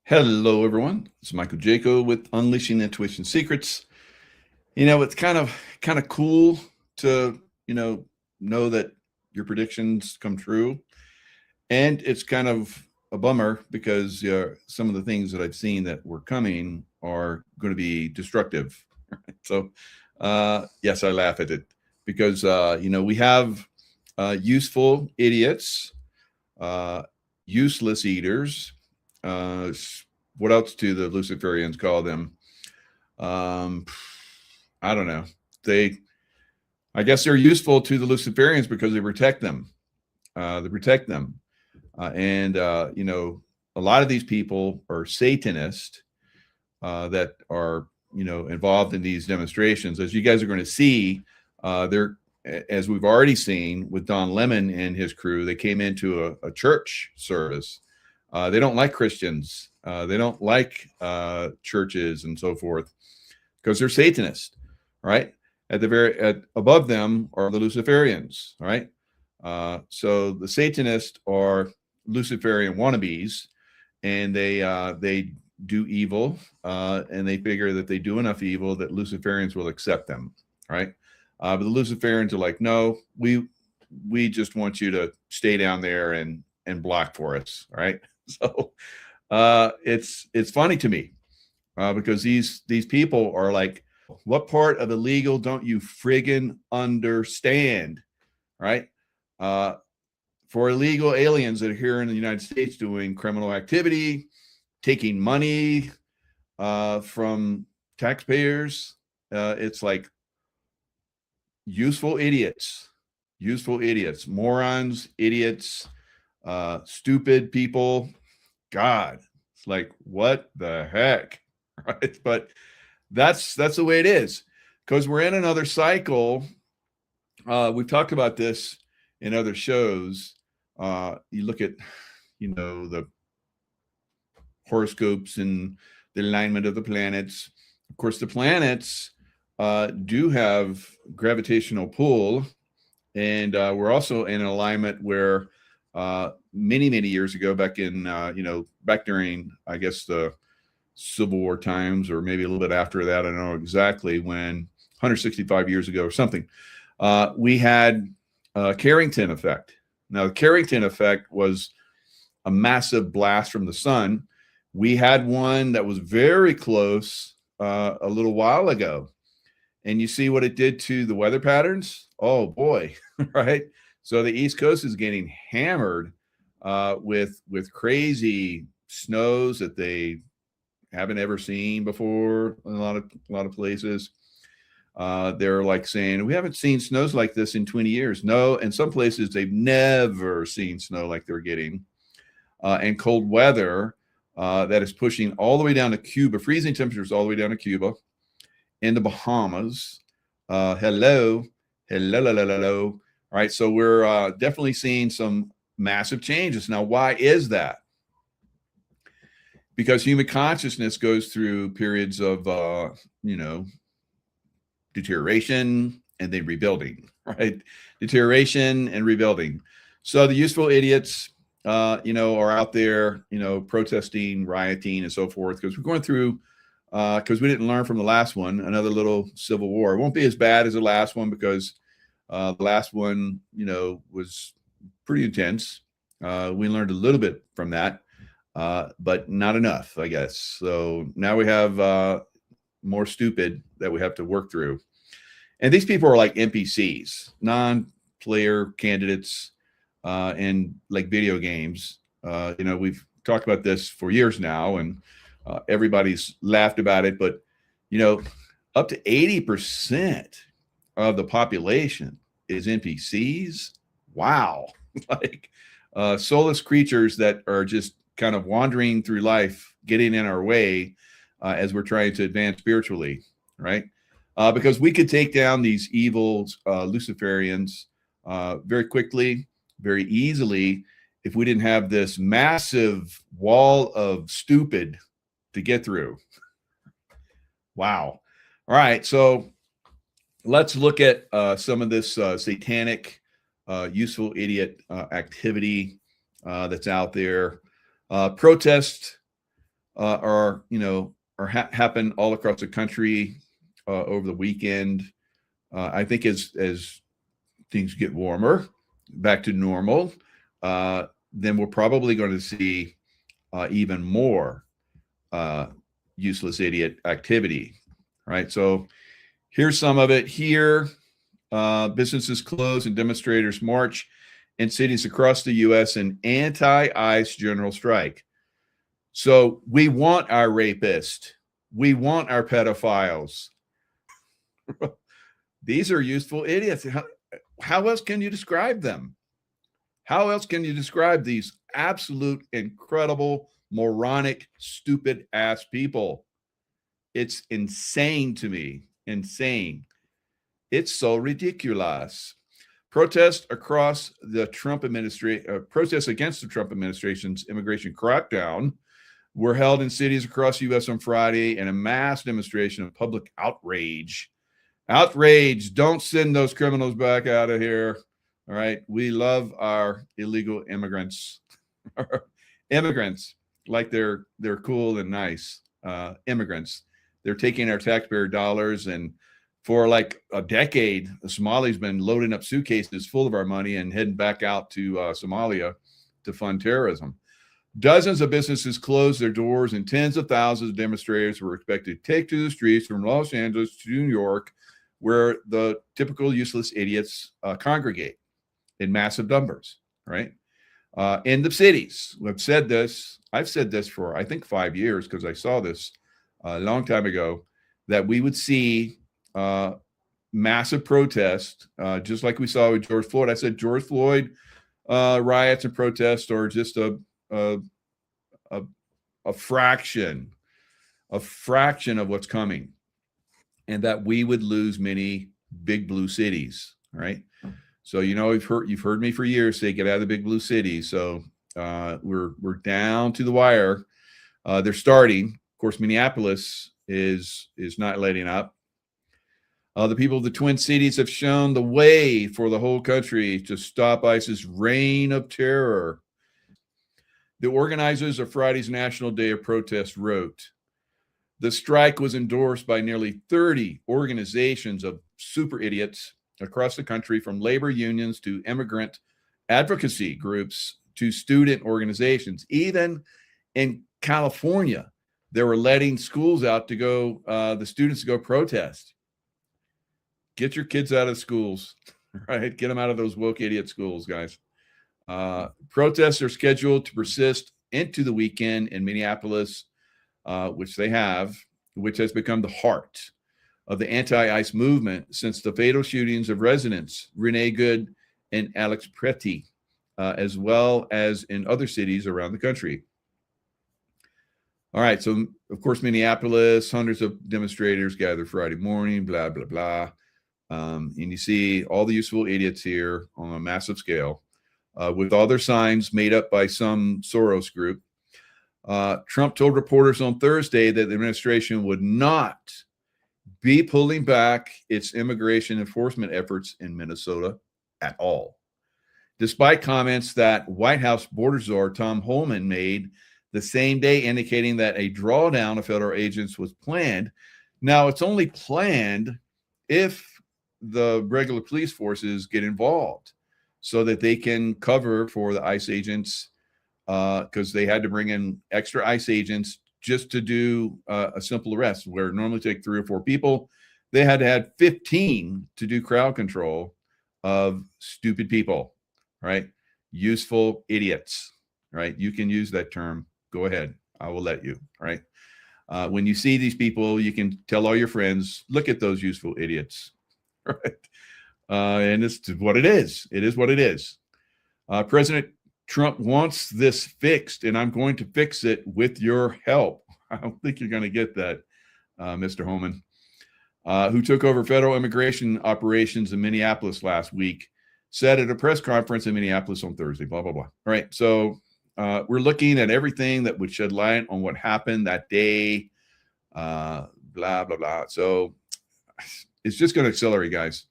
Hello, everyone. It's Michael Jaco with Unleashing Intuition Secrets. It's kind of cool to know that your predictions come true, and it's kind of a bummer because some of the things that I've seen that were coming are going to be destructive. So, yes, I laugh at it because we have useful idiots, uh, useless eaters. What else do the Luciferians call them? Um, I don't know. I guess they're useful to the Luciferians because they protect them. They protect them, and a lot of these people are Satanists that are involved in these demonstrations. As you guys are going to see, they're as we've already seen with Don Lemon and his crew. They came into a church service. They don't like Christians. They don't like churches and so forth because they're Satanists, right? Above them are the Luciferians, right? So the Satanists are Luciferian wannabes, and they do evil, and they figure that they do enough evil that Luciferians will accept them, right? But the Luciferians are like, no, we just want you to stay down there and block for us, right? So it's funny to me because these people are like, what part of illegal don't you friggin' understand, right? Uh, for illegal aliens that are here in the United States doing criminal activity, taking money from taxpayers, it's like useful idiots, morons, idiots, stupid people. God, it's like, what the heck, right? But that's the way it is because we're in another cycle. We've talked about this in other shows. You look at, the horoscopes and the alignment of the planets. Of course, the planets do have gravitational pull, and we're also in an alignment where many years ago, back in back during, I guess, the Civil War times, or maybe a little bit after that, I don't know exactly when, 165 years ago or something, we had Carrington effect. Now, the Carrington effect was a massive blast from the sun. We had one that was very close a little while ago. And you see what it did to the weather patterns? Oh, boy, right? So the East Coast is getting hammered with crazy snows that they haven't ever seen before in a lot of places. They're like saying, we haven't seen snows like this in 20 years. No, in some places they've never seen snow like they're getting. And cold weather that is pushing all the way down to Cuba, freezing temperatures all the way down to Cuba, in the Bahamas. Hello. All right, so we're definitely seeing some massive changes. Now, why is that? Because human consciousness goes through periods of, deterioration and then rebuilding, right? Deterioration and rebuilding. So the useful idiots, are out there, protesting, rioting, and so forth, because we're going through, because we didn't learn from the last one, another little civil war. It won't be as bad as the last one because the last one, was pretty intense. We learned a little bit from that, but not enough, I guess. So now we have more stupid that we have to work through. And these people are like NPCs, non-player candidates in like video games. We've talked about this for years now, and everybody's laughed about it. But, up to 80% of the population is NPCs. Wow. Like soulless creatures that are just kind of wandering through life, getting in our way as we're trying to advance spiritually, right? Because we could take down these evil Luciferians very quickly, very easily, if we didn't have this massive wall of stupid to get through. Wow. All right, so let's look at some of this satanic, useful idiot activity that's out there. Protest happen all across the country over the weekend. I think as things get warmer, back to normal, then we're probably going to see even more useless idiot activity, right? So here's some of it here. Businesses close and demonstrators march in cities across the U.S. in anti-ICE general strike. So we want our rapists. We want our pedophiles. These are useful idiots. How else can you describe them? How else can you describe these absolute, incredible, moronic, stupid ass people? It's insane to me. Insane. It's so ridiculous. Protests against the Trump administration's immigration crackdown were held in cities across the U.S. on Friday in a mass demonstration of public outrage. Outrage! Don't send those criminals back out of here. All right. We love our illegal immigrants. Immigrants, like they're cool and nice. Immigrants. They're taking our taxpayer dollars, and for like a decade, the Somalis been loading up suitcases full of our money and heading back out to Somalia to fund terrorism. Dozens of businesses closed their doors, and tens of thousands of demonstrators were expected to take to the streets from Los Angeles to New York, where the typical useless idiots congregate in massive numbers, right? In the cities. I've said this for, I think, 5 years, because I saw this a long time ago, that we would see massive protest, just like we saw with George Floyd. I said George Floyd riots and protests are just a fraction of what's coming, and that we would lose many big blue cities, right? So you've heard me for years say get out of the big blue cities. So we're down to the wire. They're starting. Of course, Minneapolis is not letting up. The people of the Twin Cities have shown the way for the whole country to stop ICE's reign of terror. The organizers of Friday's National Day of Protest wrote, the strike was endorsed by nearly 30 organizations of super idiots across the country, from labor unions to immigrant advocacy groups to student organizations. Even in California, they were letting schools out to go, the students to go protest. Get your kids out of schools, right? Get them out of those woke idiot schools, guys. Protests are scheduled to persist into the weekend in Minneapolis, which has become the heart of the anti-ICE movement since the fatal shootings of residents Renee Good and Alex Pretty, as well as in other cities around the country. All right, so of course, Minneapolis, hundreds of demonstrators gathered Friday morning, blah, blah, blah. And you see all the useful idiots here on a massive scale, with all their signs made up by some Soros group. Trump told reporters on Thursday that the administration would not be pulling back its immigration enforcement efforts in Minnesota at all, despite comments that White House border czar Tom Homan made the same day, indicating that a drawdown of federal agents was planned. Now, it's only planned if the regular police forces get involved so that they can cover for the ICE agents, because they had to bring in extra ICE agents just to do a simple arrest, where it normally take 3 or 4 people. They had to have 15 to do crowd control of stupid people, right? Useful idiots, right? You can use that term. Go ahead. I will let you, right? When you see these people, you can tell all your friends, look at those useful idiots, right? And it's what it is. It is what it is. President Trump wants this fixed, and I'm going to fix it with your help. I don't think you're going to get that, Mr. Homan, who took over federal immigration operations in Minneapolis last week, said at a press conference in Minneapolis on Thursday, blah, blah, blah. All right. So we're looking at everything that would shed light on what happened that day, blah, blah, blah. So it's just going to accelerate, guys.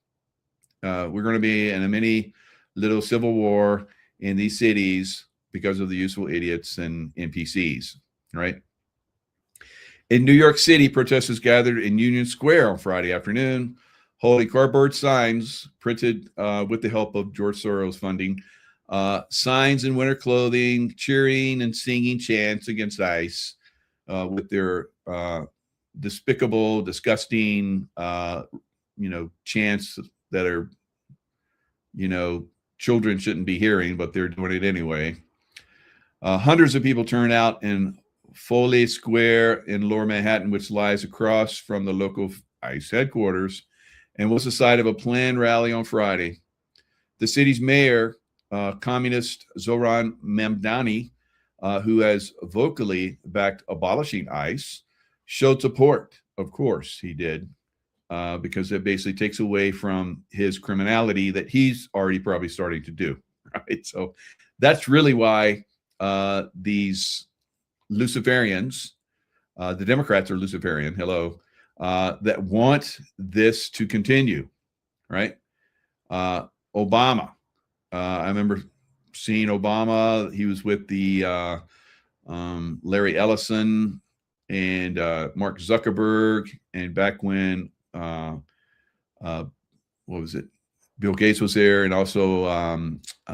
We're going to be in a mini little civil war in these cities because of the useful idiots and NPCs, right? In New York City, protesters gathered in Union Square on Friday afternoon, holding cardboard signs printed with the help of George Soros funding, signs in winter clothing, cheering and singing chants against ICE with their despicable, disgusting, chants that are, children shouldn't be hearing, but they're doing it anyway. Hundreds of people turned out in Foley Square in Lower Manhattan, which lies across from the local ICE headquarters, and was the site of a planned rally on Friday. The city's mayor, communist Zoran Mamdani, who has vocally backed abolishing ICE, showed support. Of course he did, because it basically takes away from his criminality that he's already probably starting to do. Right? So that's really why these Luciferians, the Democrats are Luciferian, that want this to continue, right? Obama, I remember seeing Obama. He was with the Larry Ellison and Mark Zuckerberg, and back when what was it? Bill Gates was there, and also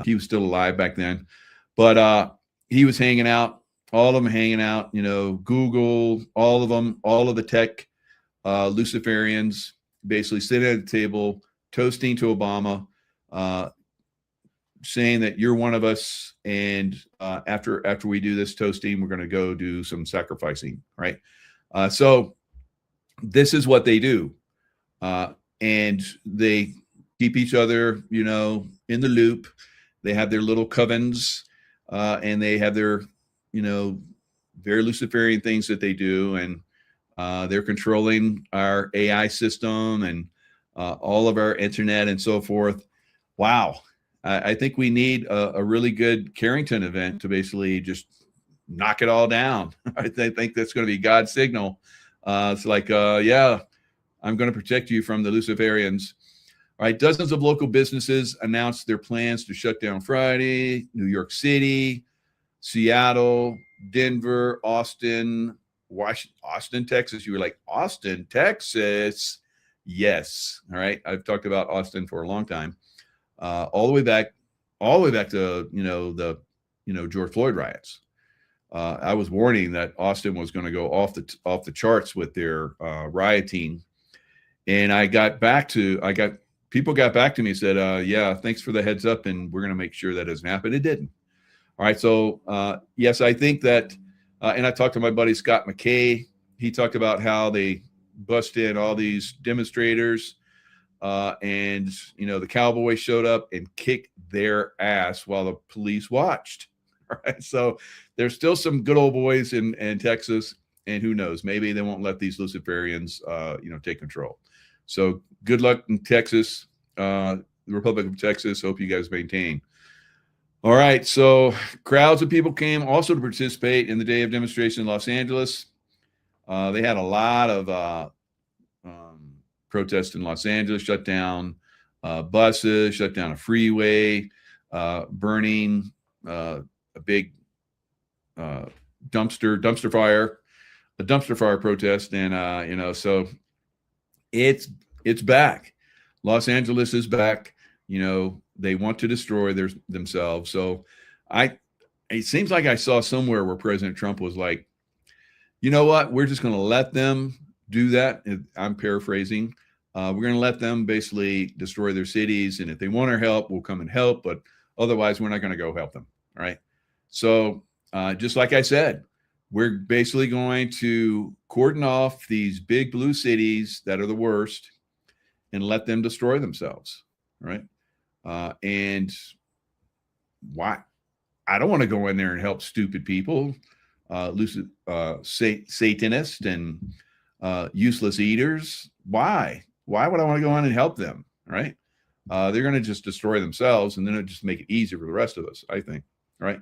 he was still alive back then, but he was hanging out. All of them hanging out, Google, all of them, all of the tech Luciferians basically sitting at the table, toasting to Obama, saying that you're one of us. And after we do this toasting, we're going to go do some sacrificing, right? So this is what they do. And they keep each other, in the loop. They have their little covens, and they have their very Luciferian things that they do, and they're controlling our AI system and all of our internet and so forth. Wow. I think we need a really good Carrington event to basically just knock it all down. I think that's going to be God's signal. It's like, yeah, I'm going to protect you from the Luciferians. All right. Dozens of local businesses announced their plans to shut down Friday. New York City, Seattle, Denver, Austin, Washington, Austin, Texas. You were like, Austin, Texas? Yes. All right. I've talked about Austin for a long time. All the way back to, the George Floyd riots. I was warning that Austin was going to go off the charts with their rioting. And people got back to me and said, yeah, thanks for the heads up. And we're going to make sure that doesn't happen. It didn't. All right. So, yes, I think that, and I talked to my buddy, Scott McKay. He talked about how they bust in all these demonstrators, and, the Cowboys showed up and kicked their ass while the police watched. All right. So there's still some good old boys in Texas, and who knows, maybe they won't let these Luciferians, take control. So good luck in Texas, the Republic of Texas. Hope you guys maintain. All right, so crowds of people came also to participate in the day of demonstration in Los Angeles. They had a lot of protests in Los Angeles, shut down buses, shut down a freeway, burning a big dumpster fire protest. And, so it's back. Los Angeles is back. They want to destroy themselves. So it seems like I saw somewhere where President Trump was like, you know what? We're just going to let them do that. I'm paraphrasing. We're going to let them basically destroy their cities. And if they want our help, we'll come and help. But otherwise, we're not going to go help them. All right. So just like I said, we're basically going to cordon off these big blue cities that are the worst and let them destroy themselves. Right. And why? I don't want to go in there and help stupid people, Satanists and useless eaters. Why? Why would I want to go in and help them? Right? They're going to just destroy themselves, and then it'll just make it easier for the rest of us, I think. Right?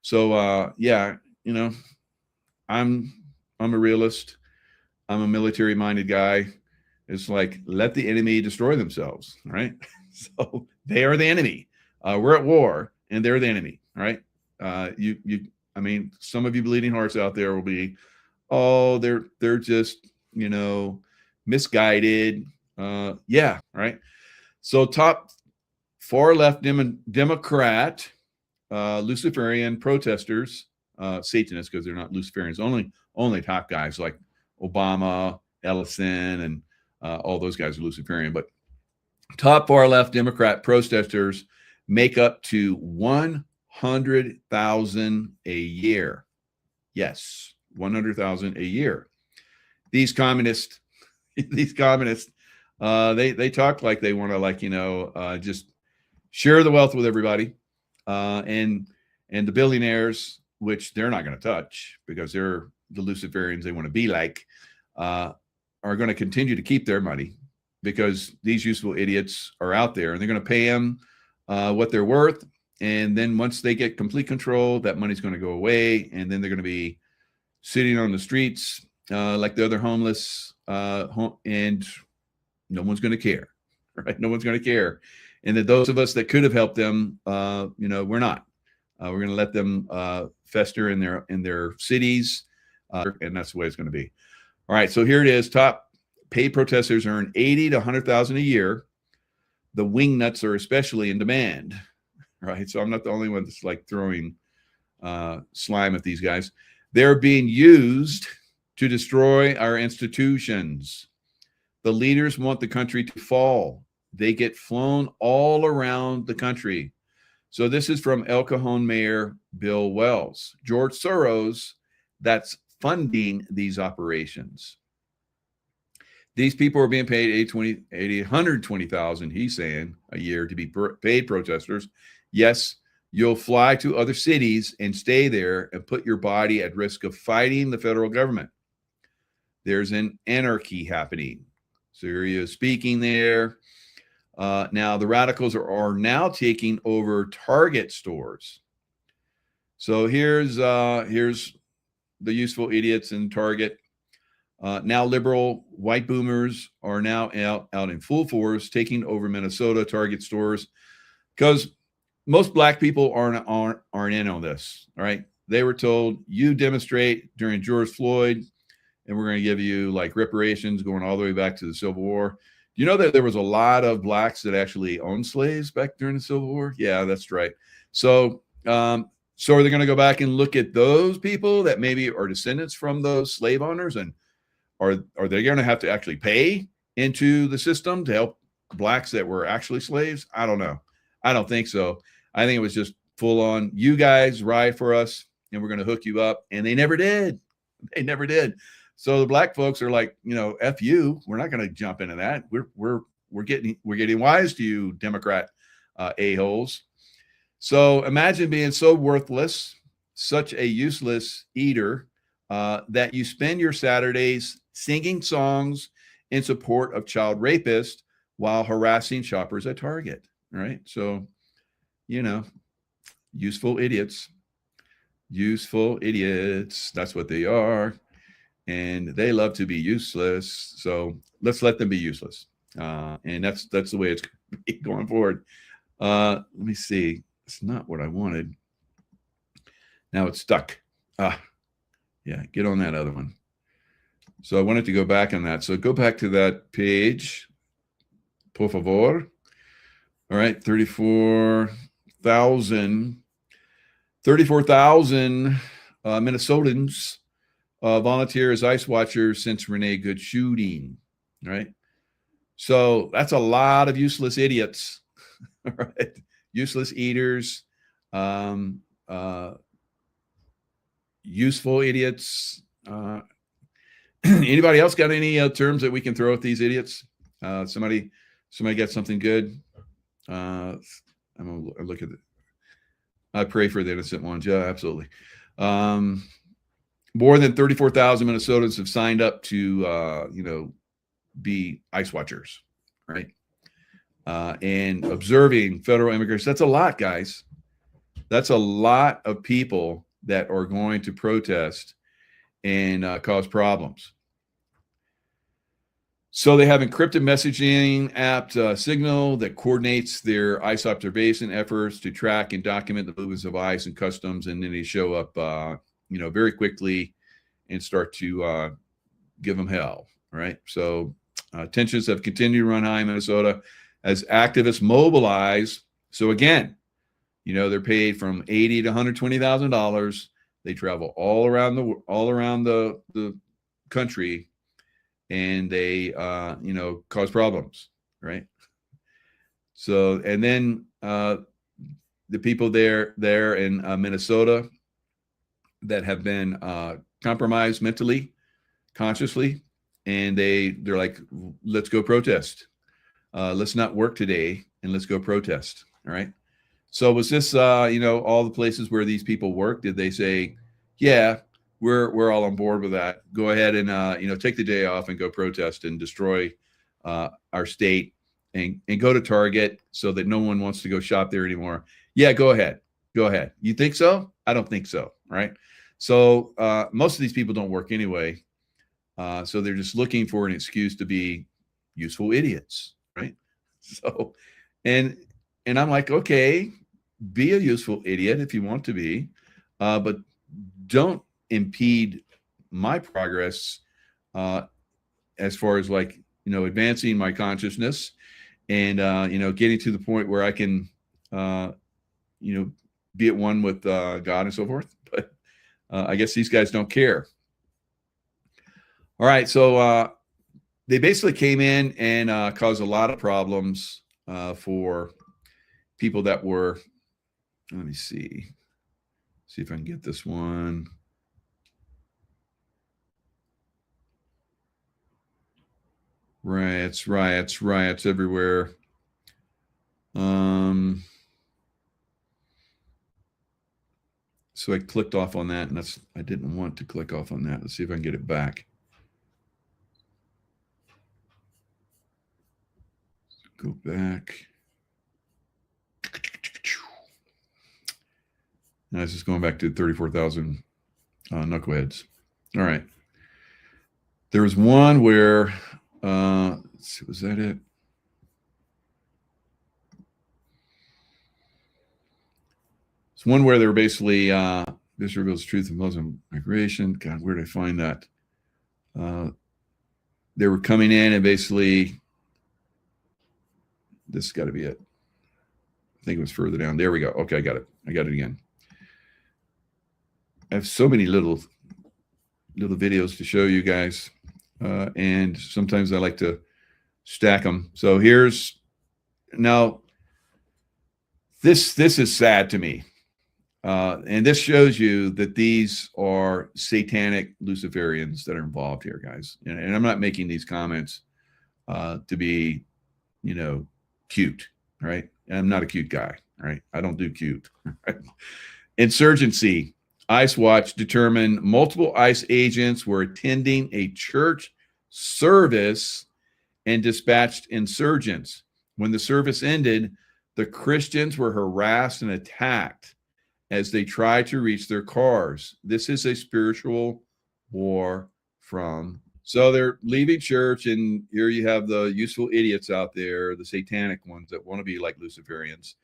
So, yeah, I'm a realist. I'm a military-minded guy. It's like, let the enemy destroy themselves. Right? So they are the enemy. We're at war, and they're the enemy. Right? Some of you bleeding hearts out there will be oh, they're just, misguided. Yeah, right. So top far left Democrat, Luciferian protesters, Satanists, because they're not Luciferians, only top guys like Obama, Ellison, and all those guys are Luciferian. But top far left Democrat protesters make up to 100,000 a year. Yes, 100,000 a year. These communists, they talk like they want to just share the wealth with everybody, and the billionaires, which they're not going to touch because they're the Luciferians they want to be like, are going to continue to keep their money because these useful idiots are out there and they're going to pay them what they're worth. And then once they get complete control, that money's going to go away. And then they're going to be sitting on the streets like the other homeless, and no one's going to care, right? No one's going to care. And that those of us that could have helped them, we're not. We're going to let them fester in their cities, and that's the way it's going to be. All right, so here it is. Top paid protesters earn 80 to 100,000 a year. The wingnuts are especially in demand, right? So I'm not the only one that's like throwing slime at these guys. They're being used to destroy our institutions. The leaders want the country to fall. They get flown all around the country. So this is from El Cajon Mayor Bill Wells. George Soros, that's funding these operations. These people are being paid 120,000, he's saying, a year to be paid protesters. Yes, you'll fly to other cities and stay there and put your body at risk of fighting the federal government. There's an anarchy happening. Syria is speaking there. Now, the radicals are now taking over Target stores. So here's the useful idiots in Target. Now liberal white boomers are now out in full force taking over Minnesota Target stores because most black people aren't in on this. All right, they were told you demonstrate during George Floyd, and we're going to give you like reparations going all the way back to the Civil War. You know that there was a lot of blacks that actually owned slaves back during the Civil War? Yeah, that's right. So are they going to go back and look at those people that maybe are descendants from those slave owners, and are they going to have to actually pay into the system to help blacks that were actually slaves? I don't know. I don't think so. I think it was just full on, you guys ride for us and we're going to hook you up. And they never did. They never did. So the black folks are like, F you. We're not going to jump into that. We're getting wise to you, Democrat a-holes. So imagine being so worthless, such a useless eater, that you spend your Saturdays singing songs in support of child rapists while harassing shoppers at Target. Right? So, useful idiots. Useful idiots. That's what they are. And they love to be useless. So let's let them be useless. And that's the way it's going forward. Let me see. It's not what I wanted. Now it's stuck. Yeah, get on that other one. So I wanted to go back on that. So go back to that page, por favor. All right, 34,000 Minnesotans volunteer as ICE watchers since Renee Good shooting, right? So that's a lot of useless idiots, right? Useless eaters, useful idiots. Anybody else got any terms that we can throw at these idiots? Somebody got something good? I'm gonna look at it. I pray for the innocent ones. Yeah, absolutely. More than 34,000 Minnesotans have signed up to, be ICE watchers, right? And observing federal immigrants. That's a lot, guys. That's a lot of people that are going to protest and cause problems. So they have encrypted messaging app Signal that coordinates their ICE observation efforts to track and document the movements of ICE and customs, and then they show up, very quickly and start to give them hell. Right. So tensions have continued to run high in Minnesota as activists mobilize. So again, they're paid from $80,000 to $120,000. They travel all around the country, and they cause problems, right? So, and then the people there in Minnesota that have been compromised mentally, consciously, and they're like, let's go protest. Let's not work today, and let's go protest. All right. So was this, all the places where these people work? Did they say, yeah, we're all on board with that. Go ahead and, take the day off and go protest and destroy our state and go to Target so that no one wants to go shop there anymore. Yeah, go ahead. Go ahead. You think so? I don't think so. Right. So most of these people don't work anyway. So they're just looking for an excuse to be useful idiots. Right. So, and I'm like, okay, be a useful idiot if you want to be, but don't impede my progress as far as advancing my consciousness and getting to the point where I can be at one with God and so forth. But I guess these guys don't care. All right, so they basically came in and caused a lot of problems for people that were. Let me see if I can get this one. Riots everywhere. So I clicked off on that, and I didn't want to click off on that. Let's see if I can get it back. Go back. Now this is going back to 34,000 knuckleheads. All right. There was one where, let's see, was that it? It's one where they were basically, this reveals truth of Muslim migration. God, where did I find that? They were coming in and basically, this has got to be it. I think it was further down. There we go. Okay, I got it. I got it again. I have so many little videos to show you guys, and sometimes I like to stack them. So here's now. This is sad to me, and this shows you that these are satanic Luciferians that are involved here, guys. And I'm not making these comments to be, cute, right? I'm not a cute guy, right? I don't do cute. Right? Insurgency. ICE Watch determined multiple ICE agents were attending a church service and dispatched insurgents. When the service ended, the Christians were harassed and attacked as they tried to reach their cars. This is a spiritual war so they're leaving church, and here you have the useful idiots out there, the satanic ones that want to be like Luciferians.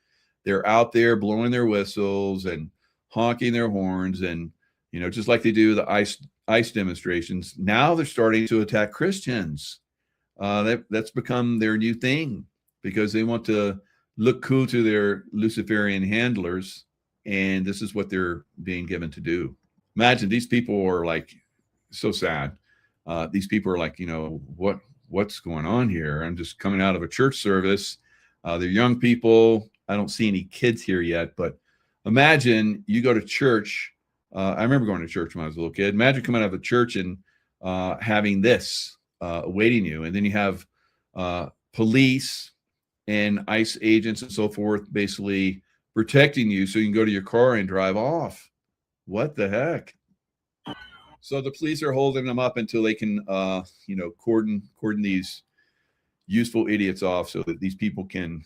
They're out there blowing their whistles and honking their horns, and just like they do the ICE demonstrations. Now they're starting to attack Christians. That's become their new thing because they want to look cool to their Luciferian handlers, and this is what they're being given to do. Imagine these people are like so sad. These people are like, what's going on here? I'm just coming out of a church service. They're young people. I don't see any kids here yet, but imagine you go to church. I remember going to church when I was a little kid. Imagine coming out of a church and having this awaiting you. And then you have police and ICE agents and so forth basically protecting you so you can go to your car and drive off. What the heck? So the police are holding them up until they can, cordon these useful idiots off so that these people can,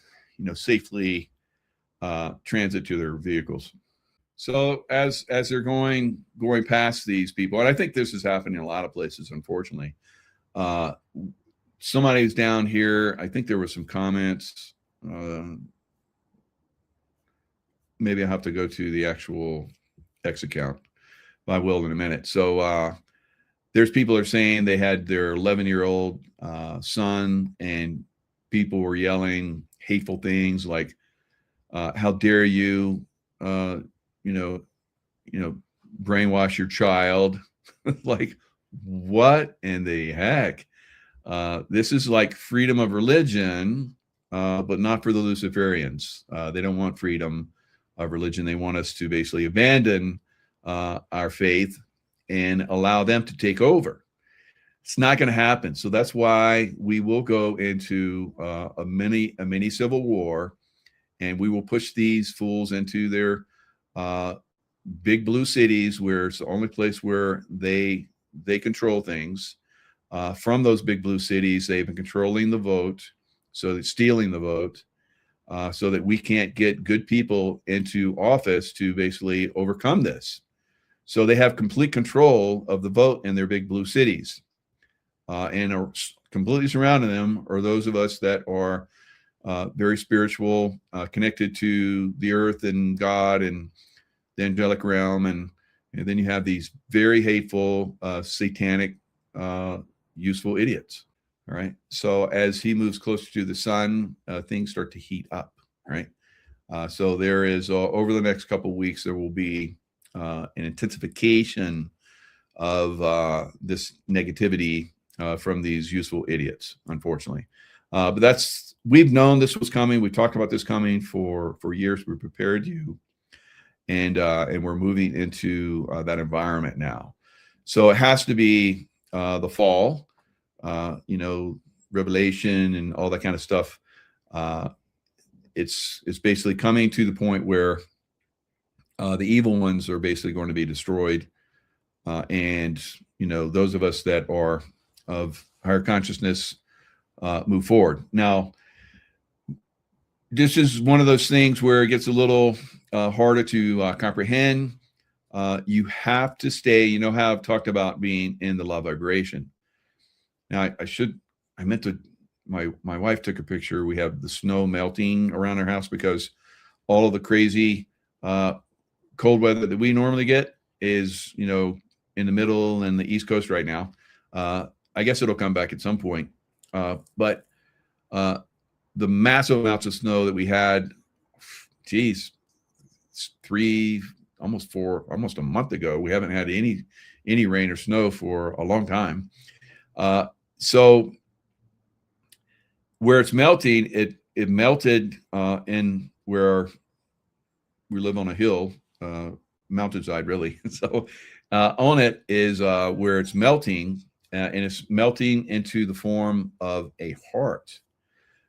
safely transit to their vehicles. So as they're going past these people, and I think this is happening in a lot of places, unfortunately. Somebody's down here. I think there were some comments. Maybe I have to go to the actual X account. I will in a minute. So there's people are saying they had their 11-year-old son, and people were yelling hateful things like, how dare you, you know, brainwash your child. Like, what in the heck? This is like freedom of religion, but not for the Luciferians. They don't want freedom of religion. They want us to basically abandon our faith and allow them to take over. It's not going to happen. So that's why we will go into a mini civil war, and we will push these fools into their big blue cities, where it's the only place where they control things. From those big blue cities, they've been controlling the vote, so they're stealing the vote, so that we can't get good people into office to basically overcome this. So they have complete control of the vote in their big blue cities, and are completely surrounding them are those of us that are very spiritual, connected to the earth and God and the angelic realm. And then you have these very hateful, satanic, useful idiots. All right. So as he moves closer to the sun, things start to heat up. Right. So there is, over the next couple of weeks, there will be an intensification of this negativity from these useful idiots, unfortunately. But we've known this was coming. We talked about this coming for years. We prepared you, and we're moving into that environment now. So it has to be the fall, Revelation and all that kind of stuff. It's basically coming to the point where the evil ones are basically going to be destroyed, and those of us that are of higher consciousness move forward. Now, this is one of those things where it gets a little harder to comprehend. You have to stay, how I've talked about being in the love vibration. Now, my wife took a picture. We have the snow melting around our house because all of the crazy cold weather that we normally get is, in the middle and the East Coast right now. I guess it'll come back at some point. But the massive amounts of snow that we had, almost a month ago, we haven't had any rain or snow for a long time. So where it's melting, it melted in where we live on a hill, mountainside really. So on it is where it's melting, and it's melting into the form of a heart.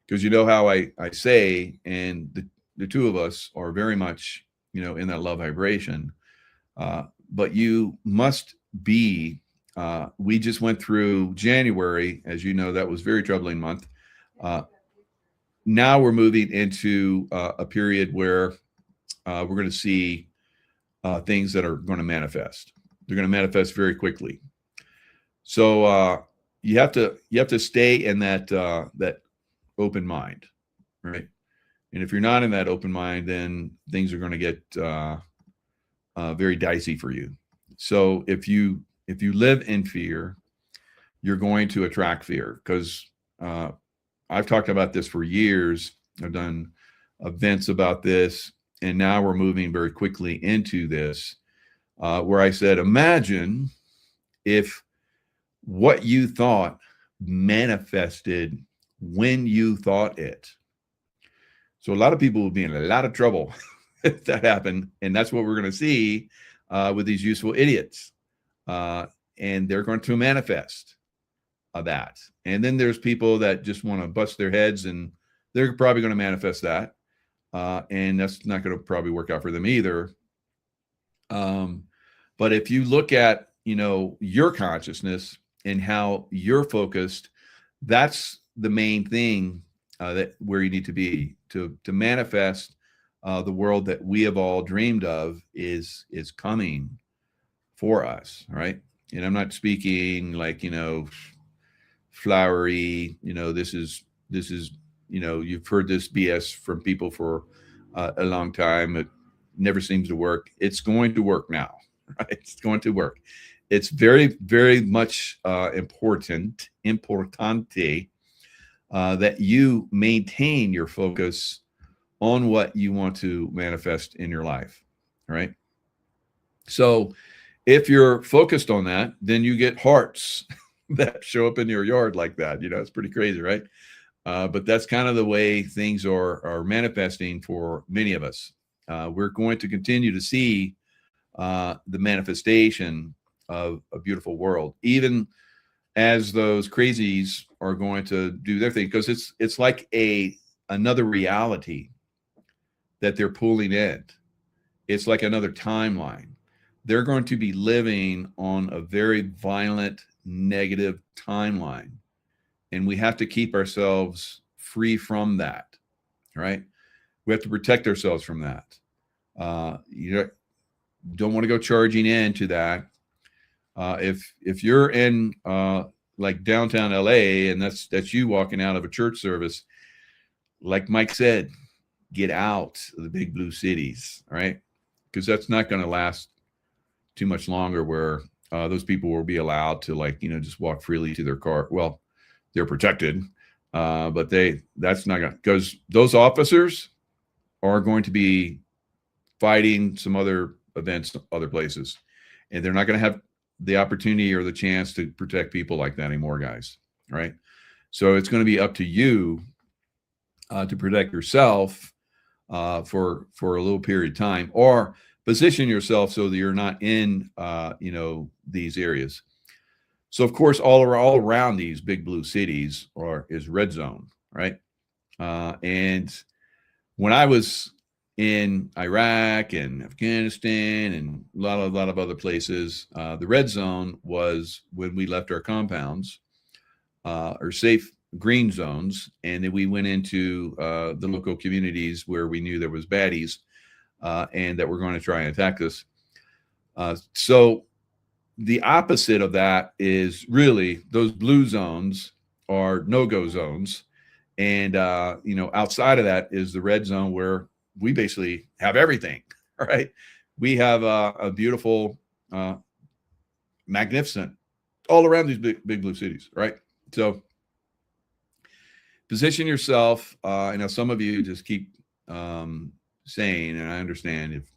Because how I say, and the two of us are very much, in that love vibration. But you must be, we just went through January, as you know, that was a very troubling month. Now we're moving into a period where we're going to see things that are going to manifest. They're going to manifest very quickly. So you have to stay in that open mind, right? And if you're not in that open mind, then things are going to get very dicey for you. So if you live in fear, you're going to attract fear, because I've talked about this for years. I've done events about this, and now we're moving very quickly into this, where I said, imagine if what you thought manifested when you thought it. So a lot of people will be in a lot of trouble if that happened. And that's what we're going to see with these useful idiots. And they're going to manifest that. And then there's people that just want to bust their heads, and they're probably going to manifest that. And that's not going to probably work out for them either. But if you look at, your consciousness and how you're focused, that's the main thing that where you need to be to manifest the world that we have all dreamed of is coming for us, right? And I'm not speaking like, flowery, this is, you've heard this BS from people for a long time. It never seems to work. It's going to work now, right? It's going to work. it's very, very much importante that you maintain your focus on what you want to manifest in your life, right? So if you're focused on that, then you get hearts that show up in your yard like that. It's pretty crazy, right? But that's kind of the way things are manifesting for many of us. We're going to continue to see the manifestation of a beautiful world, even as those crazies are going to do their thing, because it's like another reality that they're pulling in. It's like another timeline. They're going to be living on a very violent, negative timeline. And we have to keep ourselves free from that, right? We have to protect ourselves from that. You don't want to go charging into that. If you're in like downtown LA and that's you walking out of a church service, like Mike said, get out of the big blue cities, right? Because that's not going to last too much longer, where those people will be allowed to just walk freely to their car. Well, they're protected, but that's not going to, because those officers are going to be fighting some other events, other places, and they're not going to have the opportunity or the chance to protect people like that anymore, guys. Right? So it's going to be up to you to protect yourself for a little period of time, or position yourself so that you're not in these areas. So of course, all around these big blue cities is red zone, right? And when I was in Iraq and Afghanistan and a lot of other places, the red zone was when we left our compounds, or safe green zones, and then we went into the local communities where we knew there was baddies and that were going to try and attack us. So the opposite of that is really those blue zones are no-go zones. And, outside of that is the red zone, where we basically have everything, right? We have a beautiful, magnificent, all around these big blue cities, right? So position yourself. I know some of you just keep saying, and I understand if,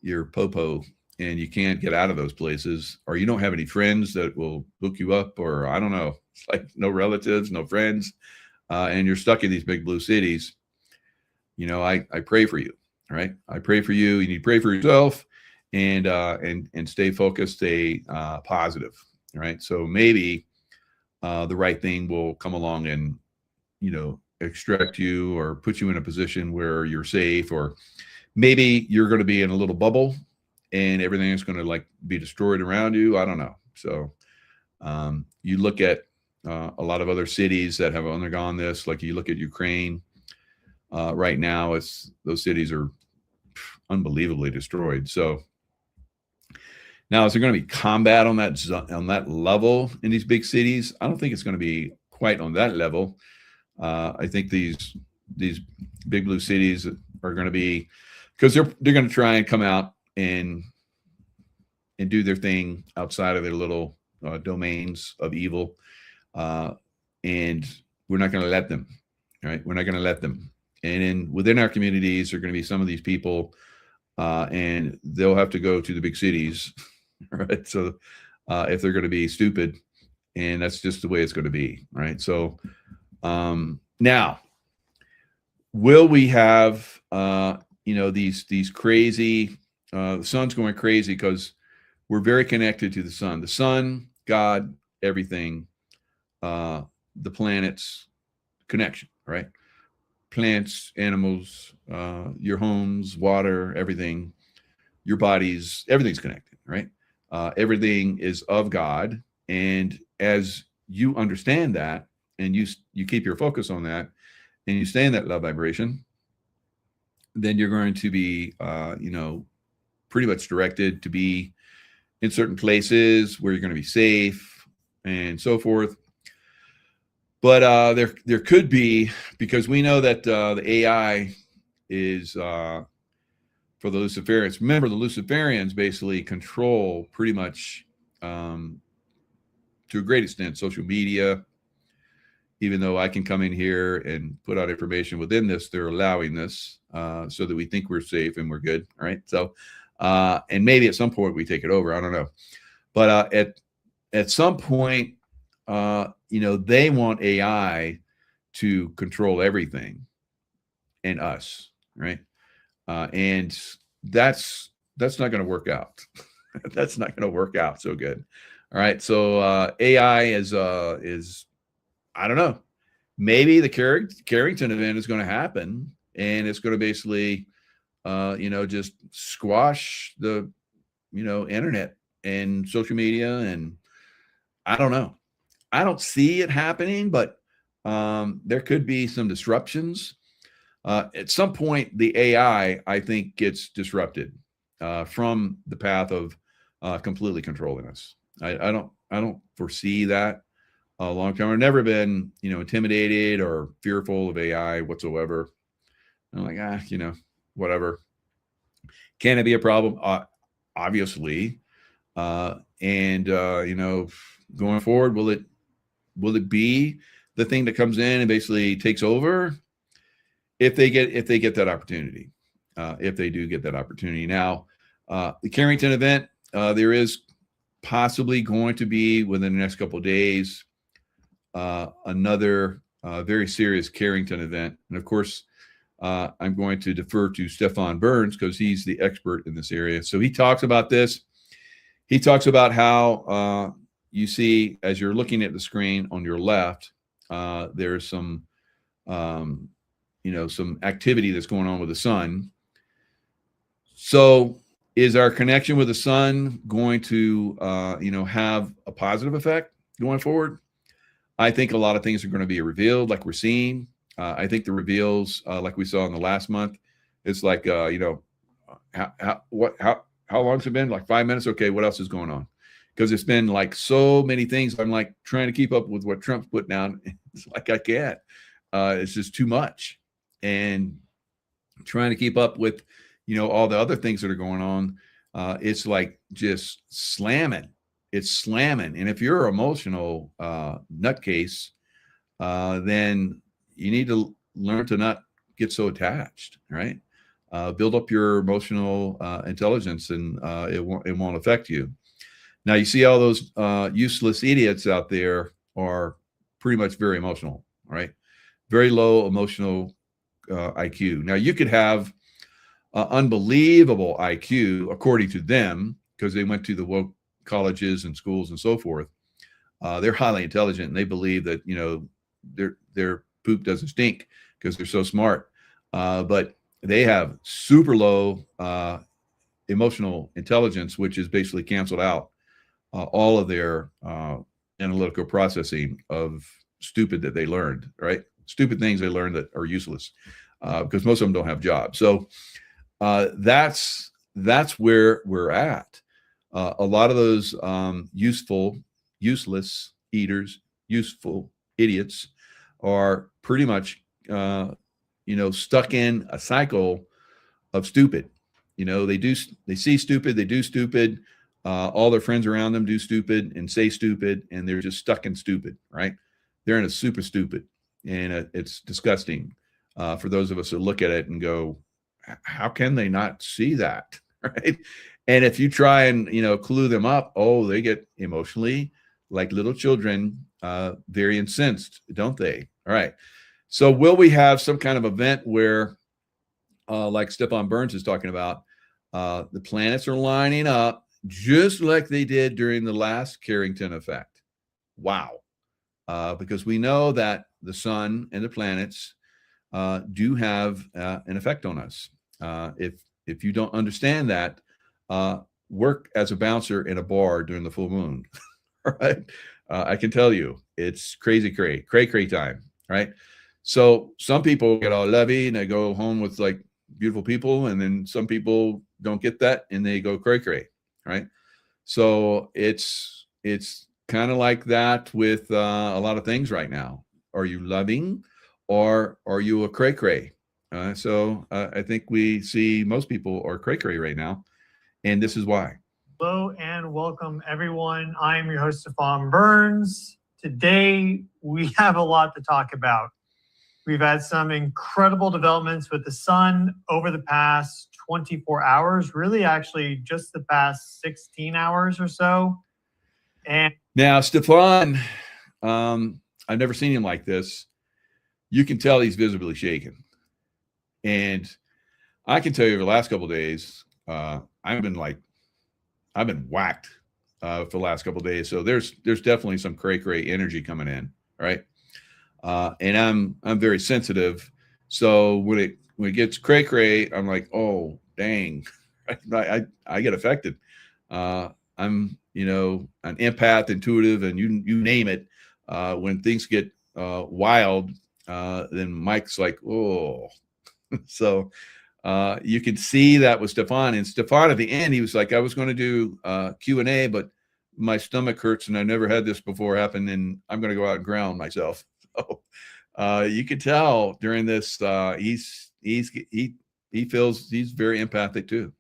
you're popo and you can't get out of those places, or you don't have any friends that will hook you up, or I don't know, it's like no relatives, no friends, and you're stuck in these big blue cities. I pray for you, right? I pray for you. You need to pray for yourself, and stay focused, stay positive, right? So maybe the right thing will come along and, extract you or put you in a position where you're safe, or maybe you're going to be in a little bubble and everything is going to be destroyed around you. I don't know. So you look at a lot of other cities that have undergone this, like you look at Ukraine right now, those cities are unbelievably destroyed. So now, is there going to be combat on that level in these big cities? I don't think it's going to be quite on that level. I think these big blue cities are going to be, because they're going to try and come out and do their thing outside of their little domains of evil, and we're not going to let them. Right? We're not going to let them. And within our communities, there are going to be some of these people, and they'll have to go to the big cities, right? So if they're going to be stupid, and that's just the way it's going to be, right? So now, will we have these crazy? The sun's going crazy because we're very connected to the sun, God, everything, the planets, connection, right? Plants, animals, your homes, water, everything, your bodies, everything's connected, right? Everything is of God. And as you understand that, and you keep your focus on that, and you stay in that love vibration, then you're going to be, pretty much directed to be in certain places where you're going to be safe and so forth. But there could be, because we know that the AI is for the Luciferians. Remember, the Luciferians basically control pretty much, to a great extent, social media. Even though I can come in here and put out information within this, they're allowing this so that we think we're safe and we're good. All right. So, and maybe at some point we take it over. I don't know. But at some point, they want AI to control everything and us, right? And that's not going to work out. That's not going to work out so good. All right. So AI is I don't know. Maybe the Carrington event is going to happen, and it's going to basically, just squash the, internet and social media. And I don't know. I don't see it happening, but there could be some disruptions. At some point, the AI, I think, gets disrupted from the path of completely controlling us. I don't foresee that. Long term. I've never been, intimidated or fearful of AI whatsoever. I'm like, whatever. Can it be a problem? Obviously. And going forward, will it be the thing that comes in and basically takes over? If they get that opportunity, if they do get that opportunity. Now, the Carrington event, there is possibly going to be within the next couple of days another very serious Carrington event. And of course, I'm going to defer to Stefan Burns because he's the expert in this area. So he talks about this. He talks about how you see, as you're looking at the screen on your left, there's some, some activity that's going on with the sun. So is our connection with the sun going to, have a positive effect going forward? I think a lot of things are going to be revealed, like we're seeing. I think the reveals, like we saw in the last month, it's like, how long's it been? Like 5 minutes? Okay, what else is going on? Because it's been like so many things. I'm like trying to keep up with what Trump's putting down. It's like I can't. It's just too much. And trying to keep up with, all the other things that are going on. It's like just slamming. It's slamming. And if you're an emotional nutcase, then you need to learn to not get so attached, right? Build up your emotional intelligence, and it won't affect you. Now, you see all those useless idiots out there are pretty much very emotional, right? Very low emotional IQ. Now, you could have unbelievable IQ, according to them, because they went to the woke colleges and schools and so forth. They're highly intelligent, and they believe that their poop doesn't stink because they're so smart. But they have super low emotional intelligence, which is basically canceled out all of their analytical processing of stupid that they learned, right? Stupid things they learned that are useless because most of them don't have jobs. So that's where we're at. A lot of those useless eaters, useful idiots are pretty much, stuck in a cycle of stupid. They see stupid, they do stupid. All their friends around them do stupid and say stupid, and they're just stuck in stupid, right? They're in a super stupid, and it's disgusting for those of us that look at it and go, how can they not see that, right? And if you try and, clue them up, they get emotionally like little children, very incensed, don't they? All right. So will we have some kind of event where, like Stefan Burns is talking about, the planets are lining up just like they did during the last Carrington effect? Wow. Because we know that the sun and the planets do have an effect on us. If you don't understand that, work as a bouncer in a bar during the full moon. Right? I can tell you, it's crazy time, right? So some people get all lovey and they go home with like beautiful people, and then some people don't get that and they go cray, right? So it's kind of like that with a lot of things right now. Are you loving, or are you a cray? So I think we see most people are cray-cray right now, and this is why. Hello and welcome everyone. I'm your host, Stefan Burns. Today, we have a lot to talk about. We've had some incredible developments with the sun over the past 24 hours, really actually just the past 16 hours or so. And now, Stefan, I've never seen him like this. You can tell he's visibly shaken. And I can tell you over the last couple of days, I've been whacked for the last couple of days. So there's definitely some cray energy coming in, right? And I'm very sensitive. So when it gets cray, I'm like, oh dang, I get affected. I'm an empath, intuitive, and you name it. When things get wild, then Mike's like, oh. So you can see that with Stefan. And Stefan at the end, he was like, I was going to do Q&A, but my stomach hurts and I never had this before happen, and I'm going to go out and ground myself. So you could tell during this, he feels he's very empathic too.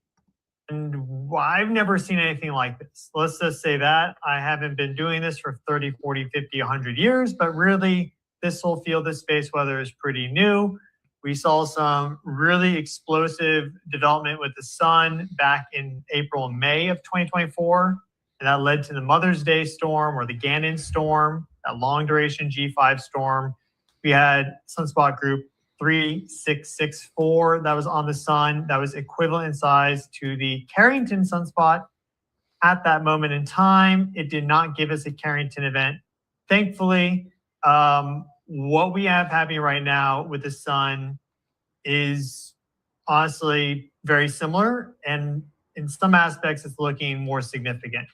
And I've never seen anything like this. Let's just say that. I haven't been doing this for 30, 40, 50, 100 years, but really this whole field of space weather is pretty new. We saw some really explosive development with the sun back in April and May of 2024. And that led to the Mother's Day storm, or the Gannon storm, that long duration G5 storm. We had sunspot group 3664 that was on the sun, that was equivalent in size to the Carrington sunspot. At that moment in time, it did not give us a Carrington event. Thankfully, what we have happening right now with the sun is honestly very similar, and in some aspects, it's looking more significant.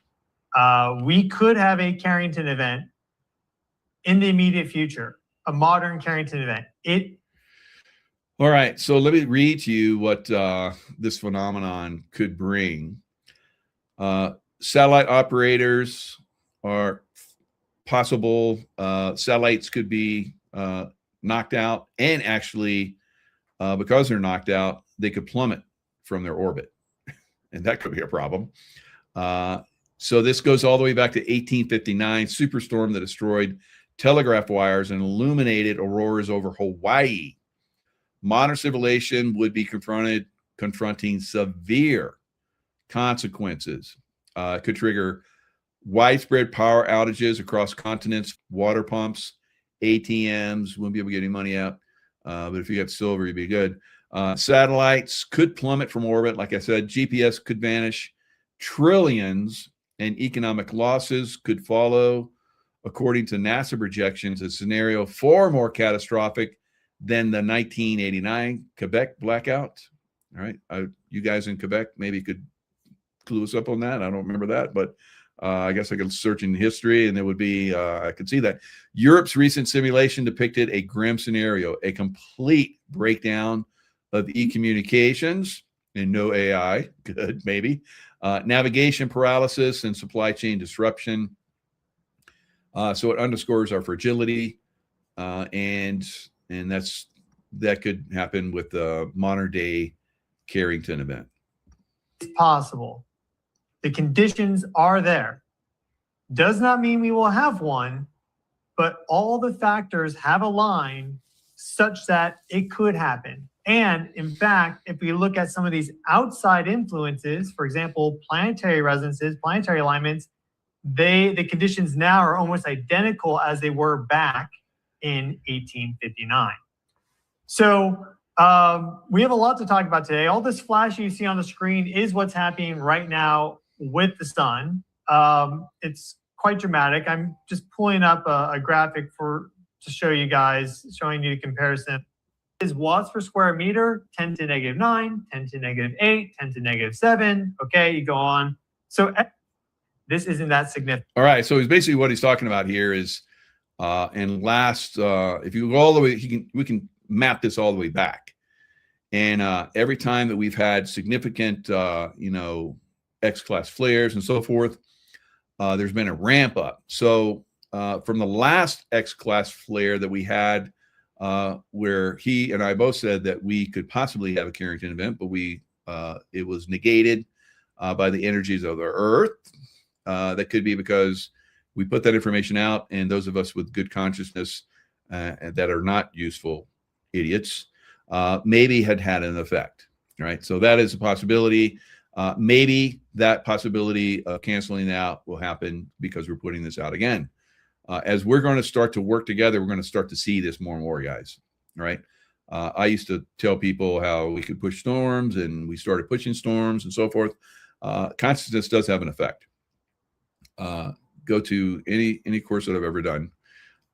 We could have a Carrington event in the immediate future, a modern Carrington event. All right, so let me read to you what this phenomenon could bring. Satellite operators are possible. Satellites could be knocked out, and actually, because they're knocked out, they could plummet from their orbit, and that could be a problem. So this goes all the way back to 1859, superstorm that destroyed telegraph wires and illuminated auroras over Hawaii. Modern civilization would be confronting severe consequences. Could trigger widespread power outages across continents, water pumps, ATMs, wouldn't be able to get any money out. But if you got silver, you'd be good. Satellites could plummet from orbit. Like I said, GPS could vanish. Trillions and economic losses could follow. According to NASA projections, a scenario far more catastrophic than the 1989 Quebec blackout. All right. You guys in Quebec maybe could clue us up on that. I don't remember that, but I guess I could search in history and there would be, I could see that. Europe's recent simulation depicted a grim scenario, a complete breakdown of e-communications and no AI, good, maybe, navigation paralysis and supply chain disruption. So it underscores our fragility, and that could happen with the modern day Carrington event. It's possible. The conditions are there. Does not mean we will have one, but all the factors have aligned such that it could happen. And in fact, if we look at some of these outside influences, for example, planetary resonances, planetary alignments, the conditions now are almost identical as they were back in 1859. So we have a lot to talk about today. All this flash you see on the screen is what's happening right now with the sun. It's quite dramatic. I'm just pulling up a graphic to show you guys, showing you the comparison. Is watts per square meter, 10 to negative 9, 10 to negative 8, 10 to negative 7. Okay, you go on. So this isn't that significant. All right, so basically what he's talking about here is, if you go all the way, we can map this all the way back. And every time that we've had significant, X-class flares and so forth, there's been a ramp up. So from the last X-class flare that we had where he and I both said that we could possibly have a Carrington event, but it was negated by the energies of the Earth. That could be because we put that information out, and those of us with good consciousness that are not useful idiots maybe had an effect. Right, so that is a possibility. Maybe that possibility of canceling out will happen because we're putting this out again. As we're going to start to work together, we're going to start to see this more and more, guys. Right? I used to tell people how we could push storms, and we started pushing storms and so forth. Consciousness does have an effect. Go to any course that I've ever done,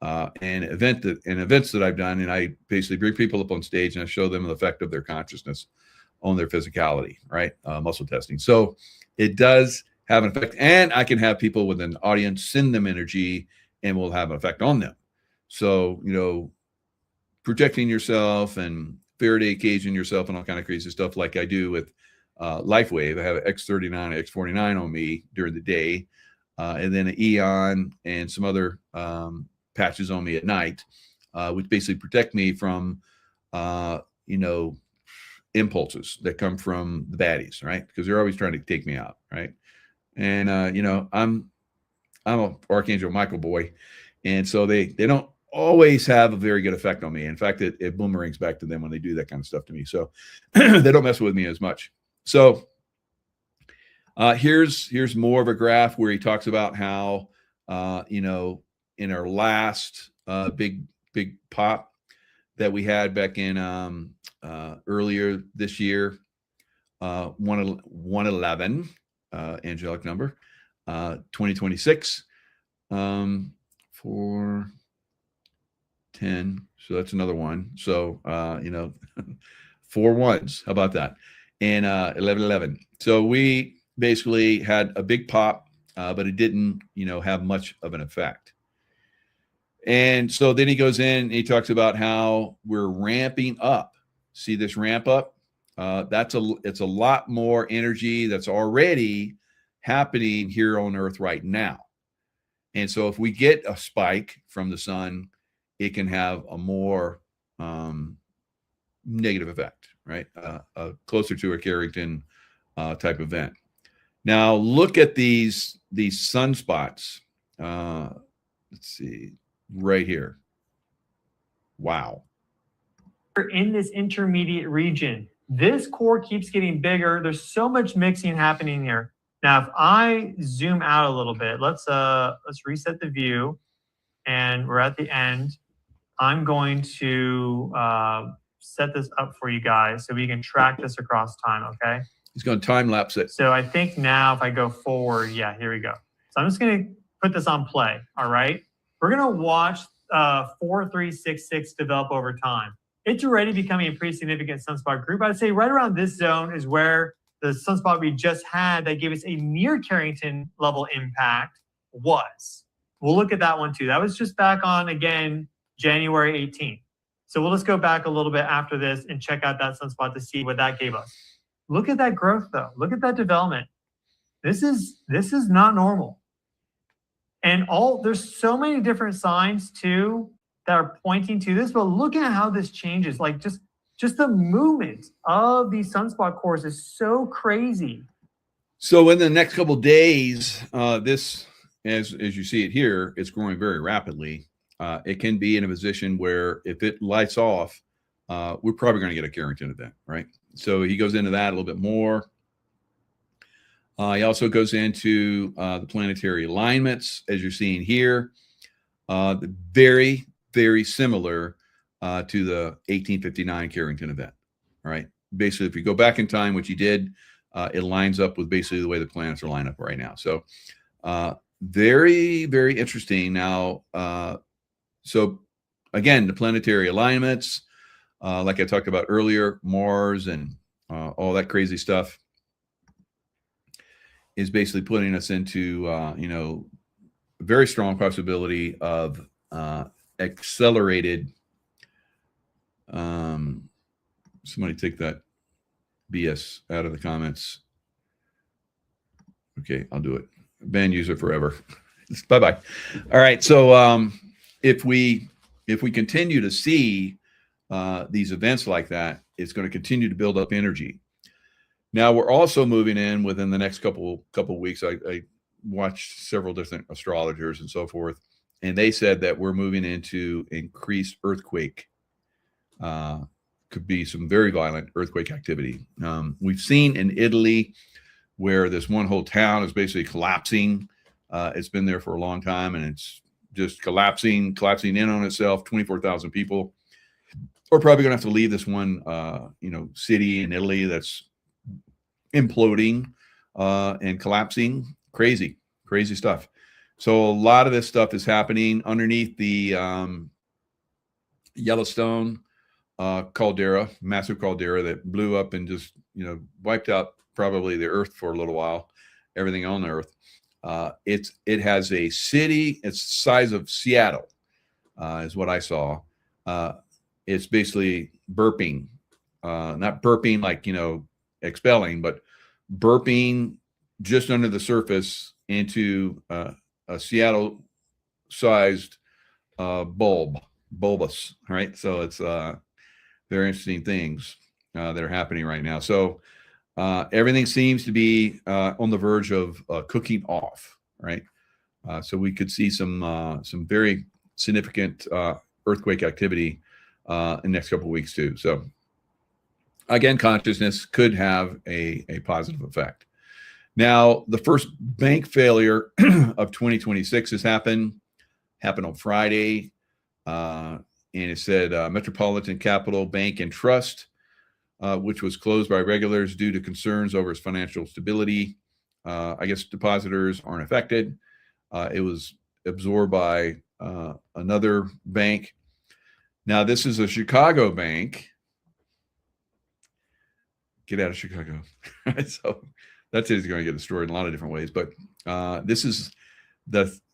and events that I've done, and I basically bring people up on stage and I show them the effect of their consciousness on their physicality, right? Muscle testing. So it does have an effect, and I can have people with an audience send them energy and will have an effect on them. So, projecting yourself and Faraday caging yourself and all kind of crazy stuff like I do with LifeWave. I have an X39, X49 on me during the day, and then an Eon and some other patches on me at night, which basically protect me from, impulses that come from the baddies, right? Because they're always trying to take me out, right? And I'm a Archangel Michael boy, and so they don't always have a very good effect on me. In fact, it boomerangs back to them when they do that kind of stuff to me. So they don't mess with me as much. So here's more of a graph where he talks about how in our last big pop that we had back in earlier this year, 111 angelic number, 2026, 410. So that's another one. So 4 ones. How about that? And 1111. So we basically had a big pop, but it didn't have much of an effect. And so then he goes in and he talks about how we're ramping up. See this ramp up? It's a lot more energy that's already happening here on Earth right now. And so if we get a spike from the sun, it can have a more negative effect, right? Closer to a Carrington type event. Now look at these sunspots. Let's see. Right here. Wow. In this intermediate region, this core keeps getting bigger. There's so much mixing happening here. Now, if I zoom out a little bit, let's reset the view, and we're at the end. I'm going to set this up for you guys so we can track this across time. Okay. He's going to time lapse it. So I think now if I go forward, yeah, here we go. So I'm just going to put this on play. All right. We're going to watch 4366 develop over time. It's already becoming a pretty significant sunspot group. I'd say right around this zone is where the sunspot we just had that gave us a near Carrington level impact was. We'll look at that one too. That was just back on, again, January 18th. So we'll just go back a little bit after this and check out that sunspot to see what that gave us. Look at that growth though. Look at that development. This is not normal. And there's so many different signs too that are pointing to this, but look at how this changes. Like just the movement of these sunspot cores is so crazy. So in the next couple of days, this, as you see it here, it's growing very rapidly. It can be in a position where if it lights off, we're probably going to get a Carrington event, right? So he goes into that a little bit more. He also goes into the planetary alignments, as you're seeing here. Very, very similar to the 1859 Carrington event. All right. Basically, if you go back in time, which he did, it lines up with basically the way the planets are lined up right now. So very, very interesting. Now, so again, the planetary alignments, like I talked about earlier, Mars and all that crazy stuff, is basically putting us into, a very strong possibility of accelerated. Somebody take that BS out of the comments. Okay, I'll do it. Ban user forever. Bye-bye. All right. So if we continue to see these events like that, it's going to continue to build up energy. Now we're also moving in within the next couple weeks. I watched several different astrologers and so forth, and they said that we're moving into increased earthquake. Could be some very violent earthquake activity. We've seen in Italy where this one whole town is basically collapsing. It's been there for a long time, and it's just collapsing in on itself. 24,000 people are probably going to have to leave this one, city in Italy that's imploding and collapsing. Crazy stuff. So a lot of this stuff is happening underneath the Yellowstone caldera, massive caldera that blew up and just wiped out probably the earth for a little while, everything on the earth. It has a city, it's the size of Seattle, is what I saw. It's basically burping, not burping like expelling, but burping just under the surface into a Seattle-sized bulbous, right? So it's very interesting things that are happening right now. So everything seems to be on the verge of cooking off, right? So we could see some very significant earthquake activity in the next couple of weeks too. So again, consciousness could have a positive effect. Now, the first bank failure of 2026 has happened on Friday. And it said Metropolitan Capital Bank and Trust, which was closed by regulators due to concerns over its financial stability. I guess depositors aren't affected. It was absorbed by another bank. Now, this is a Chicago bank. Get out of Chicago. So that's going to get destroyed in a lot of different ways. But this is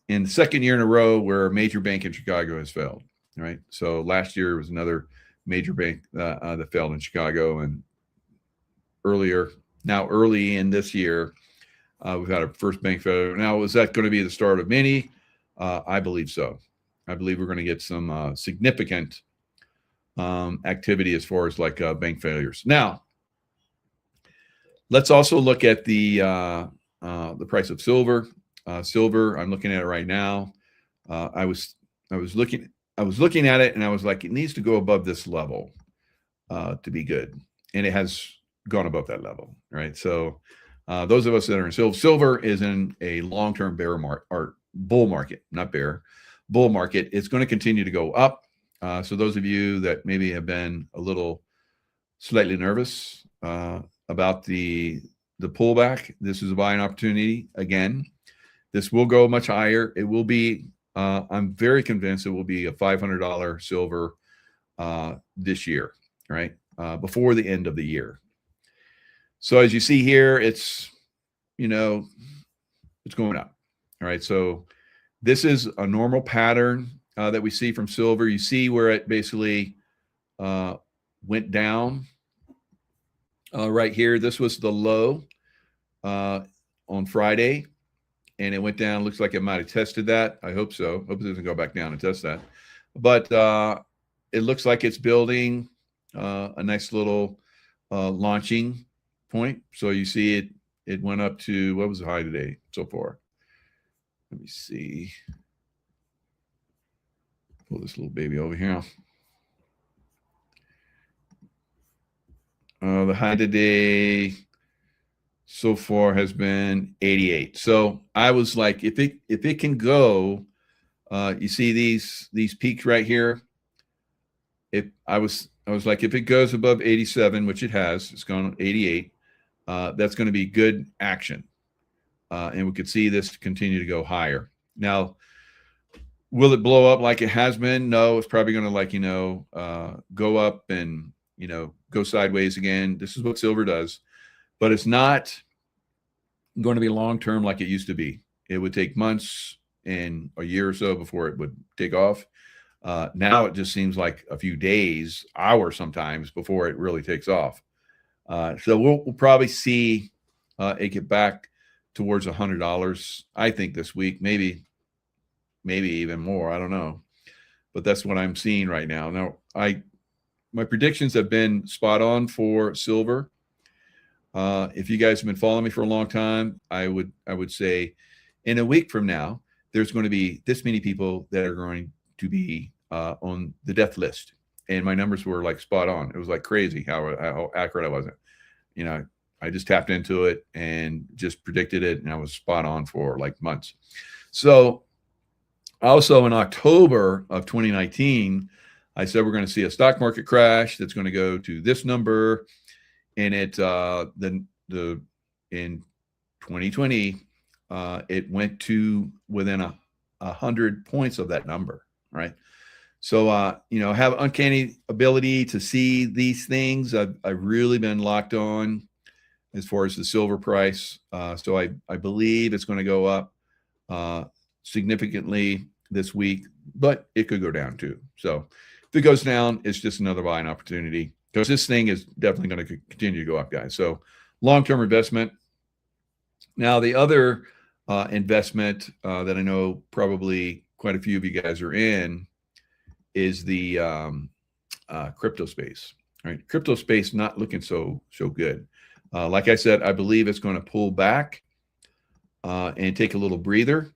in the second year in a row where a major bank in Chicago has failed, right? So last year was another major bank that failed in Chicago, and early in this year, we've had a first bank failure. Now, is that going to be the start of many? I believe so. I believe we're going to get some significant activity as far as like bank failures. Now, let's also look at the price of silver. Silver, I'm looking at it right now. I was looking at it and I was like, it needs to go above this level to be good, and it has gone above that level, right? So those of us that are in silver is in a long-term bull market, not bear, bull market. It's going to continue to go up. So those of you that maybe have been a little slightly nervous about the pullback, this is a buying opportunity again. This will go much higher. It will be, I'm very convinced it will be a $500 silver this year, right? Before the end of the year. So as you see here, it's going up. All right. So this is a normal pattern that we see from silver. You see where it basically went down right here. This was the low on Friday, and it went down. Looks like it might have tested that. I hope so. Hope it doesn't go back down and test that. But it looks like it's building a nice little launching point. So you see it went up to, what was the high today so far? Let me see. Pull this little baby over here. The high today so far has been 88. So I was like, if it can go, you see these peaks right here. I was like, if it goes above 87, which it has, it's gone 88. That's going to be good action, and we could see this continue to go higher. Now, will it blow up like it has been? No, it's probably going to go up and go sideways again. This is what silver does, but it's not going to be long term like it used to be. It would take months and a year or so before it would take off. Now it just seems like a few days, hours sometimes before it really takes off. So we'll probably see it get back towards $100, I think, this week, maybe even more. I don't know, but that's what I'm seeing right now. Now, my predictions have been spot on for silver. If you guys have been following me for a long time, I would say in a week from now, there's going to be this many people that are going to be on the death list. And my numbers were like spot on. It was like crazy how accurate I wasn't. You know, I just tapped into it and just predicted it, and I was spot on for like months. So also in October of 2019, I said we're going to see a stock market crash that's going to go to this number, and it in 2020 it went to within 100 points of that number, right? So you know, have uncanny ability to see these things. I've really been locked on as far as the silver price. So I believe it's going to go up significantly this week, but it could go down too. So if it goes down, it's just another buying opportunity, because this thing is definitely going to continue to go up, guys. So long-term investment. Now, the other investment that I know probably quite a few of you guys are in is the crypto space. All right, crypto space not looking so good. Like I said, I believe it's going to pull back and take a little breather,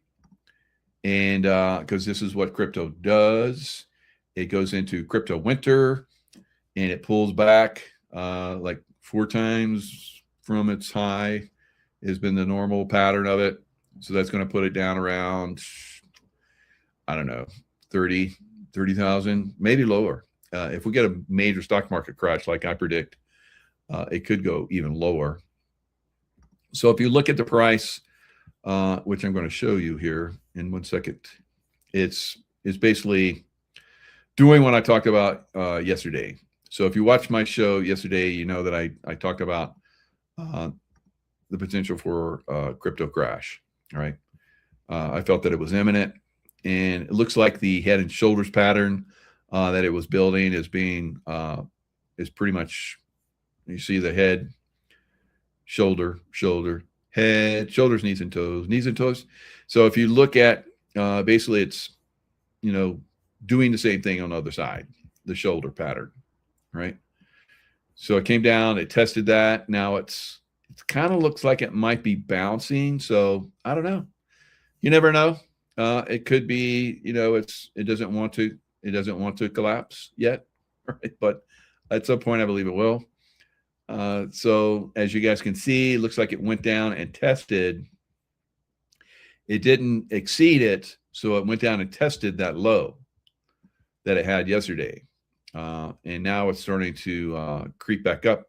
and because this is what crypto does. It goes into crypto winter, and it pulls back like 4 times from its high has been the normal pattern of it. So that's going to put it down around, I don't know, 30,000, maybe lower. If we get a major stock market crash like I predict, it could go even lower. So if you look at the price, which I'm going to show you here in 1 second, it's basically doing what I talked about yesterday. So if you watched my show yesterday, you know that I talked about the potential for crypto crash. All right. I felt that it was imminent, and it looks like the head and shoulders pattern that it was building is pretty much, you see the head, shoulder, head, shoulders, knees and toes. So if you look at basically it's, you know, doing the same thing on the other side, the shoulder pattern, right? So it came down, it tested that. Now it kind of looks like it might be bouncing. So I don't know. You never know. It could be, you know, it doesn't want to collapse yet, right? But at some point, I believe it will. So as you guys can see, it looks like it went down and tested. It didn't exceed it, so it went down and tested that low that it had yesterday. And now it's starting to creep back up.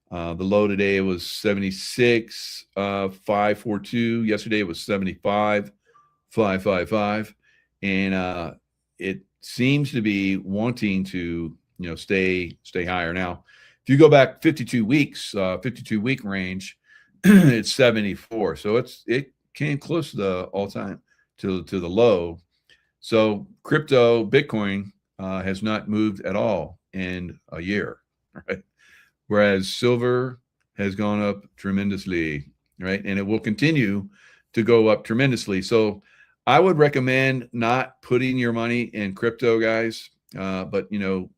The low today was 76,542. Yesterday it was 75,555. And it seems to be wanting to, you know, stay higher. Now, if you go back 52 weeks, 52-week range, it's 74. So it came close to the all-time to the low. So crypto, Bitcoin, has not moved at all in a year, right? Whereas silver has gone up tremendously, right? And it will continue to go up tremendously. So I would recommend not putting your money in crypto, guys. But you know,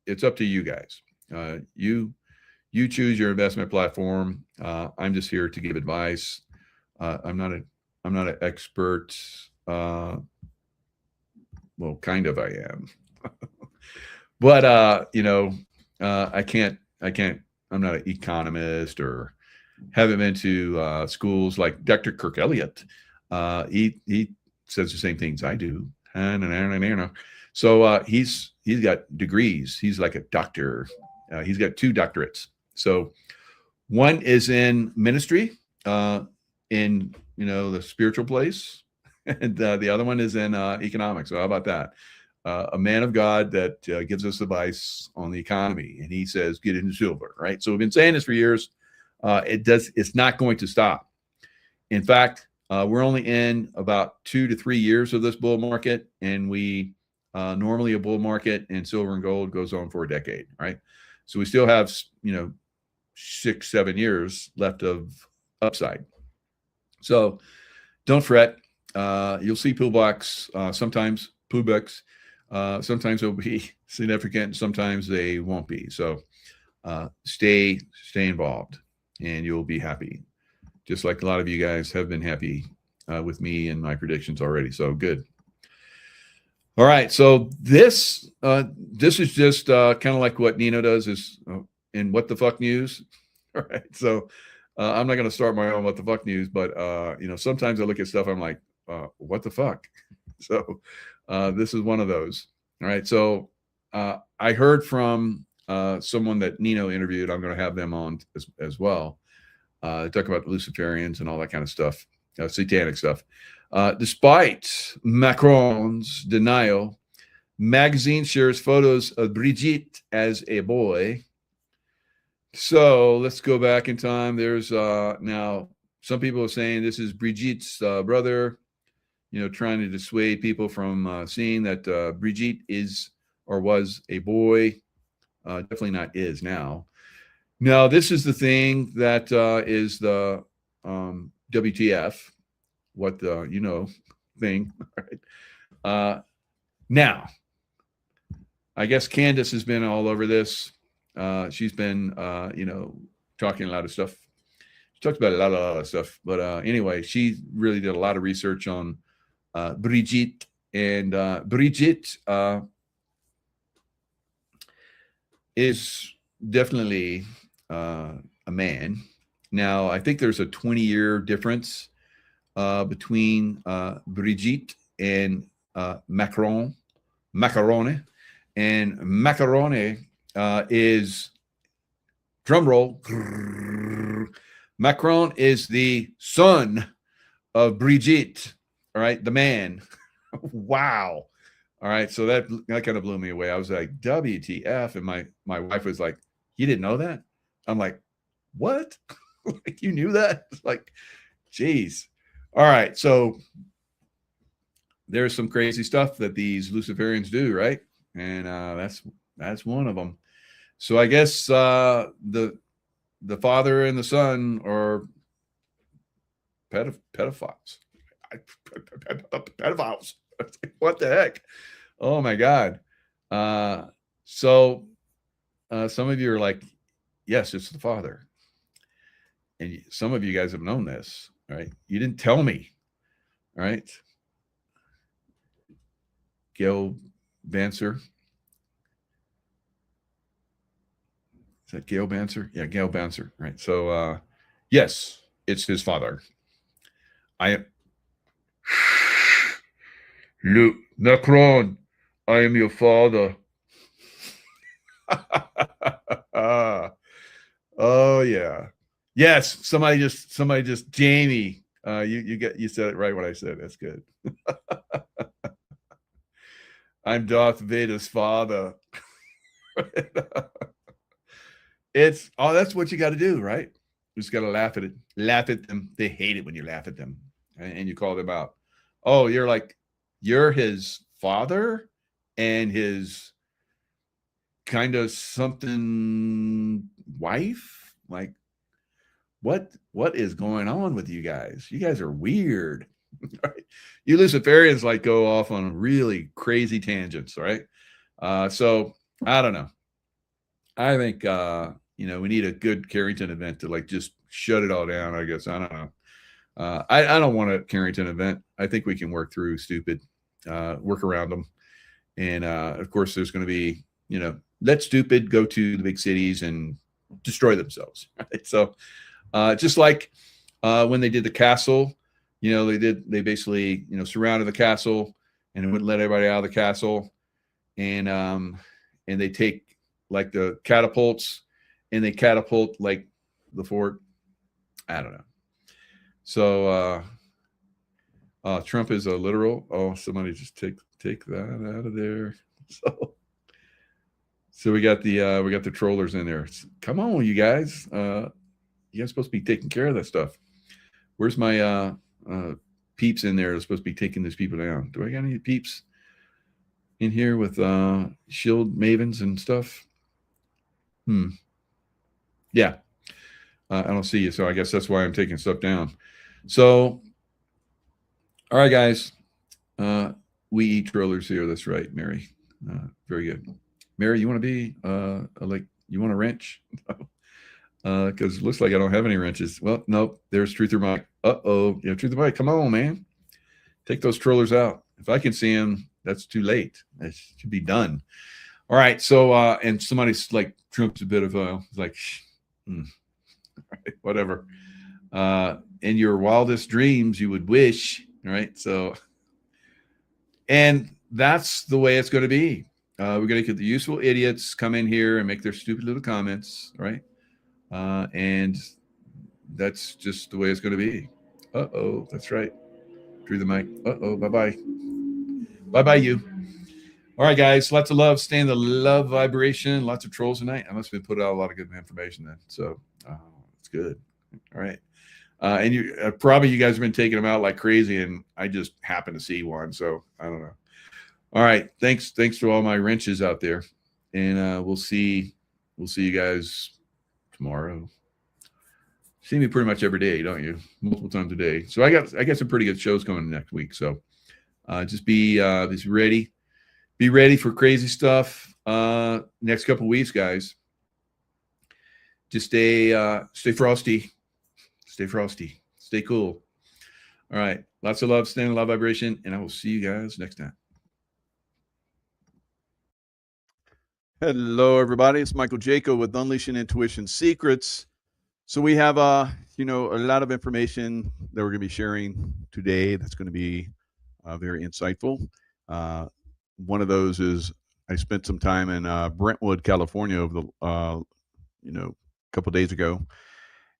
it's up to you guys. You choose your investment platform. I'm just here to give advice. I'm not an expert. Well, kind of I am. But you know, I'm not an economist or haven't been to schools like Dr. Kirk Elliott. He says the same things I do. So he's got degrees. He's like a doctor. He's got 2 doctorates. So one is in ministry, in, you know, the spiritual place, and the other one is in economics. So how about that? A man of God that gives us advice on the economy, and he says get into silver, right? So we've been saying this for years. It's not going to stop. In fact, we're only in about 2 to 3 years of this bull market, and we normally a bull market in silver and gold goes on for a decade, right? So we still have, you know, 6-7 years left of upside. So don't fret. You'll see pullbacks sometimes, pullbacks. Sometimes they'll be significant, sometimes they won't be. So stay involved, and you'll be happy, just like a lot of you guys have been happy with me and my predictions already. So good. All right, so this is just kind of like what Nino does is in What the Fuck News. All right, so I'm not going to start my own What the Fuck News, but sometimes I look at stuff, I'm like, what the fuck? So this is one of those. All right, so I heard from someone that Nino interviewed. I'm going to have them on as well. Talk about the Luciferians and all that kind of stuff, satanic stuff. Despite Macron's denial, magazine shares photos of Brigitte as a boy. So let's go back in time. There's now some people are saying this is Brigitte's brother, trying to dissuade people from seeing that Brigitte is or was a boy. Definitely not is now. Now, this is the thing that is the WTF, what the, thing. Right? Now, I guess Candace has been all over this. She's been, talking a lot of stuff. She talked about a lot of stuff. But anyway, she really did a lot of research on Brigitte. And Brigitte is definitely a man. Now, I think there's a 20-year difference between Brigitte and Macaroni. And Macaroni is, drum roll, Macron is the son of Brigitte, all right, the man. Wow. All right, so that kind of blew me away. I was like, WTF? And my wife was like, you didn't know that? I'm like, what? Like, you knew that? It's like, geez. All right, so there's some crazy stuff that these Luciferians do, right? And that's one of them. So I guess the father and the son are pedophiles. Pedophiles. What the heck? Oh my God. So some of you are like, yes, it's the father. And some of you guys have known this, right? You didn't tell me, right? Gail Banser. Is that Gail Banser? Yeah, Gail Banser. Right. So, yes, it's his father. Luke Macron, I am your father. Oh yeah. Yes, somebody just Jamie. You said it right when I said it. That's good. I'm Darth Vader's father. That's what you got to do, right? You just got to laugh at it. Laugh at them. They hate it when you laugh at them and you call them out. Oh, you're his father and his kind of something wife. Like, what is going on with you guys? You guys are weird. Right? You Luciferians like go off on really crazy tangents, right? So I don't know. I think we need a good Carrington event to like just shut it all down. I guess I don't know. I don't want a Carrington event. I think we can work through stupid, work around them, and of course there's going to be let stupid go to the big cities and destroy themselves. Right? So just like when they did the castle. They basically, surrounded the castle and wouldn't let everybody out of the castle. And they take like the catapults and they catapult like the fort. I don't know. So Trump is a literal. Oh, somebody just take that out of there. So we got the trollers in there. Come on, you guys. You guys supposed to be taking care of that stuff. Where's my peeps in there are supposed to be taking these people down? Do I got any peeps in here with shield mavens and stuff? Yeah. I don't see you, so I guess that's why I'm taking stuff down. So, all right, guys. We eat trollers here. That's right, Mary. Very good. Mary, you want to be you want a wrench? Because it looks like I don't have any wrenches. Well, nope. There's Truther Mike. Yeah, Truther Mike, come on, man. Take those trollers out. If I can see them, that's too late. It should be done. All right. So, and somebody's like Trump's a bit of a like, whatever. In your wildest dreams, you would wish, right? So, and that's the way it's going to be. We're going to get the useful idiots come in here and make their stupid little comments, right? And that's just the way it's going to be. That's right. Drew the mic. Bye-bye. Bye-bye, you. All right, guys. Lots of love. Stay in the love vibration. Lots of trolls tonight. I must have put out a lot of good information then. So it's good. All right. And you probably you guys have been taking them out like crazy, and I just happened to see one. So I don't know. All right. Thanks to all my wrenches out there. And we'll see you guys tomorrow. See me pretty much every day, don't you? Multiple times a day. So I got some pretty good shows coming next week. So just be ready. Be ready for crazy stuff next couple weeks, guys. Just stay frosty. Stay frosty. Stay cool. All right. Lots of love, stay in love vibration, and I will see you guys next time. Hello, everybody. It's Michael Jaco with Unleashing Intuition Secrets. So we have a lot of information that we're going to be sharing today that's going to be very insightful. One of those is I spent some time in Brentwood, California over the couple of days ago,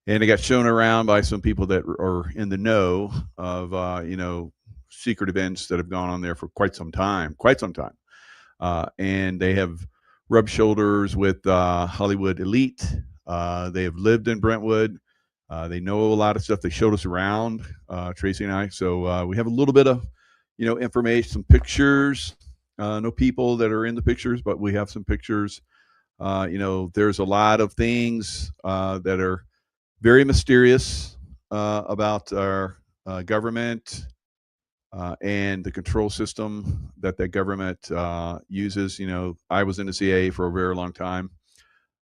and I got shown around by some people that are in the know of secret events that have gone on there for quite some time, and they have rubbed shoulders with Hollywood elite. They have lived in Brentwood. They know a lot of stuff. They showed us around, Tracy and I. So we have a little bit of, information, some pictures. No people that are in the pictures, but we have some pictures. There's a lot of things that are very mysterious about our government and the control system that government uses. I was in the CIA for a very long time.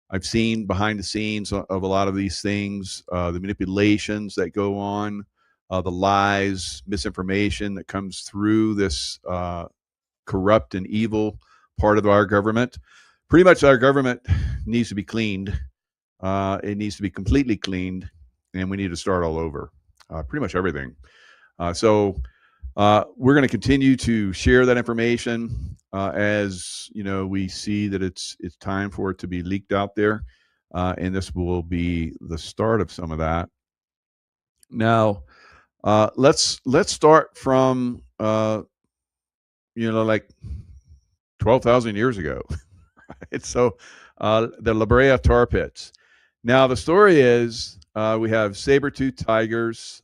I've seen behind the scenes of a lot of these things, the manipulations that go on, the lies, misinformation that comes through this corrupt and evil part of our government. Pretty much our government needs to be cleaned. It needs to be completely cleaned, and we need to start all over. Pretty much everything. So we're going to continue to share that information as we see that it's time for it to be leaked out there, and this will be the start of some of that. Now, let's start from like 12,000 years ago. Right? So the La Brea tar pits. Now the story is we have saber-toothed tigers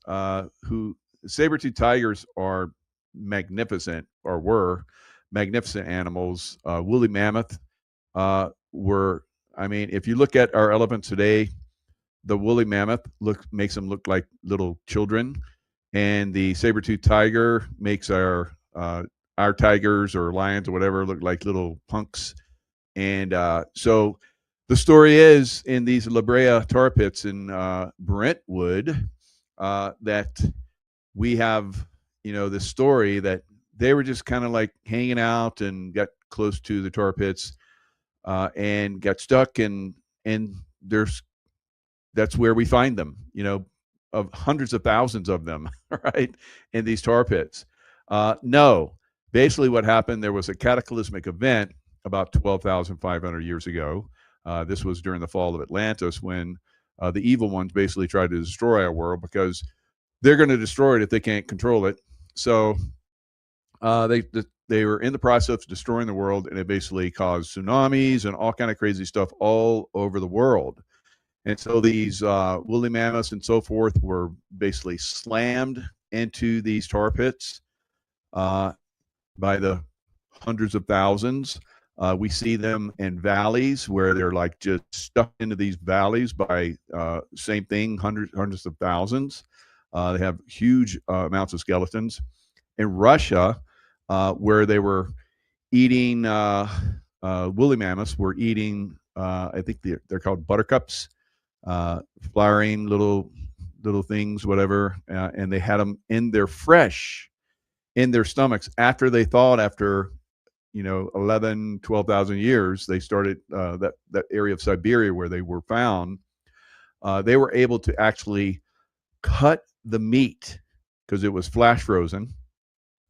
saber-toothed tigers are magnificent, or were magnificent animals. Woolly mammoth if you look at our elephants today, the woolly mammoth makes them look like little children, and the saber-toothed tiger makes our tigers or lions or whatever look like little punks. And so the story is, in these La Brea tar pits in Brentwood, that we have, this story that they were just kind of like hanging out and got close to the tar pits and got stuck, and that's where we find them, of hundreds of thousands of them, right, in these tar pits. No, basically what happened, there was a cataclysmic event about 12,500 years ago. This was during the fall of Atlantis, when the evil ones basically tried to destroy our world, because they're going to destroy it if they can't control it. So they were in the process of destroying the world, and it basically caused tsunamis and all kind of crazy stuff all over the world. And so these woolly mammoths and so forth were basically slammed into these tar pits by the hundreds of thousands. We see them in valleys where they're like just stuck into these valleys by same thing, hundreds of thousands. They have huge amounts of skeletons. In Russia, where they were eating woolly mammoths were eating. I think they're called buttercups, flowering little things, whatever, and they had them in their fresh in their stomachs after they thawed. After 11, 12,000 years, they started that area of Siberia where they were found. They were able to actually cut the meat because it was flash frozen.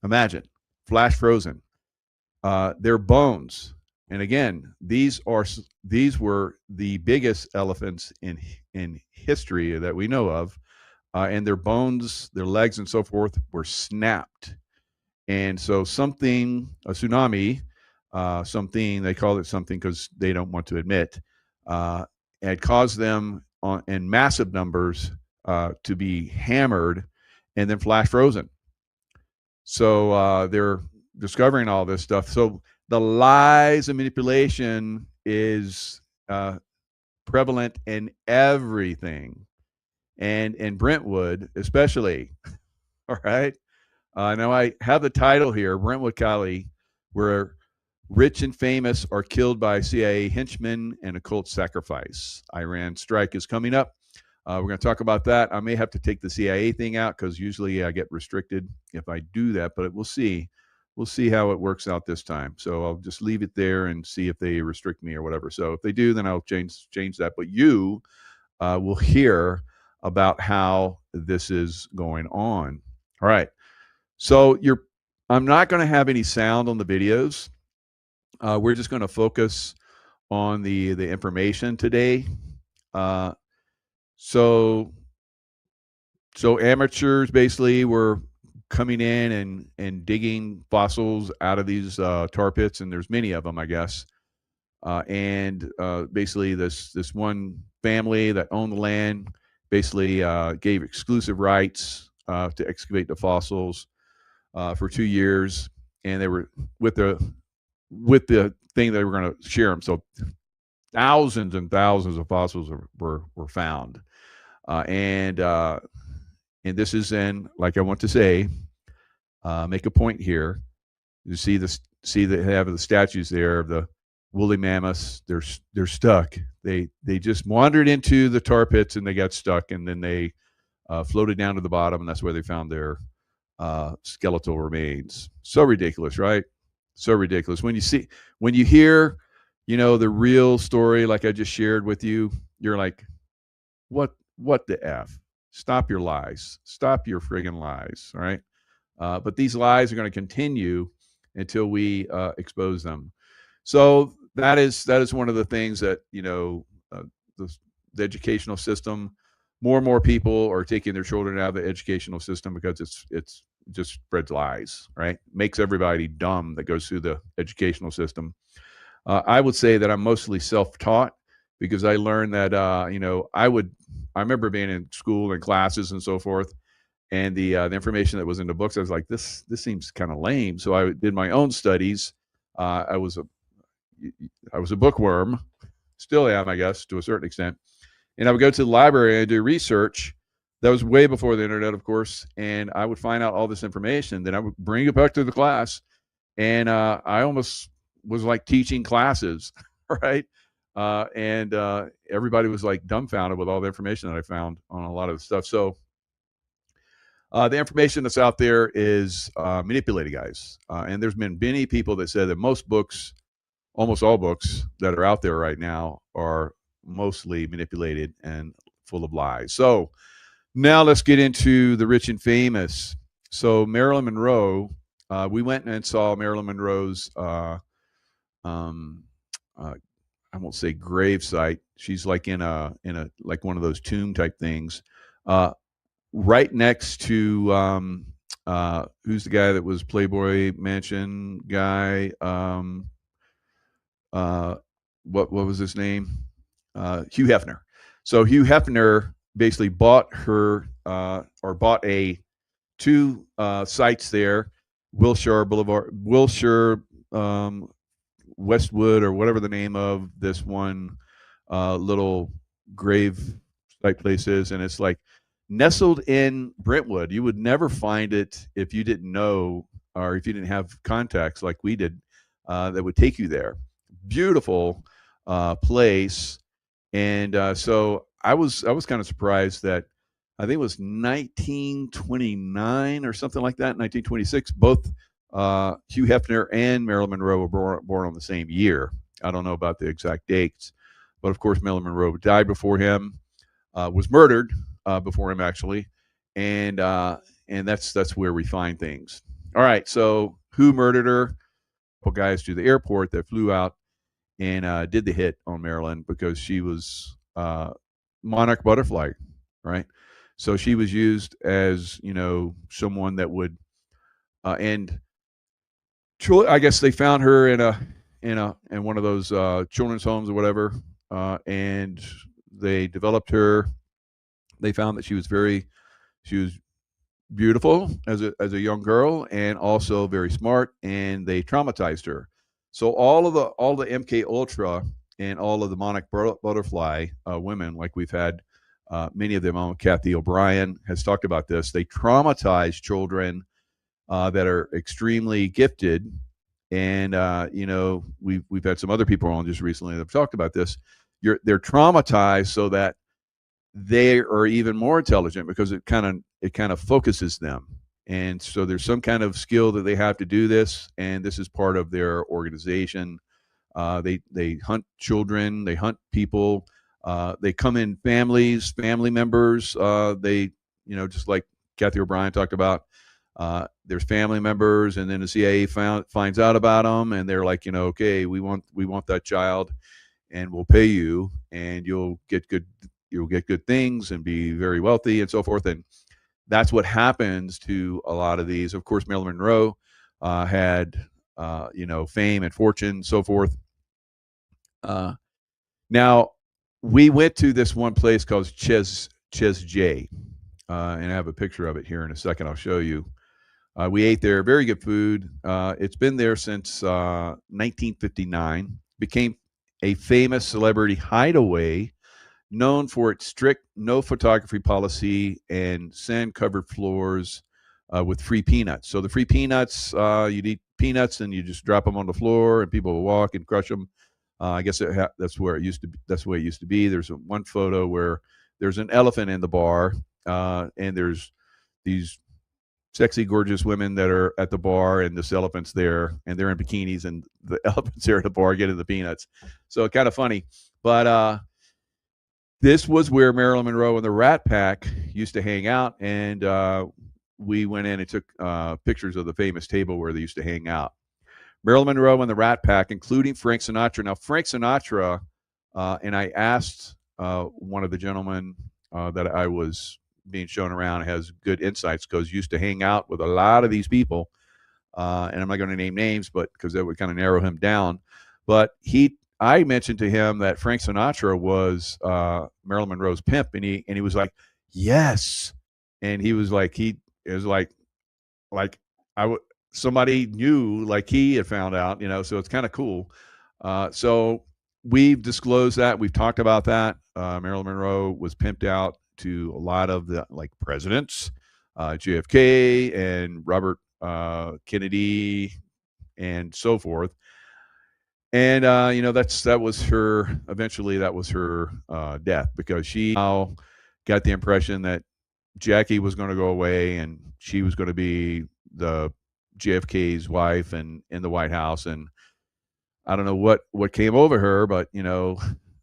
Imagine flash frozen. Their bones, and again, these were the biggest elephants in history that we know of, and their bones, their legs, and so forth were snapped. And so a tsunami, something they call it something because they don't want to admit, had caused them in massive numbers to be hammered and then flash frozen. So they're discovering all this stuff. So the lies and manipulation is prevalent in everything, and in Brentwood especially. All right. Now I have the title here, Brentwood, Cali, where rich and famous are killed by CIA henchmen and occult sacrifice. Iran strike is coming up. We're going to talk about that. I may have to take the CIA thing out because usually I get restricted if I do that, but we'll see. We'll see how it works out this time. So I'll just leave it there and see if they restrict me or whatever. So if they do, then I'll change that. But you will hear about how this is going on. All right. So I'm not going to have any sound on the videos. We're just going to focus on the information today. So amateurs basically were coming in and digging fossils out of these tar pits, and there's many of them, I guess. And basically, this one family that owned the land basically gave exclusive rights to excavate the fossils for 2 years, and they were with the thing they were going to share them. So thousands and thousands of fossils were found, and this is in, like I want to say, make a point here. You see they have the statues there of the woolly mammoths. They're stuck. They just wandered into the tar pits and they got stuck, and then they floated down to the bottom, and that's where they found their skeletal remains. So ridiculous, right? So ridiculous. When you hear, the real story, like I just shared with you, you're like, what the F? Stop your lies. Stop your friggin' lies. All right. But these lies are going to continue until we expose them. So that is one of the things that, the educational system, more and more people are taking their children out of the educational system because it's just spreads lies, right? Makes everybody dumb that goes through the educational system. I would say that I'm mostly self-taught because I learned that, I remember being in school and classes and so forth, and the information that was in the books, I was like, this seems kind of lame. So I did my own studies. I was a bookworm, still am, I guess, to a certain extent. And I would go to the library and do research. That was way before the internet, of course. And I would find out all this information. Then I would bring it back to the class. And I almost was like teaching classes, right? And everybody was like dumbfounded with all the information that I found on a lot of the stuff. So the information that's out there is manipulated, guys. And there's been many people that said that most books, almost all books that are out there right now, are mostly manipulated and full of lies. So now let's get into the rich and famous. So Marilyn Monroe, we went and saw Marilyn Monroe's, I won't say grave site. She's like in a like one of those tomb type things, right next to who's the guy that was Playboy Mansion guy? What was his name? Hugh Hefner. So Hugh Hefner basically bought her or bought two sites there, Wilshire Boulevard, Wilshire Westwood, or whatever the name of this one little grave site place is, and it's like nestled in Brentwood. You would never find it if you didn't know, or if you didn't have contacts like we did. that would take you there. Beautiful place. And so I was kind of surprised that I think it was 1929 or something like that, 1926. Both Hugh Hefner and Marilyn Monroe were born on the same year. I don't know about the exact dates, but of course Marilyn Monroe died before him, was murdered before him actually, and that's where we find things. All right, so who murdered her? A couple guys to the airport that flew out and did the hit on Marilyn because she was monarch butterfly, right? So she was used as someone that would and I guess they found her in one of those children's homes or whatever, and they developed her. They found that she was beautiful as a young girl and also very smart, and they traumatized her. So all the MK Ultra and all of the monarch butterfly women, like we've had many of them on. Kathy O'Brien has talked about this. They traumatize children that are extremely gifted, and we've had some other people on just recently that have talked about this. They're traumatized so that they are even more intelligent because it kind of focuses them. And so there's some kind of skill that they have to do this, and this is part of their organization. They hunt children, they hunt people, they come in families, family members. They just like Kathy O'Brien talked about. There's family members, and then the CIA finds out about them, and they're like, okay, we want that child, and we'll pay you, and you'll get good things and be very wealthy and so forth. And that's what happens to a lot of these. Of course, Marilyn Monroe had fame and fortune, so forth. Now we went to this one place called Ches J, and I have a picture of it here in a second. I'll show you. We ate there, very good food. It's been there since 1959. Became a famous celebrity hideaway, known for its strict no photography policy and sand-covered floors with free peanuts. So the free peanuts, you'd eat peanuts and you just drop them on the floor, and people will walk and crush them. I guess that's where it used to be. That's the way it used to be. There's one photo where there's an elephant in the bar, and there's these sexy, gorgeous women that are at the bar, and this elephant's there, and they're in bikinis, and the elephant's there at the bar getting the peanuts. So kind of funny. But this was where Marilyn Monroe and the Rat Pack used to hang out, and we went in and took pictures of the famous table where they used to hang out. Marilyn Monroe and the Rat Pack, including Frank Sinatra. Now, Frank Sinatra, and I asked one of the gentlemen that I was being shown around, has good insights because used to hang out with a lot of these people, and I'm not going to name names, but because that would kind of narrow him down. But I mentioned to him that Frank Sinatra was Marilyn Monroe's pimp, and he was like, yes, and he was like, somebody knew, like he had found out, so it's kind of cool. So we've disclosed that, we've talked about that. Marilyn Monroe was pimped out to a lot of the presidents, JFK and Robert Kennedy and so forth. And that was her. Eventually, that was her death, because she now got the impression that Jackie was going to go away, and she was going to be the JFK's wife and in the White House. And I don't know what came over her, but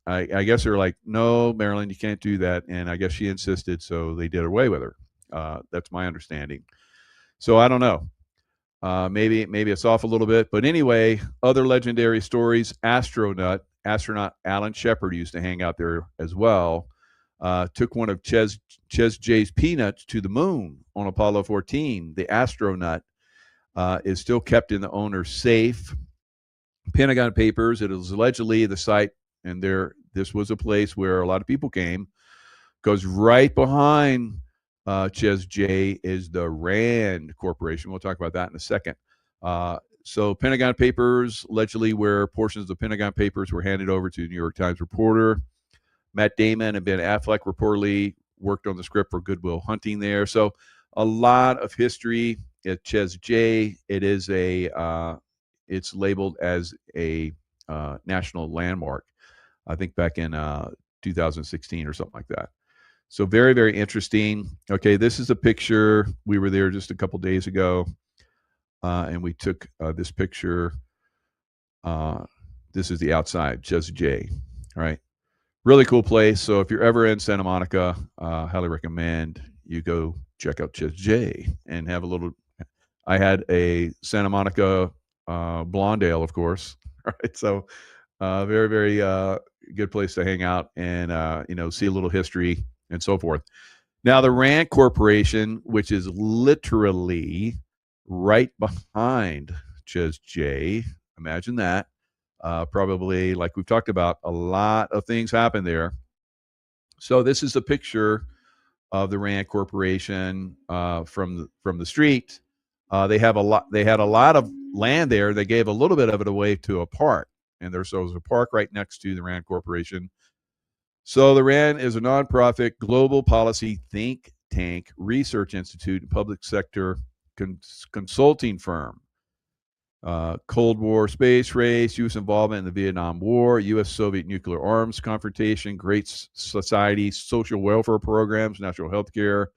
I guess they're like, no, Marilyn, you can't do that. And I guess she insisted, so they did away with her. That's my understanding. So I don't know. Maybe it's off a little bit, but anyway, other legendary stories. Astronaut Alan Shepard used to hang out there as well. Took one of Ches J's peanuts to the moon on Apollo 14. The astronaut is still kept in the owner's safe. Pentagon Papers. It is allegedly the site, and this was a place where a lot of people came. Goes right behind Ches J is the Rand Corporation. We'll talk about that in a second. So Pentagon Papers, allegedly where portions of the Pentagon Papers were handed over to the New York Times reporter. Matt Damon and Ben Affleck reportedly worked on the script for Good Will Hunting there. So a lot of history at Ches J. It is it's labeled as a national landmark. I think back in 2016 or something like that. So very, very interesting. Okay, this is a picture. We were there just a couple days ago, and we took this picture. This is the outside, Just J. All right, really cool place. So if you're ever in Santa Monica, highly recommend you go check out Just J and have a little. I had a Santa Monica blonde ale, of course. Right, so very, very good place to hang out and see a little history and so forth. Now, the Rand Corporation, which is literally right behind Just J, imagine that. Probably, like we've talked about, a lot of things happen there. So this is a picture of the Rand Corporation from the street. They had a lot of land there. They gave a little bit of it away to a park, and there's a park right next to the Rand Corporation. So the RAND is a nonprofit global policy think tank, research institute, and public sector consulting firm. Cold War space race, U.S. involvement in the Vietnam War, U.S.-Soviet nuclear arms confrontation, Great Society, social welfare programs, natural health care.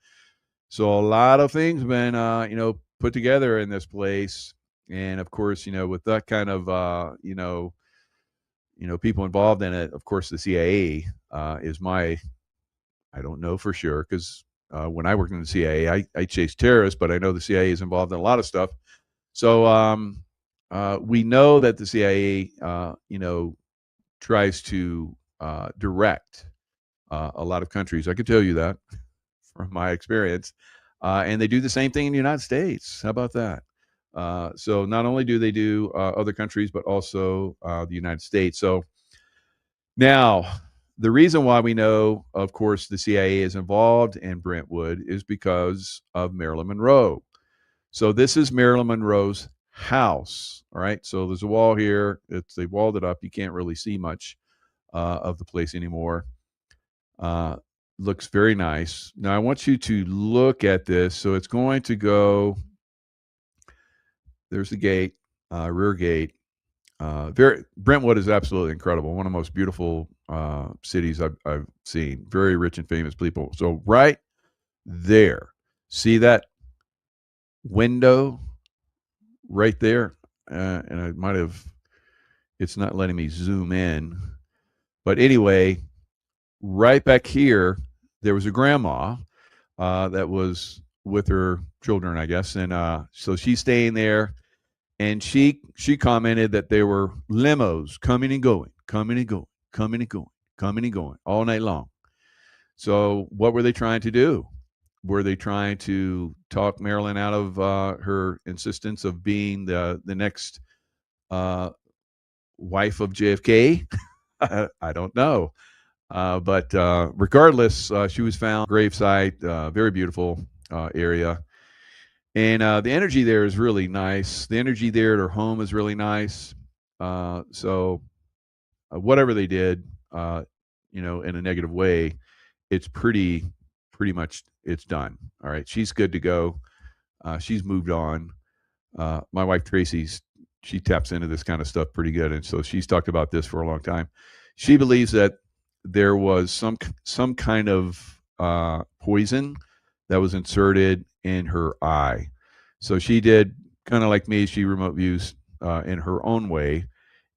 So a lot of things been, put together in this place. And of course, with that kind of, people involved in it, of course, the CIA is I don't know for sure, because when I worked in the CIA, I chased terrorists, but I know the CIA is involved in a lot of stuff. So we know that the CIA, tries to direct a lot of countries. I can tell you that from my experience. And they do the same thing in the United States. How about that? So not only do they do other countries, but also the United States. So now, the reason why we know, of course, the CIA is involved in Brentwood is because of Marilyn Monroe. So this is Marilyn Monroe's house. All right. So there's a wall here. They walled it up. You can't really see much of the place anymore. Looks very nice. Now I want you to look at this. So it's going to go. There's the gate, rear gate. Brentwood is absolutely incredible. One of the most beautiful cities I've seen. Very rich and famous people. So right there, see that window right there? And I might have. It's not letting me zoom in, but anyway, right back here, there was a grandma that was with her children, I guess, and so she's staying there. And she commented that there were limos coming and going, coming and going, coming and going, coming and going all night long. So what were they trying to do? Were they trying to talk Marilyn out of her insistence of being the next wife of JFK? I don't know. But regardless, she was found gravesite, very beautiful area. And the energy there is really nice. The energy there at her home is really nice. So whatever they did, in a negative way, it's pretty much it's done. All right. She's good to go. She's moved on. My wife, she taps into this kind of stuff pretty good. And so she's talked about this for a long time. She believes that there was some kind of poison that was inserted in her eye. So she did kind of like me. She remote views in her own way,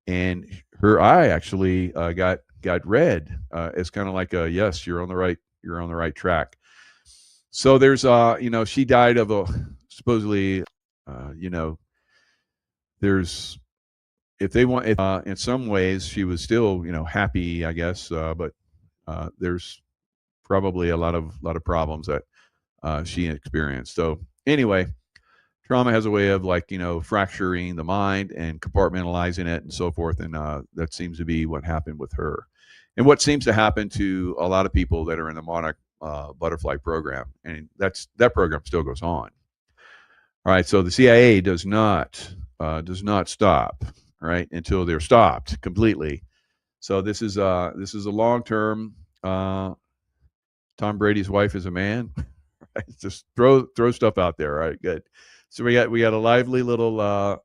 and her eye actually got red. It's kind of like a yes, you're on the right track. So there's she died of a supposedly there's if they want in some ways she was still happy, I guess, but there's probably a lot of problems that she experienced. So anyway, trauma has a way of fracturing the mind and compartmentalizing it and so forth, and that seems to be what happened with her, and what seems to happen to a lot of people that are in the Monarch Butterfly program, and that program still goes on. All right, so the CIA does not stop, right, until they're stopped completely. So this is a long-term. Tom Brady's wife is a man. Right? Just throw stuff out there. All right, good. So we got a lively little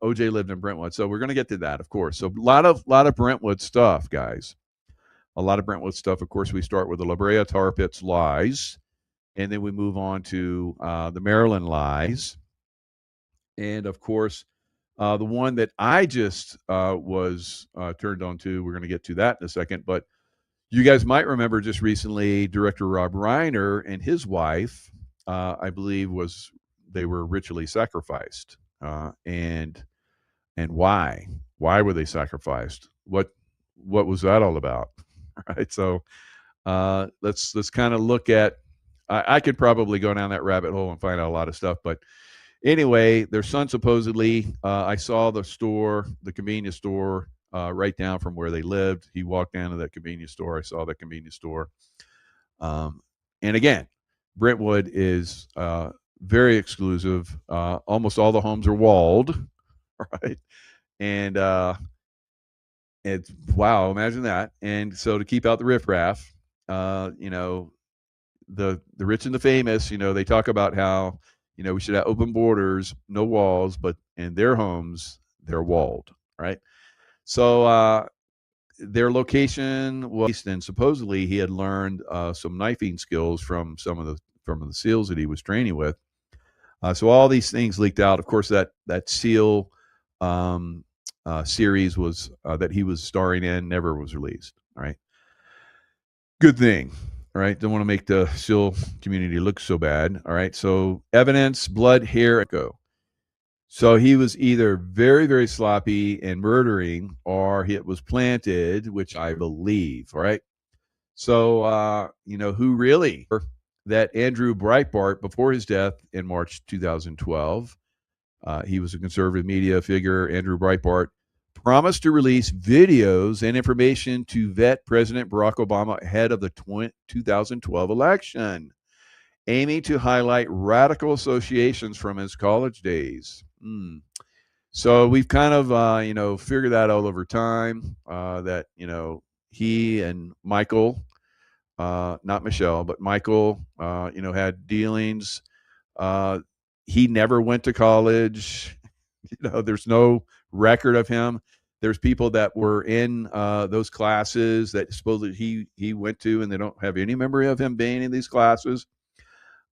OJ lived in Brentwood. So we're going to get to that, of course. So a lot of Brentwood stuff, guys. A lot of Brentwood stuff. Of course, we start with the La Brea Tar Pits lies, and then we move on to the Maryland lies, and of course, the one that I just was turned on to. We're going to get to that in a second, but you guys might remember just recently, Director Rob Reiner and his wife, I believe, they were ritually sacrificed, and why? Why were they sacrificed? What was that all about? Right. So let's kind of look at. I could probably go down that rabbit hole and find out a lot of stuff, but anyway, their son supposedly. I saw the convenience store, right down from where they lived. He walked down to that convenience store. I saw that convenience store. And again, Brentwood is very exclusive. Almost all the homes are walled, right? And it's wow, imagine that. And so to keep out the riffraff, the rich and the famous, they talk about how we should have open borders, no walls, but in their homes they're walled, right? So their location was, and supposedly he had learned some knifing skills from some of the SEALs that he was training with. So all these things leaked out. Of course, that SEAL series was that he was starring in never was released. All right, good thing. All right, don't want to make the SEAL community look so bad. All right, so evidence, blood, hair, go. So he was either very, very sloppy and murdering, or it was planted, which I believe. All right. So, who really? That Andrew Breitbart, before his death in March 2012, he was a conservative media figure. Andrew Breitbart promised to release videos and information to vet President Barack Obama ahead of the 2012 election, aiming to highlight radical associations from his college days. So we've kind of, figured that out over time, that, he and Michael, not Michelle, but Michael, had dealings. He never went to college. There's no record of him. There's people that were in those classes that supposedly he went to, and they don't have any memory of him being in these classes.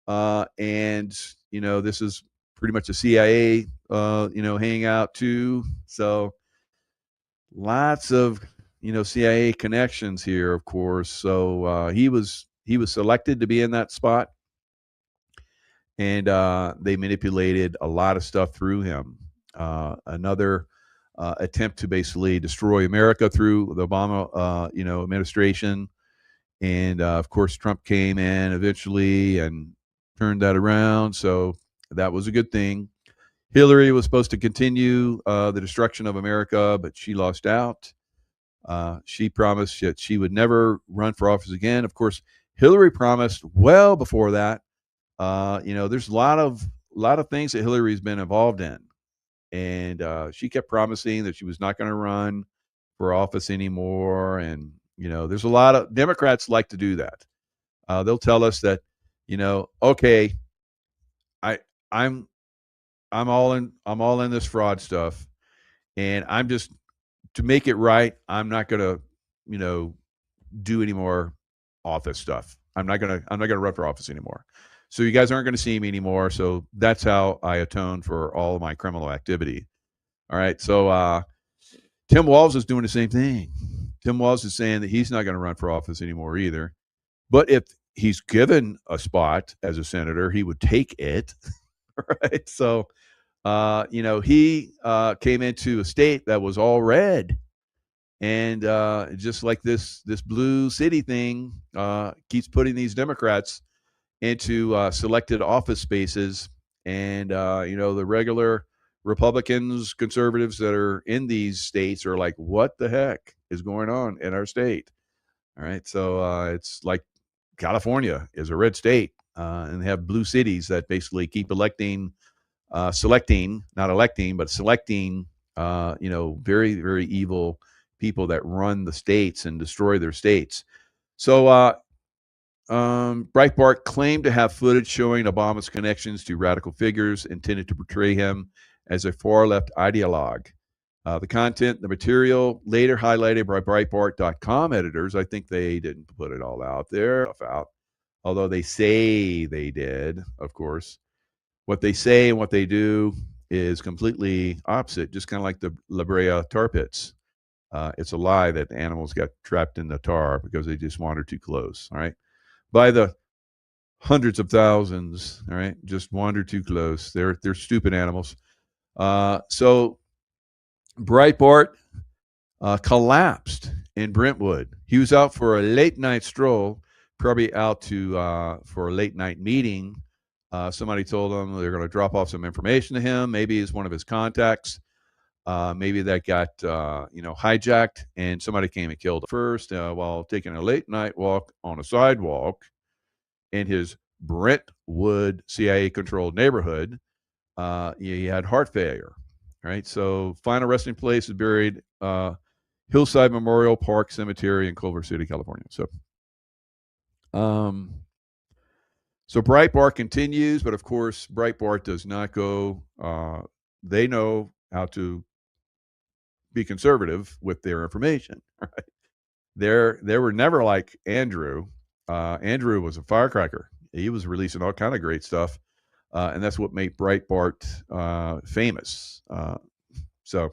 And this is pretty much a CIA, hangout too. So lots of CIA connections here, of course. So he was selected to be in that spot, and they manipulated a lot of stuff through him. Another attempt to basically destroy America through the Obama, administration, and of course Trump came in eventually and turned that around. So that was a good thing. Hillary was supposed to continue the destruction of America, but she lost out. She promised that she would never run for office again. Of course, Hillary promised well before that. There's a lot of things that Hillary's been involved in, and she kept promising that she was not going to run for office anymore. And there's a lot of Democrats like to do that. They'll tell us that, okay, I'm all in this fraud stuff, and I'm just, to make it right, I'm not gonna, do any more office stuff. I'm not gonna run for office anymore. So you guys aren't gonna see me anymore. So that's how I atone for all of my criminal activity. All right. So Tim Walz is doing the same thing. Tim Walz is saying that he's not going to run for office anymore either. But if he's given a spot as a senator, he would take it. Right. So he came into a state that was all red, and just like this blue city thing keeps putting these Democrats into selected office spaces, and the regular Republicans, conservatives that are in these states are like, what the heck is going on in our state? All right. So it's like California is a red state, and they have blue cities that basically keep selecting, not electing, but selecting, very, very evil people that run the states and destroy their states. So Breitbart claimed to have footage showing Obama's connections to radical figures intended to portray him as a far-left ideologue. The content, the material, later highlighted by Breitbart.com editors. I think they didn't put it all out there, although they say they did, of course. What they say and what they do is completely opposite, just kind of like the La Brea tar pits. It's a lie that animals got trapped in the tar because they just wandered too close, all right? By the hundreds of thousands, all right, just wandered too close. They're stupid animals. So Breitbart collapsed in Brentwood. He was out for a late night stroll, probably out to for a late night meeting. Somebody told him they're going to drop off some information to him. Maybe he's one of his contacts. Maybe that got hijacked, and somebody came and killed him first while taking a late night walk on a sidewalk in his Brentwood CIA-controlled neighborhood. He had heart failure. Right, so final resting place is buried Hillside Memorial Park Cemetery in Culver City, California. So Breitbart continues, but of course Breitbart does not go. They know how to be conservative with their information. Right? They were never like Andrew. Andrew was a firecracker. He was releasing all kind of great stuff. And that's what made Breitbart famous. So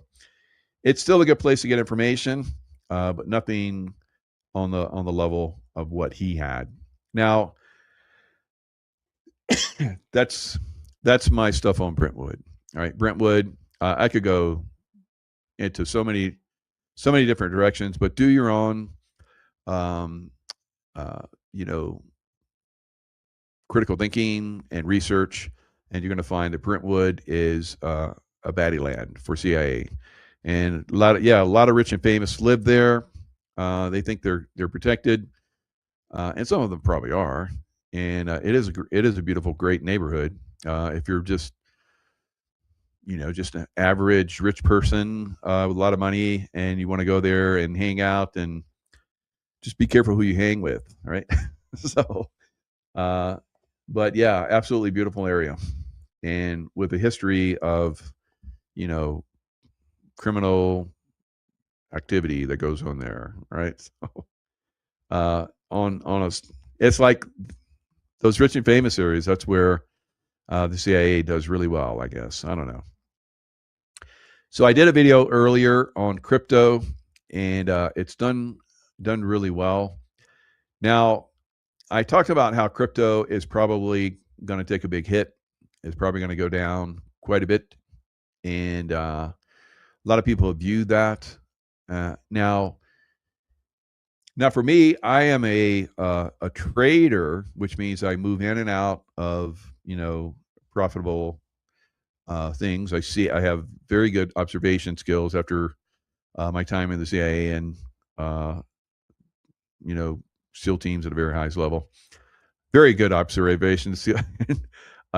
it's still a good place to get information, but nothing on the level of what he had. Now, that's my stuff on Brentwood. All right, Brentwood. I could go into so many different directions, but do your own, critical thinking and research, and you're going to find that Brentwood is a baddie land for CIA, and a lot of rich and famous live there. They think they're protected, and some of them probably are. And it is a beautiful, great neighborhood. If you're just an average rich person with a lot of money, and you want to go there and hang out, and just be careful who you hang with. All right, so. But yeah, absolutely beautiful area, and with a history of, criminal activity that goes on there, right? So, it's like those rich and famous areas. That's where the CIA does really well, I guess. I don't know. So I did a video earlier on crypto, and it's done really well. Now, I talked about how crypto is probably going to take a big hit. It's probably going to go down quite a bit. And a lot of people have viewed that. Now for me, I am a trader, which means I move in and out of, profitable things. I have very good observation skills after my time in the CIA and, SEAL teams at a very highest level. Very good observations,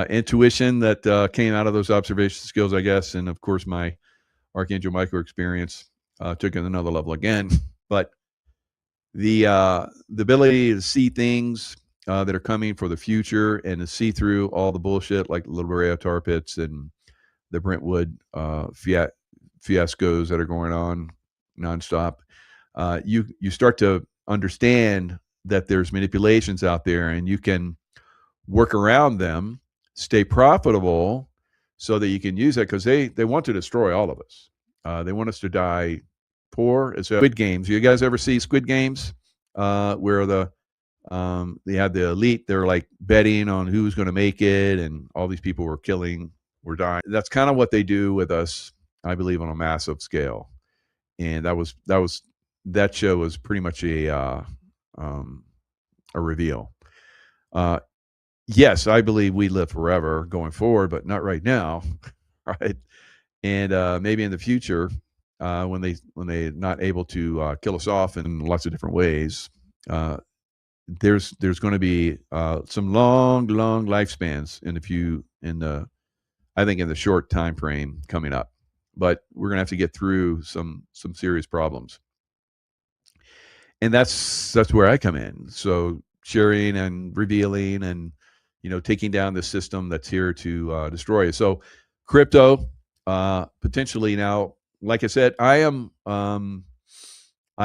intuition that came out of those observation skills, I guess. And of course, my Archangel Michael experience took it another level again. But the ability to see things that are coming for the future and to see through all the bullshit like the La Brea tar pits and the Brentwood fiascos that are going on nonstop, you start to understand that there's manipulations out there, and you can work around them, stay profitable, so that you can use that, because they want to destroy all of us. They want us to die poor. It's Squid Games. You guys ever see Squid Games, where they had the elite? They're like betting on who's going to make it, and all these people were dying. That's kind of what they do with us, I believe, on a massive scale. And that show was pretty much a reveal. Yes, I believe we live forever going forward, but not right now, right? And maybe in the future, when they're not able to kill us off in lots of different ways, there's going to be some long lifespans I think in the short time frame coming up. But we're going to have to get through some serious problems. And that's where I come in. So sharing and revealing and, taking down the system that's here to destroy you. So crypto, potentially now, like I said, I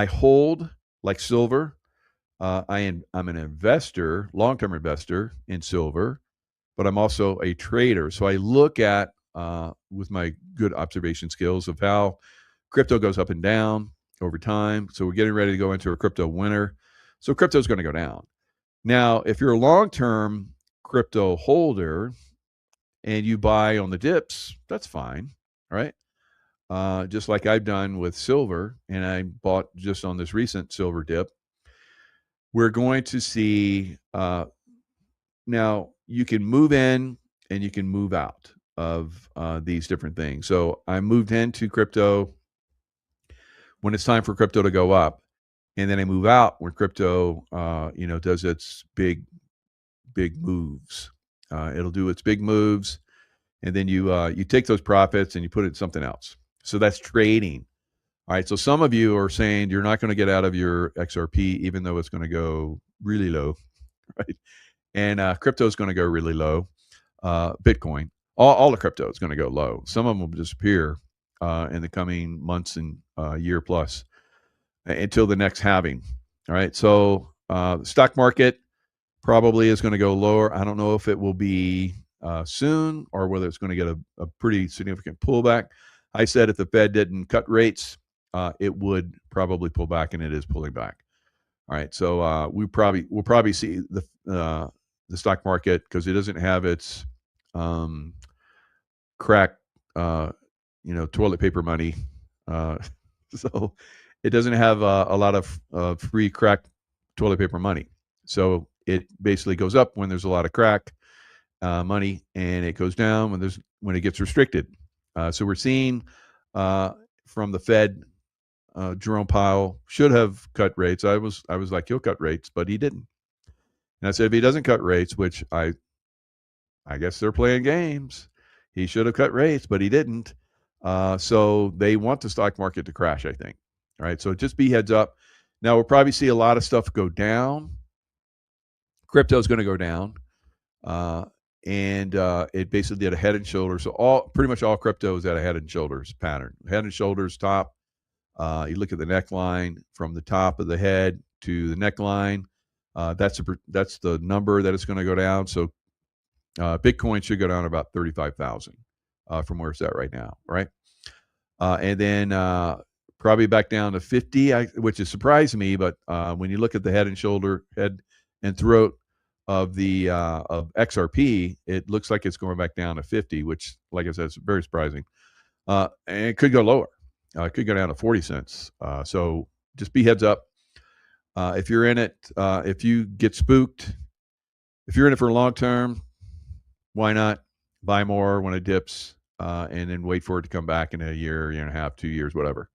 hold like silver. I'm an investor, long-term investor in silver, but I'm also a trader. So I look at, with my good observation skills of how crypto goes up and down over time. So we're getting ready to go into a crypto winter. So crypto is going to go down. Now, if you're a long-term crypto holder and you buy on the dips, that's fine, right? Just like I've done with silver, and I bought just on this recent silver dip. We're going to see, now you can move in and you can move out of these different things. So I moved into crypto when it's time for crypto to go up, and then I move out when crypto, does its big moves. It'll do its big moves, and then you take those profits and you put it in something else. So that's trading. All right. So some of you are saying you're not going to get out of your XRP, even though it's going to go really low, right? And crypto is going to go really low. Bitcoin, all the crypto is going to go low. Some of them will disappear in the coming months and year plus until the next halving. All right. So the stock market probably is going to go lower. I don't know if it will be soon or whether it's going to get a pretty significant pullback. I said if the Fed didn't cut rates, it would probably pull back, and it is pulling back. All right. So we'll probably see the stock market, because it doesn't have its crack, toilet paper money. So it doesn't have a lot of free crack toilet paper money. So it basically goes up when there's a lot of crack money, and it goes down when it gets restricted. So we're seeing from the Fed, Jerome Powell should have cut rates. I was like, he'll cut rates, but he didn't. And I said, if he doesn't cut rates, which I guess they're playing games, he should have cut rates, but he didn't. So they want the stock market to crash, I think. All right. So just be heads up. Now we'll probably see a lot of stuff go down. Crypto is going to go down. And it basically did a head and shoulders. So pretty much all crypto is at a head and shoulders pattern. Head and shoulders top. You look at the neckline from the top of the head to the neckline. That's the number that it's going to go down. So Bitcoin should go down about 35,000 from where it's at right now, right? And then probably back down to 50, which is surprising me. But when you look at the head and throat of the of XRP, it looks like it's going back down to 50, which, like I said, is very surprising. And it could go lower. It could go down to 40 cents. So just be heads up. If you're in it, if you get spooked, if you're in it for a long term, why not buy more when it dips and then wait for it to come back in a year and a half, 2 years, whatever.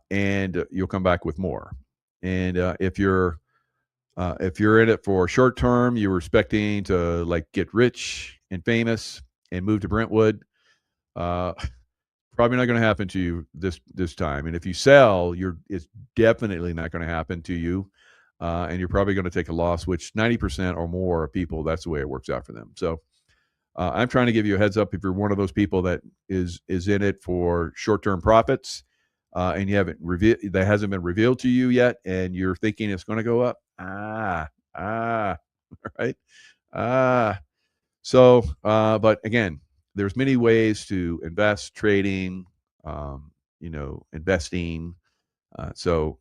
And you'll come back with more. And if you're in it for short term, you're expecting to like get rich and famous and move to Brentwood, probably not going to happen to you this time. And if you sell, it's definitely not going to happen to you. And you're probably going to take a loss, which 90% or more of people, that's the way it works out for them. So I'm trying to give you a heads up if you're one of those people that is in it for short-term profits, and you haven't that hasn't been revealed to you yet, and you're thinking it's going to go up. Right. So, but again, there's many ways to invest, trading, investing. So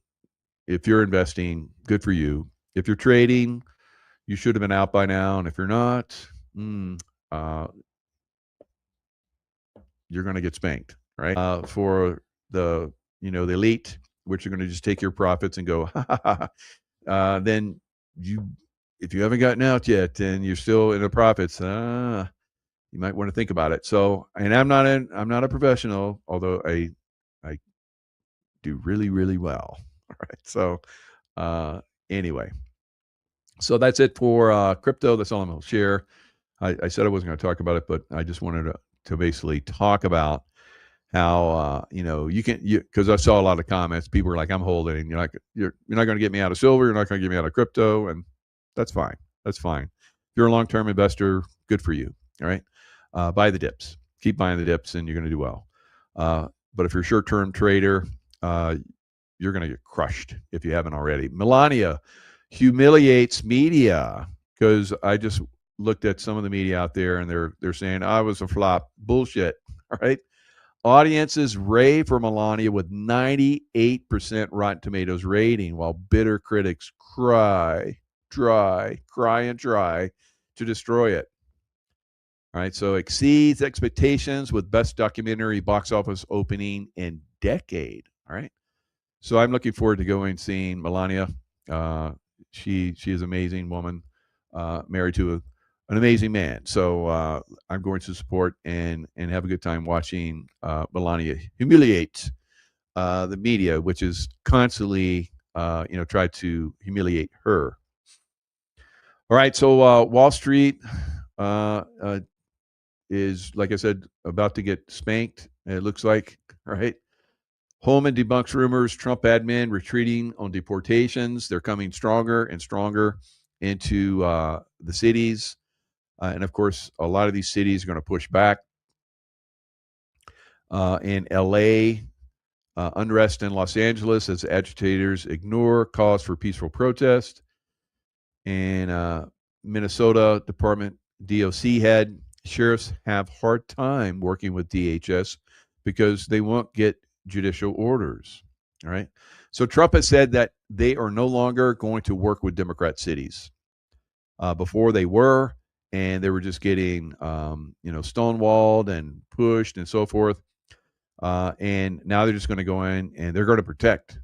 if you're investing, good for you. If you're trading, you should have been out by now. And if you're not, you're going to get spanked, right? For the elite, which are going to just take your profits and go, then if you haven't gotten out yet and you're still in the profits, you might want to think about it. So, and I'm not a professional, although I do really, really well. All right. So, anyway, so that's it for crypto. That's all I'm going to share. I said I wasn't going to talk about it, but I just wanted to basically talk about how you can, because I saw a lot of comments. People were like, "I'm holding. You're not going to get me out of silver. You're not going to get me out of crypto." And That's fine. That's fine. If you're a long-term investor, good for you. All right. Buy the dips. Keep buying the dips, and you're going to do well. But if you're a short-term trader, you're going to get crushed if you haven't already. Melania humiliates media, because I just looked at some of the media out there, and they're saying I was a flop. Bullshit. All right. Audiences rave for Melania with 98% Rotten Tomatoes rating, while bitter critics cry and try to destroy it. All right, so exceeds expectations with best documentary box office opening in decade. All right, so I'm looking forward to going and seeing Melania. She is an amazing woman, married to an amazing man. So I'm going to support and have a good time watching Melania humiliate the media, which is constantly try to humiliate her. All right, so Wall Street is, like I said, about to get spanked. It looks like, right? Holman debunks rumors Trump admin retreating on deportations. They're coming stronger and stronger into the cities. And of course, a lot of these cities are going to push back. In LA, unrest in Los Angeles as agitators ignore calls for peaceful protest. And Minnesota Department DOC head, sheriffs have hard time working with DHS because they won't get judicial orders. All right. So Trump has said that they are no longer going to work with Democrat cities. Before they were, and they were just getting, stonewalled and pushed and so forth. And now they're just going to go in and they're going to protect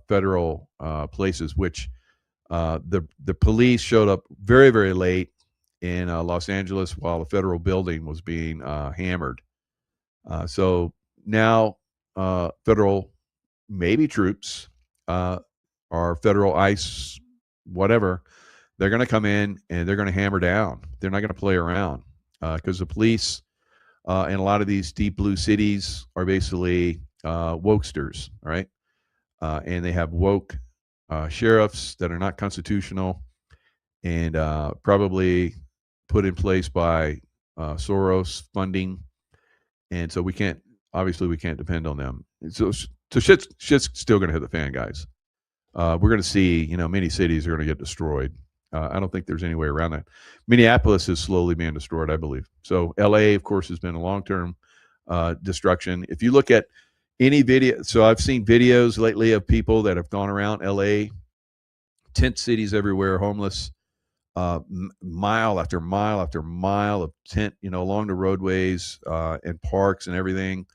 federal places, which the police showed up very, very late in Los Angeles while the federal building was being hammered. So now federal, maybe troops, or federal ICE, whatever, they're going to come in and they're going to hammer down. They're not going to play around because the police in a lot of these deep blue cities are basically wokesters, right? And they have woke sheriffs that are not constitutional and probably put in place by Soros funding. And so we can't depend on them. So shit's still going to hit the fan, guys. We're going to see, many cities are going to get destroyed. I don't think there's any way around that. Minneapolis is slowly being destroyed, I believe. So LA, of course, has been a long-term destruction. If you look at any video, so I've seen videos lately of people that have gone around LA, tent cities everywhere, homeless, mile after mile after mile of tent, along the roadways and parks and everything.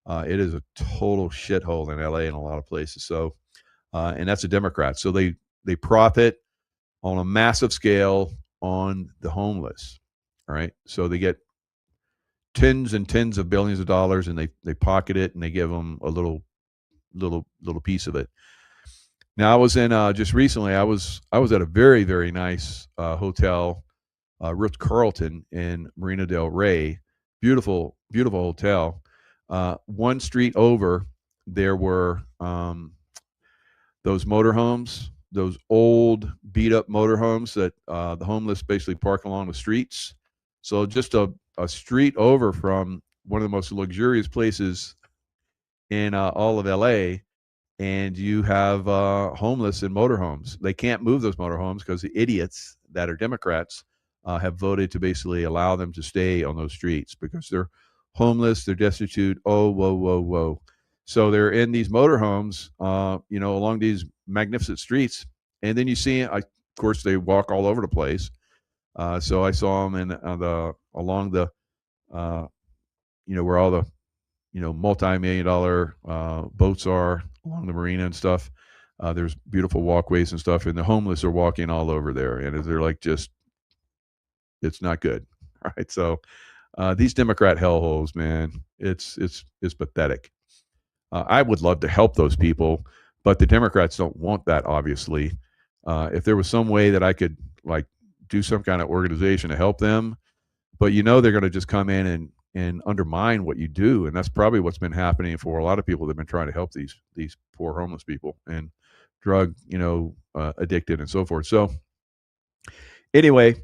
It is a total shithole in LA in a lot of places. So, and that's a Democrat. So they profit on a massive scale on the homeless. All right. So they get tens and tens of billions of dollars and they pocket it and they give them a little piece of it. Now I was in just recently, I was at a very, very nice hotel, Ritz Carlton in Marina del Rey. Beautiful, beautiful hotel. One street over, there were those motorhomes, those old beat up motorhomes that the homeless basically park along the streets. So just a street over from one of the most luxurious places in all of LA, and you have homeless in motorhomes. They can't move those motorhomes because the idiots that are Democrats have voted to basically allow them to stay on those streets because they're homeless, they're destitute. Oh, whoa. So they're in these motorhomes, along these magnificent streets. And then you see, of course, they walk all over the place. So I saw them along the, where all the, multi-million-dollar boats are along the marina and stuff. There's beautiful walkways and stuff, and the homeless are walking all over there, and they're like it's not good. All right, so these Democrat hellholes, man, it's pathetic. I would love to help those people, but the Democrats don't want that, obviously. If there was some way that I could do some kind of organization to help them, but they're going to just come in and undermine what you do, and that's probably what's been happening for a lot of people that have been trying to help these poor homeless people and drug addicted and so forth. So Anyway,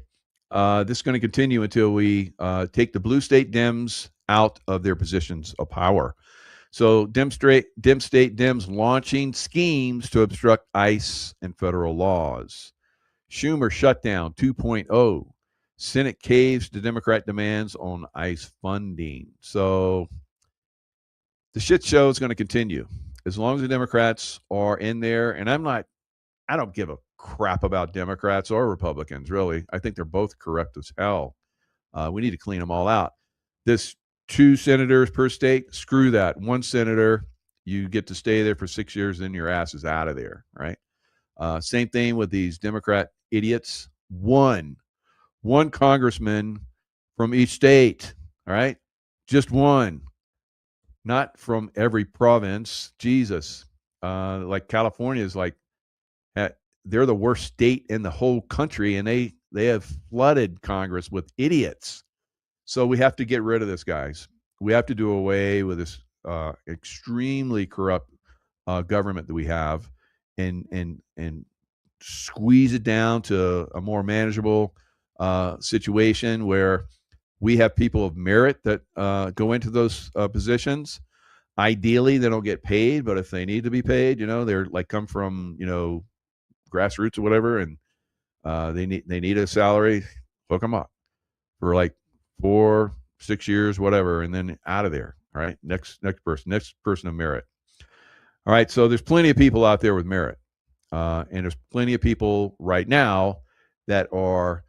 this is going to continue until we take the blue state Dems out of their positions of power. So Dem state Dems launching schemes to obstruct ICE and federal laws. Schumer shutdown 2.0. Senate caves to Democrat demands on ICE funding. So the shit show is going to continue as long as the Democrats are in there. And I don't give a crap about Democrats or Republicans, really. I think they're both corrupt as hell. We need to clean them all out. This 2 senators per state, screw that. 1 senator, you get to stay there for 6 years, then your ass is out of there, right? Same thing with these Democrat idiots. One congressman from each state, all right? Just one, not from every province. Jesus. Like California is like, they're the worst state in the whole country, and they have flooded Congress with idiots. So we have to get rid of this, guys. We have to do away with this extremely corrupt government that we have, and squeeze it down to a more manageable situation where we have people of merit that go into those positions. Ideally, they don't get paid, but if they need to be paid, they're like come from grassroots or whatever, and they need a salary, hook them up for like 4-6 years, whatever, and then out of there. All right, next person of merit. All right, so there's plenty of people out there with merit, and there's plenty of people right now that are,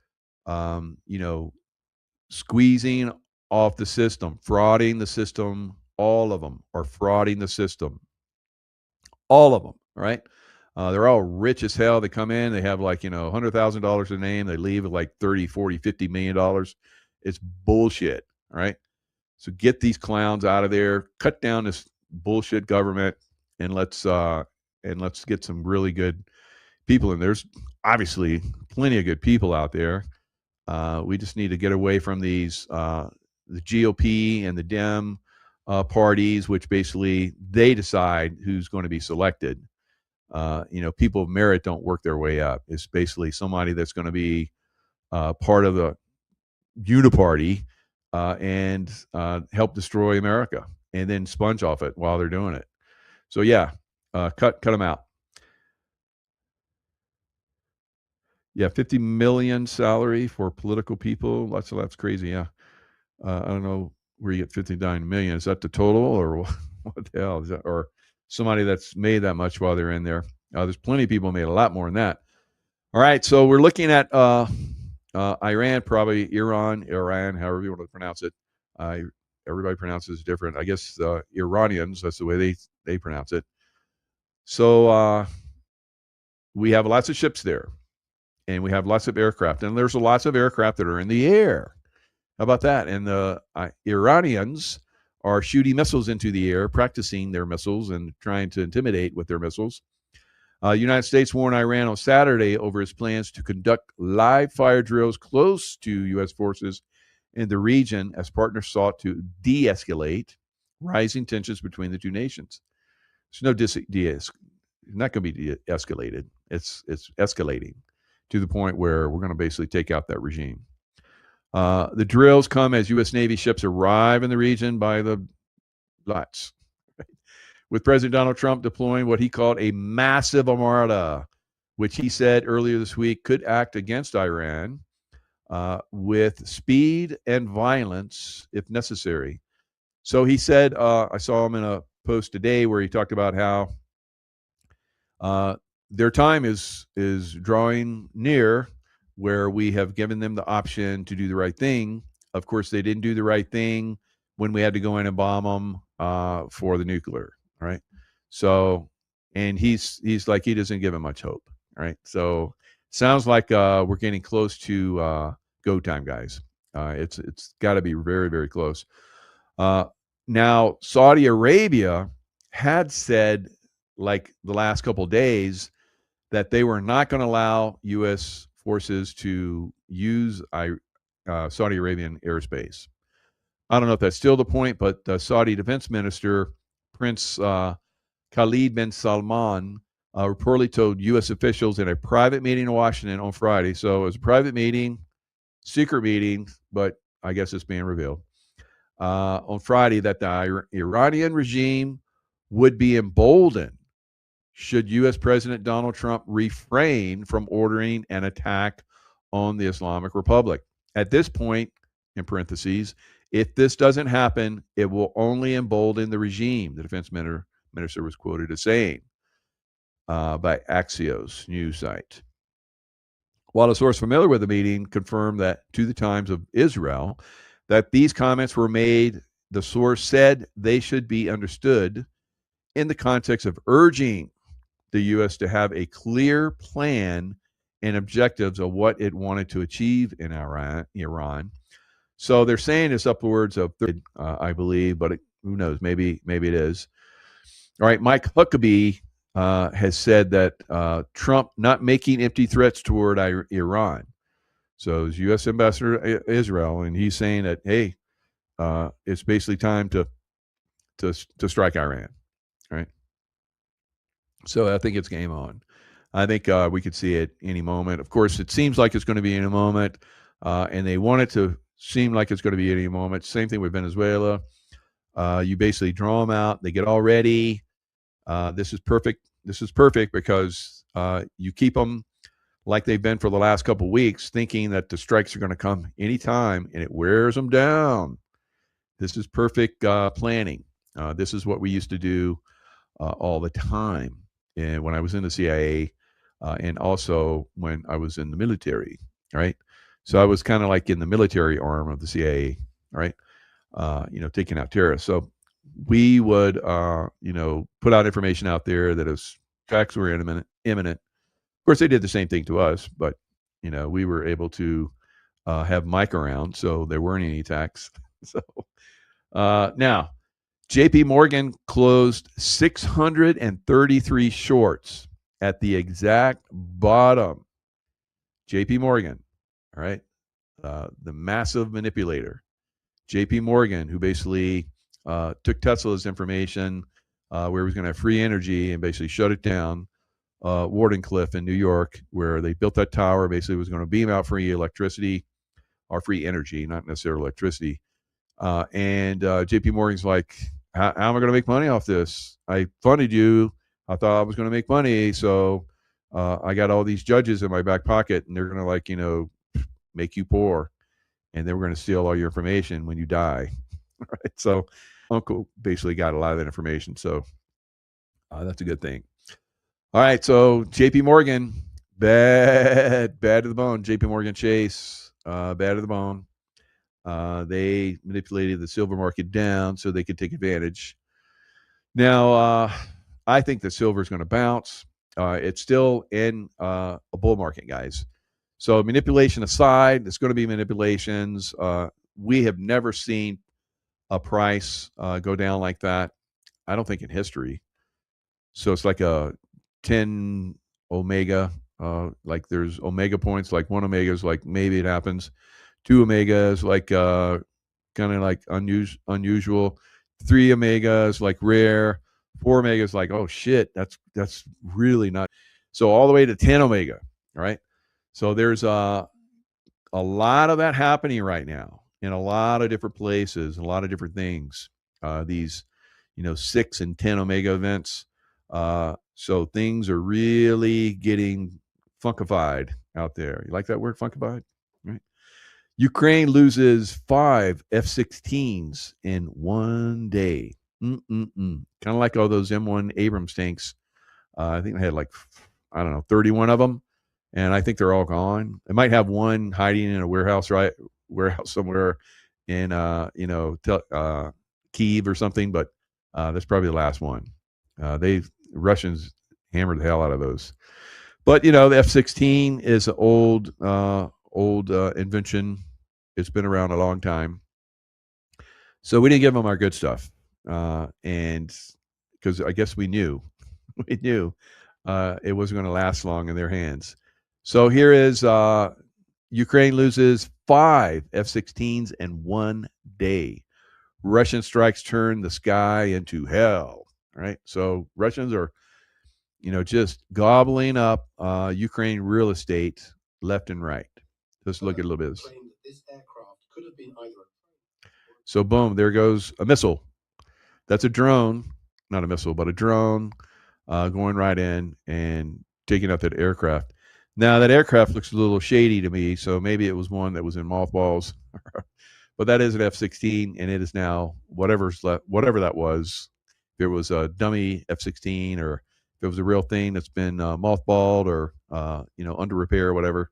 squeezing off the system, frauding the system. All of them are frauding the system. All of them, right? They're all rich as hell. They come in, they have like, $100,000 a name. They leave with like 30, 40, $50 million. It's bullshit. All right. So get these clowns out of there, cut down this bullshit government, and let's get some really good people. And there's obviously plenty of good people out there. We just need to get away from these, the GOP and the Dem parties, which basically they decide who's going to be selected. People of merit don't work their way up. It's basically somebody that's going to be part of the uniparty and help destroy America, and then sponge off it while they're doing it. So yeah, cut them out. Yeah, 50 million salary for political people. That's crazy. Yeah, I don't know where you get 59 million. Is that the total, or what the hell is that? Or somebody that's made that much while they're in there? There's plenty of people who made a lot more than that. All right, so we're looking at Iran, probably Iran, however you want to pronounce it. Everybody pronounces it different. I guess Iranians, that's the way they pronounce it. So we have lots of ships there, and we have lots of aircraft, and there's lots of aircraft that are in the air. How about that? And the Iranians are shooting missiles into the air, practicing their missiles and trying to intimidate with their missiles. United States warned Iran on Saturday over its plans to conduct live fire drills close to U.S. forces in the region as partners sought to de-escalate rising tensions between the two nations. There's no it's not going to be de-escalated. It's escalating to the point where we're going to basically take out that regime. The drills come as U.S. Navy ships arrive in the region by the lots, with President Donald Trump deploying what he called a massive armada, which he said earlier this week could act against Iran with speed and violence if necessary. So he said, I saw him in a post today where he talked about how their time is drawing near, where we have given them the option to do the right thing. Of course, they didn't do the right thing when we had to go in and bomb them for the nuclear, right? So, and he's like, he doesn't give him much hope, right? So sounds like we're getting close to go time, guys. It's got to be very, very close. Now, Saudi Arabia had said, like the last couple of days, that they were not going to allow U.S. forces to use Saudi Arabian airspace. I don't know if that's still the point, but Saudi Defense Minister Prince Khalid bin Salman reportedly told U.S. officials in a private meeting in Washington on Friday. So it was a private meeting, secret meeting, but I guess it's being revealed on Friday that the Iranian regime would be emboldened should U.S. President Donald Trump refrain from ordering an attack on the Islamic Republic. At this point, in parentheses, if this doesn't happen, it will only embolden the regime, the defense minister was quoted as saying by Axios news site. While a source familiar with the meeting confirmed that to the Times of Israel that these comments were made, the source said they should be understood in the context of urging the U.S. to have a clear plan and objectives of what it wanted to achieve in Iran. So they're saying it's upwards of 30, I believe, but who knows? Maybe it is. All right, Mike Huckabee has said that Trump not making empty threats toward Iran. So it's U.S. Ambassador to Israel, and he's saying that, hey, it's basically time to strike Iran, right? So I think it's game on. I think we could see it any moment. Of course, it seems like it's going to be any moment, and they want it to seem like it's going to be any moment. Same thing with Venezuela. You basically draw them out. They get all ready. This is perfect. This is perfect because you keep them like they've been for the last couple of weeks, thinking that the strikes are going to come anytime, and it wears them down. This is perfect planning. This is what we used to do all the time. And when I was in the CIA, and also when I was in the military, right? So I was kind of like in the military arm of the CIA, right? Taking out terrorists. So we would, put out information out there that if attacks were imminent. Of course, they did the same thing to us, but we were able to have Mike around, so there weren't any attacks. So now, J.P. Morgan closed 633 shorts at the exact bottom. J.P. Morgan, all right, the massive manipulator. J.P. Morgan, who basically took Tesla's information where he was going to have free energy and basically shut it down. Wardenclyffe in New York, where they built that tower, basically was going to beam out free electricity or free energy, not necessarily electricity. And J.P. Morgan's like, how am I going to make money off this? I funded you. I thought I was going to make money. So I got all these judges in my back pocket, and they're going to make you poor. And then we're going to steal all your information when you die. Right? So Uncle basically got a lot of that information. So that's a good thing. All right. So JP Morgan, bad to the bone. JP Morgan Chase, bad to the bone. They manipulated the silver market down so they could take advantage. Now, I think the silver is going to bounce. It's still in a bull market, guys. So manipulation aside, it's going to be manipulations. We have never seen a price go down like that, I don't think, in history. So it's like a 10 omega, like there's omega points, like 1 omega is like maybe it happens. 2 omega is like kind of like unusual. 3 omega is like rare. 4 omega is like, oh shit, that's really not. So all the way to 10 omega, all right? So there's a lot of that happening right now in a lot of different places, a lot of different things. These, 6 and 10 omega events. So things are really getting funkified out there. You like that word, funkified? Right? Ukraine loses 5 F-16s in one day. Kind of like all those M1 Abrams tanks. I think they had 31 of them. And I think they're all gone. They might have one hiding in a warehouse somewhere in Kyiv or something, but that's probably the last one. Russians hammered the hell out of those. But the F-16 is an old invention. It's been around a long time. So we didn't give them our good stuff, and because I guess we knew it wasn't going to last long in their hands. So here is Ukraine loses 5 F-16s in one day. Russian strikes turn the sky into hell. All right. So Russians are, just gobbling up Ukraine real estate left and right. Let's look at a little bit of this. This aircraft could have been either. So boom, there goes a missile. That's a drone, not a missile, but a drone going right in and taking out that aircraft. Now that aircraft looks a little shady to me, so maybe it was one that was in mothballs. But that is an F-16, and it is now whatever's left, whatever that was. If it was a dummy F-16, or if it was a real thing that's been mothballed or under repair or whatever,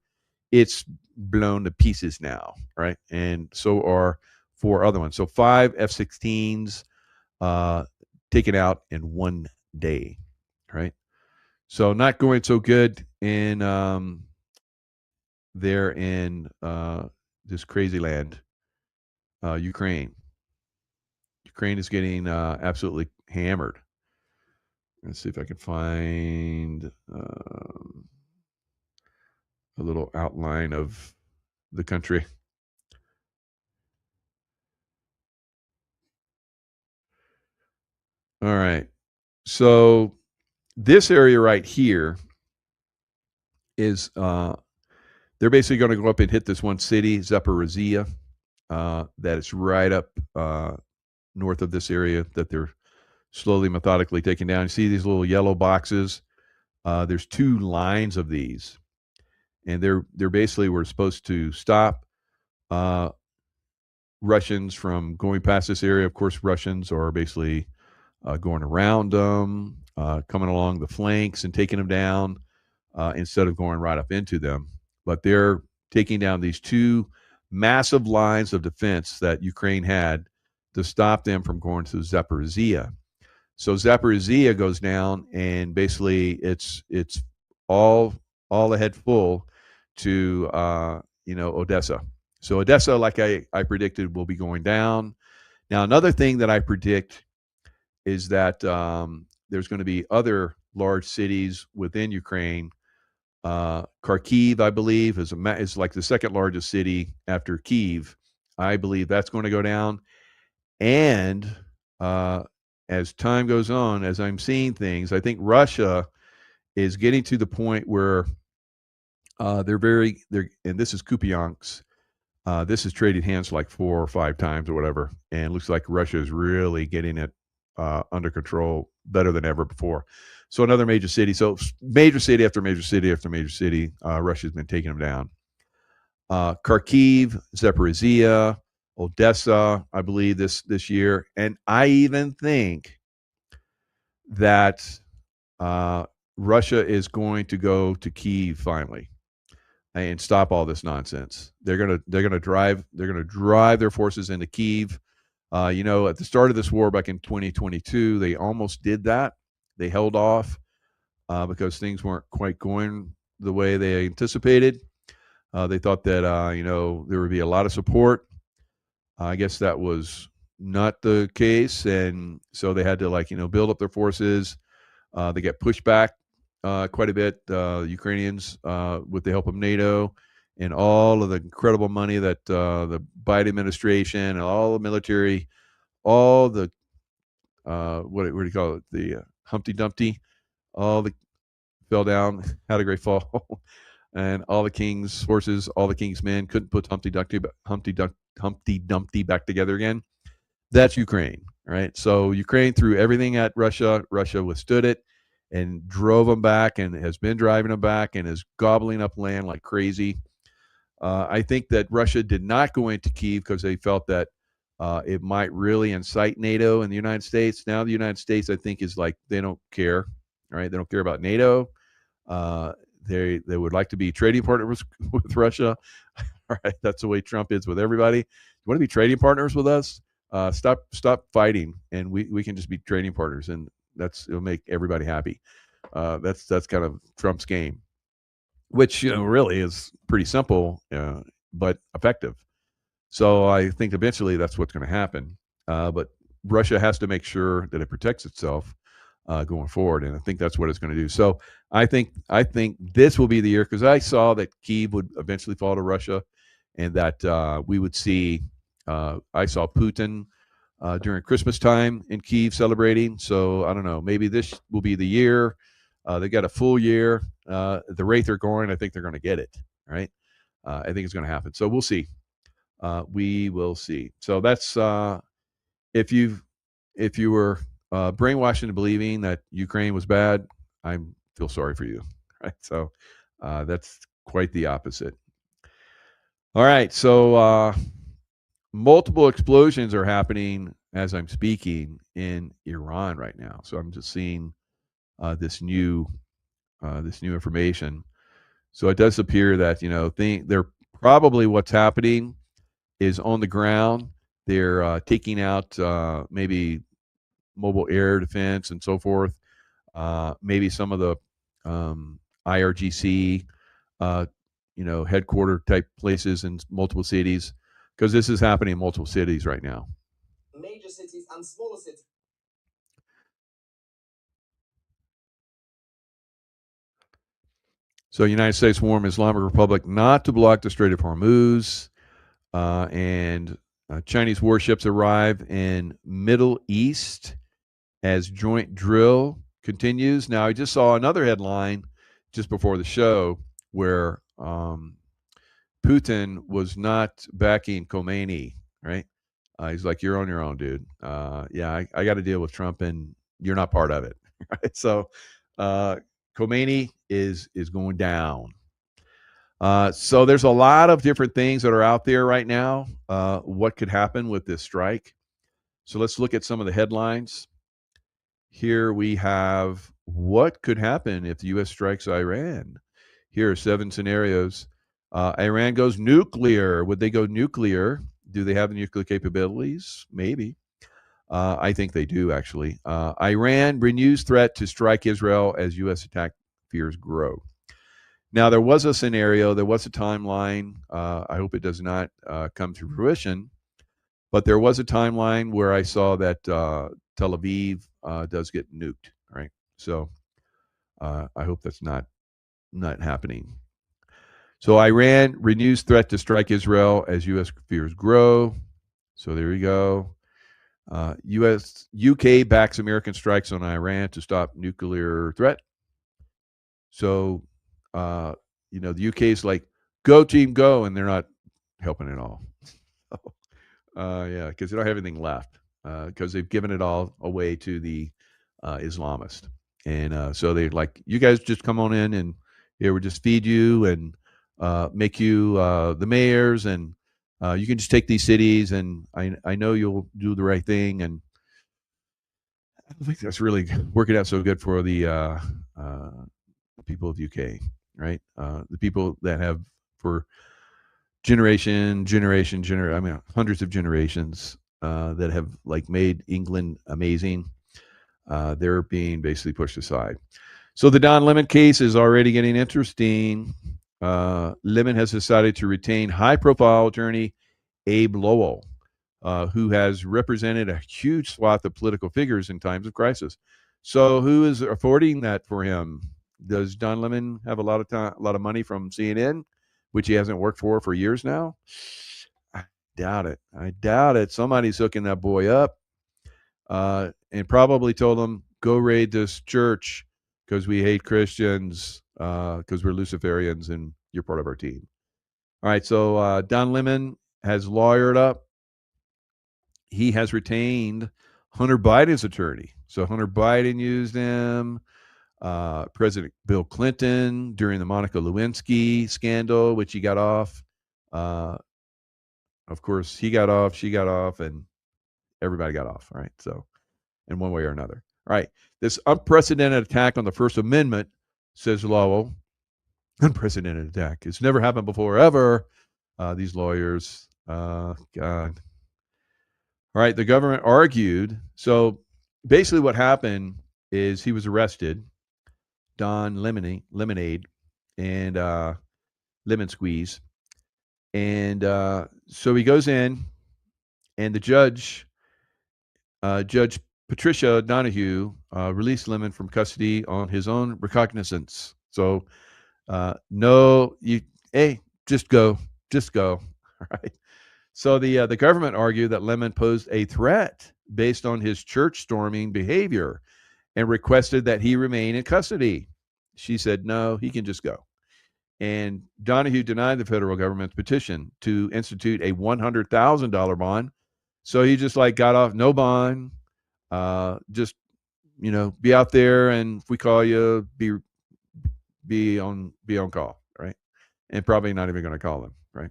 it's blown to pieces now, right? And so are 4 other ones. So 5 F-16s taken out in one day, right? So not going so good in there in this crazy land, Ukraine. Ukraine is getting absolutely hammered. Let's see if I can find a little outline of the country. All right. So this area right here is they're basically going to go up and hit this one city, Zaporizhia, that is right up north of this area that they're slowly, methodically taking down. You see these little yellow boxes? There's 2 lines of these, and they're basically were supposed to stop Russians from going past this area. Of course, Russians are basically going around them, coming along the flanks and taking them down instead of going right up into them. But they're taking down these 2 massive lines of defense that Ukraine had to stop them from going to Zaporizhia. So Zaporizhia goes down, and basically it's all ahead full to Odessa. So Odessa, like I predicted, will be going down. Now another thing that I predict is that there's going to be other large cities within Ukraine. Kharkiv, I believe, is like the second largest city after Kyiv. I believe that's going to go down. And as time goes on, as I'm seeing things, I think Russia is getting to the point where and this is Kupiansk. This is traded hands like 4 or 5 times or whatever, and it looks like Russia is really getting it under control better than ever before. So another major city. So major city after major city after major city, Russia's been taking them down. Kharkiv, Zaporizhia, Odessa, I believe this year, and I even think that Russia is going to go to Kyiv finally and stop all this nonsense. They're gonna drive their forces into Kyiv. At the start of this war back in 2022, they almost did that. They held off because things weren't quite going the way they anticipated. They thought that there would be a lot of support. I guess that was not the case, and so they had to build up their forces. They get pushed back quite a bit. Ukrainians, with the help of NATO and all of the incredible money that the Biden administration and all the military, all the what do you call it? The Humpty Dumpty, all the fell down, had a great fall, and all the king's horses, all the king's men couldn't put Humpty Dumpty back together again. That's Ukraine, right? So Ukraine threw everything at Russia. Russia withstood it and drove them back, and has been driving them back, and is gobbling up land like crazy. I think that Russia did not go into Kyiv because they felt that it might really incite NATO and the United States. Now the United States, I think, is like they don't care, right? They don't care about NATO. They would like to be trading partners with Russia. All right, that's the way Trump is with everybody. You want to be trading partners with us? Stop fighting, and we can just be trading partners, and it'll make everybody happy. That's kind of Trump's game, which really is pretty simple but effective. So I think eventually that's what's going to happen. But Russia has to make sure that it protects itself going forward, and I think that's what it's going to do. So I think this will be the year, because I saw that Kyiv would eventually fall to Russia, and that we would see. I saw Putin during Christmas time in Kyiv celebrating. So I don't know. Maybe this will be the year. They got a full year. At the rate they're going, I think they're going to get it. Right? I think it's going to happen. So we'll see. We will see. So that's if you were brainwashed into believing that Ukraine was bad, I feel sorry for you. Right? So that's quite the opposite. All right. So multiple explosions are happening as I'm speaking in Iran right now. So I'm just seeing this new information. So it does appear that they're probably what's happening is on the ground. They're taking out maybe mobile air defense and so forth. Maybe some of the IRGC, headquarter type places in multiple cities, because this is happening in multiple cities right now. Major cities and smaller cities. So United States warned Islamic Republic not to block the Strait of Hormuz, and Chinese warships arrive in Middle East as joint drill continues. Now, I just saw another headline just before the show where Putin was not backing Khomeini, right? He's like, you're on your own, dude. Yeah, I got to deal with Trump, and you're not part of it. Right? So Khomeini is going down. So there's a lot of different things that are out there right now. What could happen with this strike? So let's look at some of the headlines. Here we have what could happen if the U.S. strikes Iran. Here are 7 scenarios. Iran goes nuclear. Would they go nuclear? Do they have the nuclear capabilities? Maybe. I think they do, actually. Iran renews threat to strike Israel as U.S. attack fears grow. Now, there was a scenario, there was a timeline. I hope it does not come to fruition. But there was a timeline where I saw that Tel Aviv does get nuked, right? So I hope that's not happening. So Iran renews threat to strike Israel as U.S. fears grow. So there you go. UK backs American strikes on Iran to stop nuclear threat. So the UK is like, go team, go, and they're not helping at all. Yeah, because they don't have anything left because they've given it all away to the Islamist. And so they're like, you guys just come on in and here we'll just feed you and make you the mayors, and you can just take these cities, and I know you'll do the right thing. And I don't think that's really working out so good for the people of UK, right? The people that have for hundreds of generations that have like made England amazing. They're being basically pushed aside. So the Don Lemon case is already getting interesting. Lemon has decided to retain high-profile attorney Abe Lowell, who has represented a huge swath of political figures in times of crisis. So who is affording that for him? Does Don Lemon have a lot of money from CNN, which he hasn't worked for years now? I doubt it. Somebody's hooking that boy up and probably told him, go raid this church because we hate Christians, because we're Luciferians and you're part of our team. All right, so Don Lemon has lawyered up. He has retained Hunter Biden's attorney. So Hunter Biden used him. President Bill Clinton during the Monica Lewinsky scandal, which he got off. Of course, he got off, she got off, and everybody got off. All right, so in one way or another. All right, this unprecedented attack on the First Amendment, says Lowell. Unprecedented attack. It's never happened before, ever. These lawyers, God. All right, the government argued. So basically what happened is he was arrested, Don Lemonade, and Lemon Squeeze. And so he goes in, and the Judge Patricia Donahue, released Lemon from custody on his own recognizance. So just go. All right. So the government argued that Lemon posed a threat based on his church storming behavior and requested that he remain in custody. She said, no, he can just go. And Donahue denied the federal government's petition to institute a $100,000 bond. So he just like got off, no bond, just, be out there. And if we call you, be on call. Right. And probably not even going to call them. Right.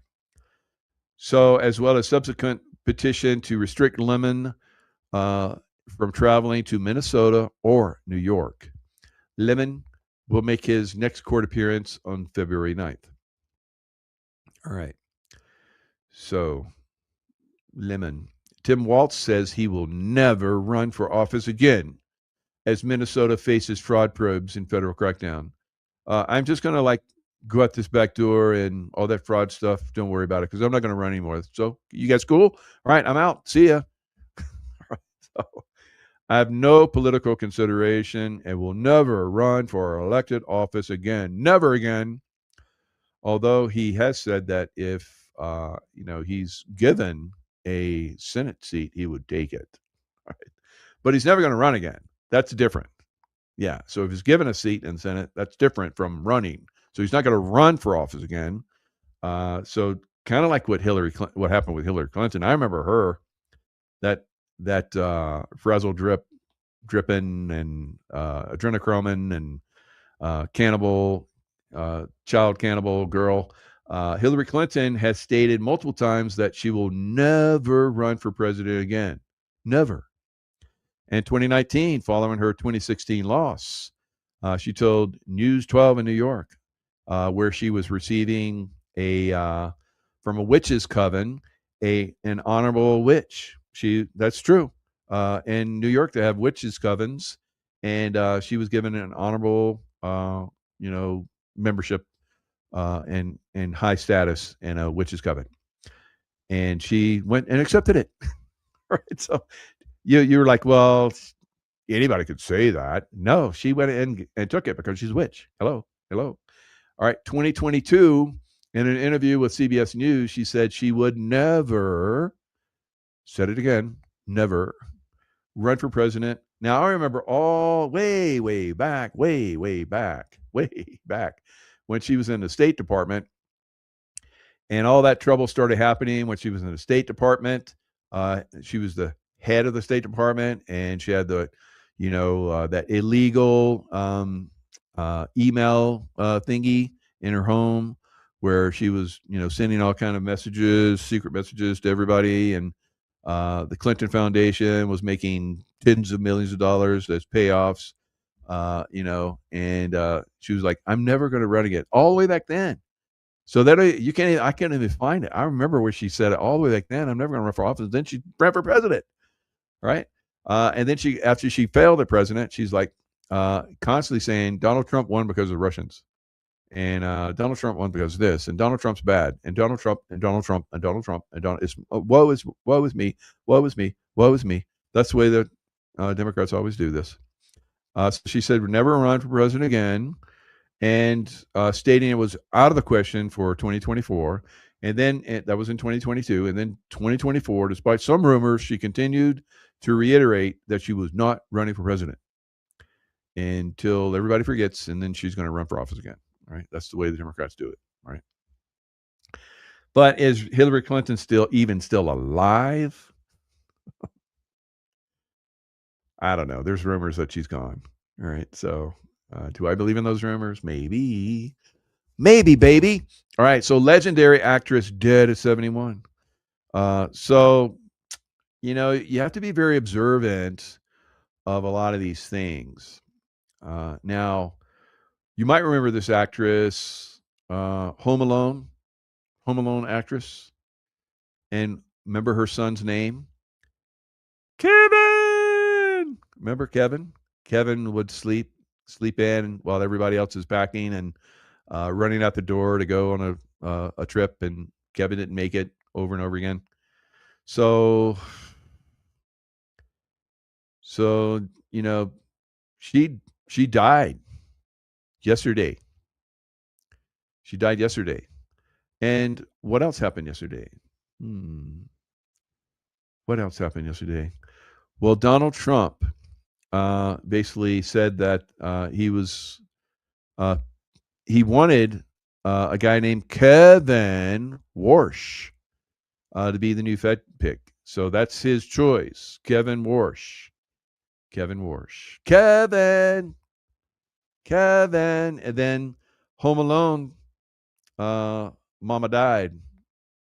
So as well as subsequent petition to restrict Lemon from traveling to Minnesota or New York. Lemon will make his next court appearance on February 9th. All right. So, Lemon. Tim Walz says he will never run for office again as Minnesota faces fraud probes in federal crackdown. I'm just going to go out this back door and all that fraud stuff. Don't worry about it because I'm not going to run anymore. So, you guys cool? All right. I'm out. See ya. So, I have no political consideration and will never run for elected office again. Never again. Although he has said that if he's given a Senate seat, he would take it. Right? But he's never going to run again. That's different. Yeah. So if he's given a seat in the Senate, that's different from running. So he's not going to run for office again. So kind of like what happened with Hillary Clinton. I remember her that frazzle dripping and adrenochrome and cannibal, child cannibal girl. Hillary Clinton has stated multiple times that she will never run for president again. Never. In 2019, following her 2016 loss, she told News 12 in New York, where she was receiving from a witch's coven, an honorable witch. That's true. In New York, they have witches' covens, and she was given an honorable, membership and high status in a witches' coven, and she went and accepted it. Right. So you were like, well, anybody could say that. No, she went in and took it because she's a witch. Hello. All right. 2022, in an interview with CBS News, she said she would never, said it again, never run for president. Now, I remember all way back, when she was in the State Department, and all that trouble started happening when she was in the State Department. She was the head of the State Department, and she had the, that illegal email thingy in her home where she was, sending all kind of messages, secret messages to everybody. And the Clinton Foundation was making tens of millions of dollars as payoffs, and she was like, I'm never going to run again, all the way back then. So that I can't even find it. I remember where she said it all the way back then. I'm never going to run for office. Then she ran for president, right? And then after she failed at president, she's like constantly saying Donald Trump won because of the Russians, and Donald Trump won because of this, and Donald Trump's bad, and Donald Trump, and Donald Trump, and Donald Trump, and Donald. It's woe is me. That's the way the Democrats always do this. So she said, "We'll never run for president again," and stating it was out of the question for 2024. And then that was in 2022. And then 2024, despite some rumors, she continued to reiterate that she was not running for president until everybody forgets. And then she's going to run for office again. Right. That's the way the Democrats do it. Right. But is Hillary Clinton still alive? I don't know. There's rumors that she's gone. All right. So do I believe in those rumors? Maybe, baby. All right. So legendary actress dead at 71. So, you have to be very observant of a lot of these things. Now, you might remember this actress, Home Alone actress. And remember her son's name? Kevin. Remember Kevin? Kevin would sleep in while everybody else is packing and running out the door to go on a trip, and Kevin didn't make it over and over again. So she died yesterday. And what else happened yesterday? What else happened yesterday? Well, Donald Trump basically said that he was he wanted a guy named Kevin Warsh to be the new Fed pick. So that's his choice, Kevin Warsh. Kevin Warsh. Kevin. And then Home Alone, Mama died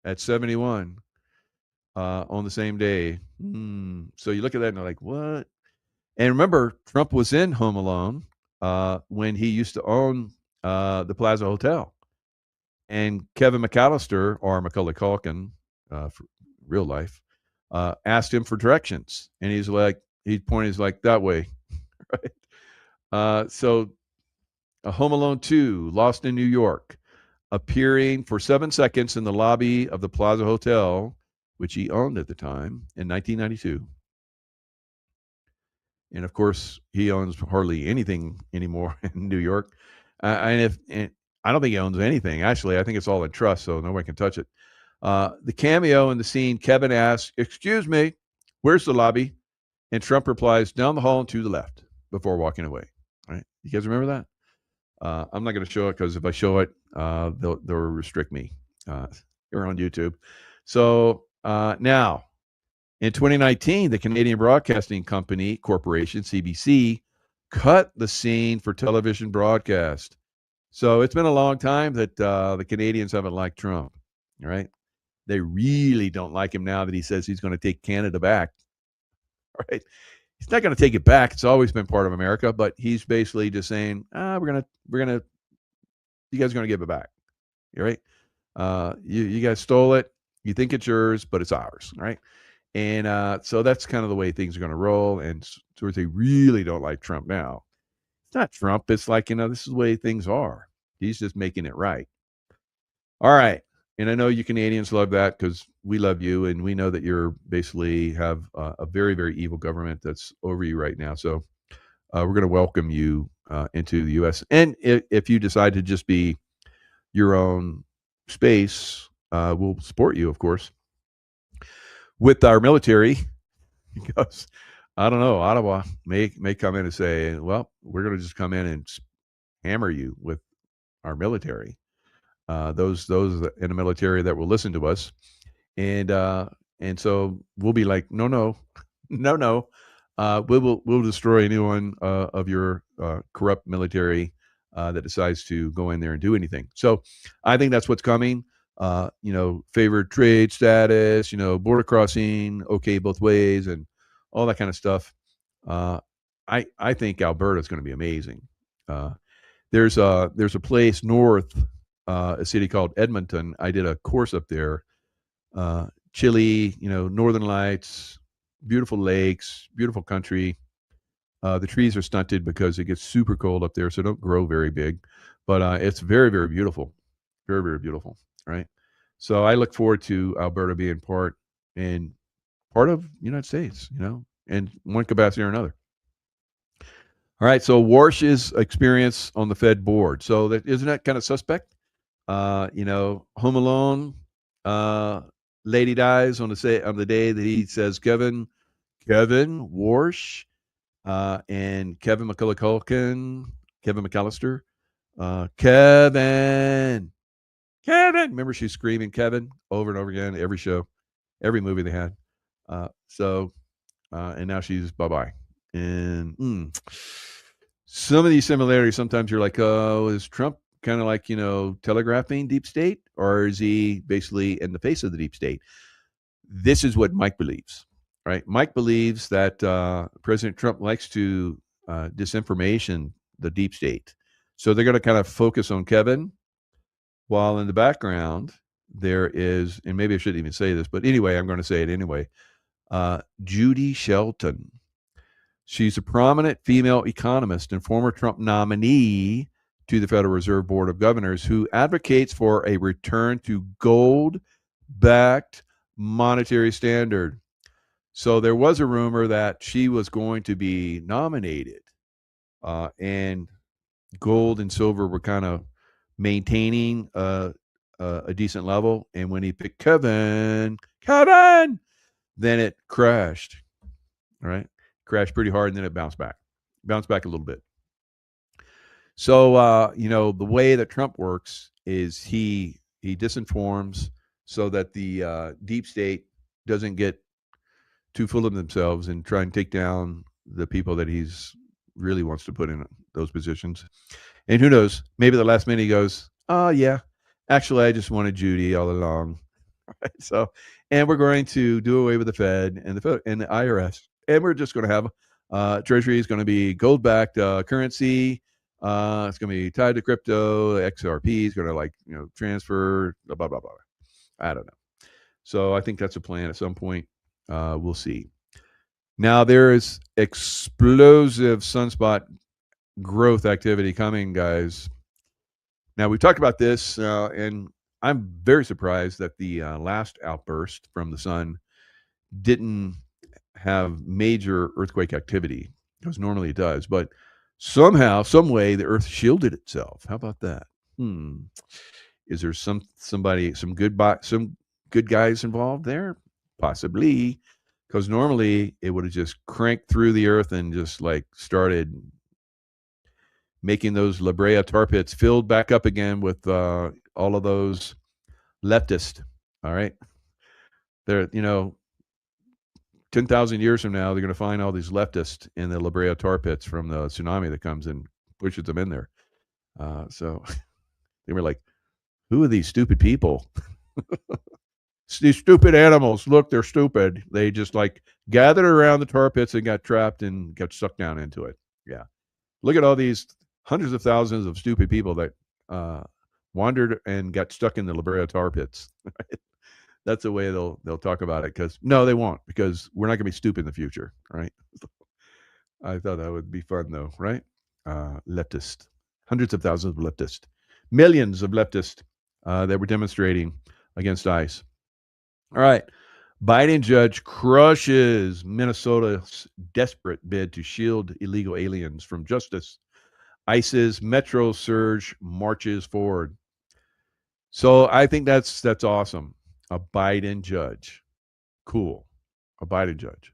at 71 on the same day. So you look at that and you're like, what? And remember, Trump was in Home Alone when he used to own the Plaza Hotel. And Kevin McAllister, or Macaulay Culkin, for real life, asked him for directions. And he's like, he pointed like that way. Right. So Home Alone 2, Lost in New York, appearing for 7 seconds in the lobby of the Plaza Hotel, which he owned at the time, in 1992. And of course, he owns hardly anything anymore in New York. And I don't think he owns anything. Actually, I think it's all in trust, so nobody can touch it. The cameo in the scene, Kevin asks, "Excuse me, where's the lobby?" And Trump replies, "Down the hall and to the left," before walking away. Right? You guys remember that? I'm not going to show it because if I show it, they'll restrict me here on YouTube. So now, in 2019, the Canadian Broadcasting Company Corporation, CBC, cut the scene for television broadcast. So it's been a long time that the Canadians haven't liked Trump, right? They really don't like him now that he says he's going to take Canada back, right? He's not going to take it back. It's always been part of America, but he's basically just saying, you guys are going to give it back, right? You guys stole it. You think it's yours, but it's ours, right? And so that's kind of the way things are going to roll. And so they really don't like Trump now. It's not Trump. It's like, this is the way things are. He's just making it right. All right. And I know you Canadians love that because we love you. And we know that you're basically have a very, very evil government that's over you right now. So we're going to welcome you into the U.S. And if you decide to just be your own space, we'll support you, of course, with our military. Because I don't know, Ottawa may come in and say, well, we're going to just come in and hammer you with our military. Those in the military that will listen to us, and so we'll be like, no. We'll destroy anyone of your corrupt military that decides to go in there and do anything. So I think that's what's coming. Favored trade status, border crossing, okay, both ways, and all that kind of stuff. I think Alberta is going to be amazing. There's a place north, a city called Edmonton. I did a course up there. Chile, Northern Lights, beautiful lakes, beautiful country. The trees are stunted because it gets super cold up there, so don't grow very big. But it's very, very beautiful. Very, very beautiful, right? So I look forward to Alberta being part of the United States, in one capacity or another. All right, so Warsh's experience on the Fed board. So isn't that kind of suspect? Home Alone, lady dies on the day that he says Kevin Warsh, and Kevin McAllister, Kevin. Remember, she's screaming Kevin over and over again, every show, every movie they had. And now she's bye-bye. And some of these similarities, sometimes you're like, oh, is Trump kind of like, telegraphing deep state, or is he basically in the face of the deep state? This is what Mike believes, right? Mike believes that President Trump likes to disinformation the deep state. So they're going to kind of focus on Kevin, while in the background there is, and maybe I shouldn't even say this, but anyway, I'm going to say it anyway, Judy Shelton. She's a prominent female economist and former Trump nominee to the Federal Reserve Board of Governors who advocates for a return to gold-backed monetary standard. So there was a rumor that she was going to be nominated, and gold and silver were kind of maintaining a decent level. And when he picked Kevin, then it crashed, right? Crashed pretty hard, and then it bounced back a little bit. So the way that Trump works is he disinforms so that the deep state doesn't get too full of themselves and try and take down the people that he's really wants to put in those positions. And who knows, maybe the last minute he goes, "Oh yeah, actually I just wanted Judy all along." Right? So, and we're going to do away with the Fed and the IRS, and we're just going to have Treasury is going to be gold-backed currency. It's going to be tied to crypto. XRP is going to transfer. Blah blah blah blah. I don't know. So I think that's a plan at some point. We'll see. Now there is explosive sunspot growth activity coming, guys. Now we talked about this, and I'm very surprised that the last outburst from the sun didn't have major earthquake activity, because normally it does. But somehow, some way, the Earth shielded itself. How about that? Is there some good guys involved there? Possibly, because normally it would have just cranked through the Earth and just started making those La Brea tar pits filled back up again with all of those leftists. All right. They're, 10,000 years from now, they're going to find all these leftists in the La Brea tar pits from the tsunami that comes and pushes them in there. So they were like, who are these stupid people? These stupid animals. Look, they're stupid. They just gathered around the tar pits and got trapped and got sucked down into it. Yeah. Look at all these hundreds of thousands of stupid people that wandered and got stuck in the La Brea tar pits. That's the way they'll talk about it. Because no, they won't, because we're not going to be stupid in the future, right? I thought that would be fun, though, right? Leftist, hundreds of thousands of leftists, millions of leftists that were demonstrating against ICE. All right. Biden judge crushes Minnesota's desperate bid to shield illegal aliens from justice. ICE's Metro surge marches forward. So I think that's awesome. A Biden judge. Cool. A Biden judge.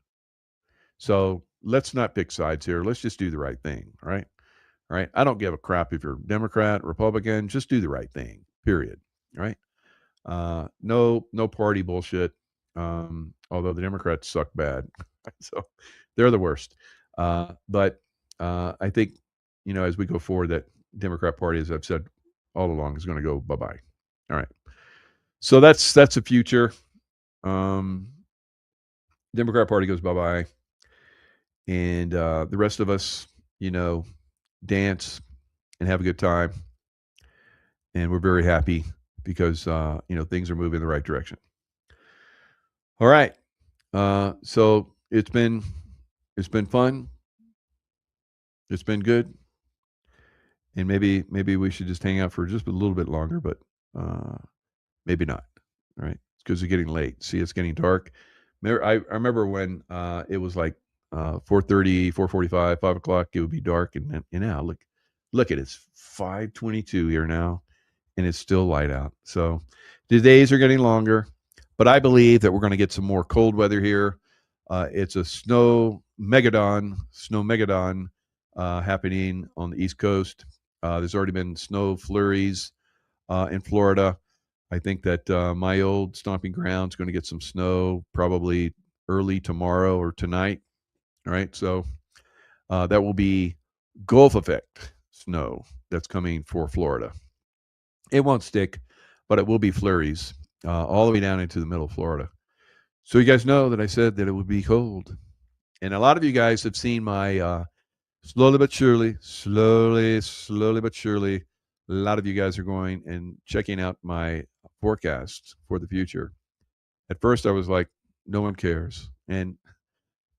So let's not pick sides here. Let's just do the right thing, right? All right. I don't give a crap if you're Democrat, Republican. Just do the right thing, period. Right? No party bullshit. Although the Democrats suck bad. So they're the worst. But I think, as we go forward, that Democrat Party, as I've said all along, is going to go bye-bye. All right. So that's the future. Democrat Party goes bye-bye. And the rest of us, dance and have a good time. And we're very happy because, things are moving in the right direction. All right. So it's been fun. It's been good. And maybe we should just hang out for just a little bit longer, but maybe not. All right. Because it's getting late. See, it's getting dark. I remember when it was 4:30, 4:45, 5 o'clock, it would be dark. And now look at it. It's 5:22 here now, and it's still light out. So the days are getting longer, but I believe that we're going to get some more cold weather here. It's a snow megadon happening on the East Coast. There's already been snow flurries in Florida. I think that my old stomping ground is going to get some snow probably early tomorrow or tonight. All right. So that will be Gulf effect snow that's coming for Florida. It won't stick, but it will be flurries all the way down into the middle of Florida. So you guys know that I said that it would be cold. And a lot of you guys have seen my slowly but surely, a lot of you guys are going and checking out my forecasts for the future. At first, I was like, no one cares. And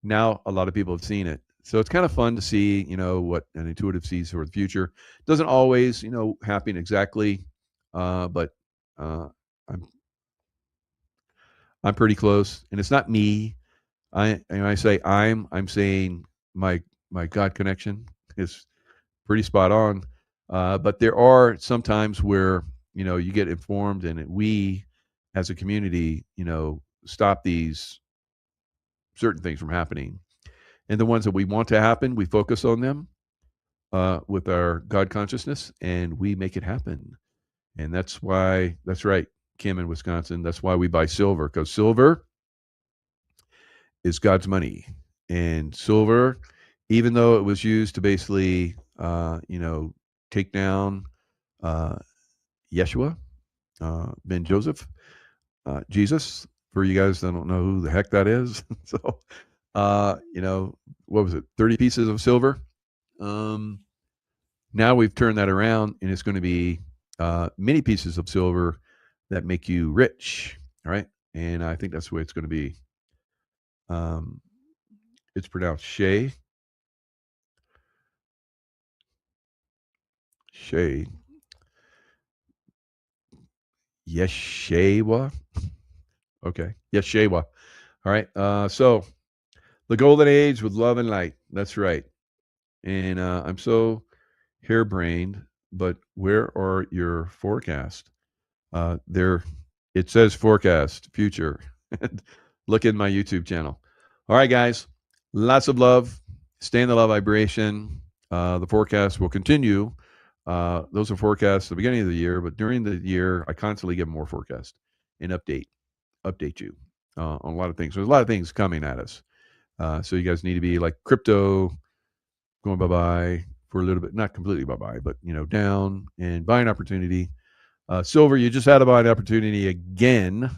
now a lot of people have seen it. So it's kind of fun to see, what an intuitive sees for the future. Doesn't always, happen exactly, but I'm pretty close. And it's not me. I say I'm saying my God connection is pretty spot on. But there are some times where, you get informed, and we as a community, stop these certain things from happening. And the ones that we want to happen, we focus on them. with our God consciousness, and we make it happen. And that's why, that's right, Kim in Wisconsin, that's why we buy silver, because silver is God's money. And silver, even though it was used to basically, take down Yeshua, Ben Joseph, Jesus, for you guys that don't know who the heck that is. So, what was it? 30 pieces of silver. Now we've turned that around, and it's going to be many pieces of silver that make you rich. All right. And I think that's the way it's going to be. It's pronounced Shay. Shay. Yeshewa. Okay. Yeshewa. All right. So the golden age with love and light. That's right. And I'm so harebrained, but where are your forecasts? There, it says forecast future. Look in my YouTube channel. All right, guys. Lots of love. Stay in the love vibration. The forecast will continue. Those are forecasts at the beginning of the year, but during the year, I constantly give more forecasts and update you on a lot of things. There's a lot of things coming at us. So you guys need to be like crypto going bye-bye for a little bit, not completely bye-bye, but down, and buying opportunity. Silver, you just had a buying opportunity again.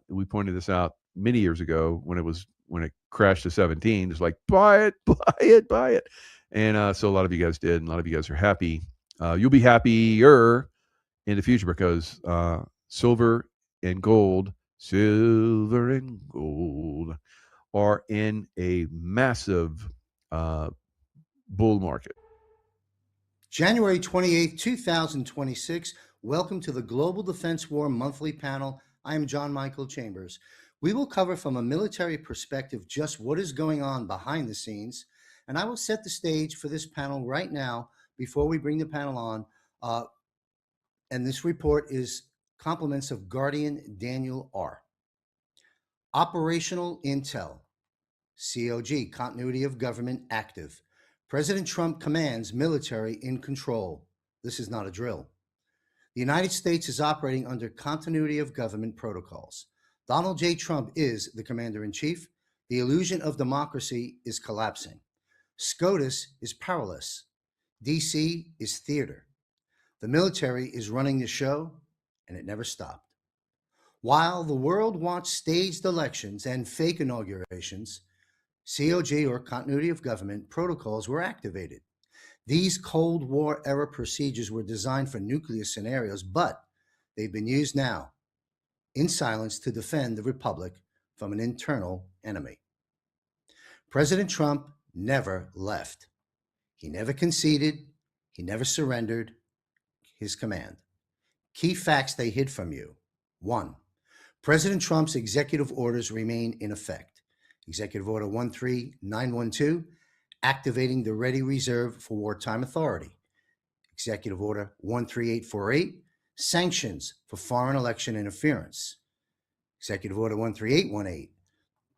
We pointed this out many years ago when it crashed to 17. It's like, buy it. And so a lot of you guys did, and a lot of you guys are happy. You'll be happier in the future because silver and gold are in a massive bull market. January 28th, 2026. Welcome to the Global Defense War Monthly Panel. I am John Michael Chambers. We will cover from a military perspective just what is going on behind the scenes, and I will set the stage for this panel right now before we bring the panel on. And this report is compliments of Guardian Daniel R. Operational Intel, COG, Continuity of Government active. President Trump commands military in control. This is not a drill. The United States is operating under continuity of government protocols. Donald J. Trump is the commander-in-chief. The illusion of democracy is collapsing. SCOTUS is powerless. DC is theater. The military is running the show, and it never stopped. While the world wants staged elections and fake inaugurations, COG, or continuity of government, protocols were activated. These Cold War era procedures were designed for nuclear scenarios, but they've been used now in silence to defend the republic from an internal enemy. President Trump never left. He never conceded. He never surrendered his command. Key facts they hid from you. 1. President Trump's executive orders remain in effect. Executive Order 13912, activating the Ready Reserve for Wartime Authority. Executive Order 13848, sanctions for foreign election interference. Executive Order 13818,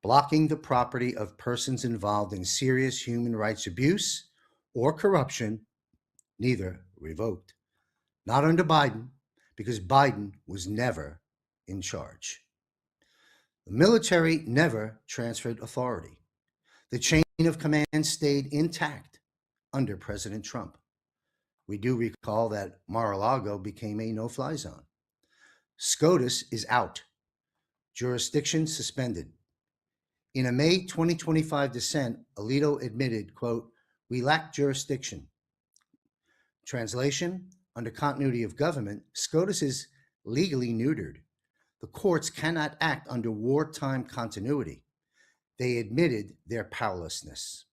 blocking the property of persons involved in serious human rights abuse or corruption, neither revoked. Not under Biden, because Biden was never in charge. The military never transferred authority. The chain of command stayed intact under President Trump. We do recall that Mar-a-Lago became a no-fly zone. SCOTUS is out. Jurisdiction suspended. In a May 2025 dissent, Alito admitted, quote, "We lack jurisdiction." Translation, under continuity of government, SCOTUS is legally neutered. The courts cannot act under wartime continuity. They admitted their powerlessness.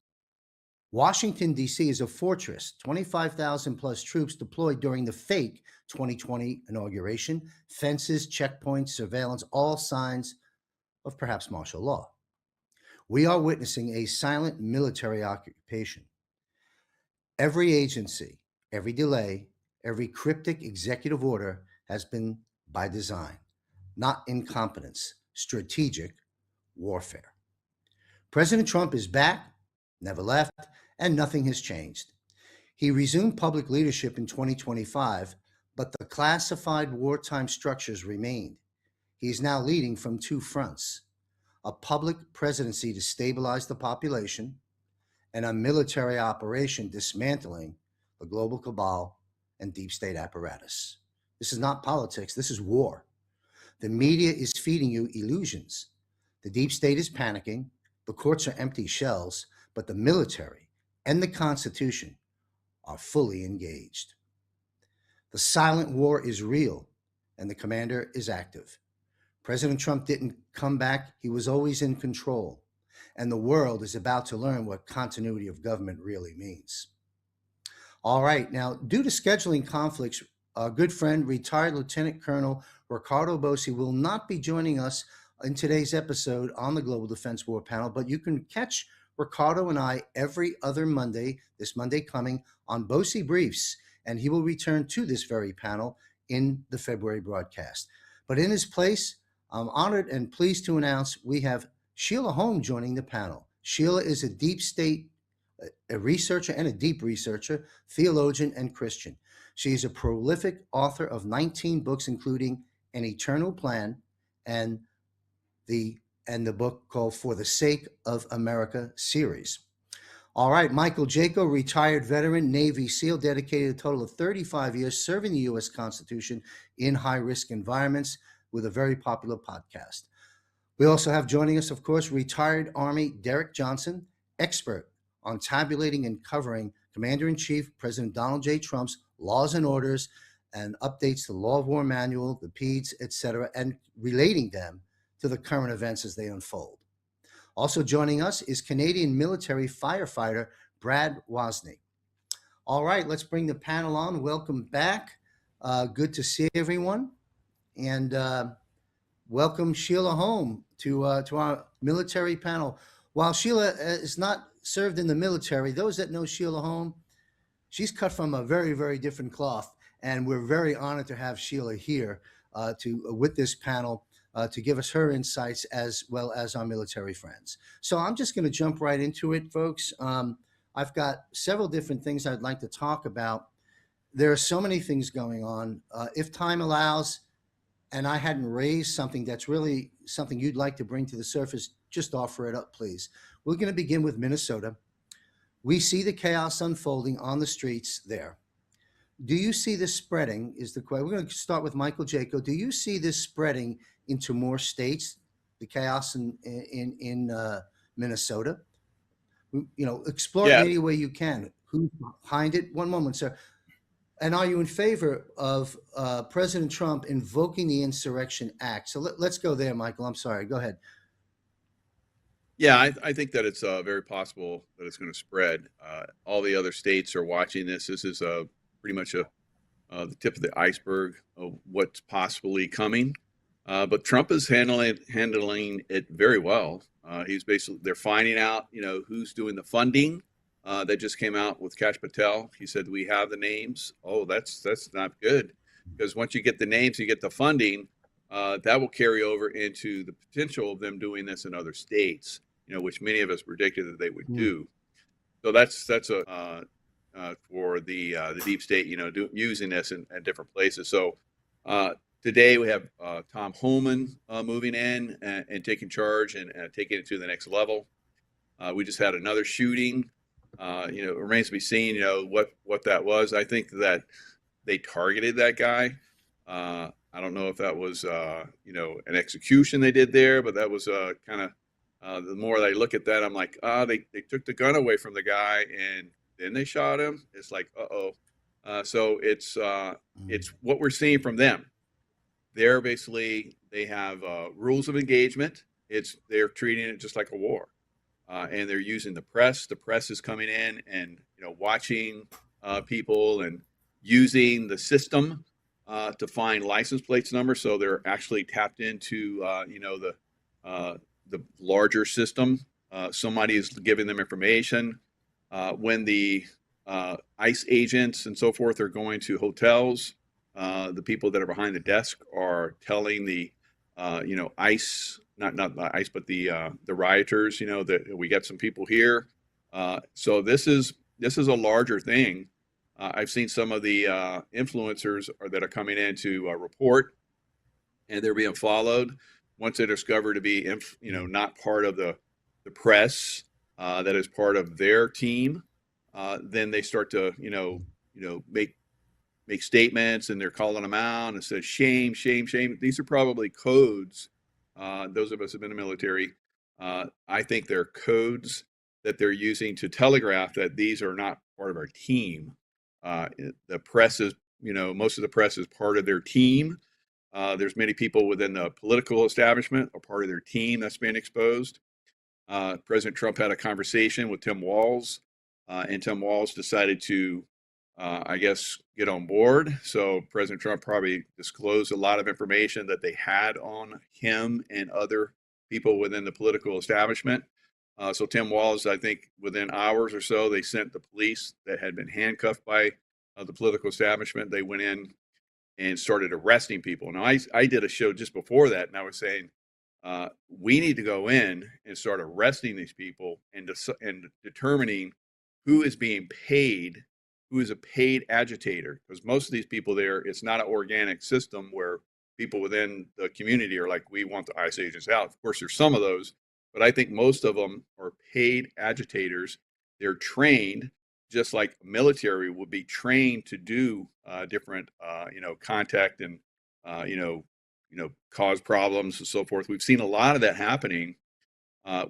Washington, D.C. is a fortress, 25,000 plus troops deployed during the fake 2020 inauguration, fences, checkpoints, surveillance, all signs of perhaps martial law. We are witnessing a silent military occupation. Every agency, every delay, every cryptic executive order has been by design, not incompetence, strategic warfare. President Trump is back, never left, and nothing has changed. He resumed public leadership in 2025, but the classified wartime structures remained. He is now leading from two fronts: a public presidency to stabilize the population, and a military operation dismantling the global cabal and deep state apparatus. This is not politics, this is war. The media is feeding you illusions. The deep state is panicking, the courts are empty shells, but the military and the Constitution are fully engaged. The silent war is real, and the commander is active. President Trump didn't come back, he was always in control. And the world is about to learn what continuity of government really means. All right, now, due to scheduling conflicts, our good friend, retired Lieutenant Colonel Ricardo Bossi, will not be joining us in today's episode on the Global Defense War panel, but you can catch Ricardo and I every other Monday, this Monday coming, on Bossi Briefs, and he will return to this very panel in the February broadcast. But in his place, I'm honored and pleased to announce we have Sheila Home joining the panel. Sheila is a deep state, a researcher and a deep researcher, theologian and Christian. She is a prolific author of 19 books, including An Eternal Plan and the book called For the Sake of America series. All right, Michael Jaco, retired veteran, Navy SEAL, dedicated a total of 35 years serving the U.S. Constitution in high-risk environments with a very popular podcast. We also have joining us, of course, retired Army Derek Johnson, expert on tabulating and covering Commander-in-Chief President Donald J. Trump's laws and orders and updates to the Law of War Manual, the PEDS, etc., and relating them to the current events as they unfold. Also joining us is Canadian military firefighter Brad Wozniak. All right, let's bring the panel on. Welcome back. Good to see everyone. And welcome Sheila Home to our military panel. While Sheila is not served in the military, those that know Sheila Home, she's cut from a very, very different cloth. And we're very honored to have Sheila here with this panel to give us her insights as well as our military friends. So I'm just going to jump right into it, folks. I've got several different things I'd like to talk about. There are so many things going on. If time allows, and I hadn't raised something that's really something you'd like to bring to the surface, just offer it up, please. We're going to begin with Minnesota. We see the chaos unfolding on the streets there. Do you see this spreading is the question. We're going to start with Michael Jaco. Do you see this spreading into more states, the chaos in Minnesota? Explore it any way you can. Who's behind it? One moment, sir. And are you in favor of President Trump invoking the Insurrection Act? So let's go there, Michael. I'm sorry. Go ahead. Yeah, I think that it's very possible that it's going to spread. All the other states are watching this. This is pretty much the tip of the iceberg of what's possibly coming. But Trump is handling it very well. They're finding out, who's doing the funding. That just came out with Kash Patel. He said, we have the names. Oh, that's not good, because once you get the names, you get the funding, that will carry over into the potential of them doing this in other states, which many of us predicted that they would do. So that's for the deep state, using this in different places. So today we have Tom Homan moving in and taking charge and taking it to the next level. We just had another shooting. It remains to be seen, what that was. I think that they targeted that guy. I don't know if that was, an execution they did there, but that was kind of, the more I look at that, I'm like, they took the gun away from the guy and then they shot him. It's like, so it's what we're seeing from them. They're basically, they have rules of engagement. They're treating it just like a war. And they're using the press. The press is coming in and watching people and using the system to find license plates numbers. So they're actually tapped into the larger system. Somebody is giving them information. When the ICE agents and so forth are going to hotels, the people that are behind the desk are telling the ICE. Not the ICE, but the rioters, that we got some people here. So this is a larger thing. I've seen some of the influencers that are coming in to report, and they're being followed. Once they're discovered to be, not part of the press that is part of their team, then they start to, make statements, and they're calling them out and says shame, shame, shame. These are probably codes. Those of us who've been in the military, I think they're codes that they're using to telegraph that these are not part of our team. The press is, most of the press is part of their team. There's many people within the political establishment are part of their team that's being exposed. President Trump had a conversation with Tim Walz, and Tim Walz decided to, I guess, get on board. So President Trump probably disclosed a lot of information that they had on him and other people within the political establishment. So Tim Walz, I think within hours or so, they sent the police that had been handcuffed by the political establishment. They went in and started arresting people. Now, I did a show just before that, and I was saying, we need to go in and start arresting these people and determining who is being paid, who is a paid agitator. Because most of these people there, it's not an organic system where people within the community are like, we want the ICE agents out. Of course, there's some of those, but I think most of them are paid agitators. They're trained, just like military will be trained to do different, contact and, cause problems and so forth. We've seen a lot of that happening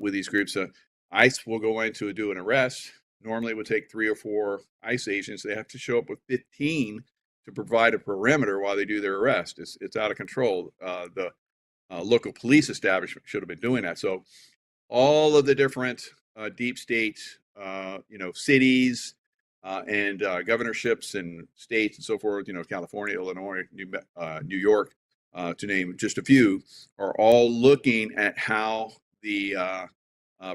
with these groups. ICE will go in to do an arrest. Normally it would take 3 or 4 ICE agents. They have to show up with 15 to provide a perimeter while they do their arrest. It's out of control. The local police establishment should have been doing that. So all of the different deep state, cities and governorships and states and so forth, California, Illinois, New York, to name just a few, are all looking at how the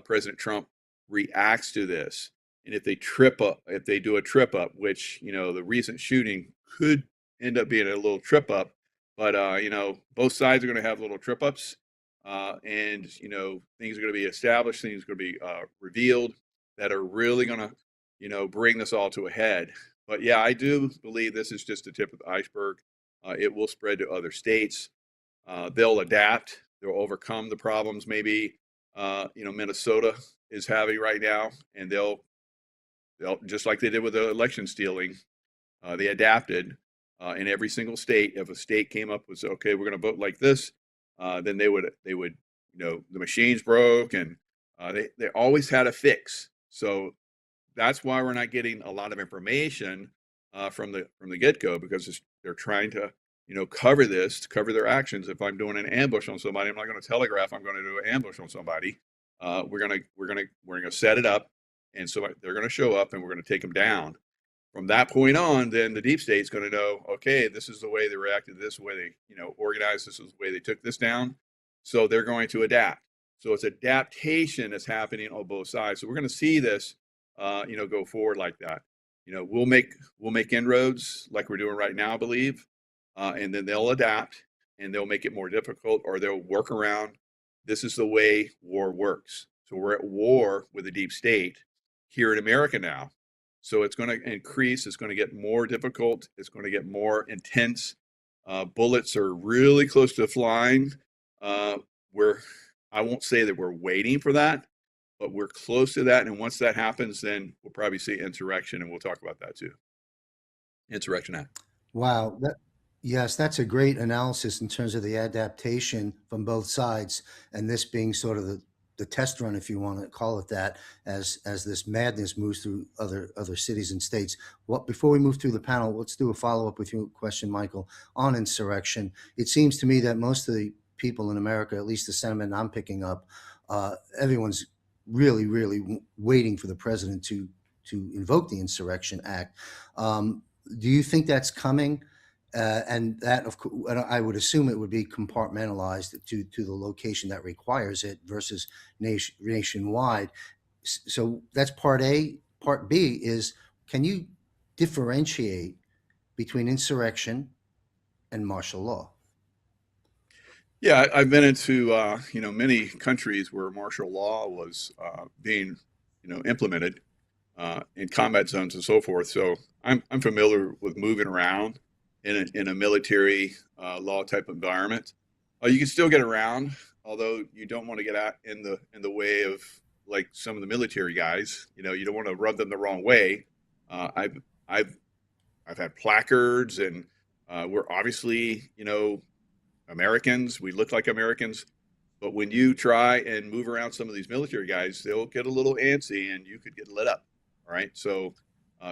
President Trump reacts to this. And if they do a trip up, which, the recent shooting could end up being a little trip up, but, both sides are going to have little trip ups. And things are going to be established, things are going to be revealed that are really going to, bring this all to a head. But yeah, I do believe this is just the tip of the iceberg. It will spread to other states. They'll adapt. They'll overcome the problems maybe Minnesota is having right now, and they'll just like they did with the election stealing. They adapted in every single state. If a state came up with, okay, we're going to vote like this, then they would, the machines broke, and they always had a fix. So that's why we're not getting a lot of information from the get-go, because they're trying to, cover cover their actions. If I'm doing an ambush on somebody, I'm not going to telegraph I'm going to do an ambush on somebody. We're gonna set it up, and so they're going to show up, and we're going to take them down. From that point on, then the deep state's going to know, okay, this is the way they reacted, this is the way they, organized, this is the way they took this down. So they're going to adapt. So it's adaptation that's happening on both sides. So we're going to see this, go forward like that. We'll make inroads like we're doing right now, I believe, and then they'll adapt, and they'll make it more difficult, or they'll work around. This is the way war works. So we're at war with the deep state here in America now. So it's going to increase. It's going to get more difficult. It's going to get more intense. Bullets are really close to flying. I won't say that we're waiting for that, but we're close to that. And once that happens, then we'll probably see insurrection, and we'll talk about that too. Insurrection Act. Wow. Yes, that's a great analysis in terms of the adaptation from both sides, and this being sort of the test run, if you want to call it that, as this madness moves through other cities and states. Before we move through the panel, let's do a follow-up with your question, Michael, on insurrection. It seems to me that most of the people in America, at least the sentiment I'm picking up, everyone's really, really waiting for the president to invoke the Insurrection Act. Do you think that's coming? And that, of course, I would assume it would be compartmentalized to the location that requires it versus nationwide. So that's part A. Part B is, can you differentiate between insurrection and martial law? Yeah, I've been into many countries where martial law was being implemented. in combat zones and so forth. So I'm familiar with moving around in a military law type environment. You can still get around, although you don't want to get out in the way of like some of the military guys. You know, you don't want to rub them the wrong way. I've had placards, and we're obviously, you know, Americans. We look like Americans. But when you try and move around some of these military guys, they'll get a little antsy and you could get lit up. All right. So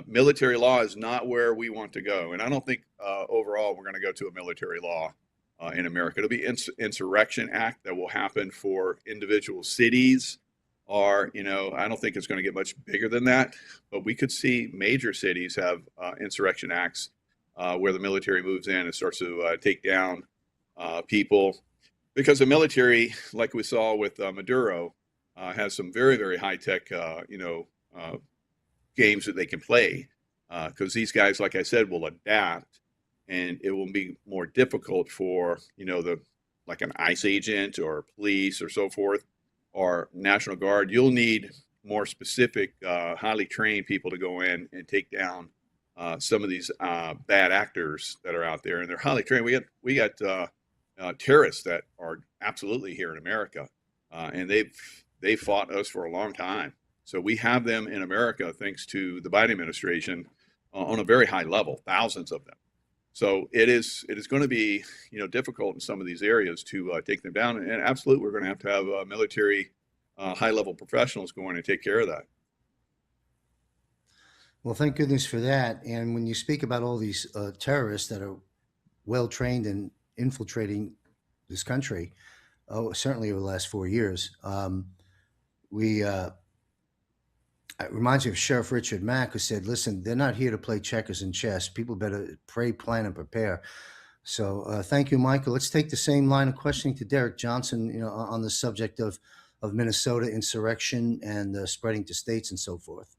military law is not where we want to go. And I don't think overall we're going to go to a military law in America. It'll be Insurrection Act that will happen for individual cities. Or, you know, I don't think it's going to get much bigger than that. But we could see major cities have insurrection acts where the military moves in and starts to take down people. Because the military, like we saw with Maduro, has some very, very high tech, games that they can play. Because these guys, like I said, will adapt, and it will be more difficult for, you know, like an ICE agent or police or so forth, or National Guard. You'll need more specific, highly trained people to go in and take down some of these bad actors that are out there, and they're highly trained. We got terrorists that are absolutely here in America, and they've fought us for a long time. So we have them in America thanks to the Biden administration on a very high level, thousands of them. So it is going to be, you know, difficult in some of these areas to take them down, and absolutely we're going to have military high level professionals go in and take care of that. Well, thank goodness for that. And when you speak about all these terrorists that are well trained in infiltrating this country, certainly over the last 4 years, it reminds me of Sheriff Richard Mack, who said, listen, they're not here to play checkers and chess. People better pray, plan, and prepare. So thank you, Michael. Let's take the same line of questioning to Derek Johnson, you know, on the subject of Minnesota insurrection and spreading to states and so forth.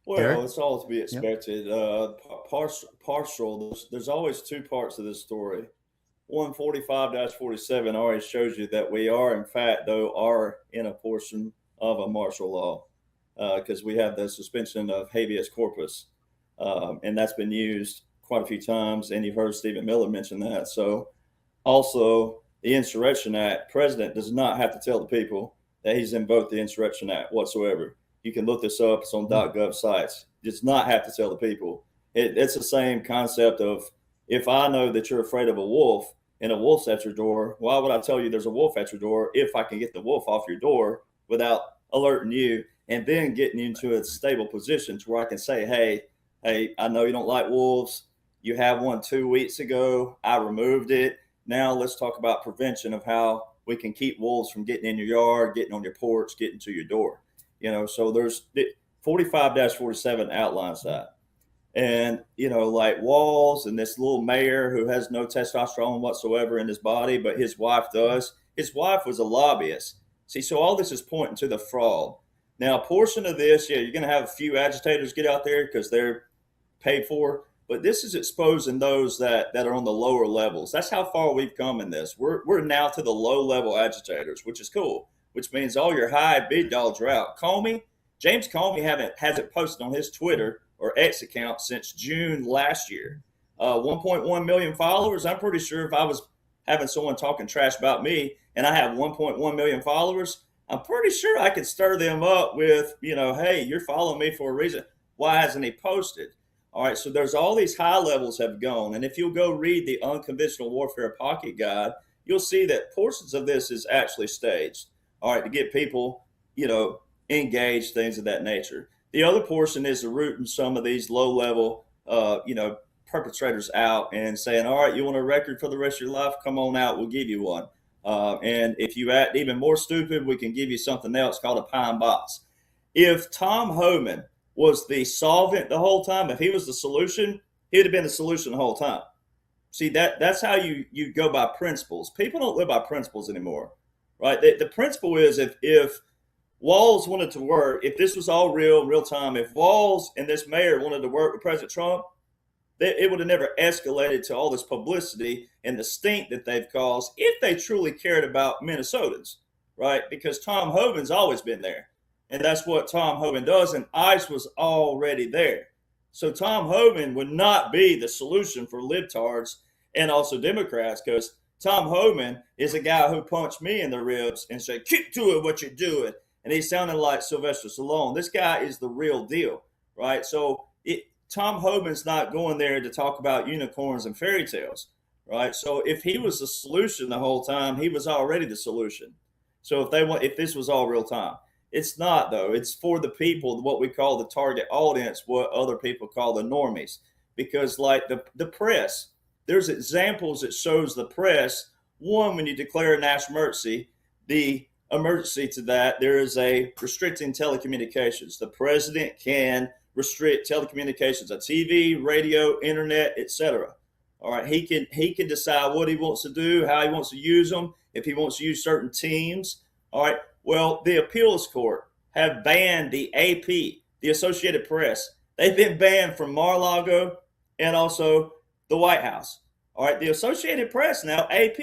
Well, Derek? it's all to be expected. Partial. There's always two parts of this story. 145-47 already shows you that we are, in fact, are in a portion of a martial law because we have the suspension of habeas corpus, and that's been used quite a few times. And you've heard Stephen Miller mention that. So, also the Insurrection Act, President does not have to tell the people that he's invoked the Insurrection Act whatsoever. You can look this up. It's on .gov sites. Does not have to tell the people. It's the same concept of, if I know that you're afraid of a wolf and a wolf's at your door, why would I tell you there's a wolf at your door if I can get the wolf off your door without alerting you and then getting you into a stable position to where I can say, hey, I know you don't like wolves. You had one 2 weeks ago. I removed it. Now let's talk about prevention of how we can keep wolves from getting in your yard, getting on your porch, getting to your door. You know, so there's 45-47 outlines that. And, you know, like Walz and this little mayor who has no testosterone whatsoever in his body, but his wife does. His wife was a lobbyist. See, so all this is pointing to the fraud. Now, a portion of this, you're going to have a few agitators get out there because they're paid for. But this is exposing those that are on the lower levels. That's how far we've come in this. We're now to the low-level agitators, which is cool, which means all your high big dogs are out. James Comey hasn't posted on his Twitter or X account since June last year. 1.1 million followers. I'm pretty sure if I was having someone talking trash about me and I have 1.1 million followers, I'm pretty sure I could stir them up with, you know, hey, you're following me for a reason. Why hasn't he posted? All right, so there's all these high levels have gone. And if you'll go read the Unconventional Warfare Pocket Guide, you'll see that portions of this is actually staged, all right, to get people, you know, engaged, things of that nature. The other portion is rooting some of these low-level, perpetrators out and saying, all right, you want a record for the rest of your life? Come on out. We'll give you one. And if you act even more stupid, we can give you something else called a pine box. If Tom Homan was the solvent the whole time, if he was the solution, he'd have been the solution the whole time. See, that's how you go by principles. People don't live by principles anymore, right? The principle is if Walz wanted to work, if this was all real time, if Walz and this mayor wanted to work with President Trump, it would have never escalated to all this publicity and the stink that they've caused if they truly cared about Minnesotans, right? Because Tom Homan's always been there. And that's what Tom Homan does. And ICE was already there. So Tom Homan would not be the solution for libtards and also Democrats, because Tom Homan is a guy who punched me in the ribs and said, keep doing what you're doing. And he sounded like Sylvester Stallone. This guy is the real deal, right? So Tom Homan's not going there to talk about unicorns and fairy tales, right? So if he was the solution the whole time, he was already the solution. So if this was all real time, it's not though. It's for the people, what we call the target audience, what other people call the normies. Because like the press, there's examples that shows the press. One, when you declare a national emergency, the emergency to that, there is a restricting telecommunications. The president can restrict telecommunications, TV, radio, internet, etc. All right, he can decide what he wants to do, how he wants to use them, if he wants to use certain teams. All right. Well, the appeals court have banned the AP, the Associated Press. They've been banned from Mar-a-Lago and also the White House. All right, the Associated Press now, AP,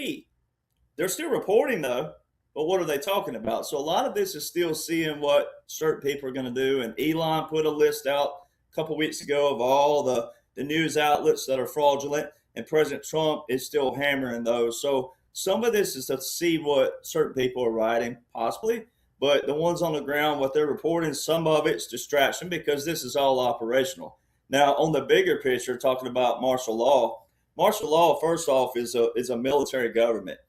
they're still reporting though, but what are they talking about? So a lot of this is still seeing what certain people are going to do. And Elon put a list out a couple of weeks ago of all the news outlets that are fraudulent, and President Trump is still hammering those. So some of this is to see what certain people are writing, possibly, but the ones on the ground, what they're reporting, some of it's distraction because this is all operational. Now, on the bigger picture, talking about martial law, first off, is a military government,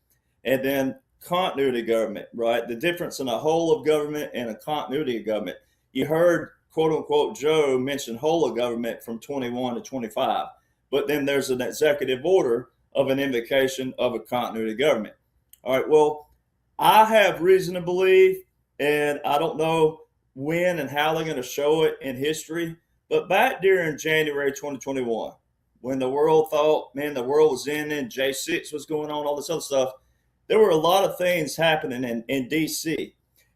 and then continuity government, right? The difference in a whole of government and a continuity of government. You heard, quote unquote, Joe mention whole of government from 21 to 25, but then there's an executive order of an invocation of a continuity government. All right, well, I have reason to believe, and I don't know when and how they're going to show it in history, but back during January 2021, when the world thought, man, the world was ending, J6 was going on, all this other stuff, there were a lot of things happening in D.C.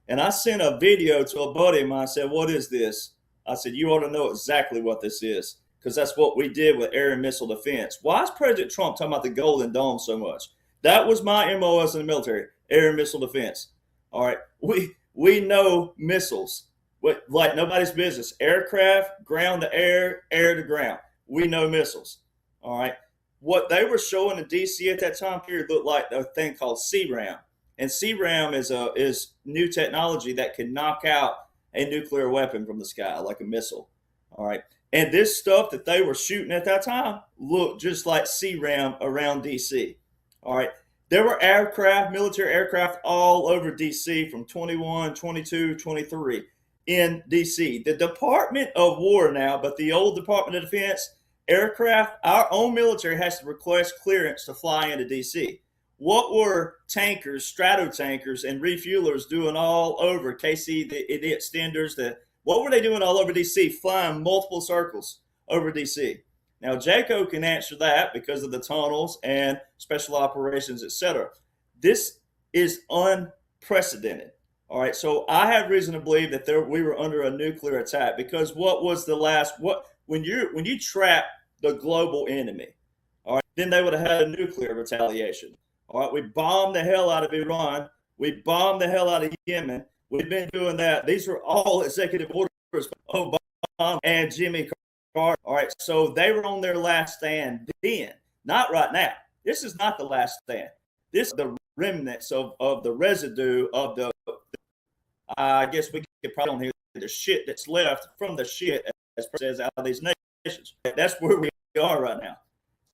And I sent a video to a buddy of mine. I said, what is this? I said, you ought to know exactly what this is, because that's what we did with air and missile defense. Why is President Trump talking about the Golden Dome so much? That was my MOS in the military, air and missile defense. All right, we know missiles, like nobody's business. Aircraft, ground to air, air to ground. We know missiles. All right. What they were showing in DC at that time period looked like a thing called CRAM. And CRAM is new technology that can knock out a nuclear weapon from the sky, like a missile. All right. And this stuff that they were shooting at that time looked just like CRAM around DC. All right. There were aircraft, military aircraft all over DC from 21, 22, 23 in DC. The Department of War now, but the old Department of Defense, aircraft, our own military has to request clearance to fly into DC. What were tankers, stratotankers, and refuelers doing all over KC, the extenders? What were they doing all over DC, flying multiple circles over DC? Now, JACO can answer that because of the tunnels and special operations, etc. This is unprecedented. All right, so I have reason to believe that we were under a nuclear attack, because what was the last? When you trap the global enemy, all right, then they would have had a nuclear retaliation. All right, we bombed the hell out of Iran. We bombed the hell out of Yemen. We've been doing that. These are all executive orders of Obama and Jimmy Carter. All right, so they were on their last stand then, not right now. This is not the last stand. This is the remnants of the residue of the, I guess we could probably on here, the shit that's left from the shit, as says, out of these nations. That's where we are right now.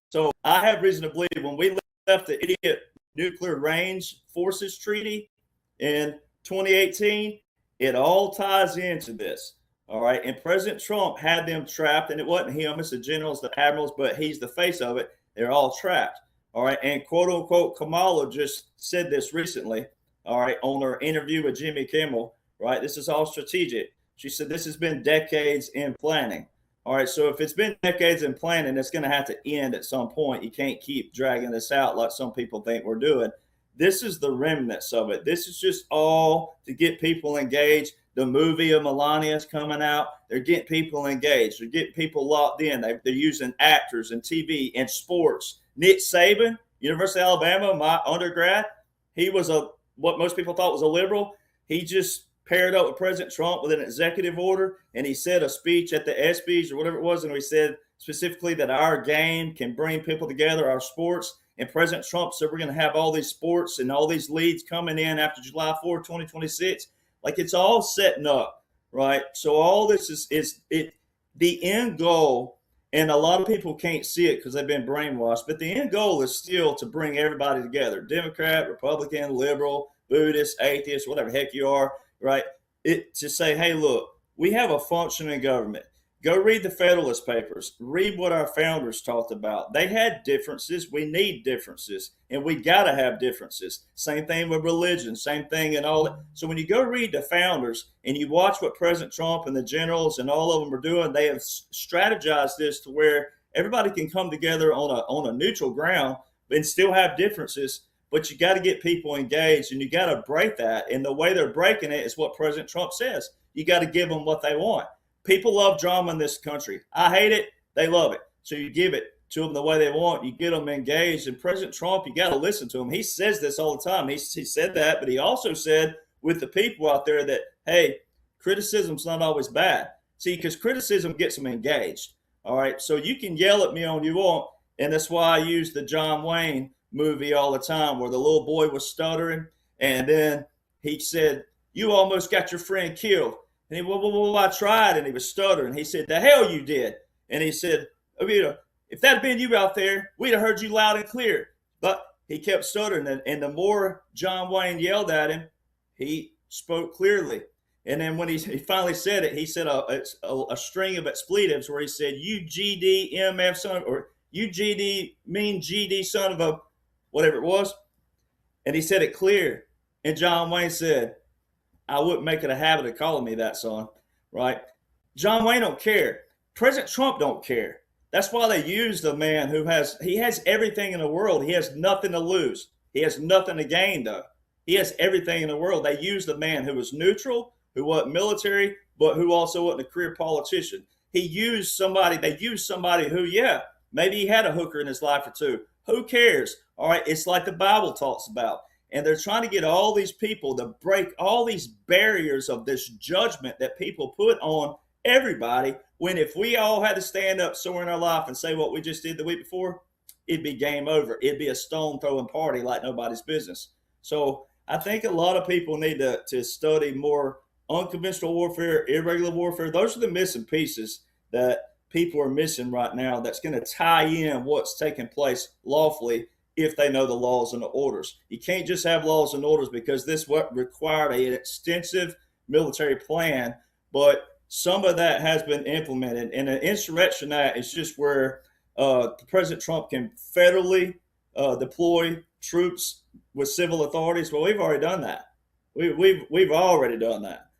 So I have reason to believe when we left the idiot Nuclear Range Forces Treaty in 2018, it all ties into this. All right. And President Trump had them trapped, and it wasn't him, it's the generals, the admirals, but he's the face of it. They're all trapped. All right. And quote unquote, Kamala just said this recently. All right. On her interview with Jimmy Kimmel. Right. This is all strategic. She said this has been decades in planning. All right. So if it's been decades in planning, it's going to have to end at some point. You can't keep dragging this out like some people think we're doing. This is the remnants of it. This is just all to get people engaged. The movie of Melania is coming out. They're getting people engaged. They're getting people locked in. They're using actors and TV and sports. Nick Saban, University of Alabama, my undergrad, he was what most people thought was a liberal. He just paired up with President Trump with an executive order, and he said a speech at the ESPYs or whatever it was, and he said specifically that our game can bring people together, our sports. And President Trump said we're going to have all these sports and all these leads coming in after July 4, 2026. Like, it's all setting up, right? So all this is the end goal, and a lot of people can't see it because they've been brainwashed, but the end goal is still to bring everybody together, Democrat, Republican, liberal, Buddhist, atheist, whatever heck you are, right? To say, hey, look, we have a functioning government. Go read the Federalist Papers. Read what our founders talked about. They had differences. We need differences, and we got to have differences. Same thing with religion, same thing and all that. So when you go read the founders and you watch what President Trump and the generals and all of them are doing, they have strategized this to where everybody can come together on a neutral ground and still have differences. But you got to get people engaged, and you got to break that. And the way they're breaking it is what President Trump says. You got to give them what they want. People love drama in this country. I hate it. They love it. So you give it to them the way they want. You get them engaged. And President Trump, you got to listen to him. He says this all the time. He said that, but he also said with the people out there that, hey, criticism's not always bad. See, because criticism gets them engaged. All right. So you can yell at me all you want. And that's why I use the John Wayne movie all the time, where the little boy was stuttering. And then he said, you almost got your friend killed. And he, well, I tried, and he was stuttering. He said, the hell you did. And he said, if that had been you out there, we'd have heard you loud and clear. But he kept stuttering, and the more John Wayne yelled at him, he spoke clearly. And then when he finally said it, he said a string of expletives where he said, you GDMF son, or you GD mean GD son of a whatever it was. And he said it clear. And John Wayne said, I wouldn't make it a habit of calling me that, son, right? John Wayne don't care. President Trump don't care. That's why they use the man who has everything in the world. He has nothing to lose. He has nothing to gain, though. He has everything in the world. They use the man who was neutral, who wasn't military, but who also wasn't a career politician. They used somebody who, yeah, maybe he had a hooker in his life or two. Who cares? All right, it's like the Bible talks about. And they're trying to get all these people to break all these barriers of this judgment that people put on everybody, when if we all had to stand up somewhere in our life and say what we just did the week before, it'd be game over. It'd be a stone throwing party like nobody's business. So I think a lot of people need to study more unconventional warfare, irregular warfare. Those are the missing pieces that people are missing right now, that's going to tie in what's taking place lawfully if they know the laws and the orders. You can't just have laws and orders, because this required an extensive military plan, but some of that has been implemented. And an Insurrection Act is just where President Trump can federally deploy troops with civil authorities. Well, we've already done that. We've already done that.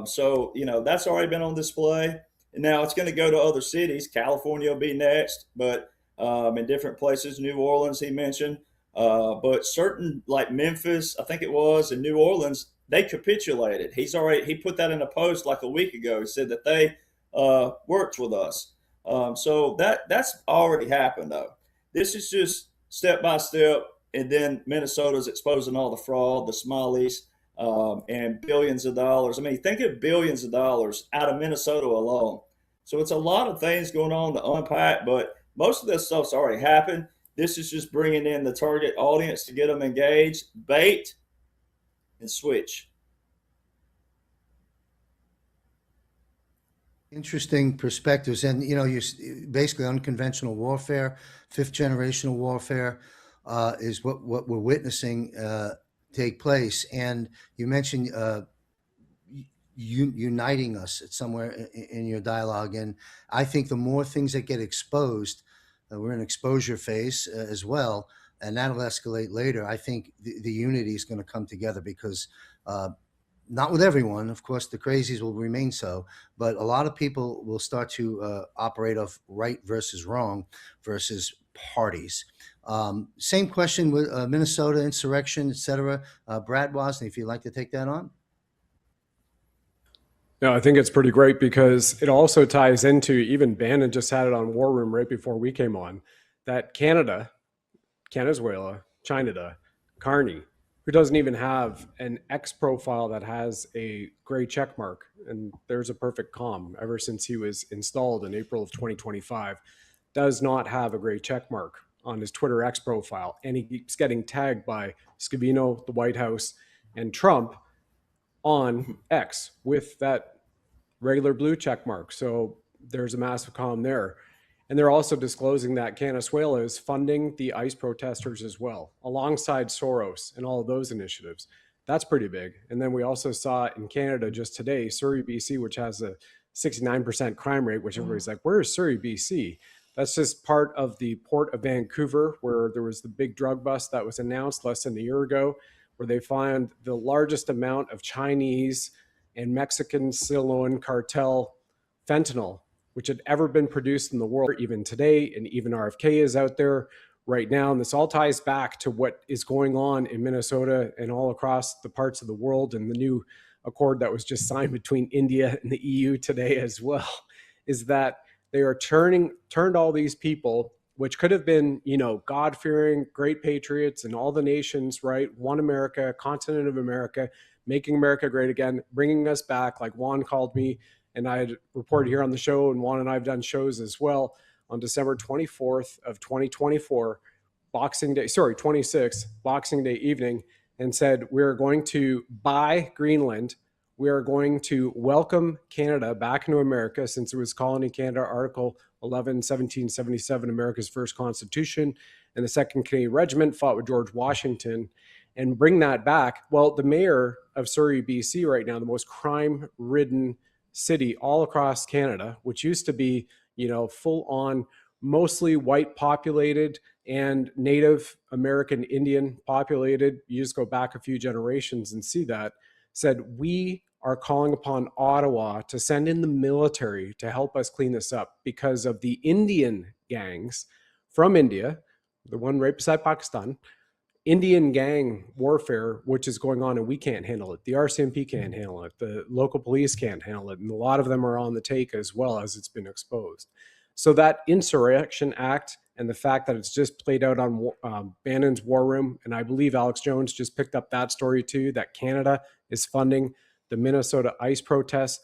So, that's already been on display. And now it's going to go to other cities. California will be next, but in different places. New Orleans, he mentioned. But certain, like Memphis, I think it was, and New Orleans, they capitulated. He put that in a post like a week ago. He said that they worked with us. So that's already happened, though. This is just step by step. And then Minnesota's exposing all the fraud, the Smileys, and billions of dollars. I mean, think of billions of dollars out of Minnesota alone. So it's a lot of things going on to unpack, but most of this stuff's already happened. This is just bringing in the target audience to get them engaged, bait, and switch. Interesting perspectives. And, you basically unconventional warfare, fifth generational warfare is what we're witnessing take place. And you mentioned uniting us at somewhere in your dialogue. And I think the more things that get exposed, we're in exposure phase as well, and that'll escalate later. I think the unity is going to come together, because not with everyone, of course, the crazies will remain so, but a lot of people will start to operate of right versus wrong versus parties. Same question with Minnesota insurrection, et cetera. Brad Wozni, if you'd like to take that on. No, I think it's pretty great, because it also ties into, even Bannon just had it on War Room right before we came on, that Canada, Venezuela, China, Carney, who doesn't even have an X profile that has a gray check mark. And there's a perfect calm ever since he was installed in April of 2025, does not have a gray check mark on his Twitter X profile. And he keeps getting tagged by Scavino, the White House, and Trump on X with that regular blue check mark. So there's a massive calm there. And they're also disclosing that Venezuela is funding the ICE protesters as well, alongside Soros and all of those initiatives. That's pretty big. And then we also saw in Canada just today, Surrey, BC, which has a 69% crime rate, which everybody's like, where is Surrey, BC? That's just part of the Port of Vancouver, where there was the big drug bust that was announced less than a year ago, where they found the largest amount of Chinese and Mexican Sinaloan cartel fentanyl which had ever been produced in the world, even today. And even RFK is out there right now. And this all ties back to what is going on in Minnesota and all across the parts of the world, and the new accord that was just signed between India and the EU today as well, is that they are turned all these people, which could have been, God-fearing, great patriots in all the nations, right? One America, continent of America, making America great again, bringing us back, like Juan called me, and I had reported here on the show, and Juan and I have done shows as well, on December 24th of 2024, 26th, Boxing Day evening, and said, we're going to buy Greenland. We are going to welcome Canada back into America, since it was Colony Canada, Article 11, 1777, America's first constitution, and the 2nd Canadian Regiment fought with George Washington, and bring that back. Well, the mayor of Surrey, BC right now, the most crime-ridden city all across Canada, which used to be, full on, mostly white populated and Native American Indian populated. You just go back a few generations and see that, said, we are calling upon Ottawa to send in the military to help us clean this up because of the Indian gangs from India, the one right beside Pakistan, Indian gang warfare, which is going on, and we can't handle it. The RCMP can't handle it. The local police can't handle it. And a lot of them are on the take as well, as it's been exposed. So that Insurrection Act and the fact that it's just played out on Bannon's War Room, and I believe Alex Jones just picked up that story too, that Canada is funding the Minnesota ICE protests.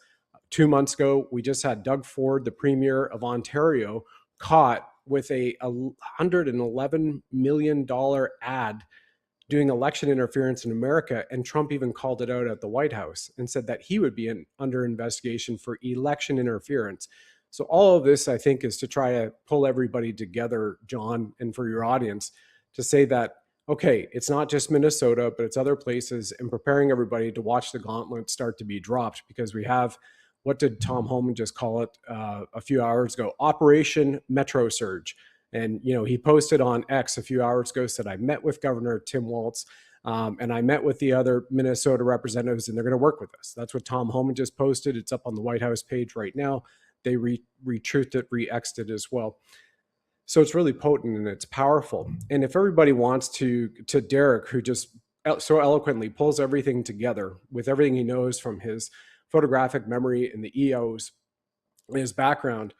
2 months ago, we just had Doug Ford, the Premier of Ontario, caught with a $111 million ad doing election interference in America. And Trump even called it out at the White House and said that he would be under investigation for election interference. So all of this, I think, is to try to pull everybody together, John, and for your audience, to say that, okay, it's not just Minnesota, but it's other places, and preparing everybody to watch the gauntlet start to be dropped, because we have, what did Tom Homan just call it a few hours ago? Operation Metro Surge. And, he posted on X a few hours ago, said, I met with Governor Tim Walz, and I met with the other Minnesota representatives, and they're going to work with us. That's what Tom Homan just posted. It's up on the White House page right now. They re-truthed it, re-X'd it as well. So it's really potent and it's powerful. And if everybody wants to Derek, who just so eloquently pulls everything together with everything he knows from his photographic memory and the EOs, his background,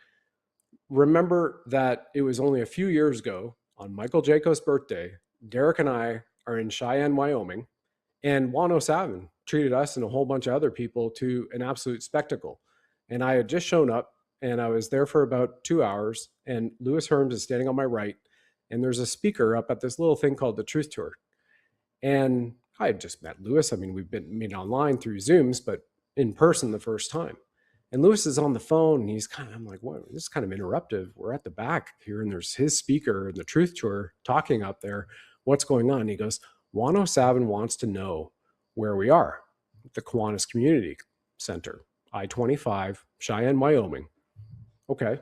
remember that it was only a few years ago on Michael Jaco's birthday, Derek and I are in Cheyenne, Wyoming, and Juan O'Savin treated us and a whole bunch of other people to an absolute spectacle. And I had just shown up, and I was there for about 2 hours, and Louis Herms is standing on my right, and there's a speaker up at this little thing called the Truth Tour. And I had just met Louis. I mean, we've been meeting online through Zooms, but in person the first time. And Louis is on the phone, and I'm like, what? This is kind of interruptive. We're at the back here, and there's his speaker and the Truth Tour talking up there. What's going on? And he goes, Juan O'Savin wants to know where we are at the Kiwanis Community Center, I-25, Cheyenne, Wyoming. Okay.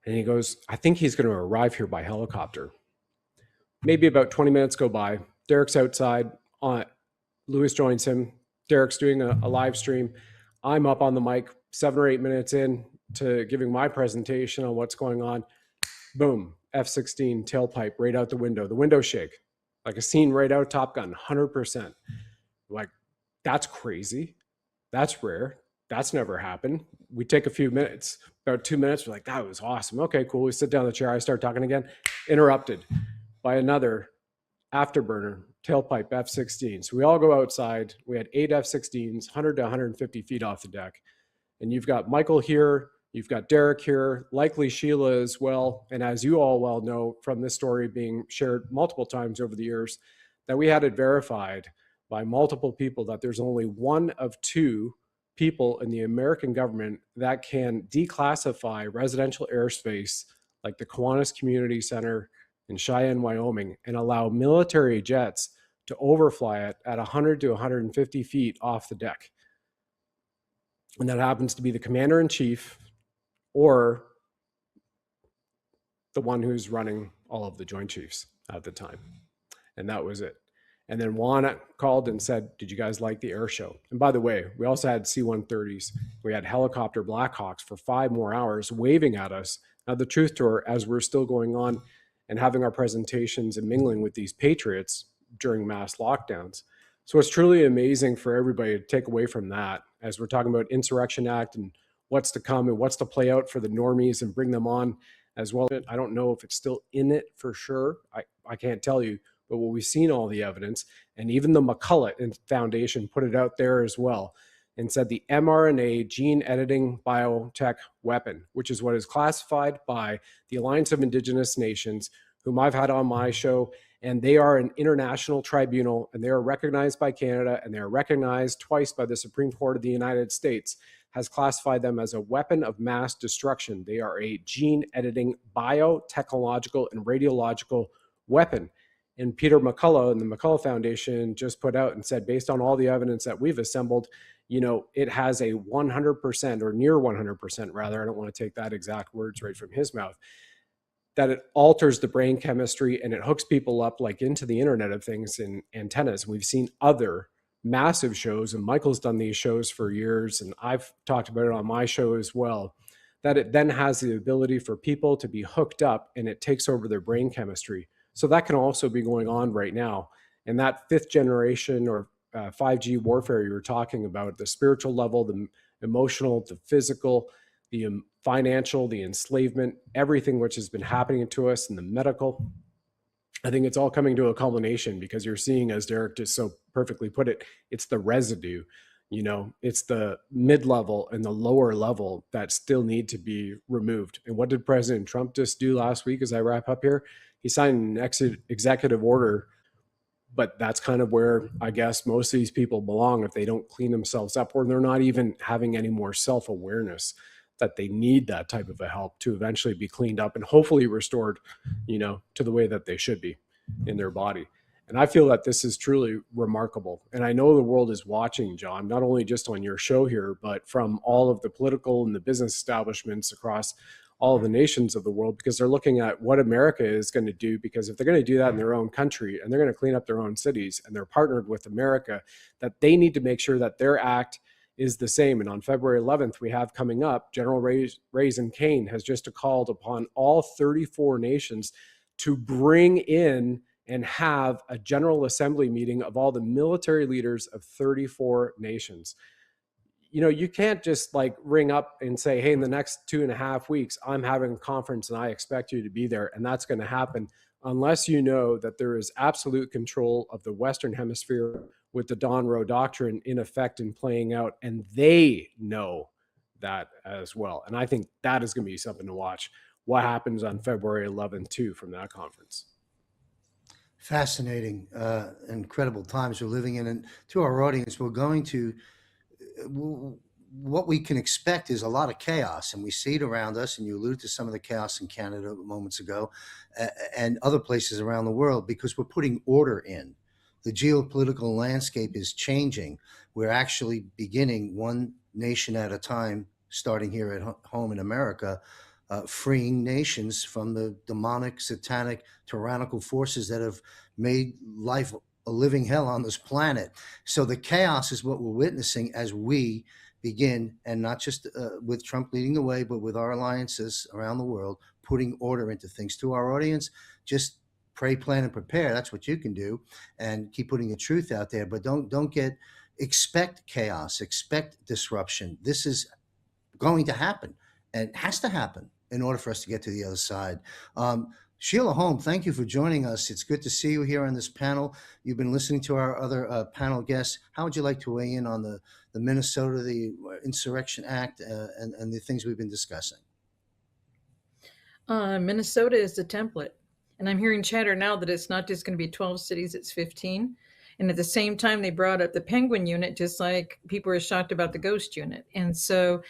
And he goes, I think he's going to arrive here by helicopter. Maybe about 20 minutes go by. Derek's outside. Louis joins him. Derek's doing a live stream. I'm up on the mic 7 or 8 minutes in to giving my presentation on what's going on. Boom, F-16 tailpipe right out the window shake, like a scene right out of Top Gun, 100%. Like, that's crazy. That's rare. That's never happened. We take a few minutes, about 2 minutes. We're like, that was awesome. Okay, cool. We sit down in the chair. I start talking again. Interrupted by another afterburner tailpipe F-16. So we all go outside. We had 8 F-16s, 100 to 150 feet off the deck. And you've got Michael here, you've got Derek here, likely Sheila as well. And as you all well know from this story being shared multiple times over the years, that we had it verified by multiple people that there's only one of 2 people in the American government that can declassify residential airspace like the Kiwanis Community Center in Cheyenne, Wyoming, and allow military jets to overfly it at 100 to 150 feet off the deck. And that happens to be the commander in chief or the one who's running all of the Joint Chiefs at the time. And that was it. And then Juan called and said, did you guys like the air show? And by the way, we also had C-130s. We had helicopter Blackhawks for 5 more hours waving at us. Now, the truth tour, as we're still going on and having our presentations and mingling with these patriots during mass lockdowns. So it's truly amazing for everybody to take away from that as we're talking about Insurrection Act and what's to come and what's to play out for the normies and bring them on as well. I don't know if it's still in it for sure. I can't tell you, but what we've seen all the evidence, and even the McCulloch Foundation put it out there as well and said the mRNA gene editing biotech weapon, which is what is classified by the Alliance of Indigenous Nations, whom I've had on my show, and they are an international tribunal, and they are recognized by Canada, and they are recognized twice by the Supreme Court of the United States, has classified them as a weapon of mass destruction. They are a gene editing biotechnological and radiological weapon. And Peter McCullough and the McCullough Foundation just put out and said, based on all the evidence that we've assembled, you know, it has a 100% or near 100% rather, I don't want to take that exact words right from his mouth, that it alters the brain chemistry and it hooks people up like into the Internet of Things and antennas. We've seen other massive shows, and Michael's done these shows for years, and I've talked about it on my show as well, that it then has the ability for people to be hooked up and it takes over their brain chemistry. So that can also be going on right now. And that 5th generation or 5G warfare you were talking about, the spiritual level, the emotional, the physical, the financial, the enslavement, everything which has been happening to us in the medical, I think it's all coming to a culmination because you're seeing, as Derek just so perfectly put it, it's the residue, you know, it's the mid-level and the lower level that still need to be removed. And what did President Trump just do last week as I wrap up here? He signed an executive order, but that's kind of where I guess most of these people belong if they don't clean themselves up, or they're not even having any more self-awareness that they need that type of a help to eventually be cleaned up and hopefully restored, you know, to the way that they should be in their body. And I feel that this is truly remarkable. And I know the world is watching, John, not only just on your show here, but from all of the political and the business establishments across all of the nations of the world, because they're looking at what America is going to do. Because if they're going to do that in their own country and they're going to clean up their own cities and they're partnered with America, that they need to make sure that their act is the same. And on February 11th, we have coming up, General Raising Cane has just called upon all 34 nations to bring in and have a General Assembly meeting of all the military leaders of 34 nations. You know, you can't just like ring up and say, hey, in the next 2.5 weeks, I'm having a conference and I expect you to be there. And that's going to happen unless you know that there is absolute control of the Western Hemisphere with the Don Roe Doctrine in effect and playing out. And they know that as well. And I think that is going to be something to watch. What happens on February 11th, too, from that conference. Fascinating, incredible times we're living in. And to our audience, we're going to, what we can expect is a lot of chaos, and we see it around us. And you alluded to some of the chaos in Canada moments ago and other places around the world, because we're putting order in. The geopolitical landscape is changing. We're actually beginning one nation at a time, starting here at home in America, freeing nations from the demonic, satanic, tyrannical forces that have made life a living hell on this planet. So the chaos is what we're witnessing as we begin, and not just with Trump leading the way, but with our alliances around the world, putting order into things. To our audience, just pray, plan, and prepare. That's what you can do, and keep putting the truth out there. But expect chaos, expect disruption. This is going to happen, and it has to happen in order for us to get to the other side. Sheila Holm, thank you for joining us. It's good to see you here on this panel. You've been listening to our other panel guests. How would you like to weigh in on the Minnesota, the Insurrection Act, and the things we've been discussing? Minnesota is the template. And I'm hearing chatter now that it's not just going to be 12 cities, it's 15. And at the same time, they brought up the Penguin unit, just like people were shocked about the Ghost unit. And so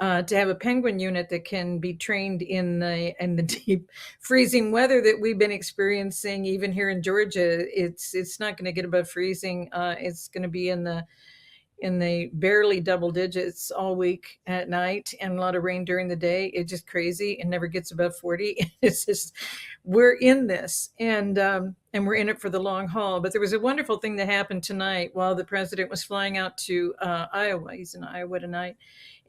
to have a Penguin unit that can be trained in the deep freezing weather that we've been experiencing, even here in Georgia, it's not going to get above freezing. It's going to be in the barely double digits all week at night, and a lot of rain during the day. It's just crazy and never gets above 40. It's just, we're in this, and we're in it for the long haul. But there was a wonderful thing that happened tonight while the president was flying out to Iowa. He's in Iowa tonight,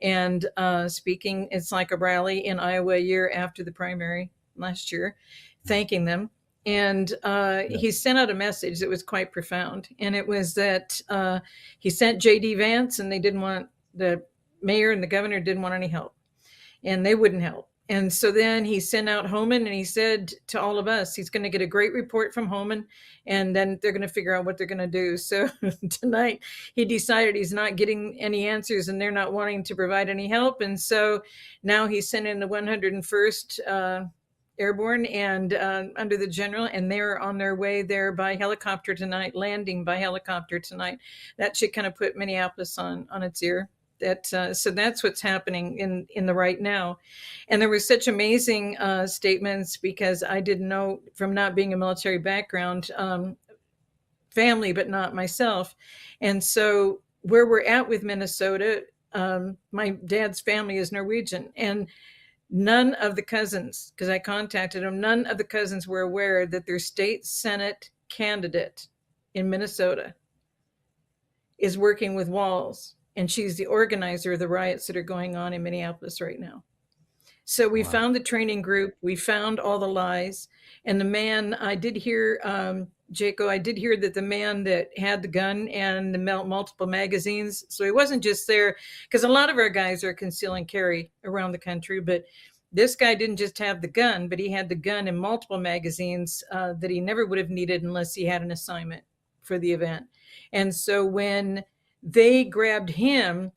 and speaking. It's like a rally in Iowa a year after the primary last year, thanking them. And he sent out a message that was quite profound. And it was that he sent J.D. Vance, and the mayor and the governor didn't want any help, and they wouldn't help. And so then he sent out Homan, and he said to all of us, he's going to get a great report from Homan, and then they're going to figure out what they're going to do. So tonight he decided he's not getting any answers, and they're not wanting to provide any help. And so now he's sent in the 101st Airborne and under the general, and they're on their way there by helicopter tonight, landing by helicopter tonight. That should kind of put Minneapolis on its ear. So that's what's happening in the right now. And there were such amazing statements, because I didn't know, from not being a military background, family, but not myself. And so where we're at with Minnesota, my dad's family is Norwegian, and none of the cousins, because I contacted them, none of the cousins were aware that their state Senate candidate in Minnesota is working with Walls, and she's the organizer of the riots that are going on in Minneapolis right now. So we found the training group, we found all the lies, and the man, I did hear, Jaco, I did hear that the man that had the gun and the multiple magazines, so he wasn't just there, because a lot of our guys are conceal and carry around the country, but this guy didn't just have the gun, but he had the gun and multiple magazines that he never would have needed unless he had an assignment for the event. And so when they grabbed him,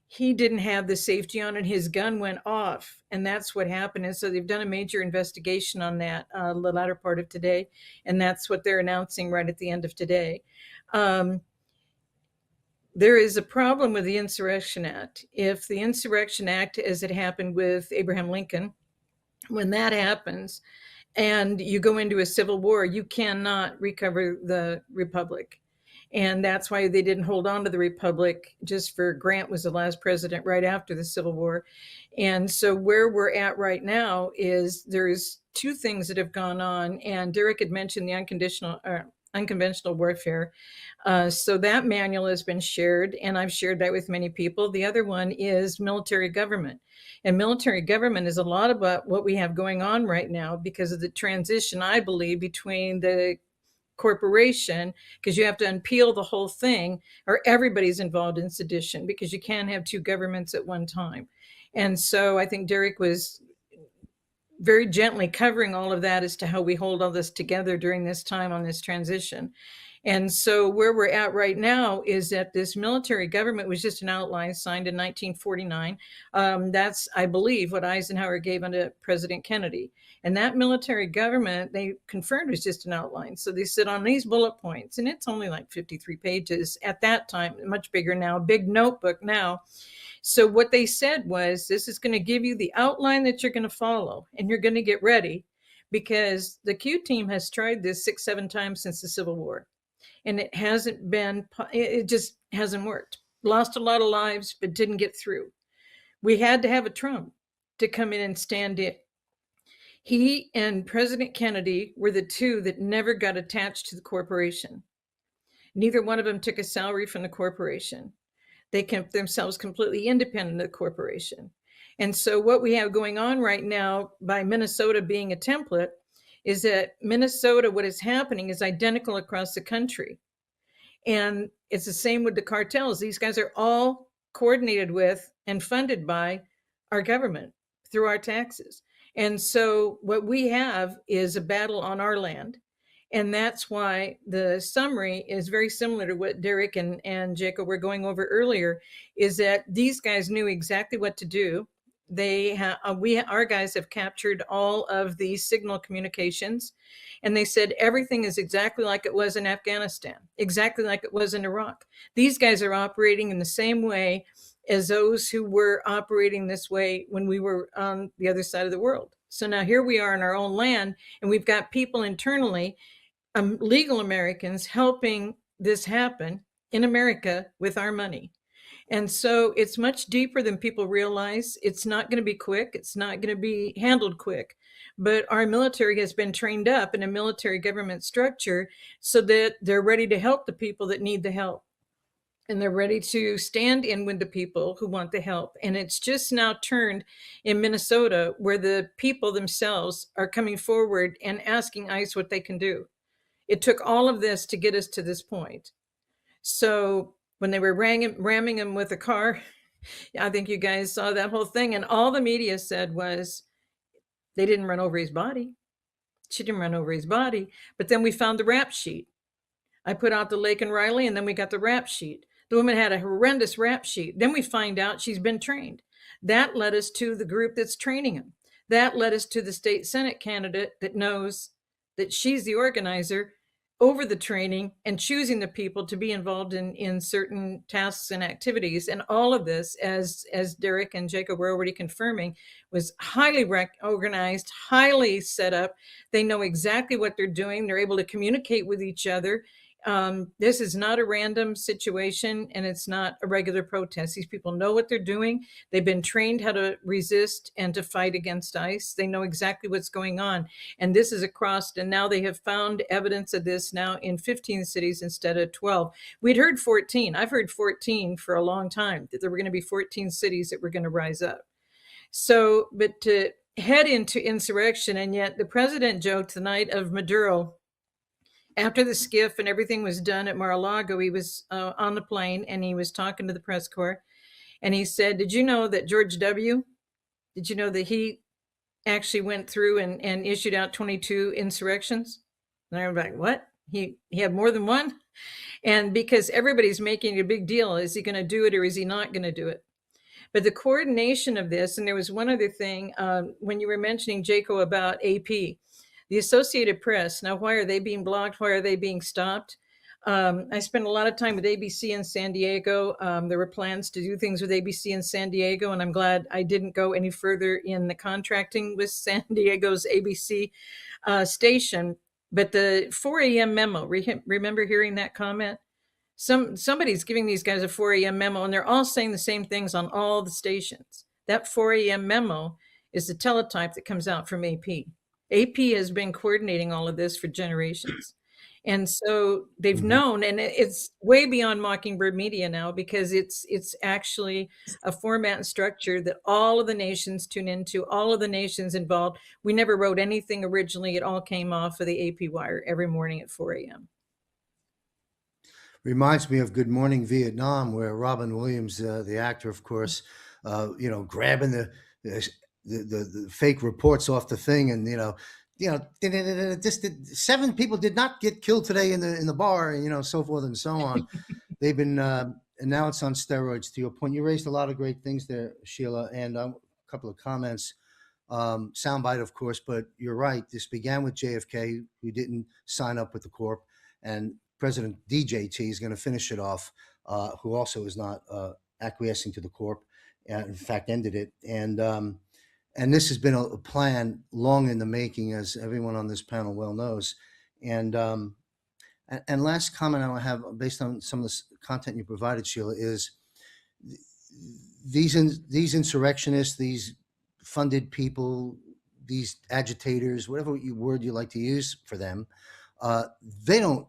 he didn't have the safety on, and his gun went off, and that's what happened. And so they've done a major investigation on that the latter part of today, and that's what they're announcing right at the end of today. There is a problem with the Insurrection Act. If the Insurrection Act, as it happened with Abraham Lincoln, when that happens and you go into a civil war, you cannot recover the republic. And that's why they didn't hold on to the republic, just for Grant was the last president right after the Civil War. And so where we're at right now is there's two things that have gone on. And Derek had mentioned the unconventional warfare. So that manual has been shared, and I've shared that with many people. The other one is military government. And military government is a lot about what we have going on right now because of the transition, I believe, between the corporation, because you have to unpeel the whole thing, or everybody's involved in sedition, because you can't have two governments at one time. And so I think Derek was very gently covering all of that as to how we hold all this together during this time on this transition. And so where we're at right now is that this military government was just an outline signed in 1949. That's, I believe, what Eisenhower gave unto President Kennedy. And that military government, they confirmed, was just an outline. So they said on these bullet points, and it's only like 53 pages at that time, much bigger now, big notebook now. So what they said was, this is going to give you the outline that you're going to follow, and you're going to get ready, because the Q team has tried this 6-7 times since the Civil War. And it just hasn't worked. Lost a lot of lives, but didn't get through. We had to have a Trump to come in and stand in. He and President Kennedy were the two that never got attached to the corporation. Neither one of them took a salary from the corporation. They kept themselves completely independent of the corporation. And so what we have going on right now, by Minnesota being a template, is that Minnesota, what is happening is identical across the country. And it's the same with the cartels. These guys are all coordinated with and funded by our government through our taxes. And so what we have is a battle on our land. And that's why the summary is very similar to what Derek and Jacob were going over earlier, is that these guys knew exactly what to do. Our guys have captured all of the signal communications, and they said everything is exactly like it was in Afghanistan, exactly like it was in Iraq. These guys are operating in the same way as those who were operating this way when we were on the other side of the world. So now here we are in our own land, and we've got people internally, legal Americans, helping this happen in America with our money. And so it's much deeper than people realize. It's not going to be quick. It's not going to be handled quick. But our military has been trained up in a military government structure so that they're ready to help the people that need the help. And they're ready to stand in with the people who want the help. And it's just now turned in Minnesota, where the people themselves are coming forward and asking ICE what they can do. It took all of this to get us to this point. So when they were ramming him with a car, I think you guys saw that whole thing. And all the media said was, they didn't run over his body. She didn't run over his body. But then we found the rap sheet. I put out the Lake and Riley, and then we got the rap sheet. The woman had a horrendous rap sheet. Then we find out she's been trained. That led us to the group that's training him. That led us to the state Senate candidate that knows that she's the organizer over the training and choosing the people to be involved in certain tasks and activities. And all of this, as Derek and Jacob were already confirming, was highly organized, highly set up. They know exactly what they're doing. They're able to communicate with each other. This is not a random situation, and it's not a regular protest. These people know what they're doing. They've been trained how to resist and to fight against ICE. They know exactly what's going on. And this is across, and now they have found evidence of this now in 15 cities instead of 12. We'd heard 14. I've heard 14 for a long time, that there were going to be 14 cities that were going to rise up. So, but to head into insurrection, and yet the president joked the night of Maduro, after the skiff and everything was done at Mar-a-Lago, he was on the plane and he was talking to the press corps. And he said, did you know that George W., did you know that he actually went through and issued out 22 insurrections? And I was like, what? He had more than one? And because everybody's making a big deal, is he going to do it or is he not going to do it? But the coordination of this, and there was one other thing, when you were mentioning, Jaco, about AP, the Associated Press. Now, why are they being blocked? Why are they being stopped? I spent a lot of time with ABC in San Diego. There were plans to do things with ABC in San Diego, and I'm glad I didn't go any further in the contracting with San Diego's ABC station. But the 4 a.m. memo, remember hearing that comment? Somebody's giving these guys a 4 a.m. memo, and they're all saying the same things on all the stations. That 4 a.m. memo is the teletype that comes out from AP. AP has been coordinating all of this for generations. And so they've known, and it's way beyond Mockingbird Media now, because it's actually a format and structure that all of the nations tune into, all of the nations involved. We never wrote anything originally. It all came off of the AP wire every morning at 4 a.m. Reminds me of Good Morning Vietnam, where Robin Williams, the actor, of course, grabbing the fake reports off the thing, and just 7 people did not get killed today in the bar, and so forth and so on. They've been and now it's on steroids. To your point, you raised a lot of great things there, Sheila, and a couple of comments. Soundbite, of course, but you're right. This began with JFK, who didn't sign up with the Corp, and President DJT is going to finish it off, who also is not acquiescing to the Corp, and in fact ended it. And this has been a plan long in the making, as everyone on this panel well knows. And last comment I have, based on some of the content you provided, Sheila, is these insurrectionists, these funded people, these agitators, whatever word you like to use for them, they don't.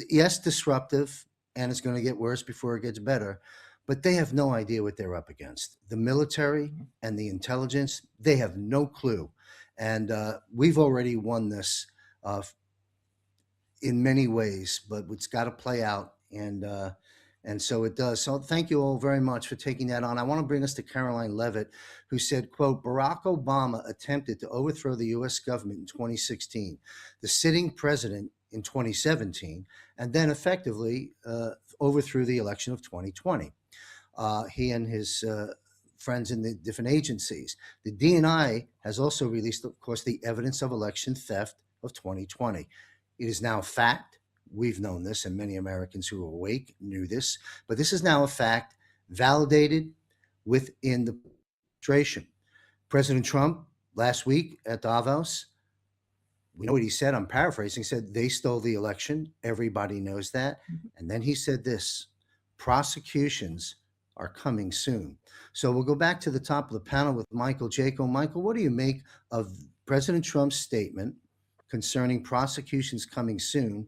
Yes, disruptive, and it's going to get worse before it gets better, but they have no idea what they're up against. The military and the intelligence, they have no clue. And we've already won this in many ways, but it's got to play out. And And so it does. So thank you all very much for taking that on. I want to bring us to Caroline Levitt, who said, quote, Barack Obama attempted to overthrow the U.S. government in 2016, the sitting president in 2017, and then effectively overthrew the election of 2020. He and his friends in the different agencies. The DNI has also released, of course, the evidence of election theft of 2020. It is now a fact. We've known this, and many Americans who are awake knew this, but this is now a fact validated within the administration. President Trump last week at Davos, we know what he said. I'm paraphrasing. He said they stole the election. Everybody knows that. And then he said this: prosecutions are coming soon. So we'll go back to the top of the panel with Michael Jaco. Michael, what do you make of President Trump's statement concerning prosecutions coming soon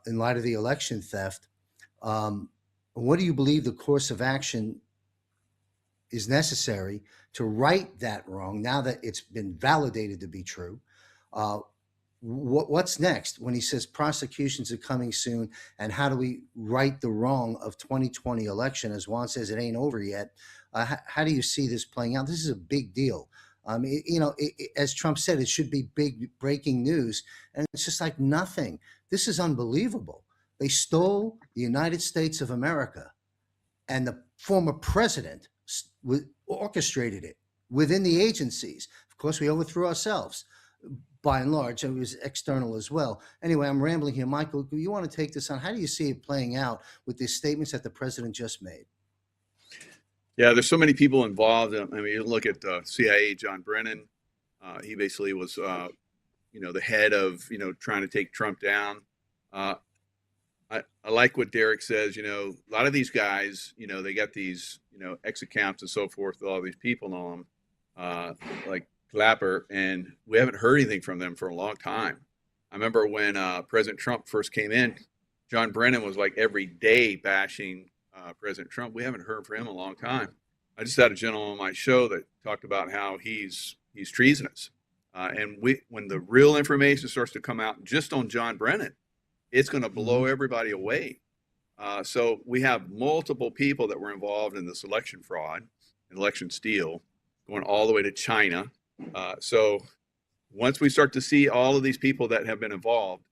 in light of the election theft? What do you believe the course of action is necessary to right that wrong now that it's been validated to be true? What's next when he says prosecutions are coming soon, and how do we right the wrong of 2020 election? As Juan says, it ain't over yet. How do you see this playing out? This is a big deal. As Trump said, it should be big breaking news, and it's just like nothing. This is unbelievable. They stole the United States of America, and the former president orchestrated it within the agencies. Of course, we overthrew ourselves. By and large, it was external as well. Anyway, I'm rambling here. Michael, do you want to take this on? How do you see it playing out with these statements that the president just made? Yeah, there's so many people involved. I mean, you look at CIA, John Brennan. He basically was, the head of, trying to take Trump down. I like what Derek says. A lot of these guys, they got these, X accounts and so forth with all these people on them, like Clapper, and we haven't heard anything from them for a long time. I remember when President Trump first came in, John Brennan was like every day bashing President Trump. We haven't heard from him in a long time. I just had a gentleman on my show that talked about how he's treasonous, and when the real information starts to come out just on John Brennan, it's going to blow everybody away. So we have multiple people that were involved in this election fraud, election steal, going all the way to China. So once we start to see all of these people that have been involved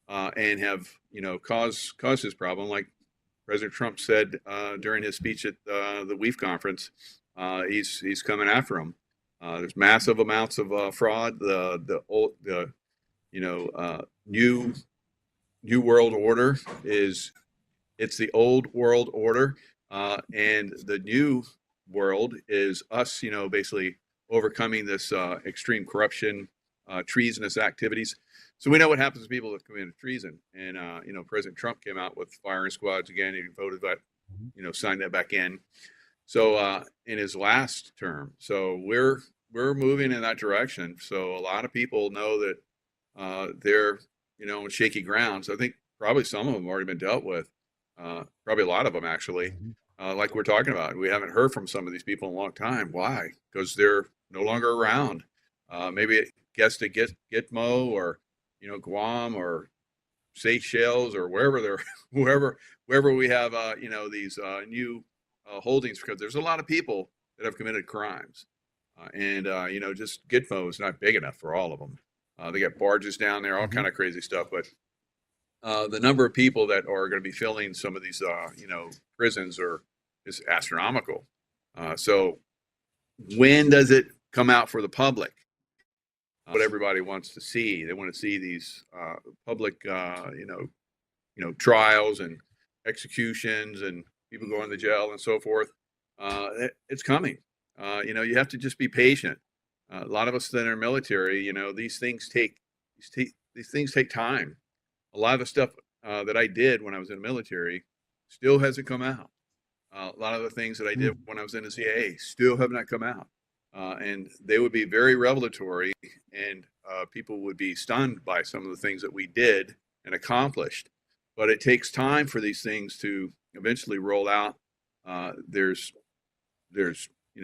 and have, caused this problem, like President Trump said during his speech at the WEF conference, he's coming after them. There's massive amounts of fraud. The new world order it's the old world order, and the new world is us, basically overcoming this extreme corruption, treasonous activities. So we know what happens to people that commit treason. And, President Trump came out with firing squads again. He voted that, signed that back in. So in his last term. So we're moving in that direction. So a lot of people know that they're, on shaky ground. So I think probably some of them have already been dealt with. Probably a lot of them, actually. Like we're talking about, we haven't heard from some of these people in a long time. Why? Because they're no longer around. Maybe it gets to Gitmo or, Guam or Seychelles or wherever wherever we have, these new holdings, because there's a lot of people that have committed crimes. Just Gitmo is not big enough for all of them. They got barges down there, all kind of crazy stuff. But the number of people that are going to be filling some of these, prisons is astronomical. So when does it come out for the public? What everybody wants to see. They want to see these public, trials and executions and people going to jail and so forth. It's coming. You have to just be patient. A lot of us that are military, these things take time. A lot of the stuff that I did when I was in the military still hasn't come out. A lot of the things that I did when I was in the CIA still have not come out. And they would be very revelatory, and people would be stunned by some of the things that we did and accomplished. But it takes time for these things to eventually roll out. There's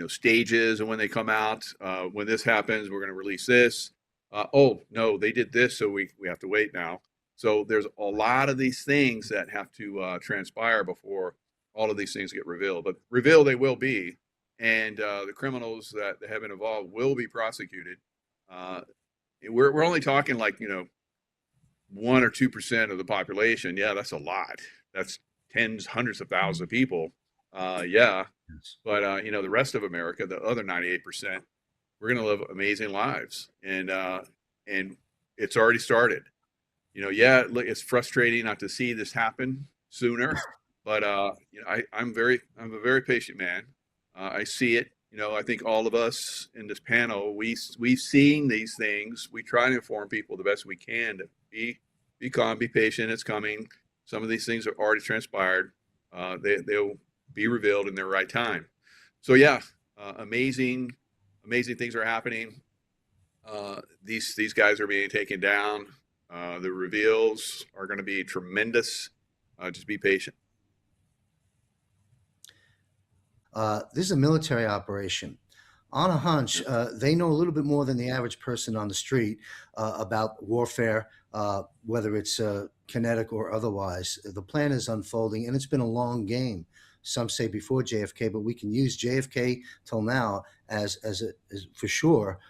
stages, and when they come out, when this happens, we're going to release this. Oh no, they did this, so we have to wait now. So there's a lot of these things that have to transpire before all of these things get revealed. But revealed they will be, and the criminals that have been involved will be prosecuted. We're only talking like 1 or 2% of the population. Yeah, that's a lot. That's tens, hundreds of thousands of people. Yeah, but the rest of America, the other 98%, we're going to live amazing lives, and it's already started. Yeah, it's frustrating not to see this happen sooner, but I'm a very patient man. I see it. I think all of us in this panel, we've seen these things. We try to inform people the best we can to be calm, be patient. It's coming. Some of these things have already transpired. They'll be revealed in their right time. So yeah, amazing things are happening. These guys are being taken down. The reveals are going to be tremendous. Just be patient. This is a military operation. On a hunch, they know a little bit more than the average person on the street about warfare, whether it's kinetic or otherwise. The plan is unfolding, and it's been a long game. Some say before JFK, but we can use JFK till now as for sure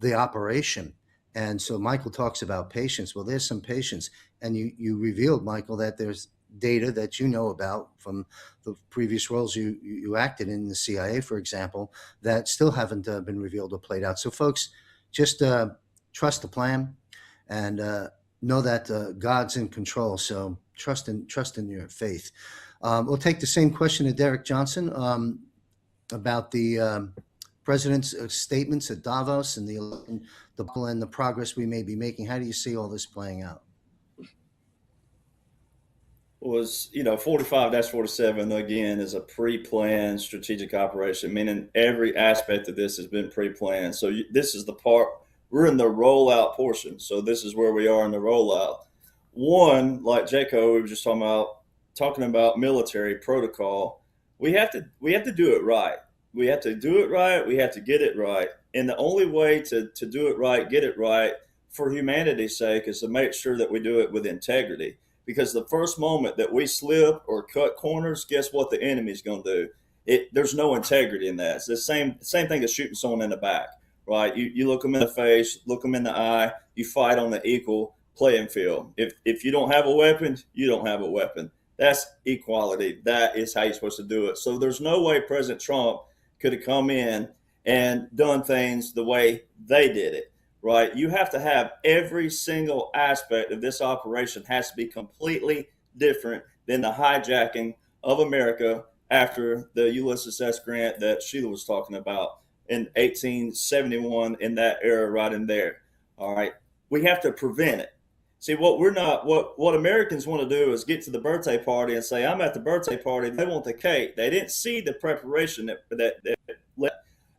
the operation. And so Michael talks about patience. Well, there's some patience, and you revealed, Michael, that there's data that you know about from the previous roles you acted in the CIA, for example, that still haven't been revealed or played out. So folks, just trust the plan and know that God's in control. So trust in your faith. We'll take the same question to Derek Johnson about the president's statements at Davos and the progress we may be making. How do you see all this playing out? Was 45-47 again is a pre-planned strategic operation, meaning every aspect of this has been pre-planned. So this is the part we're in the rollout portion. So this is where we are in the rollout. One, like Jaco, we were just talking about military protocol. We have to do it right. We have to do it right. We have to get it right. And the only way to do it right, get it right, for humanity's sake, is to make sure that we do it with integrity. Because the first moment that we slip or cut corners, guess what the enemy's going to do? There's no integrity in that. It's the same thing as shooting someone in the back, right? You look them in the face, look them in the eye, you fight on the equal playing field. If you don't have a weapon, you don't have a weapon. That's equality. That is how you're supposed to do it. So there's no way President Trump could have come in and done things the way they did it. Right? You have to have every single aspect of this operation has to be completely different than the hijacking of America after the Ulysses S. Grant that Sheila was talking about in 1871, in that era right in there. All right. We have to prevent it. See, what Americans want to do is get to the birthday party and say, I'm at the birthday party. They want the cake. They didn't see the preparation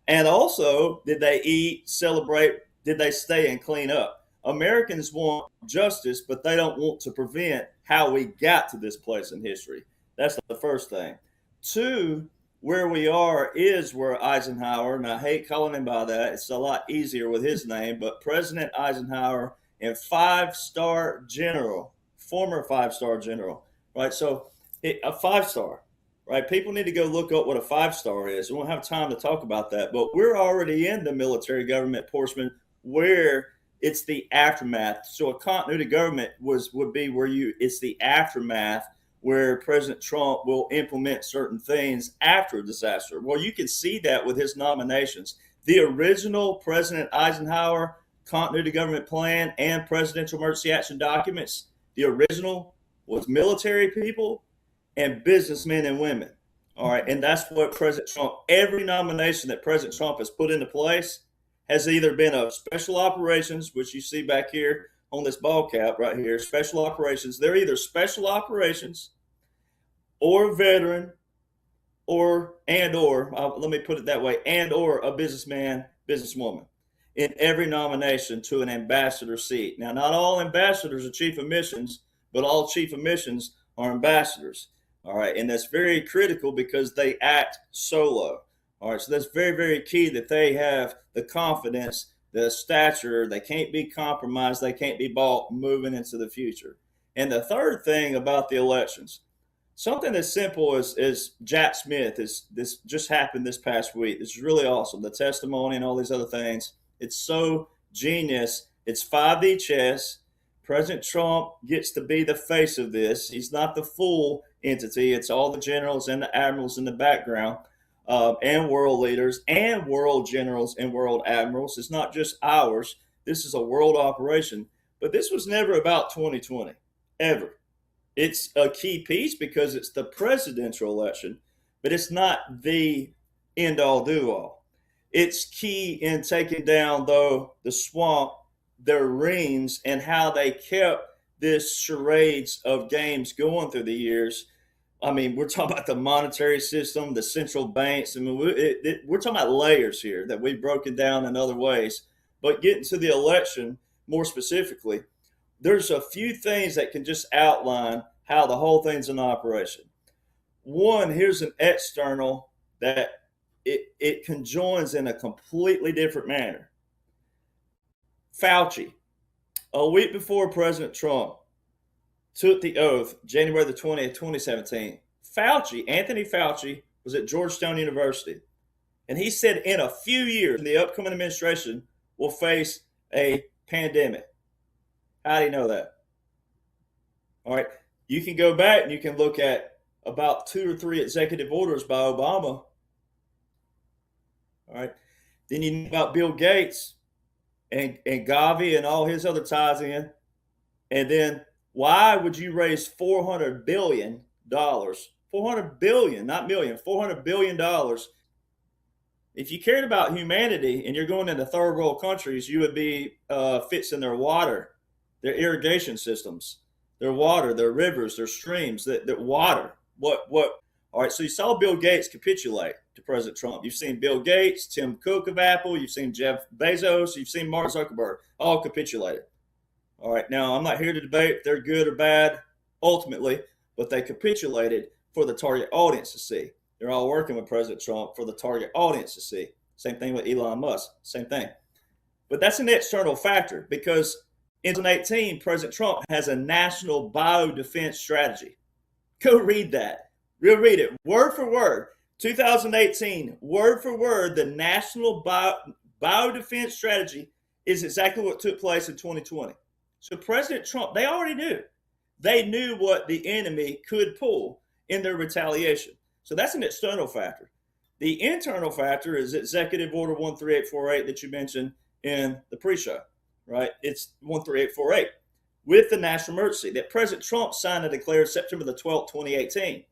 and also, did they eat, celebrate? Did they stay and clean up? Americans want justice, but they don't want to prevent how we got to this place in history. That's the first thing. Two, where we are is where Eisenhower, and I hate calling him by that, it's a lot easier with his name, but President Eisenhower and five-star general, former five-star general, right? So a five-star, right? People need to go look up what a five-star is. We won't have time to talk about that, but we're already in the military government portion where it's the aftermath. So a continuity government would be where it's the aftermath where President Trump will implement certain things after a disaster. Well, you can see that with his nominations. The original President Eisenhower continuity government plan and presidential emergency action documents, the original was military people and businessmen and women. All right. And that's what President Trump, every nomination that President Trump has put into place has either been of special operations, which you see back here on this ball cap right here, special operations. They're either special operations or veteran or let me put it that way, and or a businessman, businesswoman in every nomination to an ambassador seat. Now, not all ambassadors are chief of missions, but all chief of missions are ambassadors. All right. And that's very critical because they act solo. All right, so that's very, very key that they have the confidence the stature. They can't be compromised. They can't be bought moving into the future. And the third thing about the elections, something as simple as Jack Smith, this just happened this past week. It's really awesome. The testimony and all these other things. It's so genius. It's 5D chess. President Trump gets to be the face of this. He's not the full entity. It's all the generals and the admirals in the background, and world leaders and world generals and world admirals. It's not just ours. This is a world operation. But this was never about 2020, ever. It's a key piece because it's the presidential election, but it's not the end all do all. It's key in taking down, though, the swamp, their rings, and how they kept this charades of games going through the years. I mean, we're talking about the monetary system, the central banks. I mean, we're talking about layers here that we've broken down in other ways. But getting to the election more specifically, there's a few things that can just outline how the whole thing's in operation. One, here's an external that it conjoins in a completely different manner. Fauci, a week before President Trump took the oath, January the 20th, 2017, Anthony Fauci, was at Georgetown University. And he said in a few years, the upcoming administration will face a pandemic. How do you know that? All right. You can go back and you can look at about 2 or 3 executive orders by Obama. All right. Then you know about Bill Gates and Gavi and all his other ties in. And then why would you raise $400 billion? $400 billion, not million, $400 billion. If you cared about humanity and you're going into third world countries, you would be fixing their water, their irrigation systems, their water, their rivers, their streams, that water. What? All right, so you saw Bill Gates capitulate to President Trump. You've seen Bill Gates, Tim Cook of Apple, you've seen Jeff Bezos, you've seen Mark Zuckerberg, all capitulated. All right, now I'm not here to debate if they're good or bad ultimately, but they capitulated for the target audience to see. They're all working with President Trump for the target audience to see. Same thing with Elon Musk, same thing. But that's an external factor because in 2018, President Trump has a national biodefense strategy. Go read that. Real read it word for word. 2018, word for word, the national biodefense strategy is exactly what took place in 2020. So President Trump, they already knew. They knew what the enemy could pull in their retaliation. So that's an external factor. The internal factor is Executive Order 13848 that you mentioned in the pre-show, right? It's 13848 with the national emergency that President Trump signed and declared September the 12th, 2018.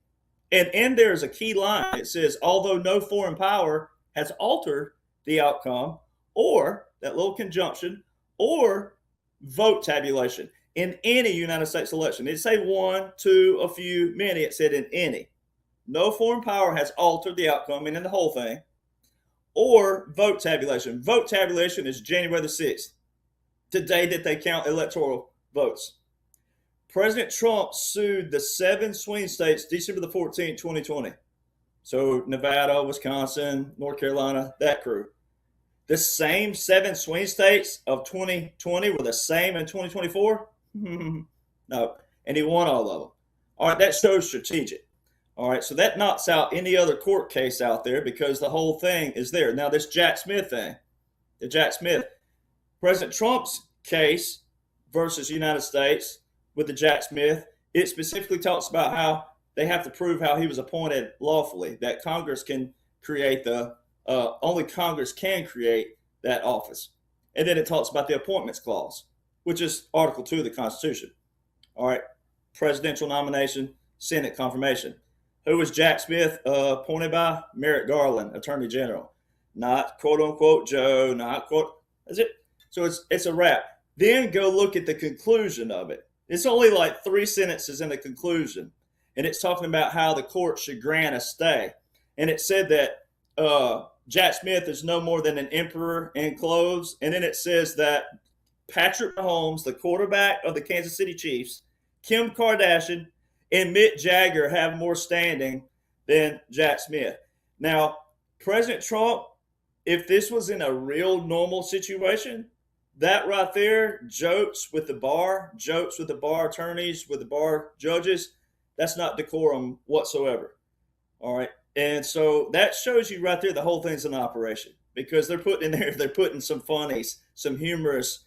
And in there is a key line. It says, although no foreign power has altered the outcome, or that little conjunction, or vote tabulation in any United States election. It didn't say one, two, a few, many. It said in any. No foreign power has altered the outcome, meaning the whole thing, or vote tabulation. Vote tabulation is January the 6th, the day that they count electoral votes. President Trump sued the 7 swing states December the 14th, 2020. So Nevada, Wisconsin, North Carolina, that crew. The same 7 swing states of 2020 were the same in 2024? No. And he won all of them. All right, that shows strategic. All right, so that knocks out any other court case out there because the whole thing is there. Now, this Jack Smith thing, the Jack Smith, President Trump's case versus United States with the Jack Smith, it specifically talks about how they have to prove how he was appointed lawfully, that Congress can create only Congress can create that office. And then it talks about the appointments clause, which is Article 2 of the Constitution. All right, presidential nomination, Senate confirmation. Who was Jack Smith appointed by? Merrick Garland, Attorney General. Not quote unquote Joe, not quote, is it? So it's a wrap. Then go look at the conclusion of it. It's only like 3 sentences in the conclusion. And it's talking about how the court should grant a stay. And it said that Jack Smith is no more than an emperor in clothes. And then it says that Patrick Mahomes, the quarterback of the Kansas City Chiefs, Kim Kardashian, and Mick Jagger have more standing than Jack Smith. Now, President Trump if this was in a real normal situation, that right there, jokes with the bar attorneys, with the bar judges, that's not decorum whatsoever. All right. And so that shows you right there the whole thing's an operation, because they're putting some funnies, some humorous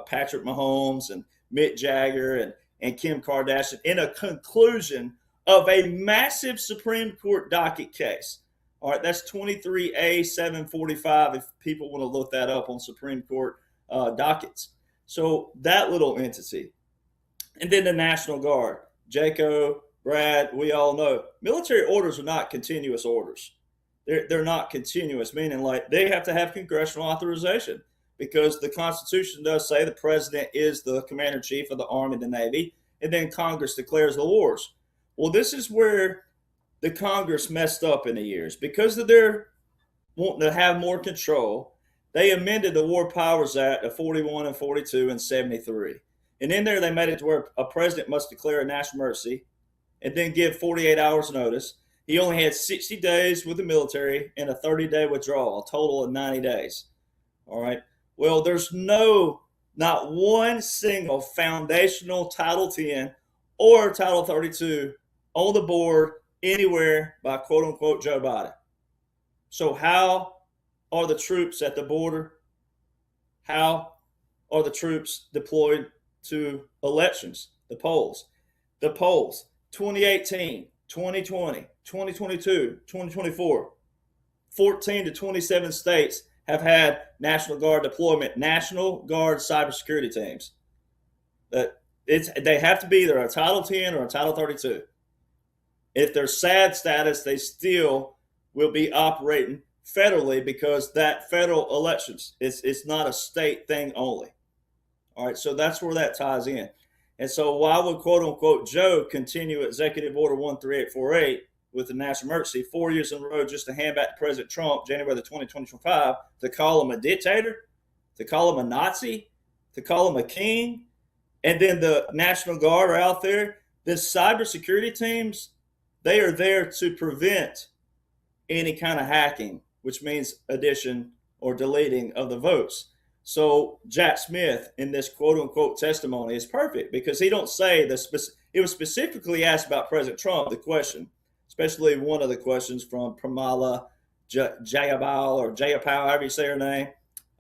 Patrick Mahomes and Mick Jagger and Kim Kardashian in a conclusion of a massive Supreme Court docket case. All right, that's 23A 745 if people want to look that up on Supreme Court dockets. So that little entity. And then the National Guard, Jaco, Brad, we all know military orders are not continuous orders. They're not continuous, meaning like they have to have congressional authorization, because the Constitution does say the president is the commander-in-chief of the Army and the Navy, and then Congress declares the wars. Well, this is where the Congress messed up in the years. Because of their wanting to have more control, they amended the War Powers Act of 41 and 42 and 73. And in there, they made it to where a president must declare a national emergency and then give 48 hours notice. He only had 60 days with the military and a 30-day withdrawal, a total of 90 days. All right. Well, there's not one single foundational Title 10 or Title 32 on the board anywhere by quote unquote Joe Biden. So how are the troops at the border? How are the troops deployed to elections? The polls. 2018, 2020, 2022, 2024, 14 to 27 states have had National Guard deployment, National Guard cybersecurity teams. They have to be either a Title 10 or a Title 32. If they're SAD status, they still will be operating federally, because that federal elections, it's not a state thing only. All right, so that's where that ties in. And so why would quote unquote Joe continue Executive Order 13848 with the national emergency 4 years in a row just to hand back to President Trump January the 2025 to call him a dictator, to call him a Nazi, to call him a king? And then the National Guard are out there. The cybersecurity teams, they are there to prevent any kind of hacking, which means addition or deleting of the votes. So Jack Smith in this quote unquote testimony is perfect, because he don't say it was specifically asked about President Trump, the question, especially one of the questions from Pramila Jayapal, or Jayapal, however you say her name.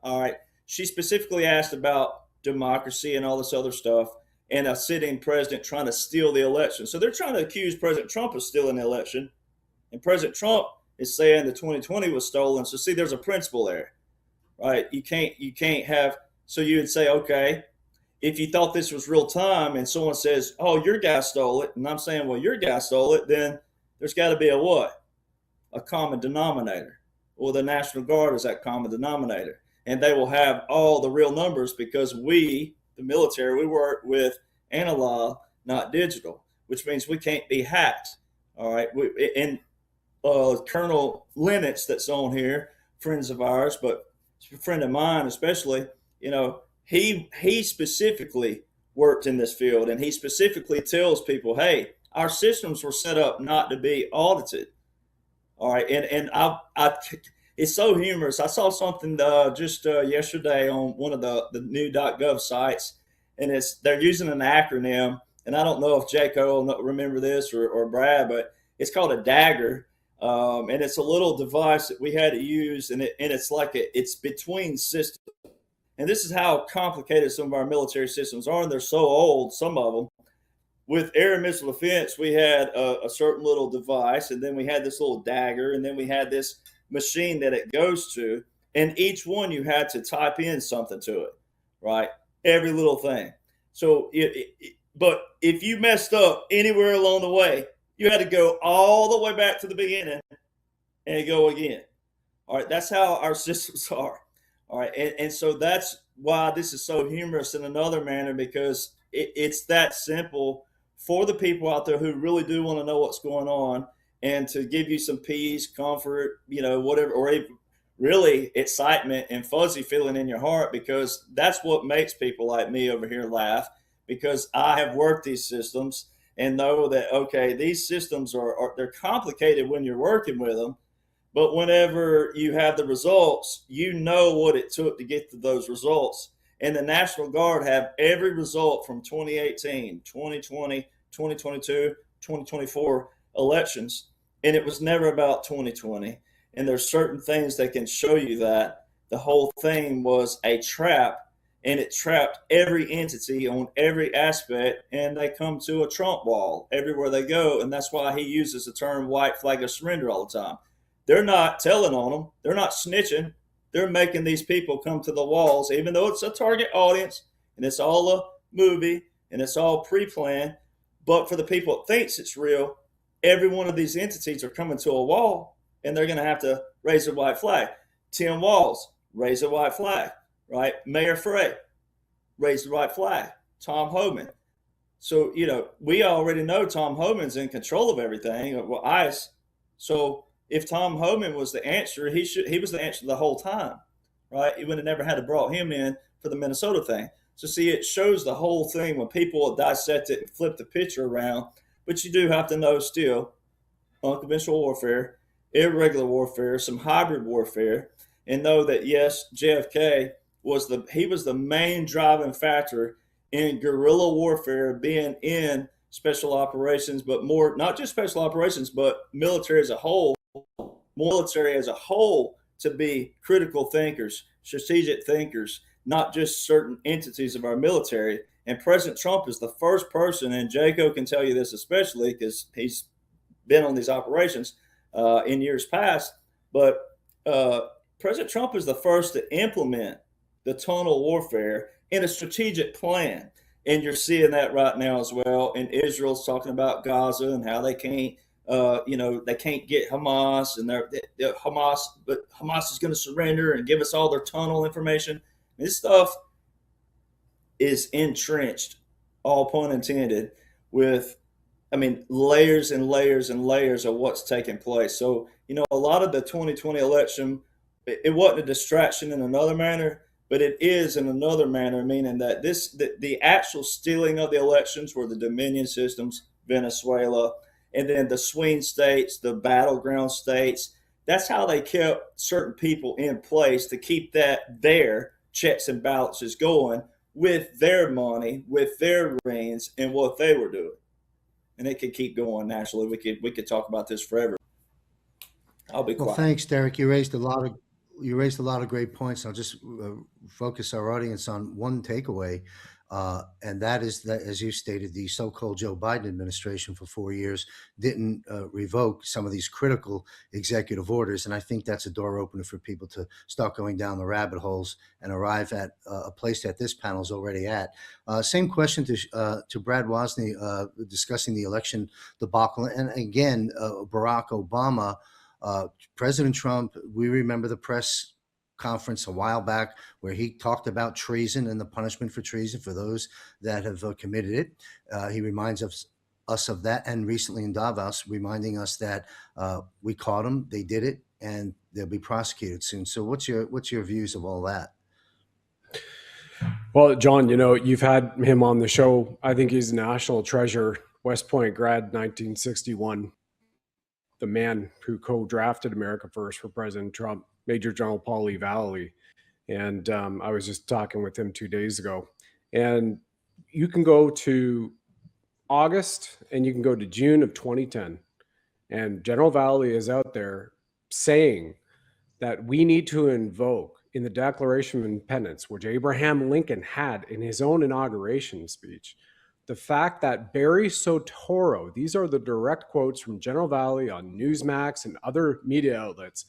All right. She specifically asked about democracy and all this other stuff, and a sitting president trying to steal the election. So they're trying to accuse President Trump of stealing the election, and President Trump is saying the 2020 was stolen. So see, there's a principle there. Right? You can't have, so you would say, okay, if you thought this was real time and someone says, oh, your guy stole it, and I'm saying, well, your guy stole it, then there's got to be a what? A common denominator. Well, the National Guard is that common denominator, and they will have all the real numbers, because we, the military, we work with analog, not digital, which means we can't be hacked. All right. And Colonel Lennox that's on here, friends of ours, but a friend of mine especially, he specifically worked in this field, and he specifically tells people, hey, our systems were set up not to be audited. All right. And I it's so humorous. I saw something just yesterday on one of the new .gov sites, and they're using an acronym, and I don't know if Jaco will remember this or Brad, but it's called a DAGGER. And it's a little device that we had to use, and it's between systems. And this is how complicated some of our military systems are, and they're so old, some of them. With air and missile defense, we had a certain little device, and then we had this little DAGGER, and then we had this machine that it goes to, and each one you had to type in something to it, right? Every little thing. So, but if you messed up anywhere along the way, you had to go all the way back to the beginning and go again. All right, that's how our systems are. All right, and so that's why this is so humorous in another manner, because it's that simple for the people out there who really do want to know what's going on, and to give you some peace, comfort, whatever, or even really excitement and fuzzy feeling in your heart, because that's what makes people like me over here laugh, because I have worked these systems and know that, okay, these systems they're complicated when you're working with them, But whenever you have the results, you know what it took to get to those results. And the National Guard have every result from 2018, 2020, 2022, 2024 elections. And it was never about 2020. And there's certain things that can show you that the whole thing was a trap, and it trapped every entity on every aspect, and they come to a Trump wall everywhere they go. And that's why he uses the term white flag of surrender all the time. They're not telling on them. They're not snitching. They're making these people come to the walls, even though it's a target audience and it's all a movie and it's all pre-planned. But for the people that thinks it's real, every one of these entities are coming to a wall, and they're going to have to raise a white flag. Tim Walz, raise a white flag, right? Mayor Frey, raise the white flag. Tom Homan. So, we already know Tom Homan's in control of everything, well, ICE. So if Tom Homan was the answer, he was the answer the whole time, right? You would have never had to brought him in for the Minnesota thing. So see, it shows the whole thing when people dissect it and flip the picture around. But you do have to know still unconventional warfare, irregular warfare, some hybrid warfare, and know that yes, JFK was the main driving factor in guerrilla warfare, being in special operations, but more not just special operations, but military as a whole to be critical thinkers, strategic thinkers, not just certain entities of our military. And President Trump is the first person, and Jaco can tell you this especially because he's been on these operations in years past, but President Trump is the first to implement the tunnel warfare in a strategic plan. And you're seeing that right now as well. And Israel's talking about Gaza and how they can't, they can't get Hamas, and they're Hamas, but Hamas is going to surrender and give us all their tunnel information. This stuff is entrenched, all pun intended, with, layers and layers and layers of what's taking place. So, a lot of the 2020 election, it wasn't a distraction in another manner, but it is in another manner, meaning that the actual stealing of the elections were the Dominion systems, Venezuela, and then the swing states, the battleground states. That's how they kept certain people in place to keep their checks and balances going with their money, with their reins, and what they were doing. And it could keep going nationally. We could talk about this forever. I'll be quiet. Well, thanks, Derek. You raised a lot of great points. I'll just focus our audience on one takeaway, and that is that, as you stated, the so-called Joe Biden administration for 4 years didn't revoke some of these critical executive orders, and I think that's a door opener for people to start going down the rabbit holes and arrive at a place that this panel is already at. Same question to Brad Wozny, discussing the election debacle, and again, Barack Obama. President Trump, we remember the press conference a while back where he talked about treason and the punishment for treason for those that have committed it. He reminds us of that, and recently in Davos, reminding us that we caught them, they did it, and they'll be prosecuted soon. So what's your views of all that? Well, John, you've had him on the show. I think he's a national treasure. West Point grad, 1961. The man who co-drafted America First for President Trump, Major General Paul E. Vallely. And I was just talking with him 2 days ago. And you can go to August and you can go to June of 2010. And General Vallely is out there saying that we need to invoke in the Declaration of Independence, which Abraham Lincoln had in his own inauguration speech, the fact that Barry Soetoro, these are the direct quotes from General Vallely on Newsmax and other media outlets,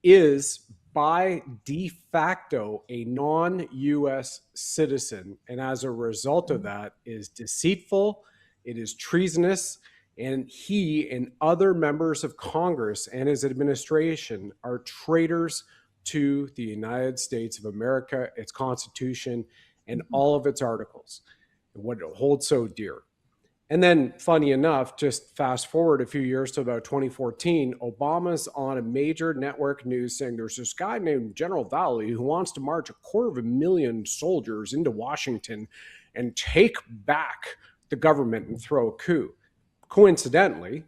is by de facto a non-U.S. citizen. And as a result of that is deceitful, it is treasonous, and he and other members of Congress and his administration are traitors to the United States of America, its Constitution, and all of its articles, and what it holds so dear. And then, funny enough, just fast forward a few years to about 2014, Obama's on a major network news saying there's this guy named General Vallely who wants to march 250,000 soldiers into Washington and take back the government and throw a coup. Coincidentally,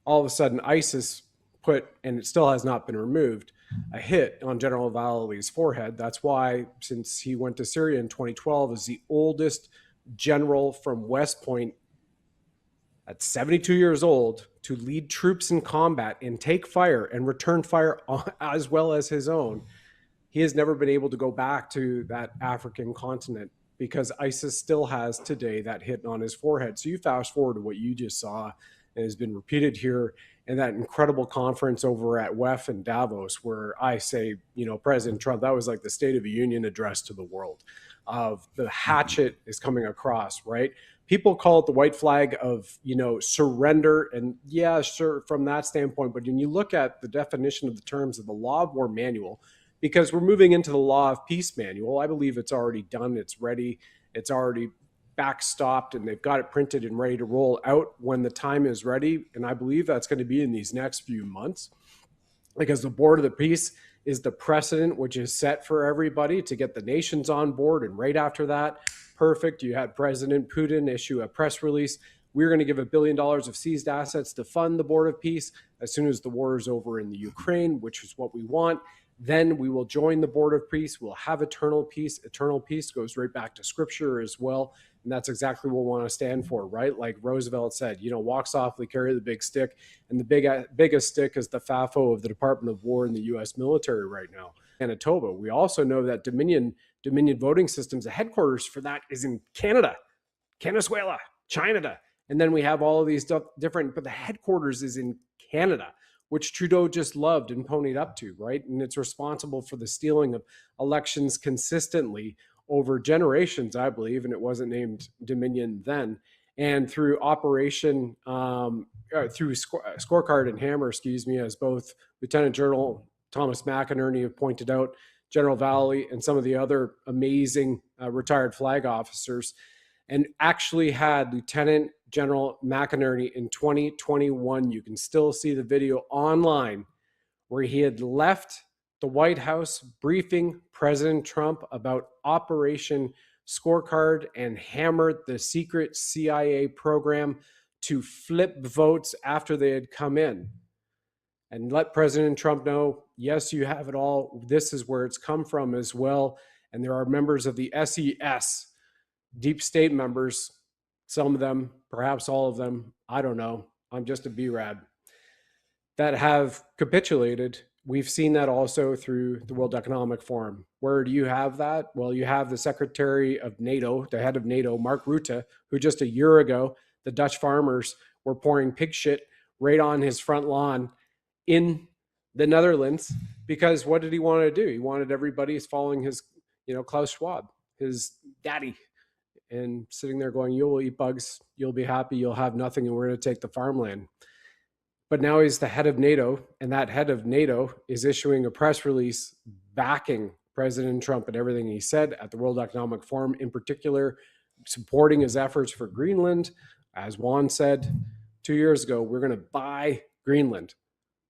all of a sudden, ISIS put, and it still has not been removed, a hit on General Vallely's forehead. That's why, since he went to Syria in 2012, is the oldest general from West Point at 72 years old to lead troops in combat and take fire and return fire as well as his own. He has never been able to go back to that African continent because ISIS still has today that hit on his forehead. So you fast forward to what you just saw, and has been repeated here in that incredible conference over at WEF in Davos, where I say, President Trump, that was like the State of the Union address to the world of the hatchet is coming across, right? People call it the white flag of, surrender. And yeah, sure, from that standpoint. But when you look at the definition of the terms of the Law of War Manual, because we're moving into the Law of Peace Manual, I believe it's already done. It's ready. It's already backstopped, and they've got it printed and ready to roll out when the time is ready. And I believe that's going to be in these next few months, because the Board of the Peace is the precedent which is set for everybody to get the nations on board. And right after that, perfect, you had President Putin issue a press release. We're going to give $1 billion of seized assets to fund the Board of Peace as soon as the war is over in the Ukraine, which is what we want. Then we will join the Board of Peace. We'll have eternal peace. Eternal peace goes right back to Scripture as well. And that's exactly what we want to stand for, right? Like Roosevelt said, walk softly, carry the big stick. And the biggest stick is the FAFO of the Department of War and the U.S. military right now. Manitoba. We also know that Dominion voting systems, the headquarters for that is in Canada, Venezuela, China. And then we have all of these different, but the headquarters is in Canada, which Trudeau just loved and ponied up to, right? And it's responsible for the stealing of elections consistently over generations, I believe, and it wasn't named Dominion then. And through Operation, through Scorecard and Hammer, as both Lieutenant General Thomas McInerney have pointed out, General Vallely, and some of the other amazing retired flag officers, and actually had Lieutenant General McInerney in 2021. You can still see the video online where he had left the White House briefing President Trump about Operation Scorecard and hammered the secret CIA program to flip votes after they had come in, and let President Trump know, yes, you have it all. This is where it's come from as well. And there are members of the SES, deep state members, some of them, perhaps all of them, I don't know, I'm just a BRAD, that have capitulated. We've seen that also through the World Economic Forum. Where do you have that? Well, you have the Secretary of NATO, the head of NATO, Mark Rutte, who just a year ago, the Dutch farmers were pouring pig shit right on his front lawn in the Netherlands, because what did he want to do? He wanted everybody following his, Klaus Schwab, his daddy, and sitting there going, you will eat bugs, you'll be happy, you'll have nothing, and we're going to take the farmland. But now he's the head of NATO, and that head of NATO is issuing a press release backing President Trump and everything he said at the World Economic Forum, in particular, supporting his efforts for Greenland. As Juan said 2 years ago, we're going to buy Greenland.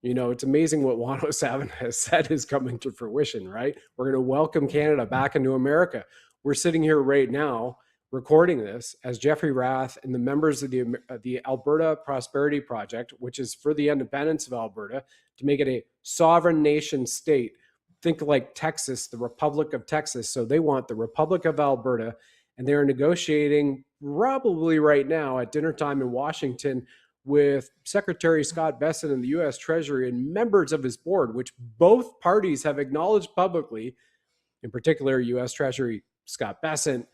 It's amazing what Juan O'Savin has said is coming to fruition, right? We're going to welcome Canada back into America. We're sitting here right now recording this as Jeffrey Rath and the members of the Alberta Prosperity Project, which is for the independence of Alberta, to make it a sovereign nation state. Think like Texas, the Republic of Texas. So they want the Republic of Alberta, and they're negotiating probably right now at dinner time in Washington with Secretary Scott Bessent in the U.S. Treasury and members of his board, which both parties have acknowledged publicly, in particular U.S. Treasury Scott Bessent,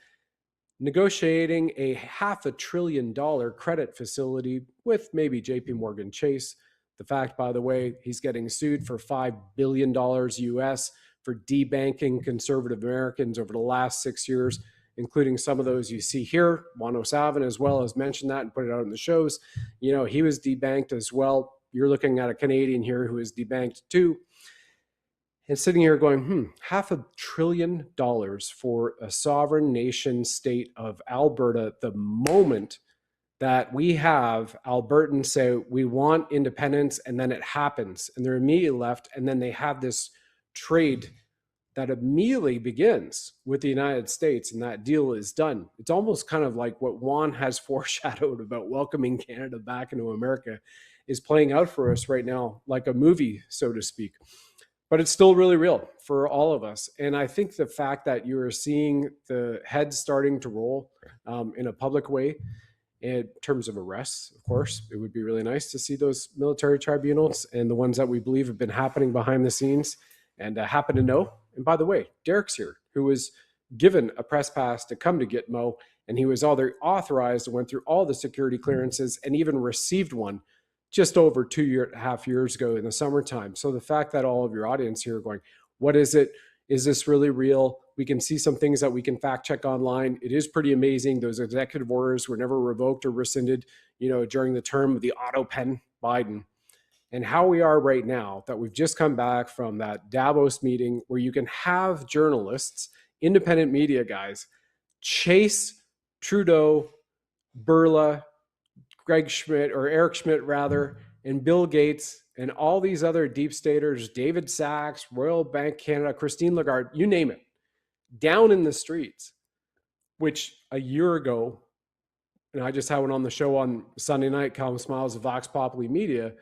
negotiating a $500 billion credit facility with maybe JP Morgan Chase. The fact, by the way, he's getting sued for $5 billion US for debanking conservative Americans over the last 6 years, including some of those you see here. Juan O'Savin as well has mentioned that and put it out in the shows. He was debanked as well. You're looking at a Canadian here who is debanked too. And sitting here going, $500 billion for a sovereign nation state of Alberta, the moment that we have Albertans say we want independence, and then it happens and they're immediately left, and then they have this trade that immediately begins with the United States, and that deal is done. It's almost kind of like what Juan has foreshadowed about welcoming Canada back into America. is playing out for us right now like a movie, so to speak. But it's still really real for all of us. And I think the fact that you are seeing the heads starting to roll in a public way in terms of arrests, of course, it would be really nice to see those military tribunals and the ones that we believe have been happening behind the scenes and happen to know. And by the way, Derek's here, who was given a press pass to come to Gitmo, and he was authorized and went through all the security clearances and even received one just over 2.5 years ago in the summertime. So the fact that all of your audience here are going, what is it? Is this really real? We can see some things that we can fact check online. It is pretty amazing. Those executive orders were never revoked or rescinded, during the term of the Otto Penn Biden. And how we are right now, that we've just come back from that Davos meeting where you can have journalists, independent media guys, chase Trudeau, Burla, Greg Schmidt, or Eric Schmidt rather, and Bill Gates and all these other deep staters, David Sachs, Royal Bank Canada, Christine Lagarde, you name it, down in the streets, which a year ago, and I just had one on the show on Sunday night, Calum Smiles of Vox Populi Media,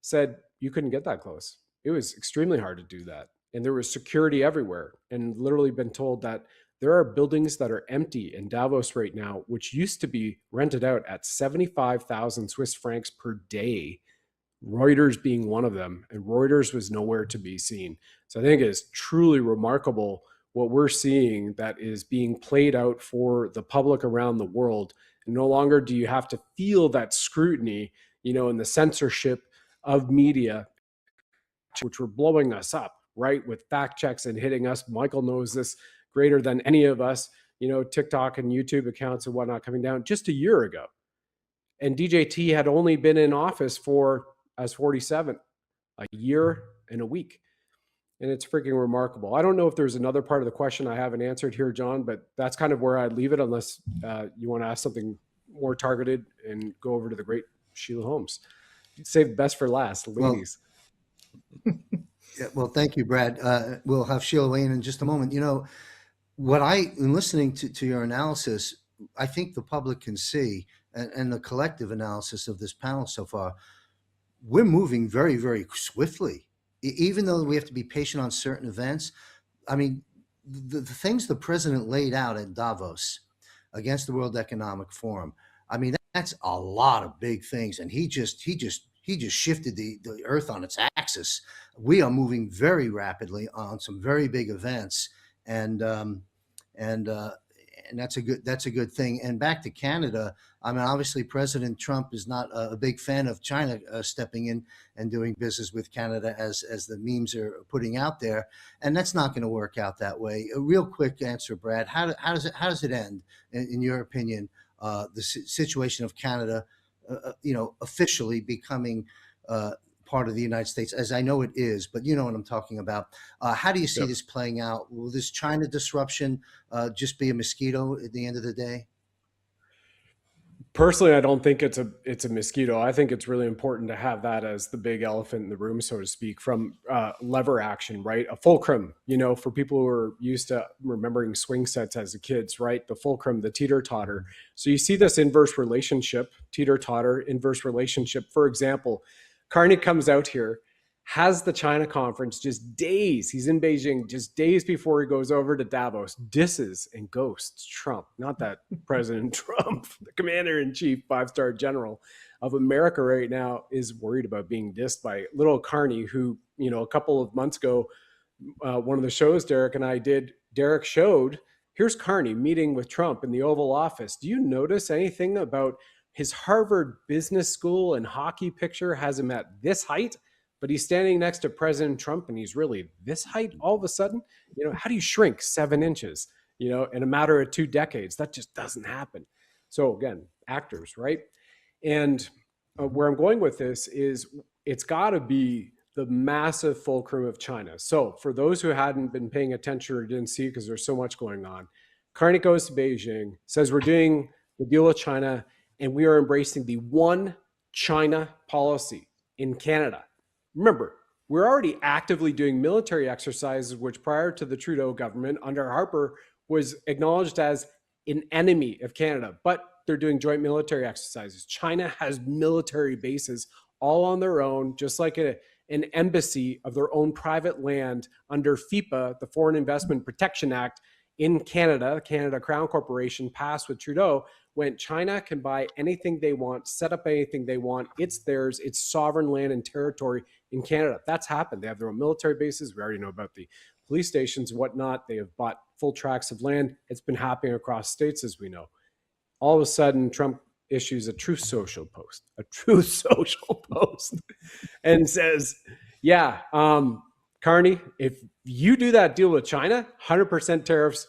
said you couldn't get that close. It was extremely hard to do that. And there was security everywhere, and literally been told that there are buildings that are empty in Davos right now, which used to be rented out at 75,000 Swiss francs per day, Reuters being one of them, and Reuters was nowhere to be seen. So I think it's truly remarkable what we're seeing that is being played out for the public around the world. And no longer do you have to feel that scrutiny, and the censorship of media, which were blowing us up, right, with fact checks and hitting us. Michael knows this greater than any of us, TikTok and YouTube accounts and whatnot coming down just a year ago. And DJT had only been in office as 47, a year and a week. And it's freaking remarkable. I don't know if there's another part of the question I haven't answered here, John, but that's kind of where I'd leave it, unless you want to ask something more targeted and go over to the great Sheila Holmes. Save the best for last, ladies. Well, thank you, Brad. We'll have Sheila weigh in just a moment. What in listening to your analysis, I think the public can see, and the collective analysis of this panel so far, we're moving very, very swiftly. Even though we have to be patient on certain events, I mean, the things the president laid out at Davos against the World Economic Forum, I mean, that's a lot of big things, and he just shifted the earth on its axis. We are moving very rapidly on some very big events, and that's a good thing. And back to Canada, I mean, obviously President Trump is not a big fan of China stepping in and doing business with Canada, as the memes are putting out there, and that's not going to work out that way. A real quick answer, Brad. How does it end, in your opinion? The situation of Canada, officially becoming part of the United States, as I know it is, but you know what I'm talking about. How do you see this playing out? Will this China disruption just be a mosquito at the end of the day? Personally, I don't think it's a mosquito. I think it's really important to have that as the big elephant in the room, so to speak, from lever action, right? A fulcrum, for people who are used to remembering swing sets as kids, right? The fulcrum, the teeter-totter. So you see this inverse relationship, teeter-totter, inverse relationship. For example, Carney comes out here, has the China conference just days. He's in Beijing just days before he goes over to Davos, disses and ghosts Trump. Not that President Trump, the commander-in-chief, 5-star general of America right now, is worried about being dissed by little Carney, who, a couple of months ago, one of the shows Derek and I did, Derek showed, here's Carney meeting with Trump in the Oval Office. Do you notice anything about his Harvard Business School and hockey picture has him at this height? But he's standing next to President Trump and he's really this height all of a sudden. How do you shrink 7 inches, in a matter of 2 decades? That just doesn't happen. So again, actors, right? And where I'm going with this is it's got to be the massive fulcrum of China. So for those who hadn't been paying attention or didn't see, because there's so much going on, Carney goes to Beijing, says we're doing the deal with China and we are embracing the one China policy in Canada. Remember, we're already actively doing military exercises, which prior to the Trudeau government under Harper was acknowledged as an enemy of Canada, but they're doing joint military exercises. China has military bases all on their own, just like an embassy of their own private land under FIPA, the Foreign Investment Protection Act in Canada. Canada Crown Corporation passed with Trudeau, when China can buy anything they want, set up anything they want. It's theirs. It's sovereign land and territory in Canada. That's happened. They have their own military bases. We already know about the police stations and whatnot. They have bought full tracts of land. It's been happening across states, as we know. All of a sudden, Trump issues a Truth Social post, and says, yeah, Carney, if you do that deal with China, 100% tariffs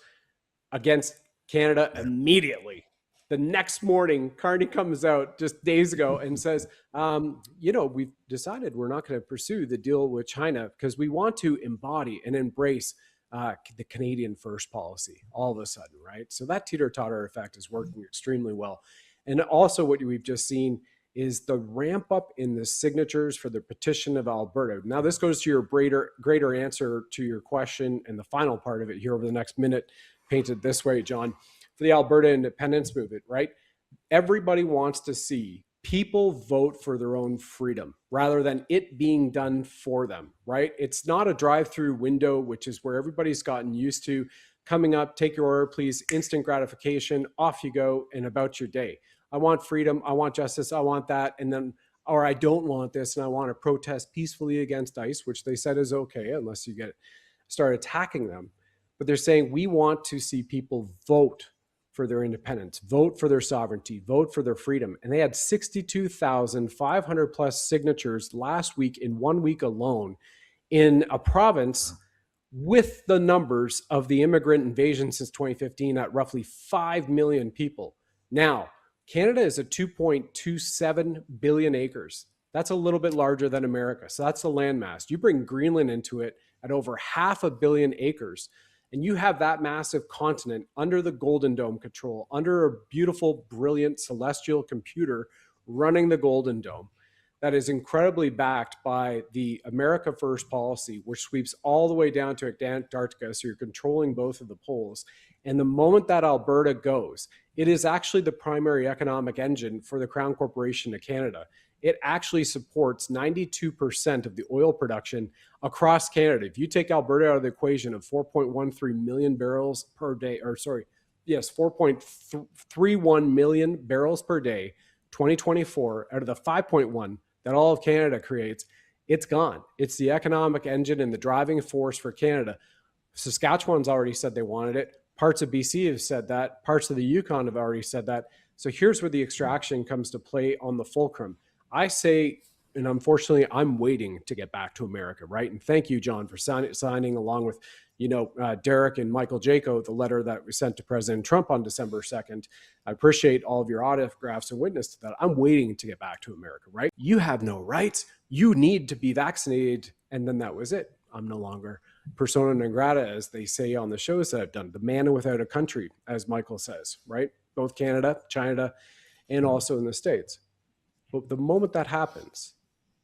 against Canada immediately. The next morning, Carney comes out just days ago and says, we've decided we're not going to pursue the deal with China because we want to embody and embrace the Canadian first policy all of a sudden, right? So that teeter-totter effect is working extremely well. And also what we've just seen is the ramp up in the signatures for the petition of Alberta. Now, this goes to your greater answer to your question and the final part of it here over the next minute, painted this way, John. For the Alberta independence movement, right? Everybody wants to see people vote for their own freedom rather than it being done for them, right? It's not a drive-through window, which is where everybody's gotten used to coming up, take your order, please, instant gratification, off you go, and about your day. I want freedom, I want justice, I want that, and then, or I don't want this, and I want to protest peacefully against ICE, which they said is okay unless you start attacking them. But they're saying we want to see people vote for their independence, vote for their sovereignty, vote for their freedom. And they had 62,500 plus signatures last week in 1 week alone in a province with the numbers of the immigrant invasion since 2015 at roughly 5 million people. Now, Canada is at 2.27 billion acres. That's a little bit larger than America. So that's the landmass. You bring Greenland into it at over 500 million acres. And you have that massive continent under the Golden Dome control, under a beautiful, brilliant celestial computer running the Golden Dome that is incredibly backed by the America First policy, which sweeps all the way down to Antarctica. So you're controlling both of the poles. And the moment that Alberta goes, it is actually the primary economic engine for the Crown Corporation of Canada. It actually supports 92% of the oil production across Canada. If you take Alberta out of the equation of 4.13 million barrels per day, 4.31 million barrels per day, 2024, out of the 5.1 that all of Canada creates, it's gone. It's the economic engine and the driving force for Canada. Saskatchewan's already said they wanted it. Parts of BC have said that. Parts of the Yukon have already said that. So here's where the extraction comes to play on the fulcrum. I say, and unfortunately, I'm waiting to get back to America, right? And thank you, John, for signing along with, Derek and Michael Jaco, the letter that we sent to President Trump on December 2nd. I appreciate all of your autographs and witness to that. I'm waiting to get back to America, right? You have no rights. You need to be vaccinated. And then that was it. I'm no longer persona non grata, as they say on the shows that I've done, the man without a country, as Michael says, right? Both Canada, China, and also in the States. But the moment that happens,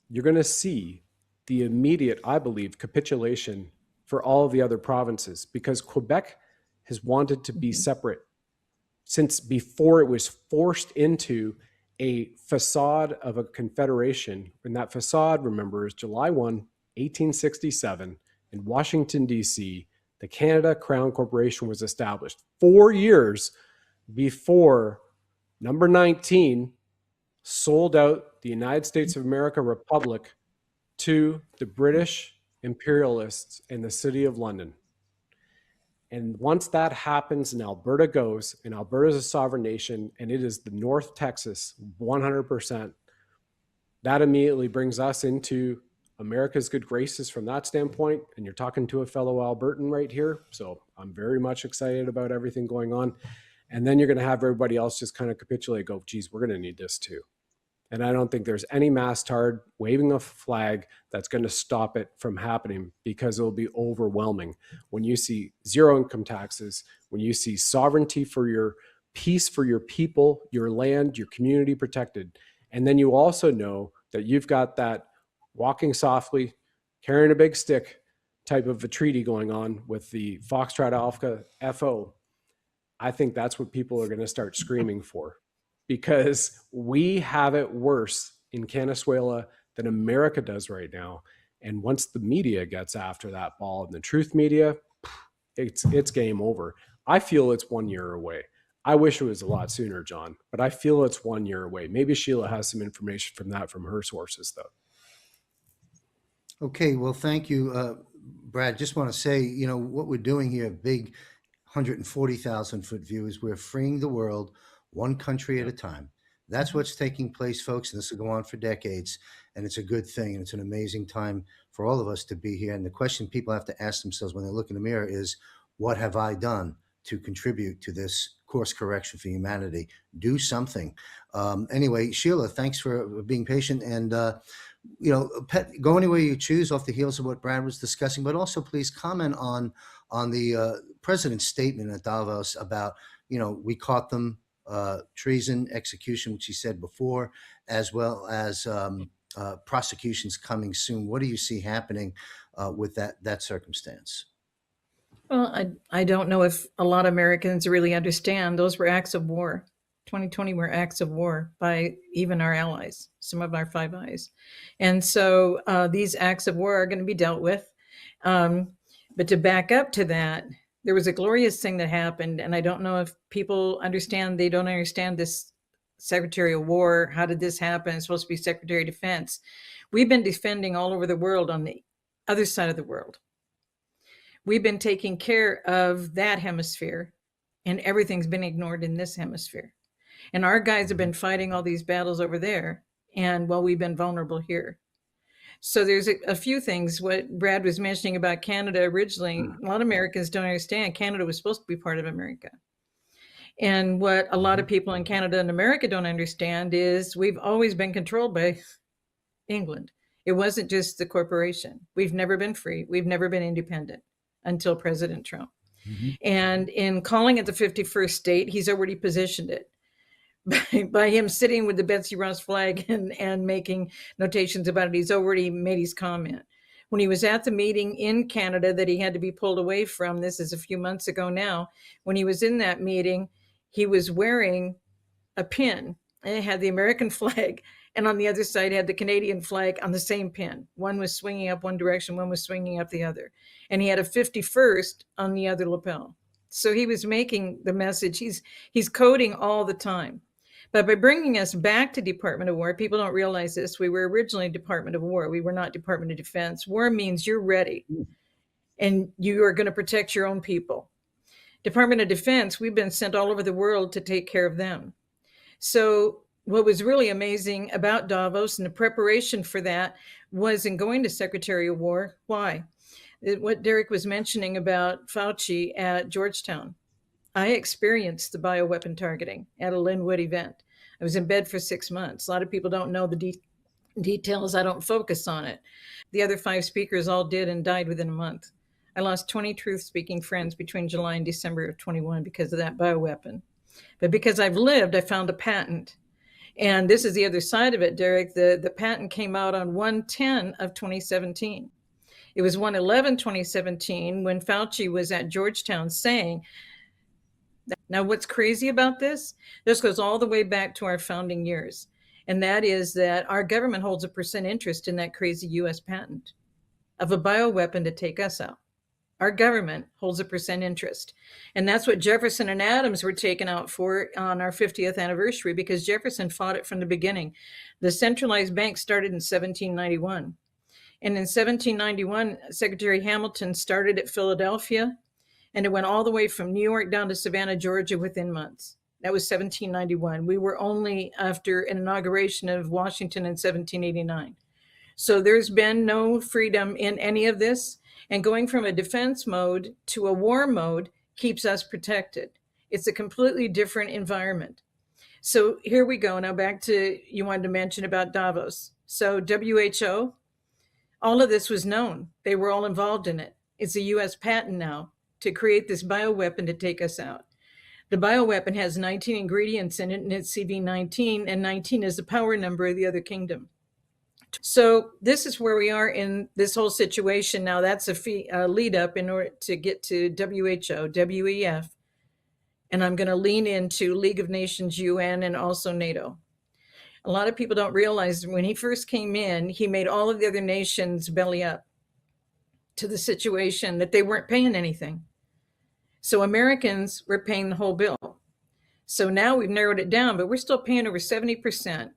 you're going to see the immediate, I believe, capitulation for all of the other provinces, because Quebec has wanted to be separate since before it was forced into a facade of a confederation. And that facade, remember, is July 1, 1867 in Washington, D.C. The Canada Crown Corporation was established 4 years before number 19 sold out the United States of America Republic to the British imperialists in the city of London. And once that happens and Alberta goes, and Alberta is a sovereign nation, and it is the North Texas 100%, that immediately brings us into America's good graces from that standpoint. And you're talking to a fellow Albertan right here. So I'm very much excited about everything going on. And then you're going to have everybody else just kind of capitulate, go, geez, we're going to need this too. And I don't think there's any mastard waving a flag that's going to stop it from happening, because it will be overwhelming when you see zero income taxes, when you see sovereignty for your peace, for your people, your land, your community protected. And then you also know that you've got that walking softly, carrying a big stick type of a treaty going on with the Foxtrot Alpha FO. I think that's what people are going to start screaming for, because we have it worse in Venezuela than America does right now. And once the media gets after that ball, and the truth media, it's game over. I feel it's 1 year away. I wish it was a lot sooner, John, but I feel it's 1 year away. Maybe Sheila has some information from her sources, though. Okay, well, thank you, Brad. Just want to say, what we're doing here, big 140,000 foot view, is we're freeing the world one country at a time. That's what's taking place, folks, and this will go on for decades, and it's a good thing, and it's an amazing time for all of us to be here. And the question people have to ask themselves when they look in the mirror is, what have I done to contribute to this course correction for humanity? Do something. Anyway, Sheila, thanks for being patient, and go anywhere you choose off the heels of what Brad was discussing, but also please comment on the president's statement at Davos about, we caught them, treason, execution, which he said before, as well as prosecutions coming soon. What do you see happening with that circumstance? Well, I don't know if a lot of Americans really understand those were acts of war. 2020 were acts of war by even our allies, some of our Five Eyes. And so these acts of war are going to be dealt with. But to back up to that, there was a glorious thing that happened. And I don't know if people understand, they don't understand this Secretary of War. How did this happen? It's supposed to be Secretary of Defense. We've been defending all over the world on the other side of the world. We've been taking care of that hemisphere, and everything's been ignored in this hemisphere. And our guys have been fighting all these battles over there, and we've been vulnerable here. So there's a few things. What Brad was mentioning about Canada originally, a lot of Americans don't understand Canada was supposed to be part of America. And what a lot of people in Canada and America don't understand is we've always been controlled by England. It wasn't just the corporation. We've never been free. We've never been independent until President Trump. And in calling it the 51st state, he's already positioned it. By him sitting with the Betsy Ross flag and making notations about it, he's already made his comment. When he was at the meeting in Canada that he had to be pulled away from, this is a few months ago now, when he was in that meeting, he was wearing a pin, and it had the American flag, and on the other side had the Canadian flag on the same pin. One was swinging up one direction, one was swinging up the other. And he had a 51st on the other lapel. So he was making the message, he's coding all the time. But by bringing us back to Department of War, people don't realize this. We were originally Department of War. We were not Department of Defense. War means you're ready and you are going to protect your own people. Department of Defense, we've been sent all over the world to take care of them. So what was really amazing about Davos and the preparation for that was in going to Secretary of War. Why? What Derek was mentioning about Fauci at Georgetown. I experienced the bioweapon targeting at a Linwood event. I was in bed for 6 months. A lot of people don't know the details. I don't focus on it. The other 5 speakers all did and died within a month. I lost 20 truth-speaking friends between July and December of 21 because of that bioweapon. But because I've lived, I found a patent. And this is the other side of it, Derek. The patent came out on 1/10 of 2017. It was 1/11 2017 when Fauci was at Georgetown saying, now what's crazy about this? This goes all the way back to our founding years. And that is that our government holds a % interest in that crazy US patent of a bioweapon to take us out. Our government holds a % interest. And that's what Jefferson and Adams were taken out for on our 50th anniversary, because Jefferson fought it from the beginning. The centralized bank started in 1791. And in 1791, Secretary Hamilton started at Philadelphia, and it went all the way from New York down to Savannah, Georgia within months. That was 1791. We were only after an inauguration of Washington in 1789. So there's been no freedom in any of this. And going from a defense mode to a war mode keeps us protected. It's a completely different environment. So here we go. Now back to, you wanted to mention about Davos. So WHO, all of this was known. They were all involved in it. It's a US patent now to create this bioweapon to take us out. The bioweapon has 19 ingredients in it, and it's CV19, and 19 is the power number of the other kingdom. So this is where we are in this whole situation. Now that's a lead up in order to get to WHO, WEF, and I'm going to lean into League of Nations, UN, and also NATO. A lot of people don't realize when he first came in, he made all of the other nations belly up to the situation that they weren't paying anything. So Americans were paying the whole bill. So now we've narrowed it down, but we're still paying over 70%.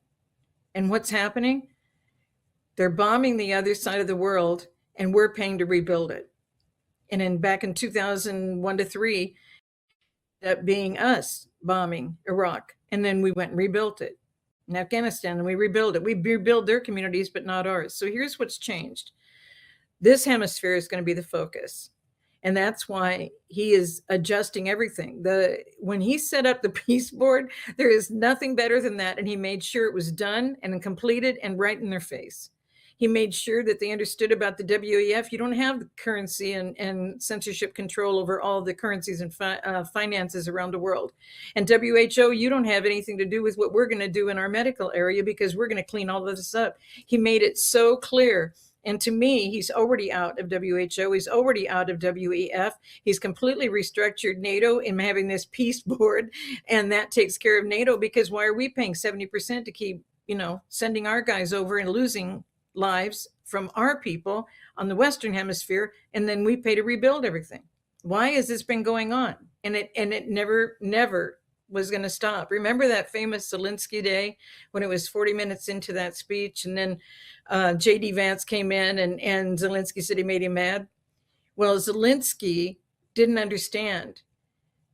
And what's happening? They're bombing the other side of the world, and we're paying to rebuild it. And then back in 2001 to 3, that being us bombing Iraq. And then we went and rebuilt it. In Afghanistan, and we rebuild it. We rebuild their communities, but not ours. So here's what's changed. This hemisphere is going to be the focus. And that's why he is adjusting everything. When he set up the peace board, there is nothing better than that. And he made sure it was done and completed and right in their face. He made sure that they understood about the WEF. You don't have the currency and censorship control over all the currencies and finances around the world. And WHO, you don't have anything to do with what we're going to do in our medical area because we're going to clean all of this up. He made it so clear. And to me, he's already out of WHO. He's already out of WEF. He's completely restructured NATO in having this peace board. And that takes care of NATO because why are we paying 70% to keep, sending our guys over and losing lives from our people on the Western Hemisphere, and then we pay to rebuild everything? Why has this been going on? And it never was going to stop. Remember that famous Zelensky day when it was 40 minutes into that speech, and then J.D. Vance came in and Zelensky said he made him mad? Well, Zelensky didn't understand.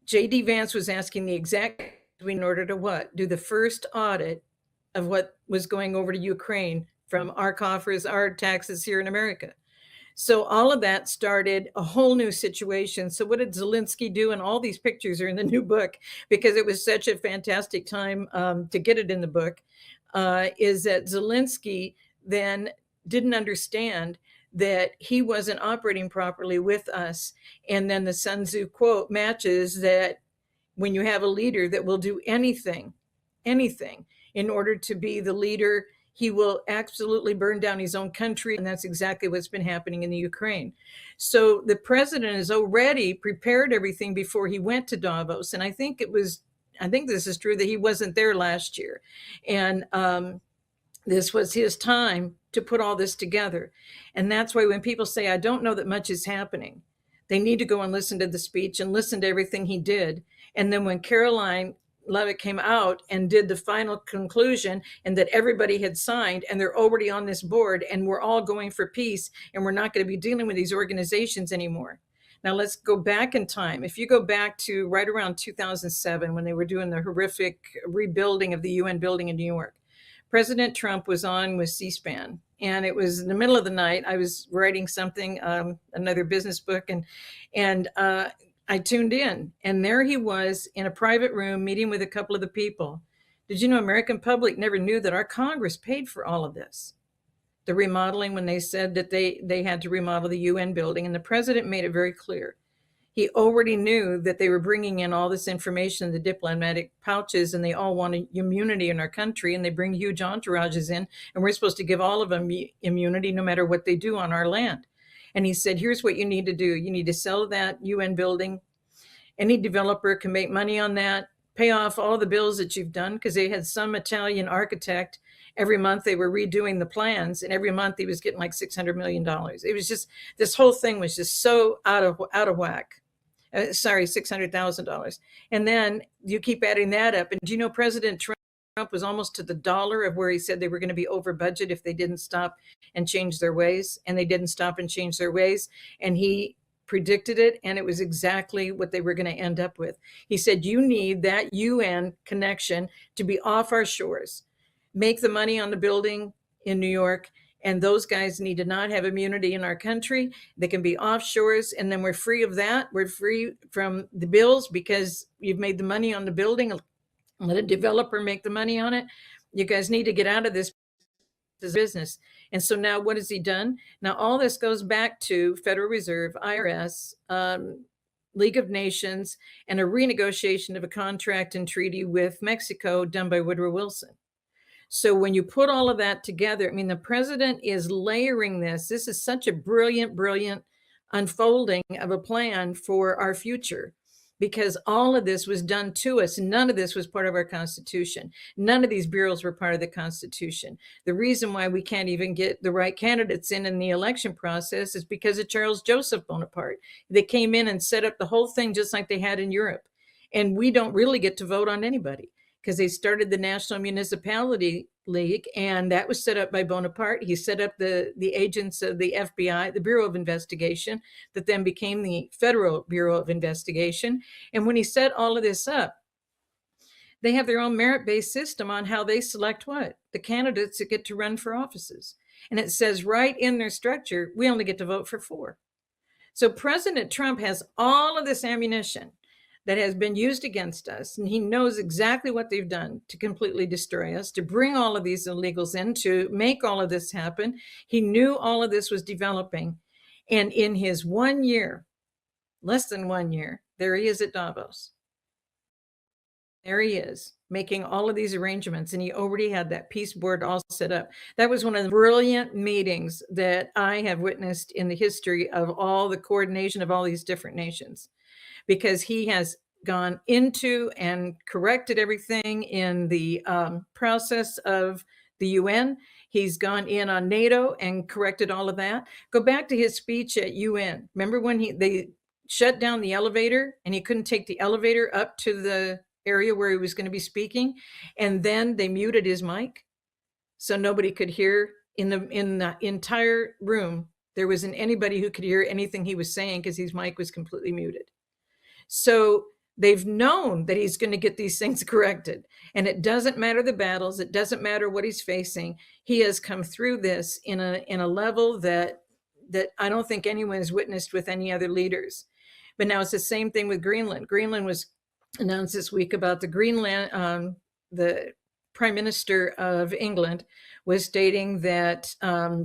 J.D. Vance was asking the exact in order to what? Do the first audit of what was going over to Ukraine from our coffers, our taxes here in America. So all of that started a whole new situation. So what did Zelensky do? And all these pictures are in the new book because it was such a fantastic time to get it in the book, is that Zelensky then didn't understand that he wasn't operating properly with us. And then the Sun Tzu quote matches that when you have a leader that will do anything in order to be the leader, he will absolutely burn down his own country. And that's exactly what's been happening in the Ukraine. So the president has already prepared everything before he went to Davos. And I think this is true that he wasn't there last year. And this was his time to put all this together. And that's why when people say, I don't know that much is happening, they need to go and listen to the speech and listen to everything he did. And then when Caroline Levitt came out and did the final conclusion and that everybody had signed and they're already on this board and we're all going for peace and we're not going to be dealing with these organizations anymore. Now let's go back in time. If you go back to right around 2007 when they were doing the horrific rebuilding of the UN building in New York, President Trump was on with C-SPAN, and it was in the middle of the night. I was writing something, another business book, and I tuned in, and there he was in a private room meeting with a couple of the people. Did you know American public never knew that our Congress paid for all of this? The remodeling, when they said that they had to remodel the UN building, and the president made it very clear. He already knew that they were bringing in all this information in the diplomatic pouches, and they all wanted immunity in our country, and they bring huge entourages in, and we're supposed to give all of them immunity no matter what they do on our land. And he said, here's what you need to do. You need to sell that UN building. Any developer can make money on that, pay off all the bills that you've done, because they had some Italian architect. Every month they were redoing the plans, and every month he was getting like $600 million. It was just, this whole thing was just so out of whack. $600,000. And then you keep adding that up. And do you know President Trump was almost to the dollar of where he said they were going to be over budget if they didn't stop and change their ways. And they didn't stop and change their ways. And he predicted it, and it was exactly what they were going to end up with. He said, you need that UN connection to be off our shores. Make the money on the building in New York, and those guys need to not have immunity in our country. They can be offshores, and then we're free of that. We're free from the bills because you've made the money on the building. Let a developer make the money on it. You guys need to get out of this business. And so now what has he done? Now all this goes back to Federal Reserve, IRS, League of Nations, and a renegotiation of a contract and treaty with Mexico done by Woodrow Wilson. So when you put all of that together, I mean, the president is layering this. This is such a brilliant unfolding of a plan for our future. because all of this was done to us. None of this was part of our Constitution. None of these bureaus were part of the Constitution. The reason why we can't even get the right candidates in the election process is because of Charles Joseph Bonaparte. They came in and set up the whole thing just like they had in Europe. And we don't really get to vote on anybody because they started the National Municipality League, and that was set up by Bonaparte. He set up the agents of the FBI, the Bureau of Investigation, that then became the Federal Bureau of Investigation. And when he set all of this up, they have their own merit-based system on how they select what? The candidates that get to run for offices. And it says right in their structure, we only get to vote for 4. So President Trump has all of this ammunition that has been used against us. And he knows exactly what they've done to completely destroy us, to bring all of these illegals in, to make all of this happen. He knew all of this was developing. And in his 1 year, less than 1 year, there he is at Davos. There he is, making all of these arrangements. And he already had that peace board all set up. That was one of the brilliant meetings that I have witnessed in the history of all the coordination of all these different nations, because he has gone into and corrected everything in the process of the UN. He's gone in on NATO and corrected all of that. Go back to his speech at UN. Remember when they shut down the elevator and he couldn't take the elevator up to the area where he was going to be speaking, and then they muted his mic so nobody could hear in the entire room. There wasn't anybody who could hear anything he was saying because his mic was completely muted. So they've known that he's going to get these things corrected. And it doesn't matter the battles. It doesn't matter what he's facing. He has come through this in a level that I don't think anyone has witnessed with any other leaders. But now it's the same thing with Greenland. Greenland was announced this week about the Greenland, the Prime Minister of England was stating that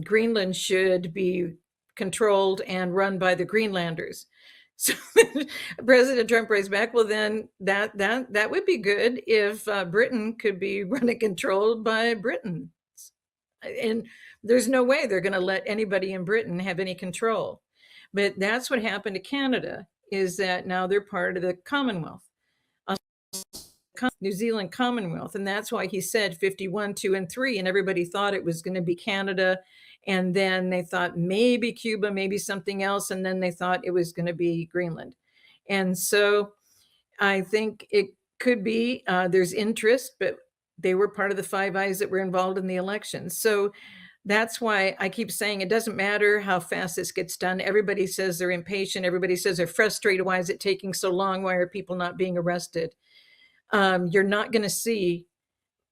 Greenland should be controlled and run by the Greenlanders. So President Trump raised back, well, then that would be good if Britain could be run and controlled by Britons. And there's no way they're going to let anybody in Britain have any control. But that's what happened to Canada, is that now they're part of the Commonwealth, New Zealand Commonwealth. And that's why he said 51, 2, and 3. And everybody thought it was going to be Canada. And then they thought maybe Cuba, maybe something else. And then they thought it was going to be Greenland. And so I think it could be, there's interest, but they were part of the Five Eyes that were involved in the election. So that's why I keep saying it doesn't matter how fast this gets done. Everybody says they're impatient. Everybody says they're frustrated. Why is it taking so long? Why are people not being arrested? You're not going to see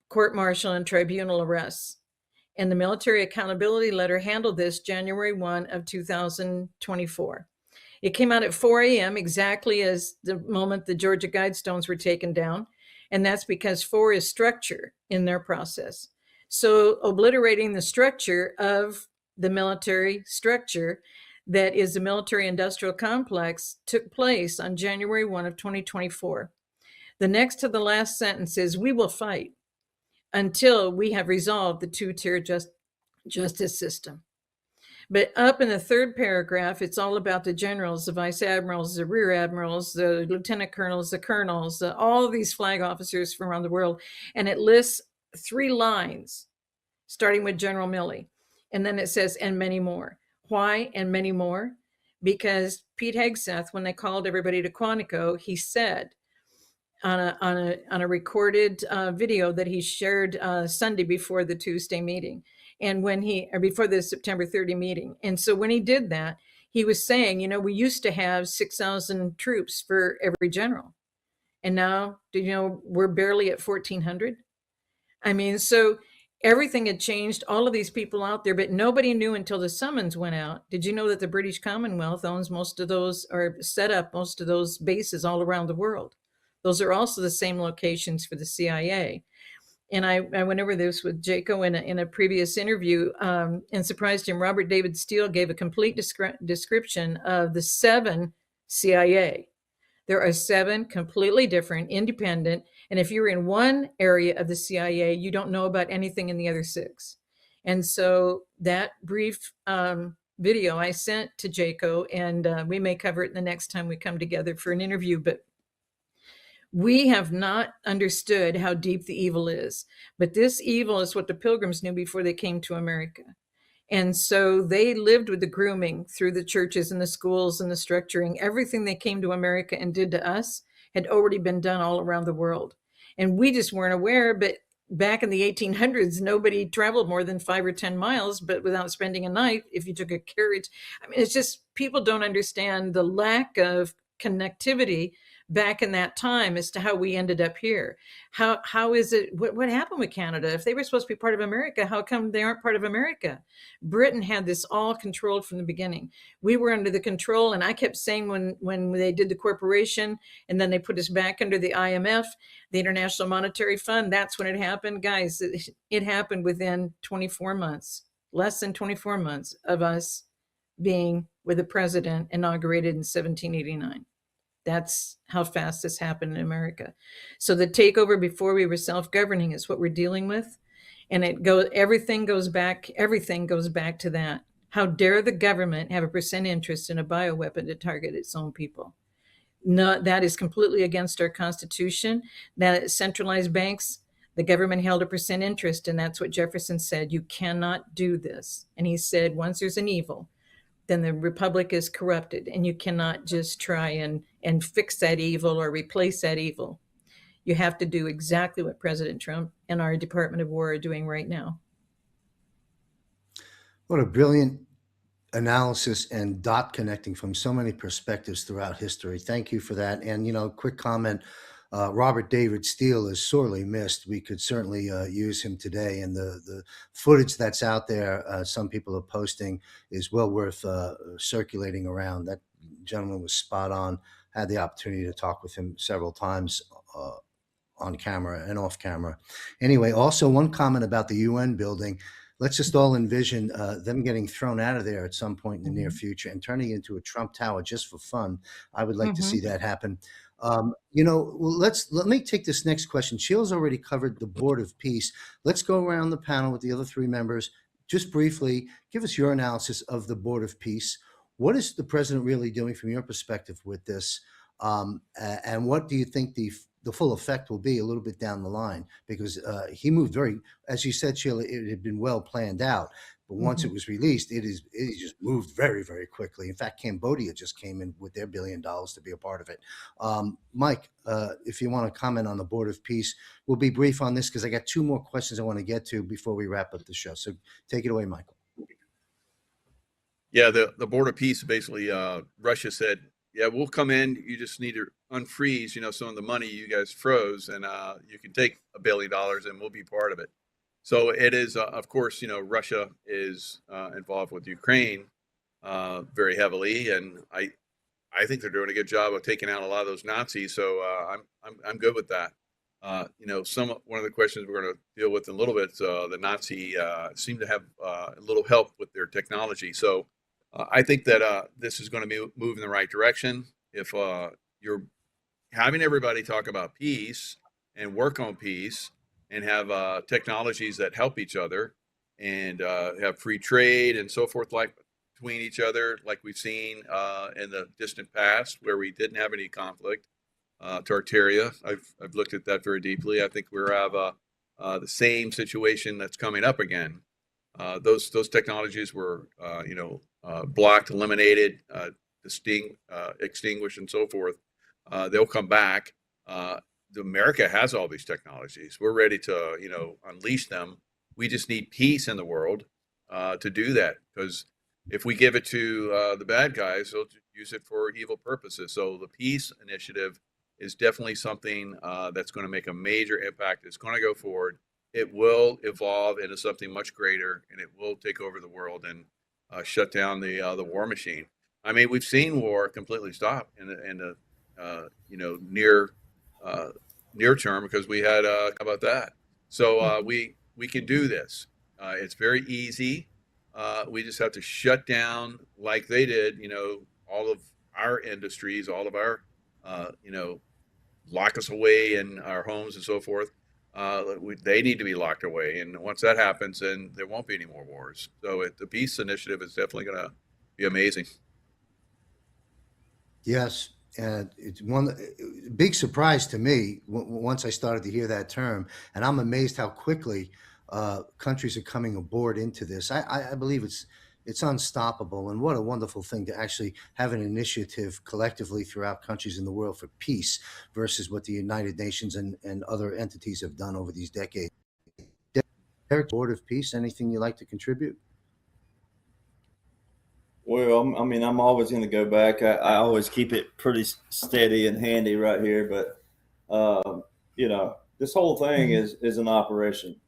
court-martial and tribunal arrests. And the military accountability letter handled this January 1 of 2024. It came out at 4 a.m., exactly as the moment the Georgia Guidestones were taken down. And that's because 4 is structure in their process. So obliterating the structure of the military structure that is the military industrial complex took place on January 1 of 2024. The next to the last sentence is, we will fight until we have resolved the two-tier justice system. But up in the third paragraph, it's all about the generals, the vice admirals, the rear admirals, the lieutenant colonels, the colonels, all of these flag officers from around the world. And it lists 3 lines, starting with General Milley. And then it says, and many more. Why and many more? Because Pete Hegseth, when they called everybody to Quantico, he said, on a recorded video that he shared Sunday before the Tuesday meeting, and before the September 30 meeting. And so when he did that, he was saying, we used to have 6,000 troops for every general. And now, we're barely at 1,400. I mean, so everything had changed, all of these people out there, but nobody knew until the summons went out. Did you know that the British Commonwealth owns most of those, or set up most of those bases all around the world? Those are also the same locations for the CIA. And I went over this with Jaco in a previous interview and surprised him. Robert David Steele gave a complete description of the 7 CIA. There are 7 completely different, independent. And if you're in one area of the CIA, you don't know about anything in the other 6. And so that brief video I sent to Jaco, and we may cover it the next time we come together for an interview. But We have not understood how deep the evil is, but this evil is what the Pilgrims knew before they came to America. And so they lived with the grooming through the churches and the schools and the structuring. Everything they came to America and did to us had already been done all around the world. And we just weren't aware. But back in the 1800s, nobody traveled more than 5 or 10 miles, but without spending a night, if you took a carriage. I mean, it's just people don't understand the lack of connectivity back in that time as to how we ended up here. How is it, what happened with Canada? If they were supposed to be part of America, how come they aren't part of America? Britain had this all controlled from the beginning. We were under the control, and I kept saying when they did the corporation and then they put us back under the IMF, the International Monetary Fund, that's when it happened. Guys, it happened within 24 months, less than 24 months of us being with the president inaugurated in 1789. That's how fast this happened in America. So the takeover before we were self-governing is what we're dealing with. And everything goes back to that. How dare the government have a percent interest in a bioweapon to target its own people? No, that is completely against our Constitution. That centralized banks, the government held a percent interest, and that's what Jefferson said. You cannot do this. And he said, once there's an evil, then the republic is corrupted, and you cannot just try and fix that evil or replace that evil. You have to do exactly what President Trump and our Department of War are doing right now. What a brilliant analysis and dot connecting from so many perspectives throughout history. Thank you for that. And, quick comment, Robert David Steele is sorely missed. We could certainly use him today. And the footage that's out there, some people are posting, is well worth circulating around. That gentleman was spot on. Had the opportunity to talk with him several times on camera and off camera. Anyway, also one comment about the UN building. Let's just all envision them getting thrown out of there at some point in the near future and turning it into a Trump Tower just for fun. I would like to see that happen. Let me take this next question. Sheila's already covered the Board of Peace. Let's go around the panel with the other three members. Just briefly, give us your analysis of the Board of Peace. What is the president really doing from your perspective with this? And what do you think the full effect will be a little bit down the line? Because he moved as you said, Sheila, it had been well planned out. But once it was released, it just moved very, very quickly. In fact, Cambodia just came in with their $1 billion to be a part of it. Mike, if you want to comment on the Board of Peace, we'll be brief on this because I got two more questions I want to get to before we wrap up the show. So take it away, Michael. Yeah, the Board of Peace, basically, Russia said, yeah, we'll come in. You just need to unfreeze, some of the money you guys froze, and you can take $1 billion and we'll be part of it. So it is, of course, Russia is involved with Ukraine very heavily, and I think they're doing a good job of taking out a lot of those Nazis. So I'm good with that. One of the questions we're going to deal with in a little bit, the Nazi seem to have a little help with their technology. So I think that this is going to move in the right direction. If you're having everybody talk about peace and work on peace and have technologies that help each other and have free trade and so forth, like between each other, like we've seen in the distant past where we didn't have any conflict. Tartaria, I've looked at that very deeply. I think we have the same situation that's coming up again. Those technologies were, blocked, eliminated, extinguished, and so forth. They'll come back. America has all these technologies. We're ready to, unleash them. We just need peace in the world to do that. Because if we give it to the bad guys, they'll use it for evil purposes. So the peace initiative is definitely something that's going to make a major impact. It's going to go forward. It will evolve into something much greater, and it will take over the world and shut down the war machine. I mean, we've seen war completely stop in the near term because we had how about that? So we can do this. It's very easy. We just have to shut down like they did. All of our industries, all of our lock us away in our homes and so forth. They need to be locked away, and once that happens, then there won't be any more wars. So the peace initiative is definitely going to be amazing. Yes, And it's one big surprise to me once I started to hear that term, and I'm amazed how quickly countries are coming aboard into this. I believe it's unstoppable, and what a wonderful thing to actually have an initiative collectively throughout countries in the world for peace versus what the United Nations and other entities have done over these decades. Derek, Board of Peace, anything you'd like to contribute? Well, I mean, I'm always going to go back. I always keep it pretty steady and handy right here. But, you know, this whole thing is an operation.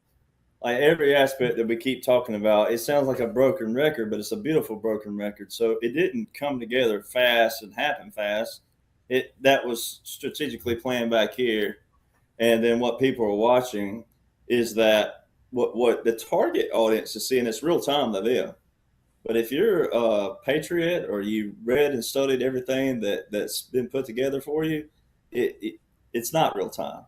Like every aspect that we keep talking about, it sounds like a broken record, but it's a beautiful broken record. So it didn't come together fast and happen fast. That was strategically planned back here. And then what people are watching is that what the target audience is seeing, it's real time to them. But if you're a patriot or you read and studied everything that's been put together for you, it's not real time.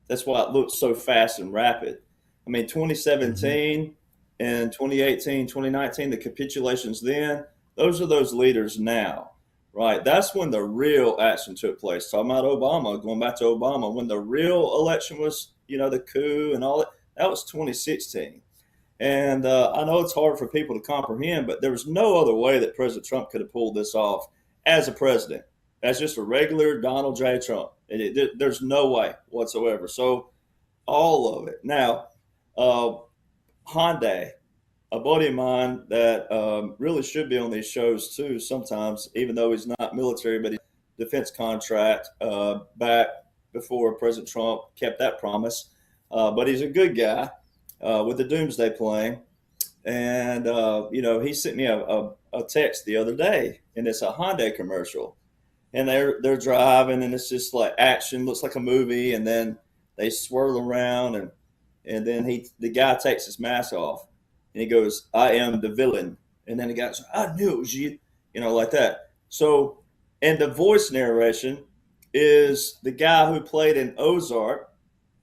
That's why it looks so fast and rapid. I mean, 2017 and 2018, 2019, the capitulations then, those are those leaders now, right? That's when the real action took place. Talking about Obama, going back to Obama, when the real election was, you know, the coup and all that was 2016. And I know it's hard for people to comprehend, but there was no other way that President Trump could have pulled this off as a president, as just a regular Donald J. Trump. There's no way whatsoever. So all of it. Now, Hyundai, a buddy of mine that really should be on these shows too sometimes, even though he's not military, but he's defense contract back before President Trump kept that promise. But he's a good guy. With the Doomsday plane. And, you know, he sent me a text the other day, and it's a Hyundai commercial. And they're driving, and it's just like action, looks like a movie, and then they swirl around, and then the guy takes his mask off, and he goes, "I am the villain." And then the guy goes, "I knew it was you," you know, like that. So, and the voice narration is the guy who played in Ozark,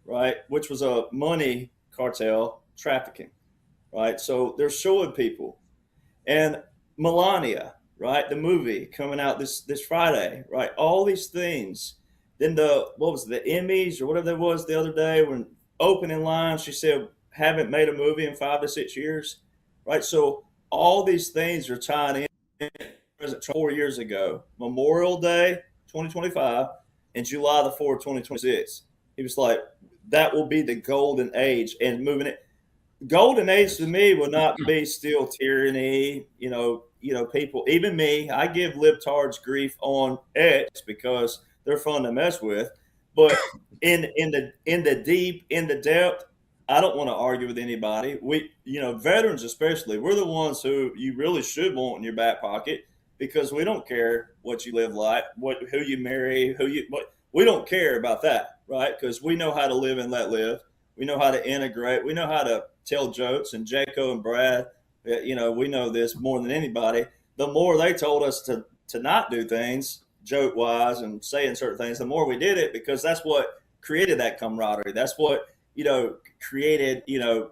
right, which was a money cartel trafficking, right? So they're showing people, and Melania, right? The movie coming out this Friday, right? All these things. Then what was the Emmys or whatever that was the other day when opening line, she said, haven't made a movie in 5 to 6 years, right? So all these things are tying in. 4 years ago, Memorial Day 2025, and July the 4th, 2026. He was like, that will be the golden age, and moving it. Golden age to me will not be still tyranny. You know, people, even me, I give libtards grief on X because they're fun to mess with. But in the depth, I don't want to argue with anybody. We, you know, veterans especially, we're the ones who you really should want in your back pocket because we don't care what you live like, who you marry, we don't care about that, right? Because we know how to live and let live. We know how to integrate. We know how to tell jokes. And Jaco and Brad, you know, we know this more than anybody. The more they told us to not do things joke-wise and saying certain things, the more we did it because that's what created that camaraderie. That's what, you know, created, you know,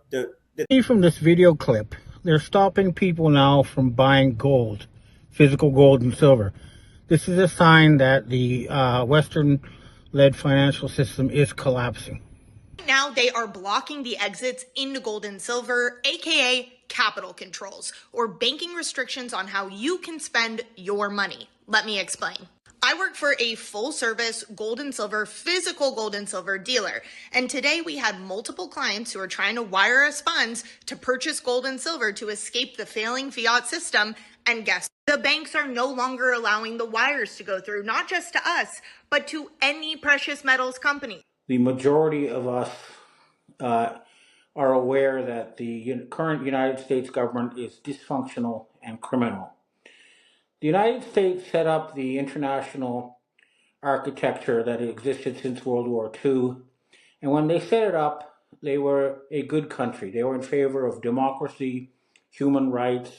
From this video clip, they're stopping people now from buying gold, physical gold and silver. This is a sign that the Western-led financial system is collapsing. Now they are blocking the exits into gold and silver, aka capital controls, or banking restrictions on how you can spend your money. Let me explain. I work for a full-service gold and silver, physical gold and silver dealer, and today we had multiple clients who are trying to wire us funds to purchase gold and silver to escape the failing fiat system, and guess the banks are no longer allowing the wires to go through, not just to us, but to any precious metals company. The majority of us are aware that the current United States government is dysfunctional and criminal. The United States set up the international architecture that existed since World War II, and when they set it up, they were a good country. They were in favor of democracy, human rights,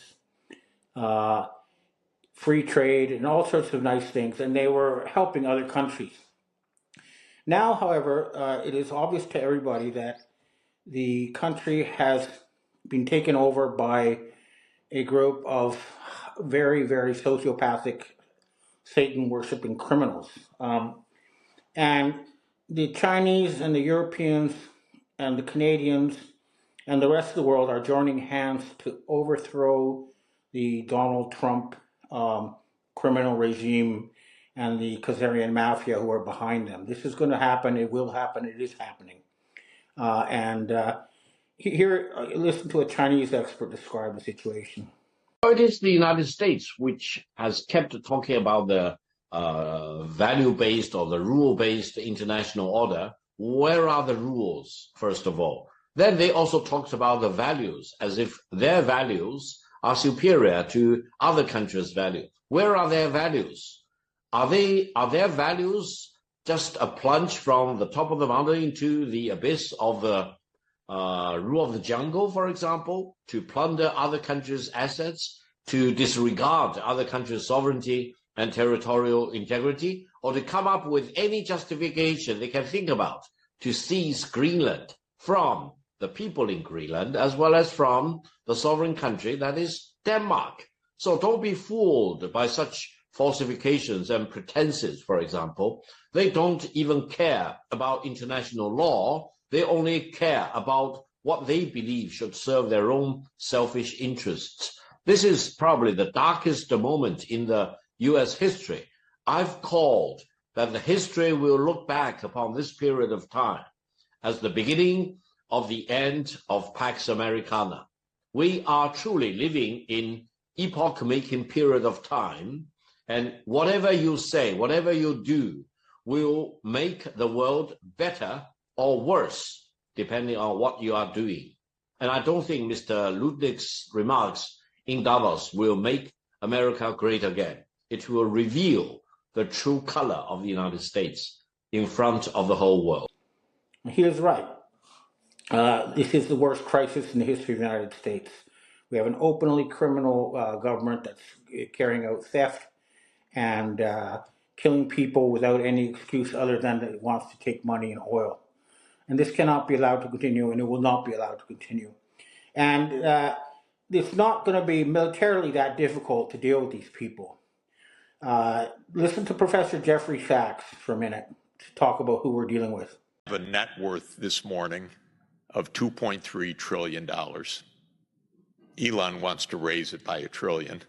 free trade, and all sorts of nice things, and they were helping other countries. Now, however, it is obvious to everybody that the country has been taken over by a group of very, very sociopathic Satan worshiping criminals. And the Chinese and the Europeans and the Canadians and the rest of the world are joining hands to overthrow the Donald Trump criminal regime and the Khazarian mafia who are behind them. This is going to happen. It will happen. It is happening. Here, listen to a Chinese expert describe the situation. It is the United States which has kept talking about the value-based or the rule-based international order. Where are the rules, first of all? Then they also talked about the values, as if their values are superior to other countries' values. Where are their values? Are their values just a plunge from the top of the mountain into the abyss of the rule of the jungle, for example, to plunder other countries' assets, to disregard other countries' sovereignty and territorial integrity, or to come up with any justification they can think about to seize Greenland from the people in Greenland, as well as from the sovereign country that is Denmark. So don't be fooled by such falsifications and pretenses, for example. They don't even care about international law. They only care about what they believe should serve their own selfish interests. This is probably the darkest moment in the US history. I've called that the history will look back upon this period of time as the beginning of the end of Pax Americana. We are truly living in epoch-making period of time, and whatever you say, whatever you do, will make the world better or worse, depending on what you are doing. And I don't think Mr. Ludwig's remarks in Davos will make America great again. It will reveal the true color of the United States in front of the whole world. He is right. This is the worst crisis in the history of the United States. We have an openly criminal government that's carrying out theft and killing people without any excuse other than that it wants to take money and oil. And this cannot be allowed to continue, and it will not be allowed to continue. And it's not going to be militarily that difficult to deal with these people. Listen to Professor Jeffrey Sachs for a minute to talk about who we're dealing with. A net worth this morning of $2.3 trillion. Elon wants to raise it by $1 trillion,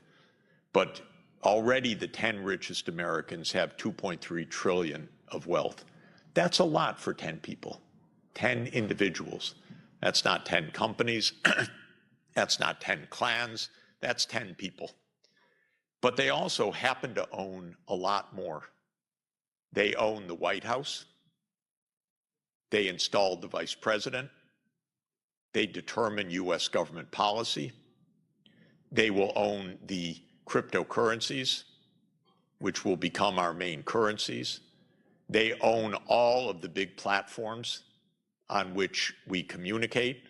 but already the 10 richest Americans have $2.3 trillion of wealth. That's a lot for 10 people, 10 individuals. That's not 10 companies. That's not 10 clans. That's 10 people. But they also happen to own a lot more. They own the White House. They installed the vice president. They determine US government policy. They will own the cryptocurrencies, which will become our main currencies. They own all of the big platforms on which we communicate.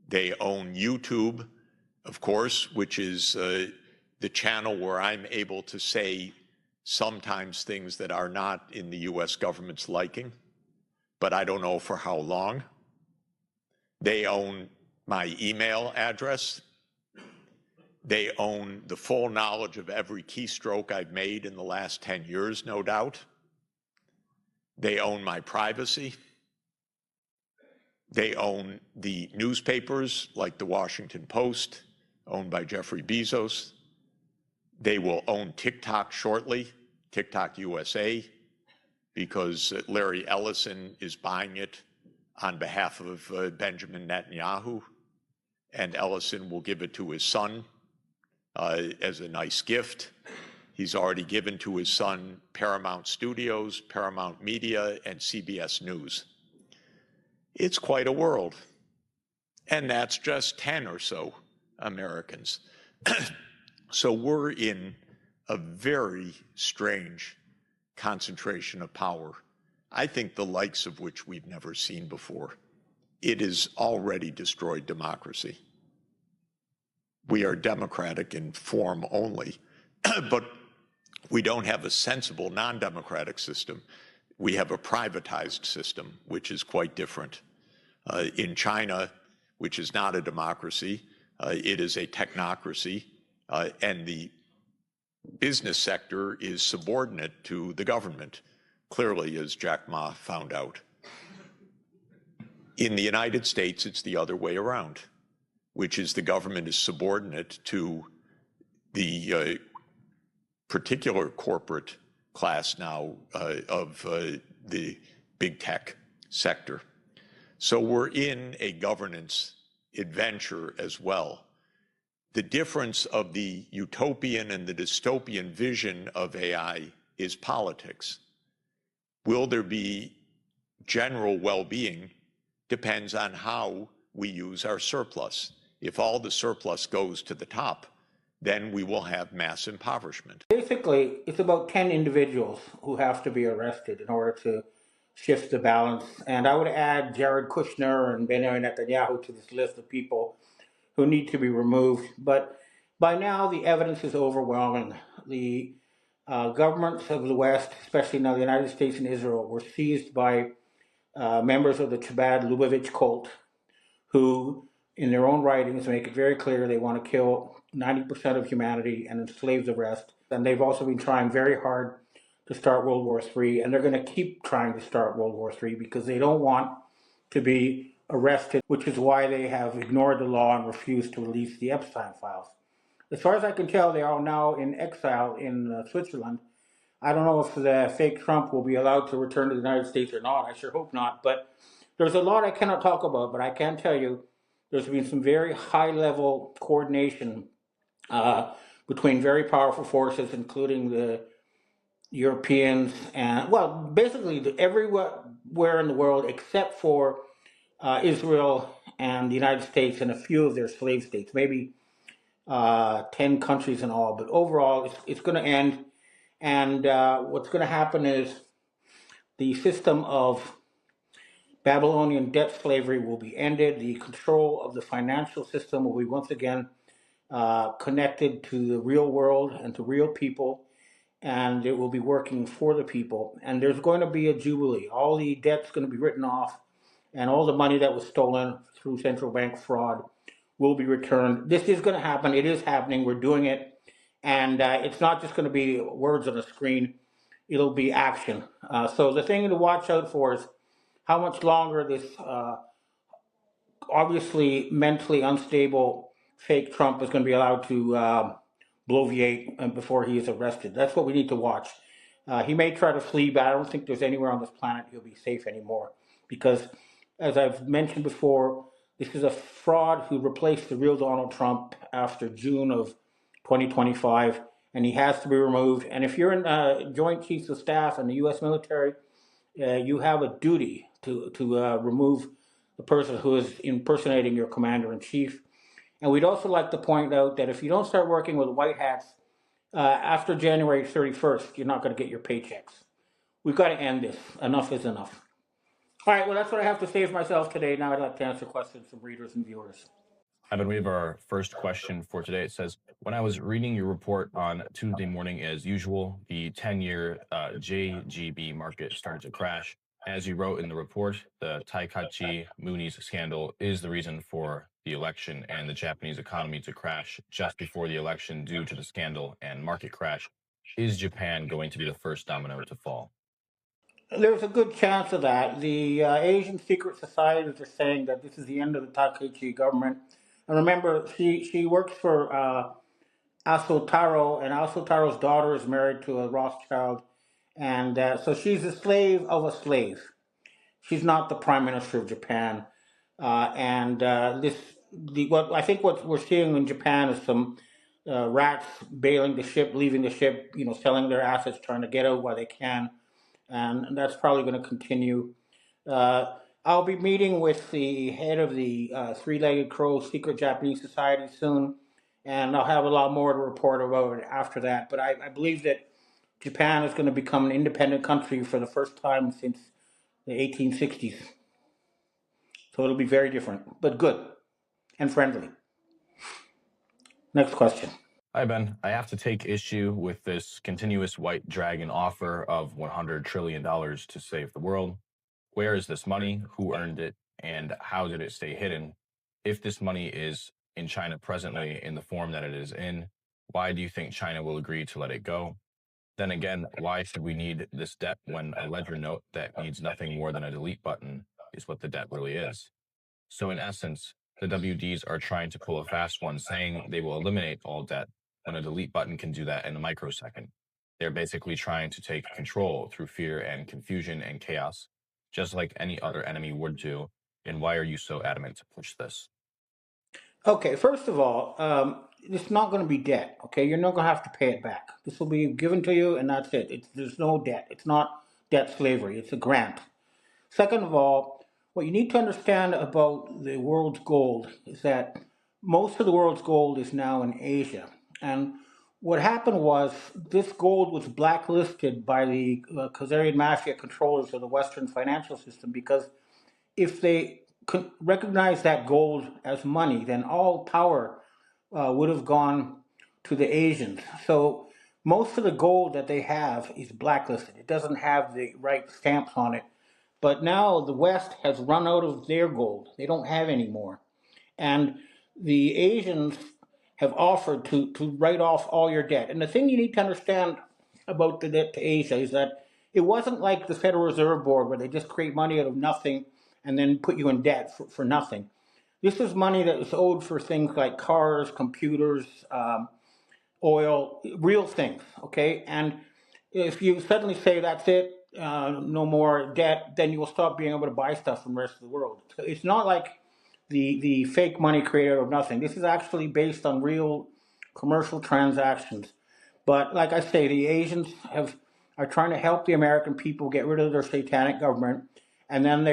They own YouTube, of course, which is the channel where I'm able to say sometimes things that are not in the US government's liking, but I don't know for how long. They own my email address. They own the full knowledge of every keystroke I've made in the last 10 years, no doubt. They own my privacy. They own the newspapers like the Washington Post, owned by Jeffrey Bezos. They will own TikTok shortly, TikTok USA, because Larry Ellison is buying it on behalf of Benjamin Netanyahu, and Ellison will give it to his son as a nice gift. He's already given to his son Paramount Studios, Paramount Media, and CBS News. It's quite a world. And that's just 10 or so Americans. So we're in a very strange concentration of power, I think the likes of which we've never seen before. It has already destroyed democracy. We are democratic in form only, but we don't have a sensible non-democratic system. We have a privatized system, which is quite different. In China, which is not a democracy, it is a technocracy, and the business sector is subordinate to the government, clearly, as Jack Ma found out. In the United States, it's the other way around, which is the government is subordinate to the particular corporate class now of the big tech sector. So we're in a governance adventure as well. The difference of the utopian and the dystopian vision of AI is politics. Will there be general well-being depends on how we use our surplus. If all the surplus goes to the top, then we will have mass impoverishment. Basically, it's about 10 individuals who have to be arrested in order to shift the balance. And I would add Jared Kushner and Benjamin Netanyahu to this list of people who need to be removed. But by now, the evidence is overwhelming. The governments of the West, especially now the United States and Israel, were seized by members of the Chabad Lubavitch cult who, in their own writings, make it very clear they want to kill 90% of humanity and enslave the rest. And they've also been trying very hard to start World War III, and they're going to keep trying to start World War III because they don't want to be arrested, which is why they have ignored the law and refused to release the Epstein files. As far as I can tell, they are now in exile in Switzerland. I don't know if the fake Trump will be allowed to return to the United States or not. I sure hope not. But there's a lot I cannot talk about, but I can tell you there's been some very high-level coordination between very powerful forces, including the Europeans and, well, basically everywhere in the world except for Israel and the United States and a few of their slave states, maybe 10 countries in all. But overall, it's going to end. And what's going to happen is the system of Babylonian debt slavery will be ended. The control of the financial system will be once again connected to the real world and to real people, and it will be working for the people. And there's going to be a jubilee. All the debt's going to be written off, and all the money that was stolen through central bank fraud will be returned. This is going to happen. It is happening. We're doing it. And it's not just going to be words on a screen. It'll be action. So the thing to watch out for is how much longer this obviously mentally unstable fake Trump is going to be allowed to bloviate before he is arrested. That's what we need to watch. He may try to flee, but I don't think there's anywhere on this planet he'll be safe anymore. Because, as I've mentioned before, this is a fraud who replaced the real Donald Trump after June of 2025, and he has to be removed. And if you're in Joint Chiefs of Staff and the U.S. military, you have a duty to remove the person who is impersonating your commander-in-chief. And we'd also like to point out that if you don't start working with white hats after January 31st, you're not going to get your paychecks. We've got to end this. Enough is enough. All right, well, that's what I have to say for myself today. Now I'd like to answer questions from readers and viewers. Ivan, we have our first question for today. It says, when I was reading your report on Tuesday morning, as usual, the 10-year JGB market started to crash. As you wrote in the report, the Taikachi Moonies scandal is the reason for the election and the Japanese economy to crash just before the election due to the scandal and market crash. Is Japan going to be the first domino to fall? There's a good chance of that. The Asian secret societies are saying that this is the end of the Takechi government. And remember, she works for Aso Taro, and Aso Taro's daughter is married to a Rothschild. And so she's a slave of a slave. She's not the prime minister of Japan. What we're seeing in Japan is some rats bailing the ship, leaving the ship, selling their assets, trying to get out while they can. And that's probably going to continue. I'll be meeting with the head of the Three-Legged Crow Secret Japanese Society soon, and I'll have a lot more to report about it after that. But I believe that Japan is going to become an independent country for the first time since the 1860s. So it'll be very different, but good and friendly. Next question. Hi, Ben. I have to take issue with this continuous white dragon offer of $100 trillion to save the world. Where is this money? Who earned it? And how did it stay hidden? If this money is in China presently in the form that it is in, Why do you think China will agree to let it go? Then again, why should we need this debt when a ledger note that needs nothing more than a delete button is what the debt really is? So in essence, the WDs are trying to pull a fast one, saying they will eliminate all debt when a delete button can do that in a microsecond. They're basically trying to take control through fear and confusion and chaos, just like any other enemy would do. And why are you so adamant to push this? Okay, first of all, it's not going to be debt. Okay, you're not going to have to pay it back. This will be given to you, and that's it. There's no debt. It's not debt slavery. It's a grant. Second of all, what you need to understand about the world's gold is that most of the world's gold is now in Asia. And what happened was this gold was blacklisted by the Khazarian mafia controllers of the Western financial system because if they could recognize that gold as money, then all power would have gone to the Asians. So most of the gold that they have is blacklisted. It doesn't have the right stamps on it. But now the West has run out of their gold. They don't have any more. And the Asians have offered to write off all your debt. And the thing you need to understand about the debt to Asia is that it wasn't like the Federal Reserve Board where they just create money out of nothing and then put you in debt for nothing. This is money that was owed for things like cars, computers, oil, real things, okay? And if you suddenly say that's it, no more debt, then you will stop being able to buy stuff from the rest of the world. So it's not like the fake money created out of nothing. This is actually based on real commercial transactions. But like I say, the Asians are trying to help the American people get rid of their satanic government, and then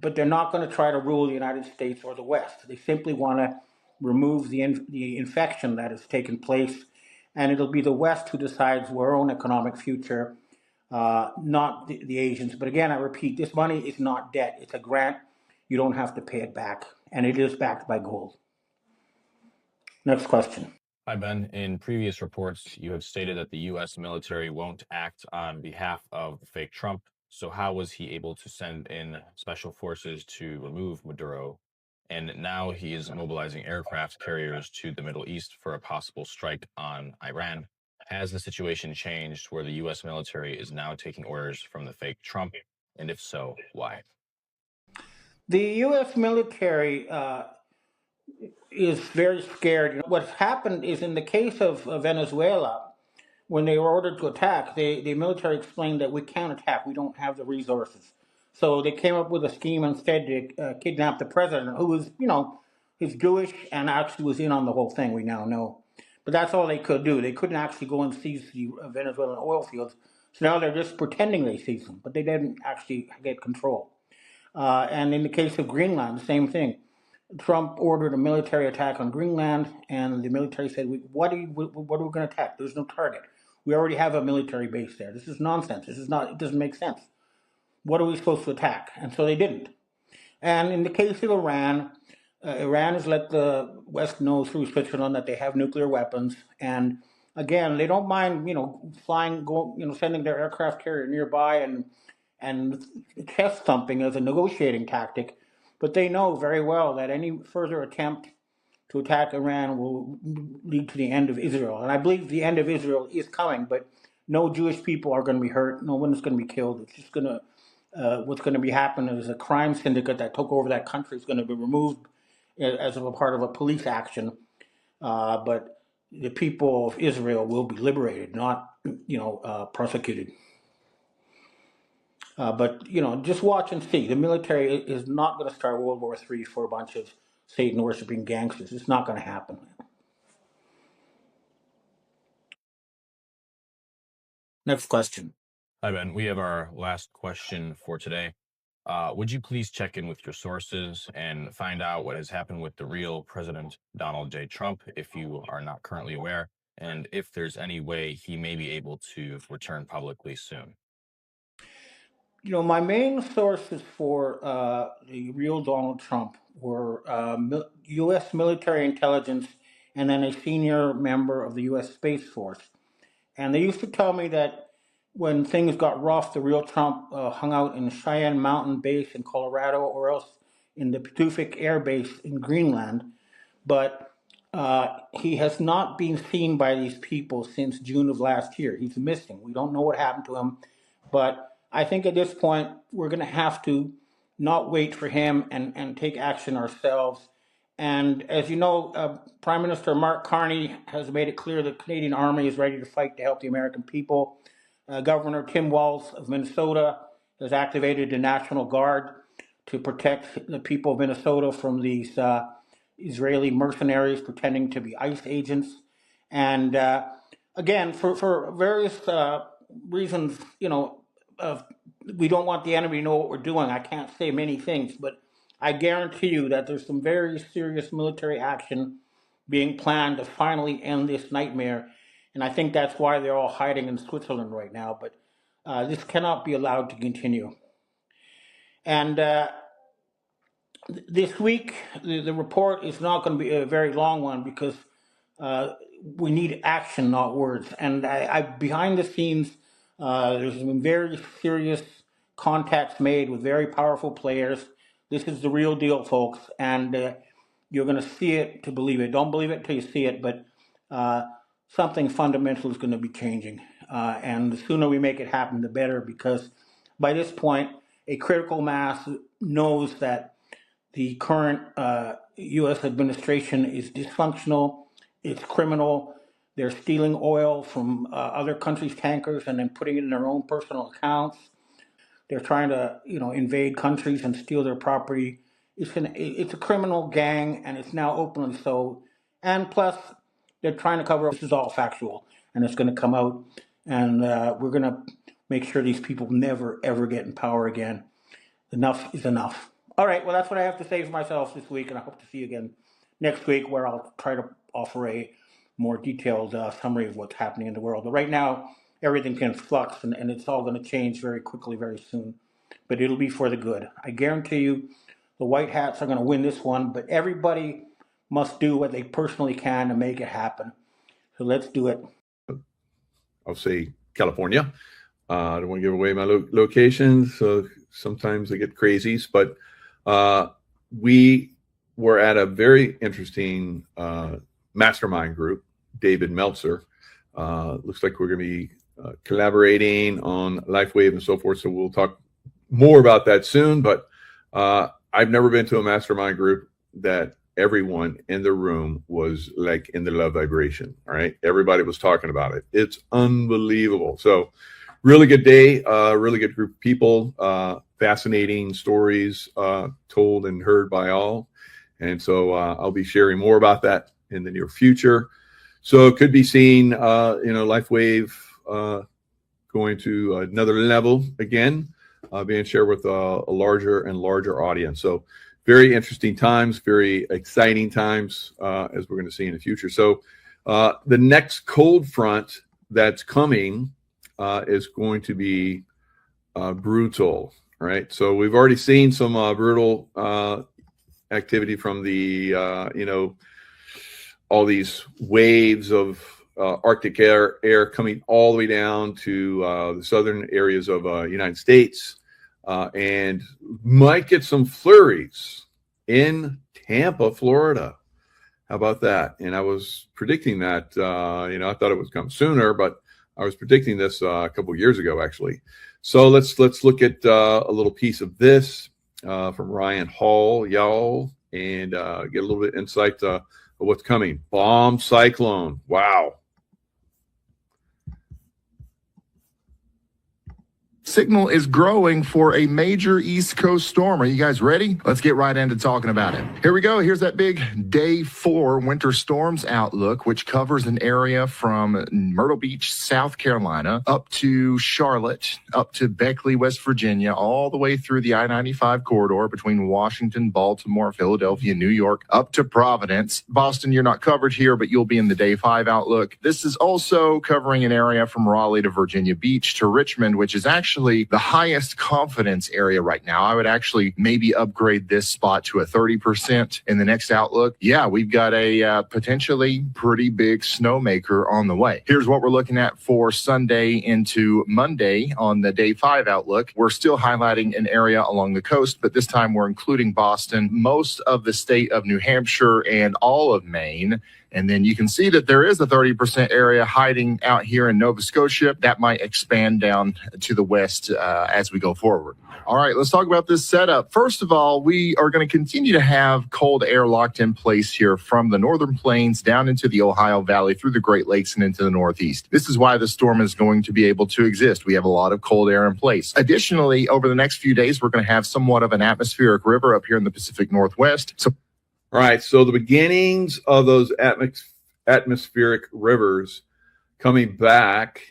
but they're not going to try to rule the United States or the West. They simply want to remove the infection that has taken place, and it'll be the West who decides our own economic future, not the Asians. But again, I repeat, this money is not debt. It's a grant. You don't have to pay it back, and it is backed by gold. Next question. Hi, Ben. In previous reports, you have stated that the U.S. military won't act on behalf of the fake Trump. So how was he able to send in special forces to remove Maduro? And now he is mobilizing aircraft carriers to the Middle East for a possible strike on Iran. Has the situation changed where the U.S. military is now taking orders from the fake Trump? And if so, why? The U.S. military is very scared. What's happened is in the case of Venezuela, when they were ordered to attack, the military explained that we can't attack. We don't have the resources. So they came up with a scheme instead to kidnap the president, who was, he's Jewish and actually was in on the whole thing, we now know. But that's all they could do. They couldn't actually go and seize the Venezuelan oil fields. So now they're just pretending they seized them, but they didn't actually get control. And in the case of Greenland, the same thing. Trump ordered a military attack on Greenland, and the military said, what are we going to attack? There's no target. We already have a military base there. This is nonsense. It doesn't make sense. What are we supposed to attack? And so they didn't. And in the case of Iran, Iran has let the West know through Switzerland that they have nuclear weapons. And again, they don't mind, sending their aircraft carrier nearby and chest thumping as a negotiating tactic. But they know very well that any further attempt to attack Iran will lead to the end of Israel. And I believe the end of Israel is coming, but no Jewish people are going to be hurt. No one is going to be killed. It's just what's going to be happening is a crime syndicate that took over that country is going to be removed as a part of a police action. But the people of Israel will be liberated, not, prosecuted. But just watch and see. The military is not going to start World War III for a bunch of Satan-worshipping gangsters. It's not going to happen. Next question. Hi, Ben. We have our last question for today. Would you please check in with your sources and find out what has happened with the real President Donald J. Trump, if you are not currently aware, and if there's any way he may be able to return publicly soon? My main sources for the real Donald Trump were U.S. military intelligence and then a senior member of the U.S. Space Force. And they used to tell me that when things got rough, the real Trump hung out in Cheyenne Mountain Base in Colorado or else in the Patuxent Air Base in Greenland. But He has not been seen by these people since June of last year. He's missing. We don't know what happened to him. But I think at this point, we're going to have to not wait for him and take action ourselves. And as you know, Prime Minister Mark Carney has made it clear the Canadian Army is ready to fight to help the American people. Governor Tim Walz of Minnesota has activated the National Guard to protect the people of Minnesota from these Israeli mercenaries pretending to be ICE agents. And again, for various reasons, we don't want the enemy to know what we're doing. I can't say many things, but I guarantee you that there's some very serious military action being planned to finally end this nightmare. And I think that's why they're all hiding in Switzerland right now. But this cannot be allowed to continue. And this week, the report is not going to be a very long one because we need action, not words. And I behind the scenes, there's been very serious contacts made with very powerful players. This is the real deal, folks, and you're going to see it to believe it. Don't believe it until you see it, but something fundamental is going to be changing. And the sooner we make it happen, the better, because by this point, a critical mass knows that the current U.S. administration is dysfunctional, it's criminal. They're stealing oil from other countries' tankers and then putting it in their own personal accounts. They're trying to, invade countries and steal their property. It's a criminal gang, and it's now openly so. And plus, they're trying to cover up. This is all factual, and it's going to come out, and we're going to make sure these people never, ever get in power again. Enough is enough. All right, well, that's what I have to say for myself this week, and I hope to see you again next week, where I'll try to offer a more detailed summary of what's happening in the world. But right now, everything's in flux, and it's all going to change very quickly, very soon. But it'll be for the good. I guarantee you the White Hats are going to win this one, but everybody must do what they personally can to make it happen. So let's do it. I'll say California. I don't want to give away my location, so sometimes I get crazies, but we were at a very interesting mastermind group, David Meltzer. Looks like we're going to be collaborating on LifeWave and so forth, so we'll talk more about that soon, but I've never been to a mastermind group that everyone in the room was like in the love vibration. All right. Everybody was talking about it. It's unbelievable. So really good day, really good group of people, fascinating stories told and heard by all. And so I'll be sharing more about that in the near future. So it could be seen, LifeWave going to another level again, being shared with a larger and larger audience. So very interesting times, very exciting times, as we're going to see in the future. So the next cold front that's coming is going to be brutal, right? So we've already seen some brutal activity from the, all these waves of Arctic air coming all the way down to the southern areas of United States, and might get some flurries in Tampa, Florida. How about that? And I was predicting that, I thought it would come sooner, but I was predicting this a couple of years ago, actually. So let's look at a little piece of this from Ryan Hall, y'all, and get a little bit insight of what's coming. Bomb cyclone. Wow. Signal is growing for a major East Coast storm. Are you guys ready? Let's get right into talking about it. Here we go. Here's that big day 4 winter storms outlook, which covers an area from Myrtle Beach, South Carolina, up to Charlotte, up to Beckley, West Virginia, all the way through the I-95 corridor between Washington, Baltimore, Philadelphia, New York, up to Providence. Boston, you're not covered here, but you'll be in the day 5 outlook. This is also covering an area from Raleigh to Virginia Beach to Richmond, which is actually actually the highest confidence area right now. I would actually maybe upgrade this spot to a 30% in the next outlook. Yeah, we've got a potentially pretty big snowmaker on the way. Here's what we're looking at for Sunday into Monday on the day 5 outlook. We're still highlighting an area along the coast, but this time we're including Boston, most of the state of New Hampshire, and all of Maine. And then you can see that there is a 30% area hiding out here in Nova Scotia. That might expand down to the west as we go forward. All right, let's talk about this setup. First of all, we are going to continue to have cold air locked in place here from the northern plains down into the Ohio Valley, through the Great Lakes and into the Northeast. This is why the storm is going to be able to exist. We have a lot of cold air in place. Additionally, over the next few days, we're going to have somewhat of an atmospheric river up here in the Pacific Northwest. So All right, so the beginnings of those atmospheric rivers coming back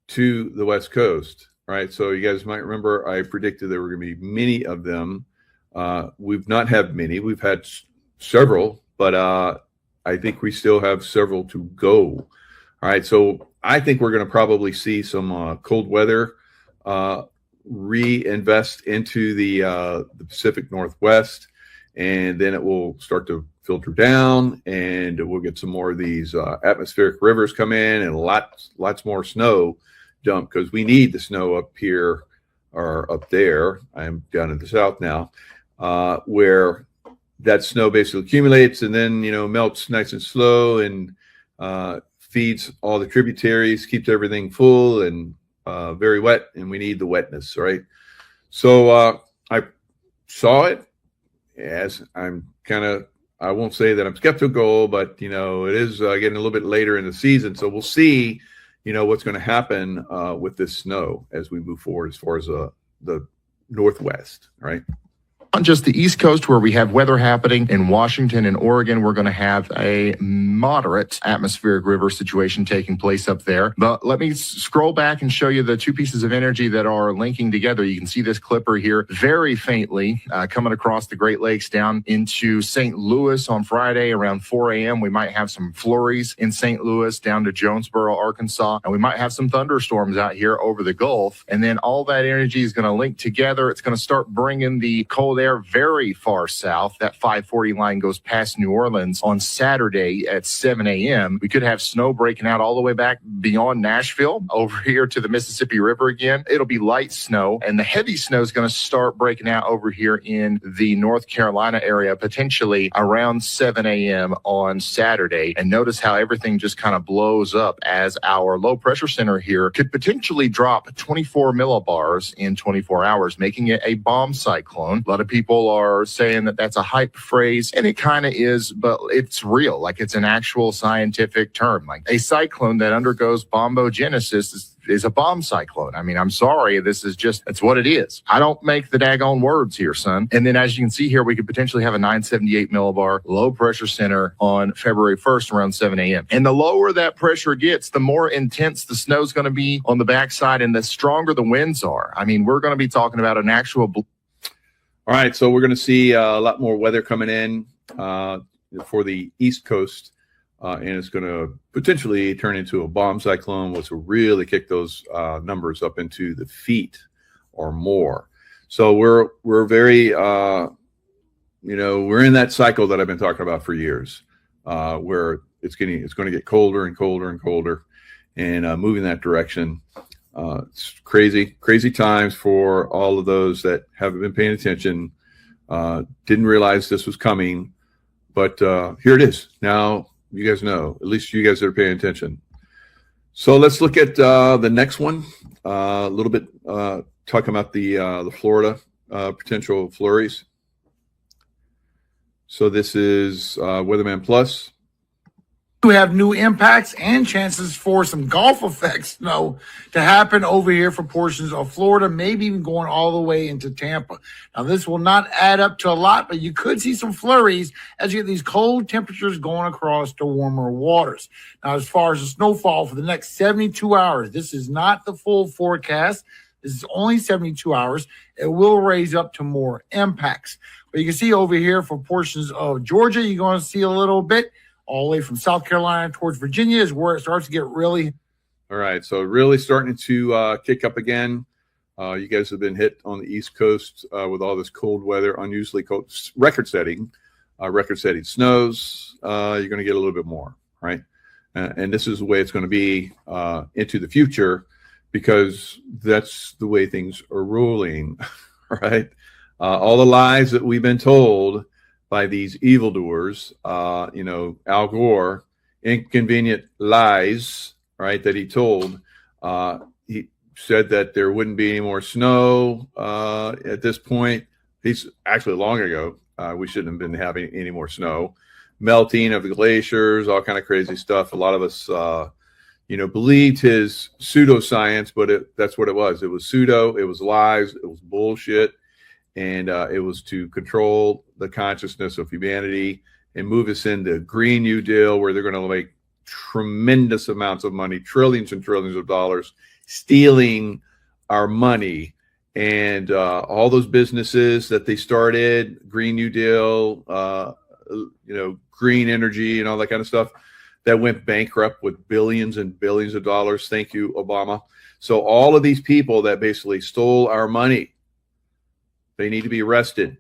to the West Coast, right? So you guys might remember I predicted there were going to be many of them. We've not had many. We've had several, but I think we still have several to go. All right, so I think we're going to probably see some cold weather reinvest into the Pacific Northwest. And then it will start to filter down, and we'll get some more of these atmospheric rivers come in, and lots more snow dump, because we need the snow up here or up there. I'm down in the south now, where that snow basically accumulates and then melts nice and slow and feeds all the tributaries, keeps everything full and very wet, and we need the wetness, right? So I saw it. As I'm I won't say that I'm skeptical, but it is getting a little bit later in the season, so we'll see, what's going to happen with this snow as we move forward as far as the Northwest, right? On just the East Coast, where we have weather happening in Washington and Oregon, we're going to have a moderate atmospheric river situation taking place up there. But let me scroll back and show you the two pieces of energy that are linking together. You can see this clipper here very faintly coming across the Great Lakes down into St. Louis on Friday around 4 a.m. We might have some flurries in St. Louis down to Jonesboro, Arkansas, and we might have some thunderstorms out here over the Gulf. And then all that energy is going to link together. It's going to start bringing the cold air very far south. That 540 line goes past New Orleans on Saturday at 7 a.m. We could have snow breaking out all the way back beyond Nashville over here to the Mississippi River again. It'll be light snow, and the heavy snow is going to start breaking out over here in the North Carolina area, potentially around 7 a.m. on Saturday. And notice how everything just kind of blows up as our low pressure center here could potentially drop 24 millibars in 24 hours, making it a bomb cyclone. A lot of people are saying that that's a hype phrase, and it kind of is, but it's real. Like, it's an actual scientific term. Like, a cyclone that undergoes bombogenesis is a bomb cyclone. I mean, I'm sorry. It's what it is. I don't make the daggone words here, son. And then as you can see here, we could potentially have a 978 millibar low pressure center on February 1st around 7 a.m. And the lower that pressure gets, the more intense the snow's going to be on the backside and the stronger the winds are. I mean, we're going to be talking about an actual... All right, so we're going to see a lot more weather coming in for the East Coast, and it's going to potentially turn into a bomb cyclone, which will really kick those numbers up into the feet or more. So we're very, we're in that cycle that I've been talking about for years, where it's going to get colder and colder and colder, and moving that direction. It's crazy times for all of those that haven't been paying attention, didn't realize this was coming, but here it is. Now you guys know, at least you guys that are paying attention. So let's look at the next one, a little bit, talking about the Florida potential flurries. So this is Weatherman Plus. We have new impacts and chances for some Gulf effect snow to happen over here for portions of Florida, maybe even going all the way into Tampa. Now, this will not add up to a lot, but you could see some flurries as you get these cold temperatures going across to warmer waters. Now, as far as the snowfall for the next 72 hours, this is not the full forecast. This is only 72 hours. It will raise up to more impacts. But you can see over here for portions of Georgia, you're going to see a little bit. All the way from South Carolina towards Virginia is where it starts to get really. All right, so really starting to kick up again. You guys have been hit on the East Coast with all this cold weather, unusually cold, record-setting snows. You're going to get a little bit more, right? And this is the way it's going to be into the future, because that's the way things are rolling, right? All the lies that we've been told by these evildoers, Al Gore, inconvenient lies, right, that he told. He said that there wouldn't be any more snow at this point. He's actually long ago. We shouldn't have been having any more snow. Melting of the glaciers, all kind of crazy stuff. A lot of us, believed his pseudoscience, but that's what it was. It was pseudo. It was lies. It was bullshit. And it was to control the consciousness of humanity and move us into Green New Deal, where they're going to make tremendous amounts of money, trillions and trillions of dollars, stealing our money. And all those businesses that they started, Green New Deal, green energy and all that kind of stuff, that went bankrupt with billions and billions of dollars. Thank you, Obama. So all of these people that basically stole our money, they need to be arrested.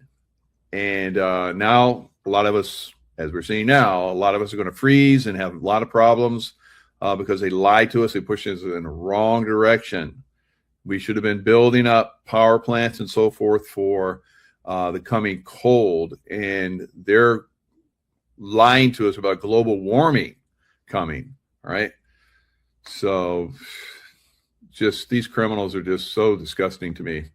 And now a lot of us, as we're seeing now, a lot of us are going to freeze and have a lot of problems because they lied to us. They pushed us in the wrong direction. We should have been building up power plants and so forth for the coming cold. And they're lying to us about global warming coming, right? So just these criminals are just so disgusting to me.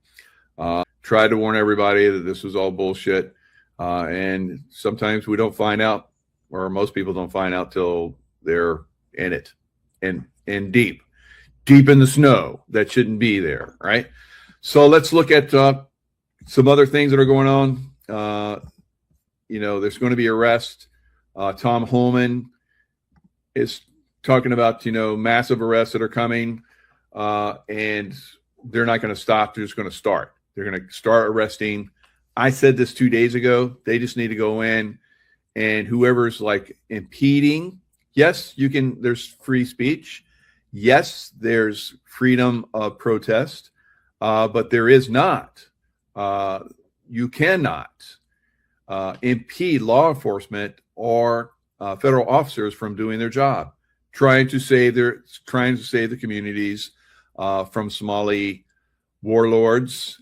Tried to warn everybody that this was all bullshit. And sometimes we don't find out, or most people don't find out till they're in it and deep in the snow that shouldn't be there, right? So let's look at some other things that are going on. There's going to be arrest. Tom Homan is talking about, massive arrests that are coming, and they're not going to stop. They're just going to start. They're going to start arresting. I said this 2 days ago. They just need to go in, and whoever's like impeding, yes, you can, there's free speech. Yes, there's freedom of protest, but there is not. You cannot impede law enforcement or federal officers from doing their job, trying to save the communities from Somali warlords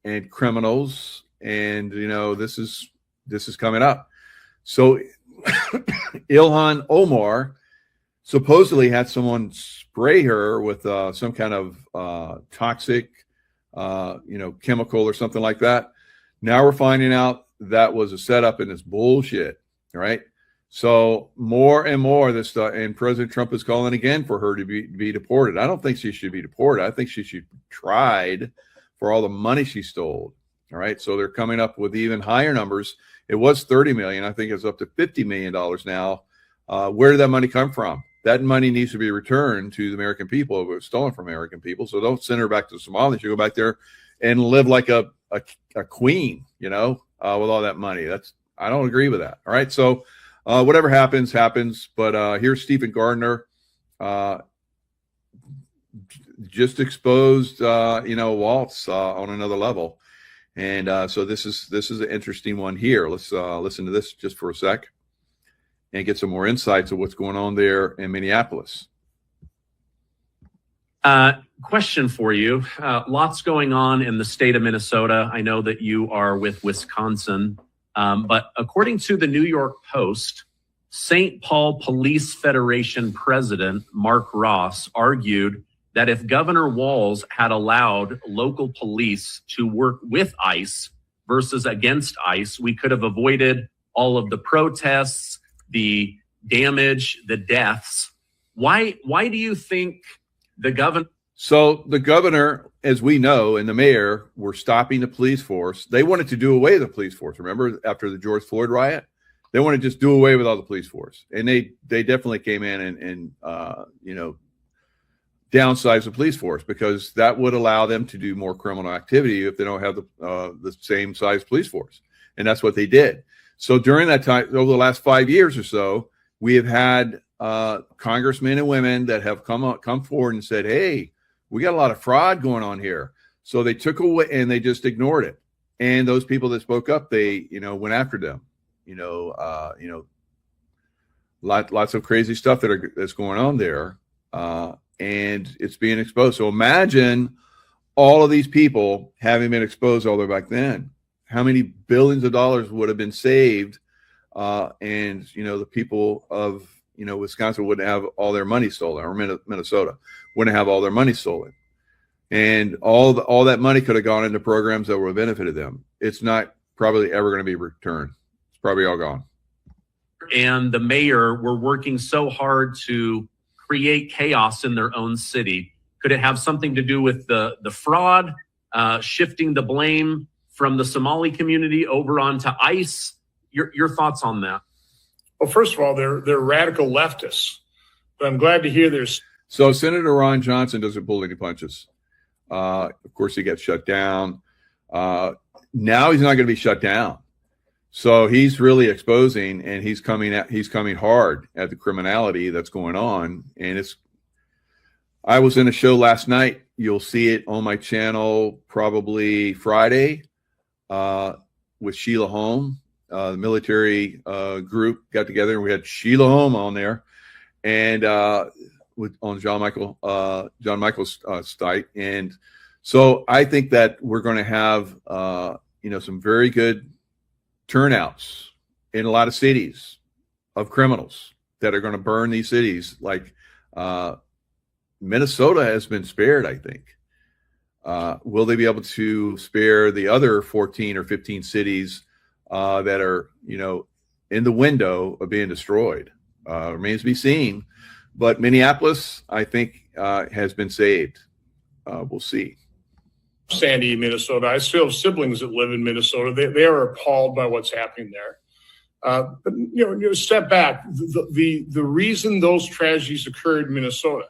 and criminals. And this is coming up. So Ilhan Omar supposedly had someone spray her with some kind of toxic chemical or something like that. Now we're finding out that was a setup and it's bullshit. Right? So more and more this stuff, and President Trump is calling again for her to be deported. I don't think she should be deported. I think she should be tried for all the money she stole. All right. So they're coming up with even higher numbers. It was 30 million. I think it's up to $50 million now. Where did that money come from? That money needs to be returned to the American people. It was stolen from American people. So don't send her back to Somalia. She go back there and live like a queen, with all that money. I don't agree with that. All right. So whatever happens. But here's Stephen Gardner just exposed, Waltz on another level. And so this is an interesting one here. Let's listen to this just for a sec and get some more insights of what's going on there in Minneapolis. Question for you. Lots going on in the state of Minnesota. I know that you are with Wisconsin. But according to the New York Post, St. Paul Police Federation President Mark Ross argued that if Governor Walz had allowed local police to work with ICE versus against ICE, we could have avoided all of the protests, the damage, the deaths. Why do you think the governor... So the governor, as we know, and the mayor were stopping the police force. They wanted to do away with the police force. Remember, after the George Floyd riot, they wanted to just do away with all the police force. And they definitely came in and downsize the police force, because that would allow them to do more criminal activity if they don't have the same size police force. And that's what they did. So during that time, over the last 5 years or so, we have had congressmen and women that have come forward and said, hey, we got a lot of fraud going on here. So they took away and they just ignored it. And those people that spoke up, they, went after them. Lots of crazy stuff that's going on there, and it's being exposed. So imagine all of these people having been exposed all the way back then. How many billions of dollars would have been saved, and the people of Wisconsin wouldn't have all their money stolen, or Minnesota wouldn't have all their money stolen, and all that money could have gone into programs that would have benefited them. It's not probably ever going to be returned. It's probably all gone. And the mayor were working so hard to create chaos in their own city. Could it have something to do with the fraud, shifting the blame from the Somali community over onto ICE? Your thoughts on that? Well, first of all, they're radical leftists, but I'm glad to hear there's. So Senator Ron Johnson doesn't pull any punches. Of course, he gets shut down. Now he's not going to be shut down. So he's really exposing, and he's coming hard at the criminality that's going on. And I was in a show last night. You'll see it on my channel probably Friday with Sheila Holm. The military group got together, and we had Sheila Holm on there, and on John Michael's site. And so I think that we're going to have some very good turnouts in a lot of cities of criminals that are going to burn these cities. Like Minnesota has been spared, I think. Will they be able to spare the other 14 or 15 cities that are, in the window of being destroyed? Remains to be seen. But Minneapolis, I think, has been saved. We'll see. Sandy, Minnesota. I still have siblings that live in Minnesota. They are appalled by what's happening there. But step back. The reason those tragedies occurred in Minnesota,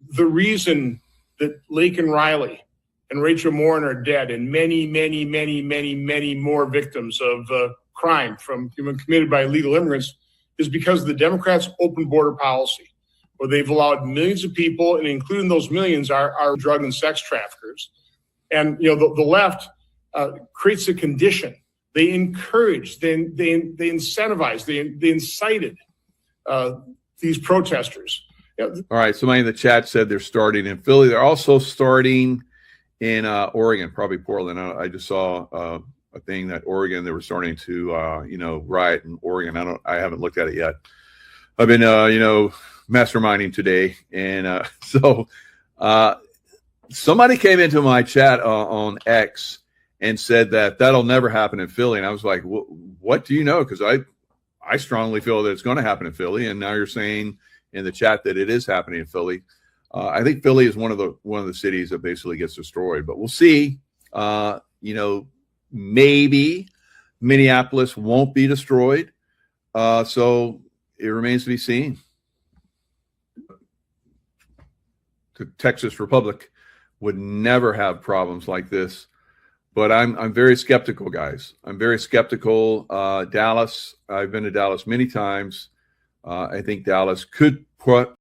the reason that Laken Riley and Rachel Morin are dead, and many, many, many, many, many more victims of crime committed by illegal immigrants, is because of the Democrats' open border policy, where they've allowed millions of people, and including those millions, are drug and sex traffickers. And the left creates a condition. They encourage, they incentivize, they incited these protesters. All right. Somebody in the chat said they're starting in Philly. They're also starting in Oregon, probably Portland. I just saw a thing that Oregon, they were starting to riot in Oregon. I haven't looked at it yet. I've been masterminding today, and so. Somebody came into my chat on X and said that'll never happen in Philly. And I was like, what do you know? Because I strongly feel that it's going to happen in Philly. And now you're saying in the chat that it is happening in Philly. I think Philly is one of the cities that basically gets destroyed. But we'll see. Maybe Minneapolis won't be destroyed. So it remains to be seen. The Texas Republic would never have problems like this, but I'm very skeptical, guys. I'm very skeptical. Dallas, I've been to Dallas many times. I think Dallas could put